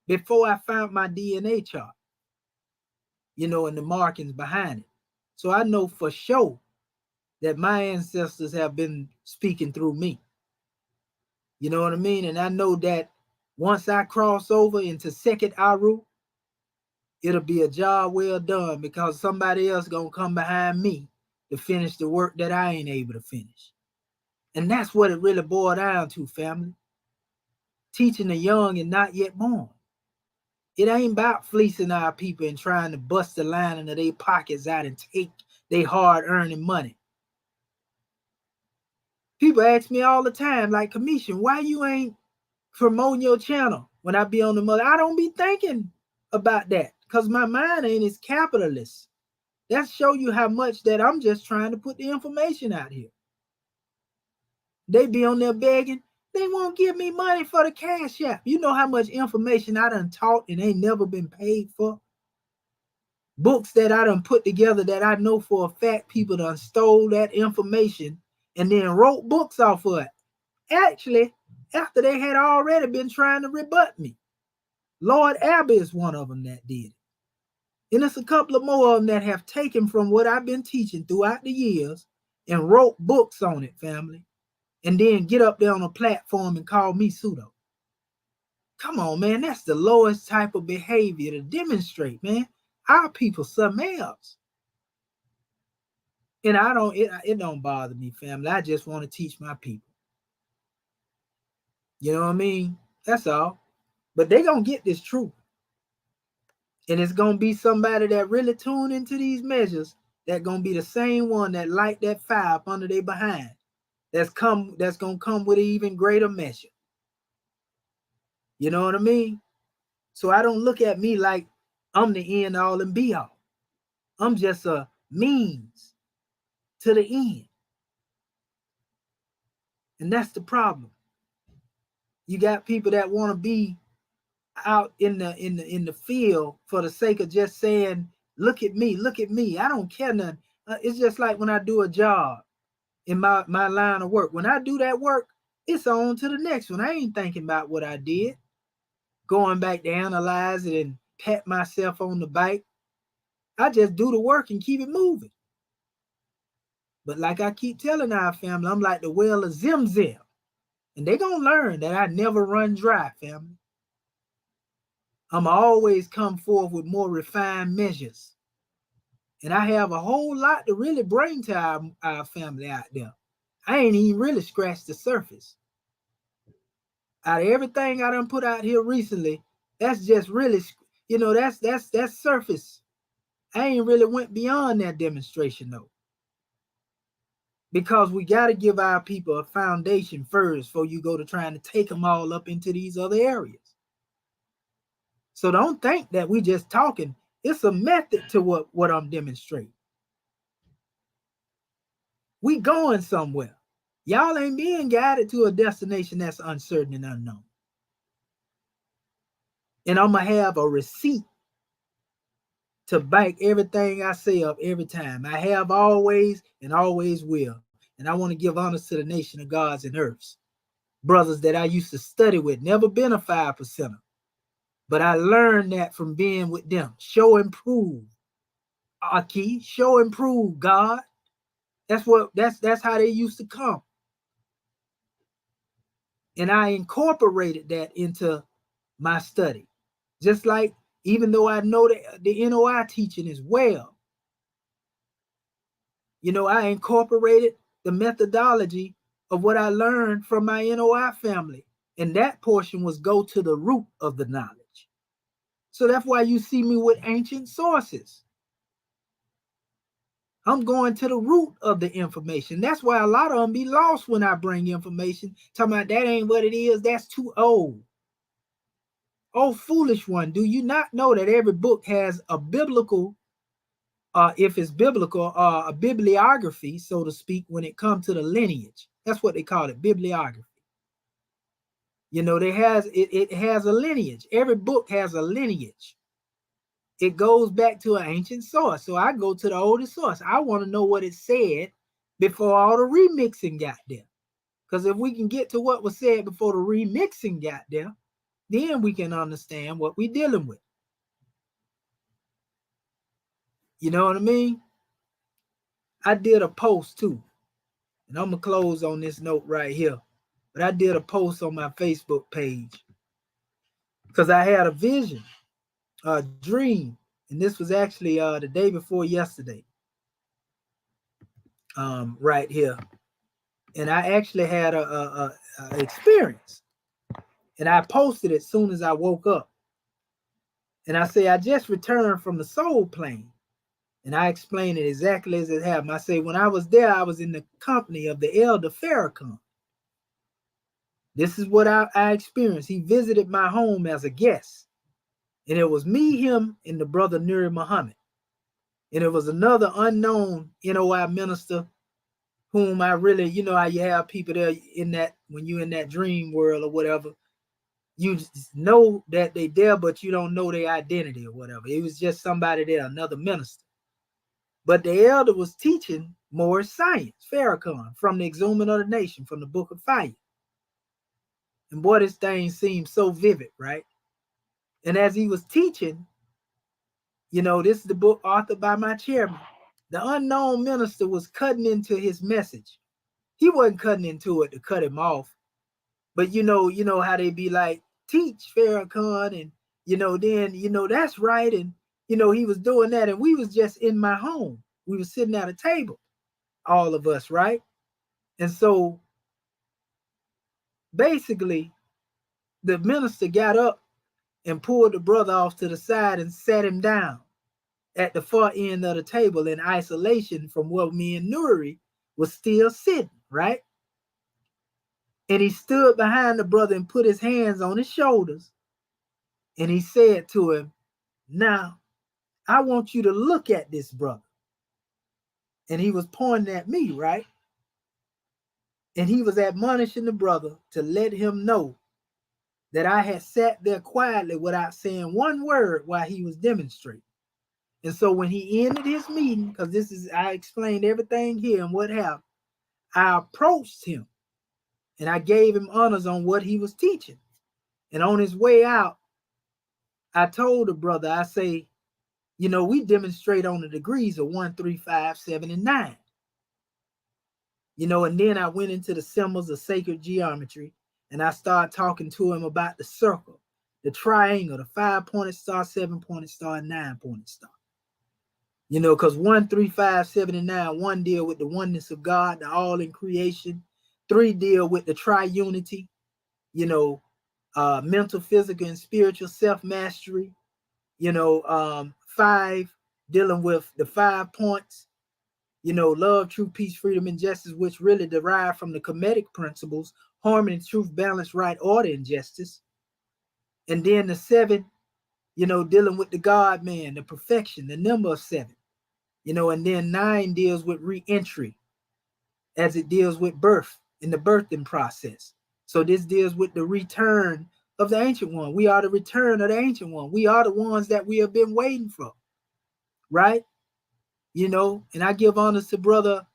before I found my DNA chart. and the markings behind it. So I know for sure that my ancestors have been speaking through me. You know what I mean? And I know that once I cross over into second Aru, it'll be a job well done, because somebody else gonna come behind me to finish the work that I ain't able to finish. And that's what it really boiled down to, family. Teaching the young and not yet born. It ain't about fleecing our people and trying to bust the lining of their pockets out and take their hard-earning money. People ask me all the time, like, Commission, why you ain't promoting your channel when I be on the mother? I don't be thinking about that, because my mind ain't as capitalist. That show you how much that I'm just trying to put the information out here. They be on there begging. They won't give me money for the cash app. You know how much information I done taught and ain't never been paid for? Books that I done put together that I know for a fact people done stole that information and then wrote books off of it. Actually, after they had already been trying to rebut me. Lord Abbey is one of them that did it. And there's a couple of more of them that have taken from what I've been teaching throughout the years and wrote books on it, family. And then get up there on a platform and call me pseudo. Come on, man. That's the lowest type of behavior to demonstrate, man. Our people something else. And it don't bother me, family. I just want to teach my people. You know what I mean? That's all. But they gonna get this truth. And it's gonna be somebody that really tune into these measures that gonna be the same one that light that fire up under their behind. That's gonna come with an even greater measure. You know what I mean? So I don't look at me like I'm the end all and be all. I'm just a means to the end. And that's the problem. You got people that want to be out in the field for the sake of just saying, look at me, look at me. I don't care nothing. It's just like when I do a job in my line of work. When I do that work, it's on to the next one. I ain't thinking about what I did. Going back to analyze it and pat myself on the back. I just do the work and keep it moving. But like I keep telling our family, I'm like the well of Zim Zim. And they gonna learn that I never run dry, family. I'm always come forth with more refined measures. And I have a whole lot to really bring to our family out there. I ain't even really scratched the surface. Out of everything I done put out here recently, that's just really, that's surface. I ain't really went beyond that demonstration though. Because we got to give our people a foundation first before you go to trying to take them all up into these other areas. So don't think that we just talking. It's a method to what I'm demonstrating. We going somewhere. Y'all ain't being guided to a destination that's uncertain and unknown. And I'm going to have a receipt to back everything I say up every time. I have always and always will. And I want to give honors to the nation of gods and earths. Brothers that I used to study with, never been a 5%er. But I learned that from being with them. Show and prove. Aki, show and prove, God. That's how they used to come. And I incorporated that into my study. Just like, even though I know the NOI teaching as well, I incorporated the methodology of what I learned from my NOI family. And that portion was go to the root of the knowledge. So that's why you see me with ancient sources. I'm going to the root of the information. That's why a lot of them be lost when I bring information. Talking about that ain't what it is. That's too old. Oh, foolish one. Do you not know that every book has a biblical, if it's biblical, a bibliography, so to speak, when it comes to the lineage? That's what they call it, bibliography. It has a lineage. Every book has a lineage. It goes back to an ancient source. So I go to the oldest source. I want to know what it said before all the remixing got there. Because if we can get to what was said before the remixing got there, then we can understand what we're dealing with. You know what I mean? I did a post too, and I'm gonna close on this note right here. But I did a post on my Facebook page because I had a vision, a dream, and this was actually the day before yesterday. Right here, and I actually had a experience, and I posted it as soon as I woke up. And I say I just returned from the soul plane, and I explained it exactly as it happened. I say when I was there, I was in the company of the elder Farrakhan. This is what I experienced. He visited my home as a guest, and it was me, him, and the brother Nuri Muhammad, and it was another unknown NOI minister whom I really, you know how you have people there in that, when you're in that dream world or whatever, you just know that they there, but you don't know their identity or whatever. It was just somebody there, another minister. But the elder was teaching more science, Farrakhan, from the Exhuming of the Nation, from the Book of Fire. And boy, this thing seemed so vivid, right? And as he was teaching, you know, this is the book authored by my chairman. The unknown minister was cutting into his message. He wasn't cutting into it to cut him off. But you know how they be like, teach Farrakhan, and then that's right. And he was doing that, and we was just in my home. We was sitting at a table, all of us, right? And so basically the minister got up and pulled the brother off to the side and sat him down at the far end of the table in isolation from where me and Nuri was still sitting, right? And he stood behind the brother and put his hands on his shoulders. And he said to him, now, I want you to look at this brother. And he was pointing at me, right? And he was admonishing the brother to let him know that I had sat there quietly without saying one word while he was demonstrating. And so when he ended his meeting, because I explained everything here and what happened, I approached him and I gave him honors on what he was teaching. And on his way out, I told the brother, I say, we demonstrate on the degrees of 1, 3, 5, 7, and 9. And then I went into the symbols of sacred geometry, and I started talking to him about the circle, the triangle, the 5-pointed star, 7-pointed star, and 9-pointed star. Because 1, 3, 5, 7, and 9, 1 deal with the oneness of God, the all in creation. 3 deal with the triunity, mental, physical, and spiritual self-mastery. 5 dealing with the 5 points, love, truth, peace, freedom, and justice, which really derive from the Kemetic principles, harmony, truth, balance, right, order, and justice. And then the 7, dealing with the God man, the perfection, the number of 7. And then 9 deals with re-entry as it deals with birth in the birthing process. So this deals with the return of the Ancient One. We are the return of the Ancient One. We are the ones that we have been waiting for, right? And I give honors to brother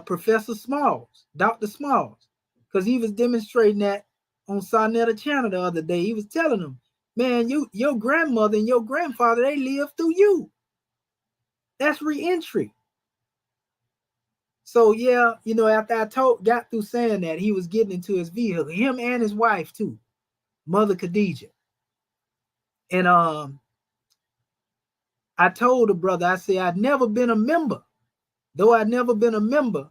Professor Smalls, Dr. Smalls, because he was demonstrating that on Sonetta Channel the other day. He was telling them, man, your grandmother and your grandfather, they lived through you. That's re-entry. So yeah, after I got through saying that, he was getting into his vehicle, him and his wife too, Mother Khadijah. And I told the brother, I said, I'd never been a member. Though I'd never been a member,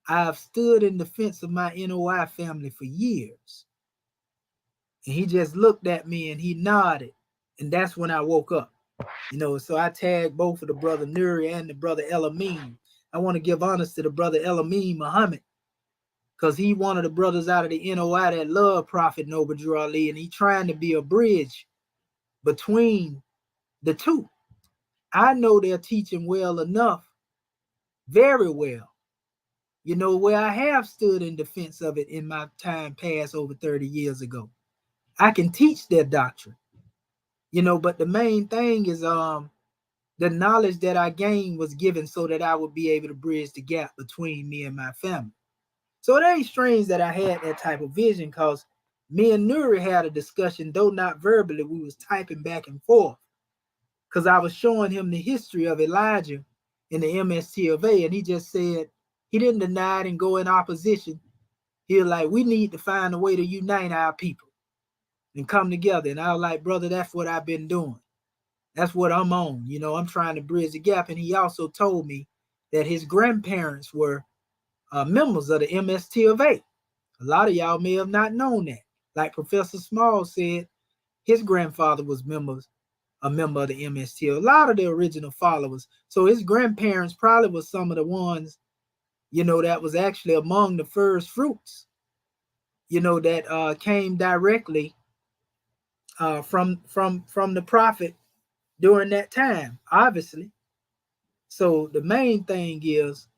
I've stood in defense of my NOI family for years. And he just looked at me and he nodded. And that's when I woke up. So I tagged both of the brother Nuri and the brother Elamine. I want to give honors to the brother Elamine Muhammad, because he one of the brothers out of the NOI that love Prophet Noble Drew Ali, and he trying to be a bridge between the two. I know they're teaching well enough, very well, where I have stood in defense of it in my time past over 30 years ago. I can teach their doctrine, but the main thing is the knowledge that I gained was given so that I would be able to bridge the gap between me and my family. So it ain't strange that I had that type of vision, because me and Nuri had a discussion, though not verbally, we was typing back and forth because I was showing him the history of Elijah in the MST of A, and he just said he didn't deny it and go in opposition. He was like, we need to find a way to unite our people and come together. And I was like, brother, that's what I've been doing. That's what I'm on. You know, I'm trying to bridge the gap. And he also told me that his grandparents were members of the MST of A. A lot of y'all may have not known that. Like Professor Small said, his grandfather was a member of the MST, a lot of the original followers. So his grandparents probably was some of the ones, you know, that was actually among the first fruits, you know, that came directly from the prophet during that time, obviously. So the main thing is,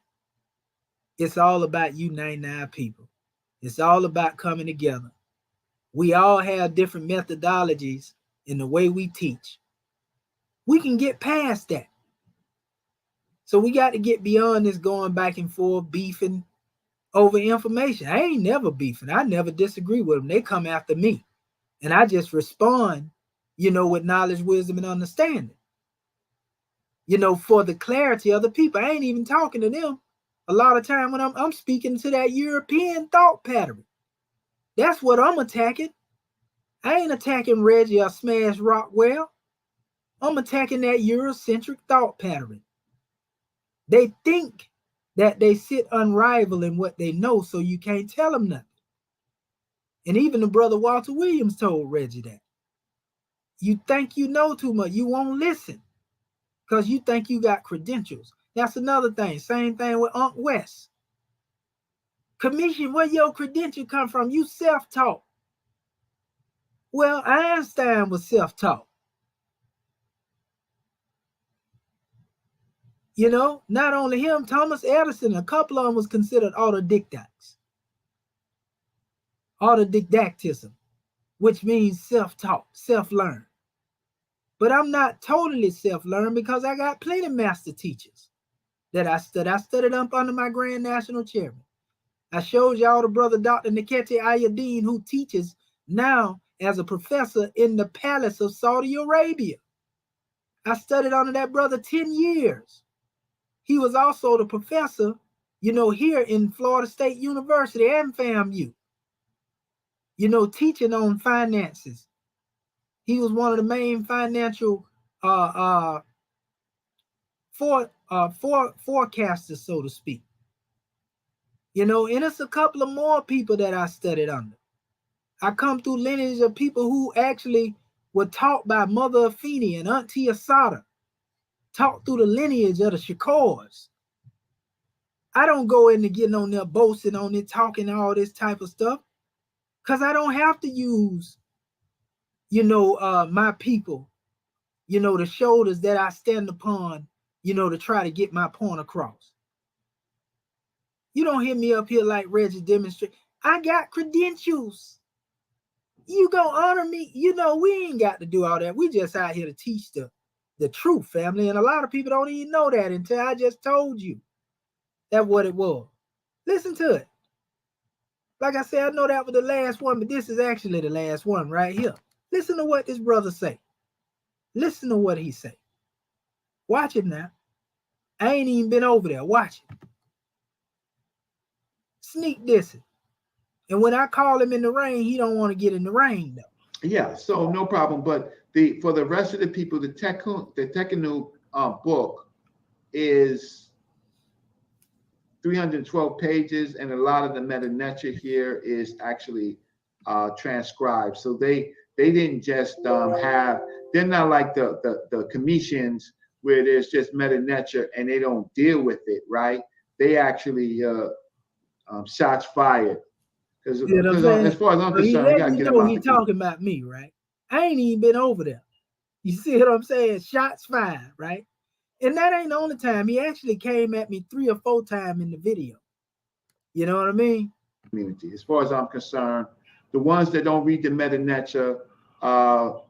it's all about uniting our people. It's all about coming together. We all have different methodologies in the way we teach. We can get past that. So we got to get beyond this going back and forth, beefing over information. I ain't never beefing. I never disagree with them. They come after me. And I just respond, you know, with knowledge, wisdom, and understanding. You know, for the clarity of the people. I ain't even talking to them a lot of time when I'm speaking to that European thought pattern. That's what I'm attacking. I ain't attacking Reggie or Smash Rockwell. I'm attacking that Eurocentric thought pattern. They think that they sit unrivaled in what they know, so you can't tell them nothing. And even the brother Walter Williams told Reggie that. You think you know too much. You won't listen because you think you got credentials. That's another thing. Same thing with Unc West. Commission, where your credential come from? You self-taught. Well, Einstein was self-taught. You know, not only him, Thomas Edison, a couple of them was considered autodidacts. Autodidactism, which means self-taught, self-learned. But I'm not totally self-learned because I got plenty of master teachers that I studied. I studied up under my Grand National Chairman. I showed y'all the brother Dr. Niketi Ayadeen, who teaches now as a professor in the palace of Saudi Arabia. I studied under that brother 10 years. He was also the professor, you know, here in Florida State University and FAMU, you know, teaching on finances. He was one of the main financial forecasters, so to speak. You know, and it's a couple of more people that I studied under. I come through lineage of people who actually were taught by Mother Afeni and Auntie Asada, taught through the lineage of the Shakors. I don't go into getting on there boasting on it, talking all this type of stuff, because I don't have to use, you know, my people, you know, the shoulders that I stand upon, you know, to try to get my point across. You don't hear me up here like Reggie demonstrate. I got credentials. You gonna honor me? You know, we ain't got to do all that. We just out here to teach the truth, family. And a lot of people don't even know that until I just told you that's what it was. Listen to it. Like I said, I know that was the last one, but this is actually the last one right here. Listen to what this brother say. Listen to what he say. Watch it now. I ain't even been over there. Watch it. Sneak dissing. And when I call him in the rain, he don't want to get in the rain though. Yeah, so no problem. But for the rest of the people, the Tekenu book is 312 pages, and a lot of the meta-nature here is actually transcribed. So they didn't just have, they're not like the commissions where there's just meta-nature and they don't deal with it, right? They actually shots fired. Because as far as I'm concerned, we gotta get about he talking about me, right? I ain't even been over there. You see what I'm saying? Shots fired, right? And that ain't the only time. He actually came at me 3 or 4 times in the video. You know what I mean? Community. As far as I'm concerned, the ones that don't read the meta-nature,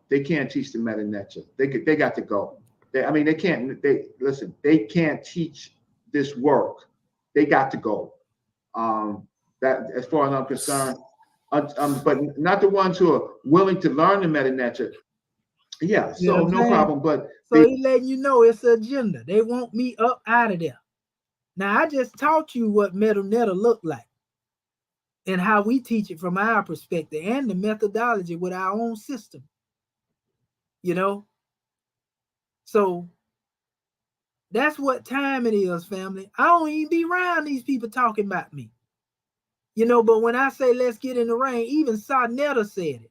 they can't teach the meta-nature. They got to go. They can't. They can't teach this work. They got to go. That, as far as I'm concerned, but not the ones who are willing to learn the meta-nature. Yeah, You know so what I'm no saying? problem. But So he letting you know it's an agenda. They want me up out of there. Now I just taught you what Metu looked like and how we teach it from our perspective and the methodology with our own system. You know, so that's what time it is, family. I don't even be around these people talking about me. You know, but when I say let's get in the ring, even Sarnetta said it.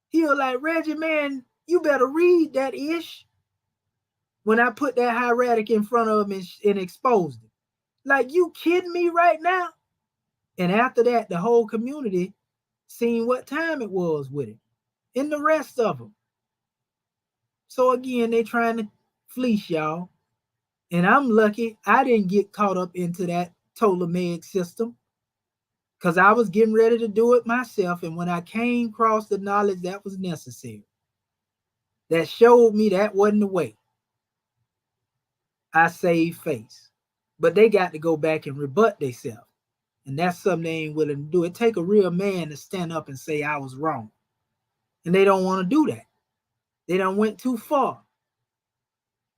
He was like, Reggie, man, you better read that ish. When I put that hieratic in front of him and exposed it. Like, you kidding me right now? And after that, the whole community seen what time it was with it. And the rest of them. So again, they trying to fleece y'all. And I'm lucky I didn't get caught up into that Ptolemaic system because I was getting ready to do it myself. And when I came across the knowledge that was necessary, that showed me that wasn't the way, I saved face. But they got to go back and rebut themselves. And that's something they ain't willing to do. It take a real man to stand up and say I was wrong. And they don't want to do that. They done went too far.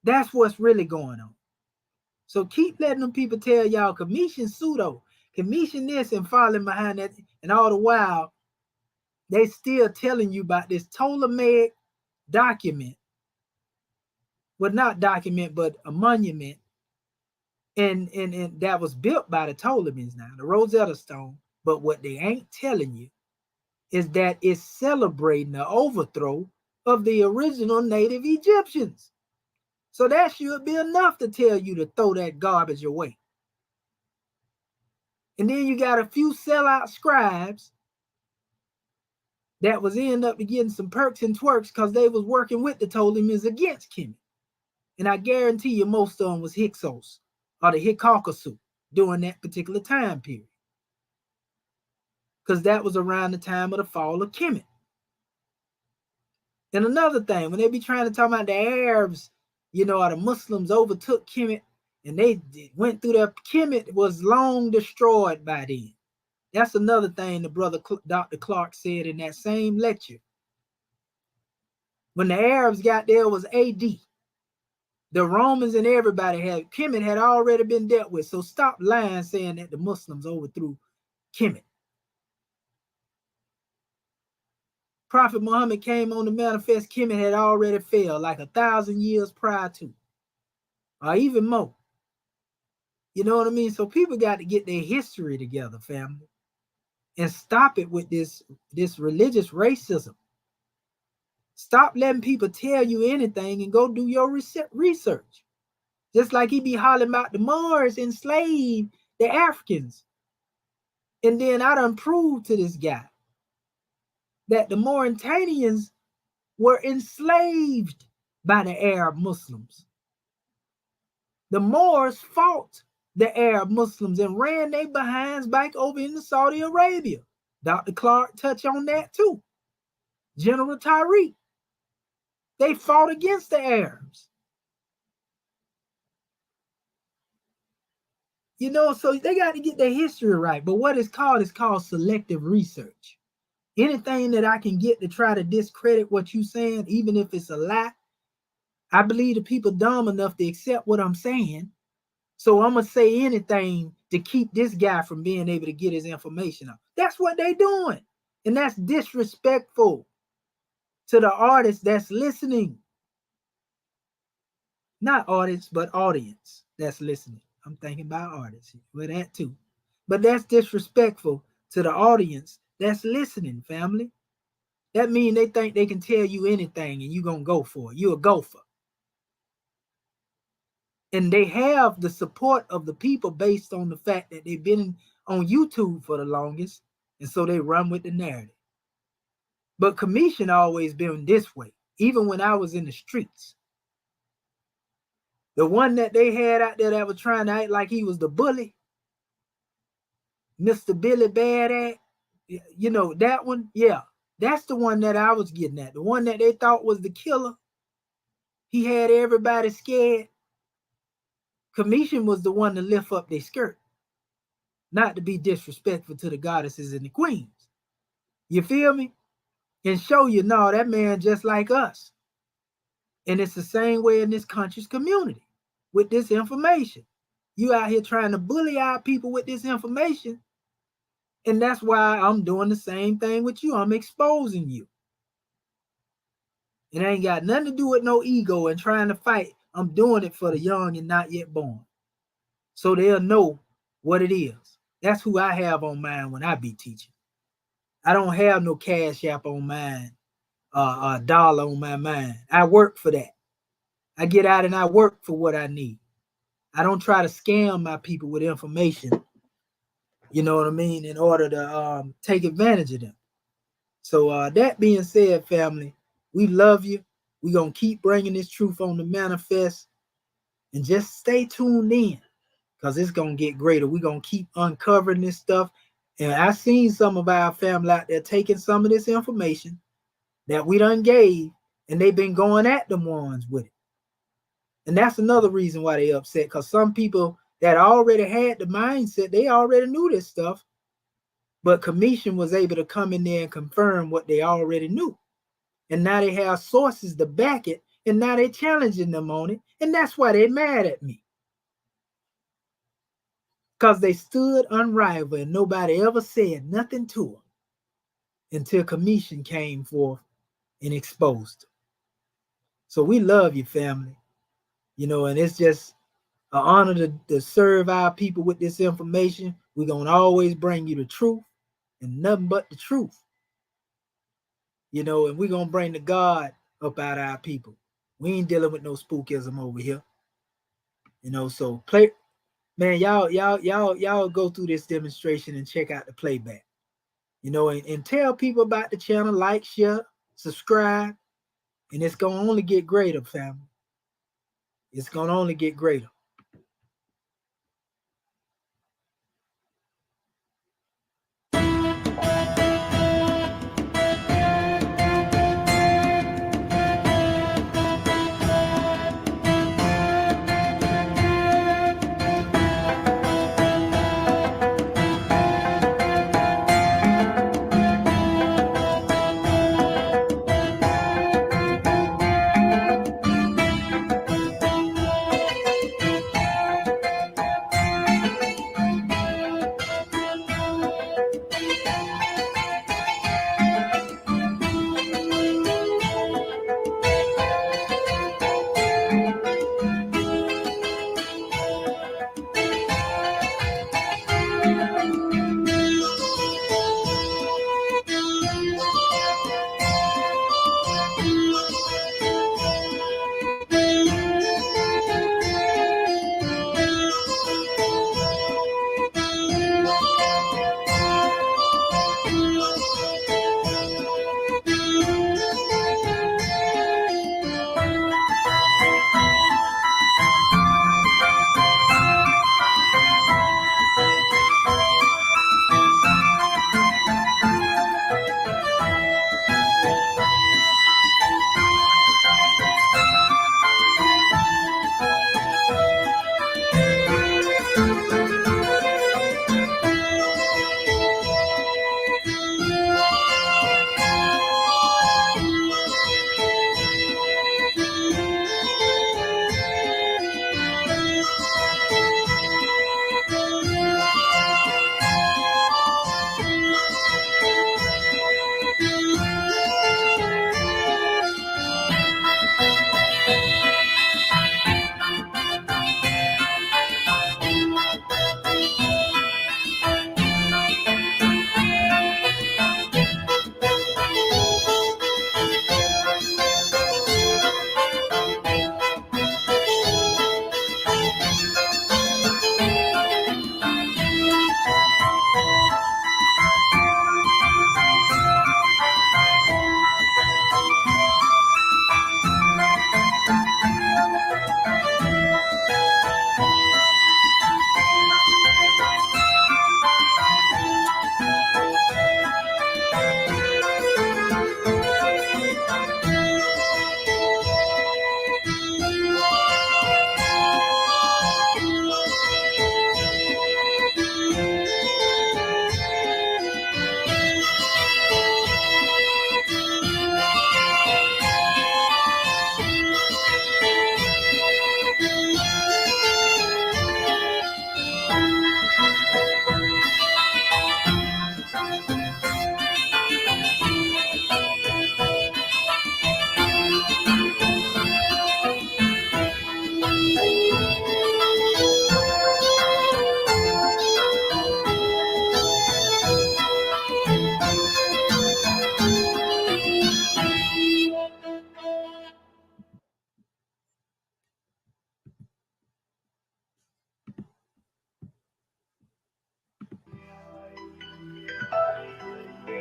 That's what's really going on. So keep letting them people tell y'all commission pseudo, commission this and falling behind that. And all the while, they still telling you about this Ptolemaic document. Well, not document, but a monument. And that was built by the Ptolemies now, the Rosetta Stone. But what they ain't telling you is that it's celebrating the overthrow of the original native Egyptians. So that should be enough to tell you to throw that garbage away. And then you got a few sellout scribes that was end up getting some perks and twerks because they was working with the Ptolemies against Kemet. And I guarantee you most of them was Hyksos or the Hyksos during that particular time period. Because that was around the time of the fall of Kemet. And another thing, when they be trying to talk about the Arabs, you know, or the Muslims overtook Kemet and they went through there, Kemet was long destroyed by then. That's another thing the brother Dr. Clark said in that same lecture. When the Arabs got there, it was AD. The Romans and everybody Kemet had already been dealt with. So stop lying saying that the Muslims overthrew Kemet. Prophet Muhammad came on the manifest, Kemet had already fell like 1,000 years prior to, or even more. You know what I mean? So people got to get their history together, family, and stop it with this religious racism. Stop letting people tell you anything and go do your research. Just like he be hollering about the Moors enslaved the Africans. And then I done proved to this guy that the Mauritanians were enslaved by the Arab Muslims. The Moors fought the Arab Muslims and ran their behinds back over into Saudi Arabia. Dr. Clark touched on that too. General Tariq. They fought against the Arabs. You know, so they got to get their history right. But what it's called is called selective research. Anything that I can get to try to discredit what you're saying, even if it's a lie, I believe the people dumb enough to accept what I'm saying. So I'm going to say anything to keep this guy from being able to get his information out. That's what they're doing. And that's disrespectful to the artist that's listening. Not artists, but audience that's listening. I'm thinking about artists. Well, that too. But that's disrespectful to the audience that's listening, family. That means they think they can tell you anything and you're going to go for it. You're a gopher. And they have the support of the people based on the fact that they've been on YouTube for the longest. And so they run with the narrative. But Commission always been this way, even when I was in the streets. The one that they had out there that was trying to act like he was the bully, Mr. Billy Bad, you know, that one, yeah. That's the one that I was getting at. The one that they thought was the killer. He had everybody scared. Commission was the one to lift up their skirt, not to be disrespectful to the goddesses and the queens. You feel me? And show you, no, that man just like us. And it's the same way in this country's community with this information. You out here trying to bully our people with this information. And that's why I'm doing the same thing with you. I'm exposing you. It ain't got nothing to do with no ego and trying to fight. I'm doing it for the young and not yet born, so they'll know what it is. That's who I have on mine when I be teaching. I don't have no cash app on mine, a dollar on my mind. I work for that. I get out and I work for what I need. I don't try to scam my people with information, you know what I mean, in order to take advantage of them. So that being said, family, we love you. We're going to keep bringing this truth on the manifest, and just stay tuned in, because it's going to get greater. We're going to keep uncovering this stuff. And I've seen some of our family out there taking some of this information that we done gave, and they've been going at them ones with it. And that's another reason why they upset, because some people that already had the mindset, they already knew this stuff, but Commission was able to come in there and confirm what they already knew. And now they have sources to back it, and now they're challenging them on it, and that's why they're mad at me. Because they stood unrivaled, and nobody ever said nothing to them until Commission came forth and exposed them. So we love you, family. You know, and it's just an honor to serve our people with this information. We're going to always bring you the truth and nothing but the truth. You know, and we're going to bring the God up out of our people. We ain't dealing with no spookism over here. You know, so man, y'all go through this demonstration and check out the playback. You know, and tell people about the channel, like, share, subscribe, and it's going to only get greater, family. It's going to only get greater.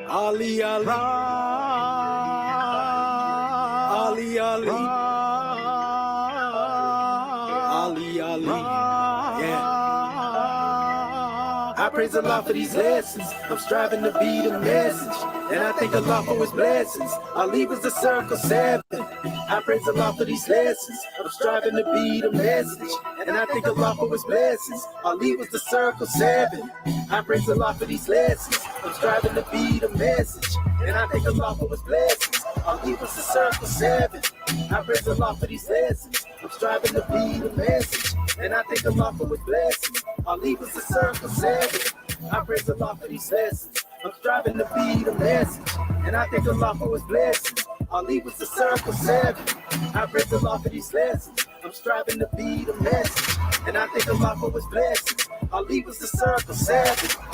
Ali, Ali. Ali, Ali. Ali, Ali. Yeah. I praise Allah for these lessons. I'm striving to be the message. And I thank Allah for his blessings. Ali was the circle 7. I praise Allah for these lessons. I'm striving to be the message. And I thank Allah for his blessings. Ali was the circle 7. I praise Allah for these lessons. I'm striving to be the message. And I thank Allah for his blessings. Ali was the circle 7. I praise Allah for these lessons. I'm striving to be the message. And I thank Allah for his blessings. Ali was the circle 7. I praise Allah for these lessons. I'm striving to be the message. And I thank Allah for his blessings. Ali was the circle 7. I praise Allah for these lessons. I'm striving to be the message. And I thank Allah for his blessings. Ali was the circle 7.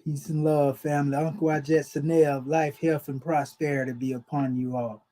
Peace and love, family. Uncle Ajit Sanel, life, health, and prosperity be upon you all.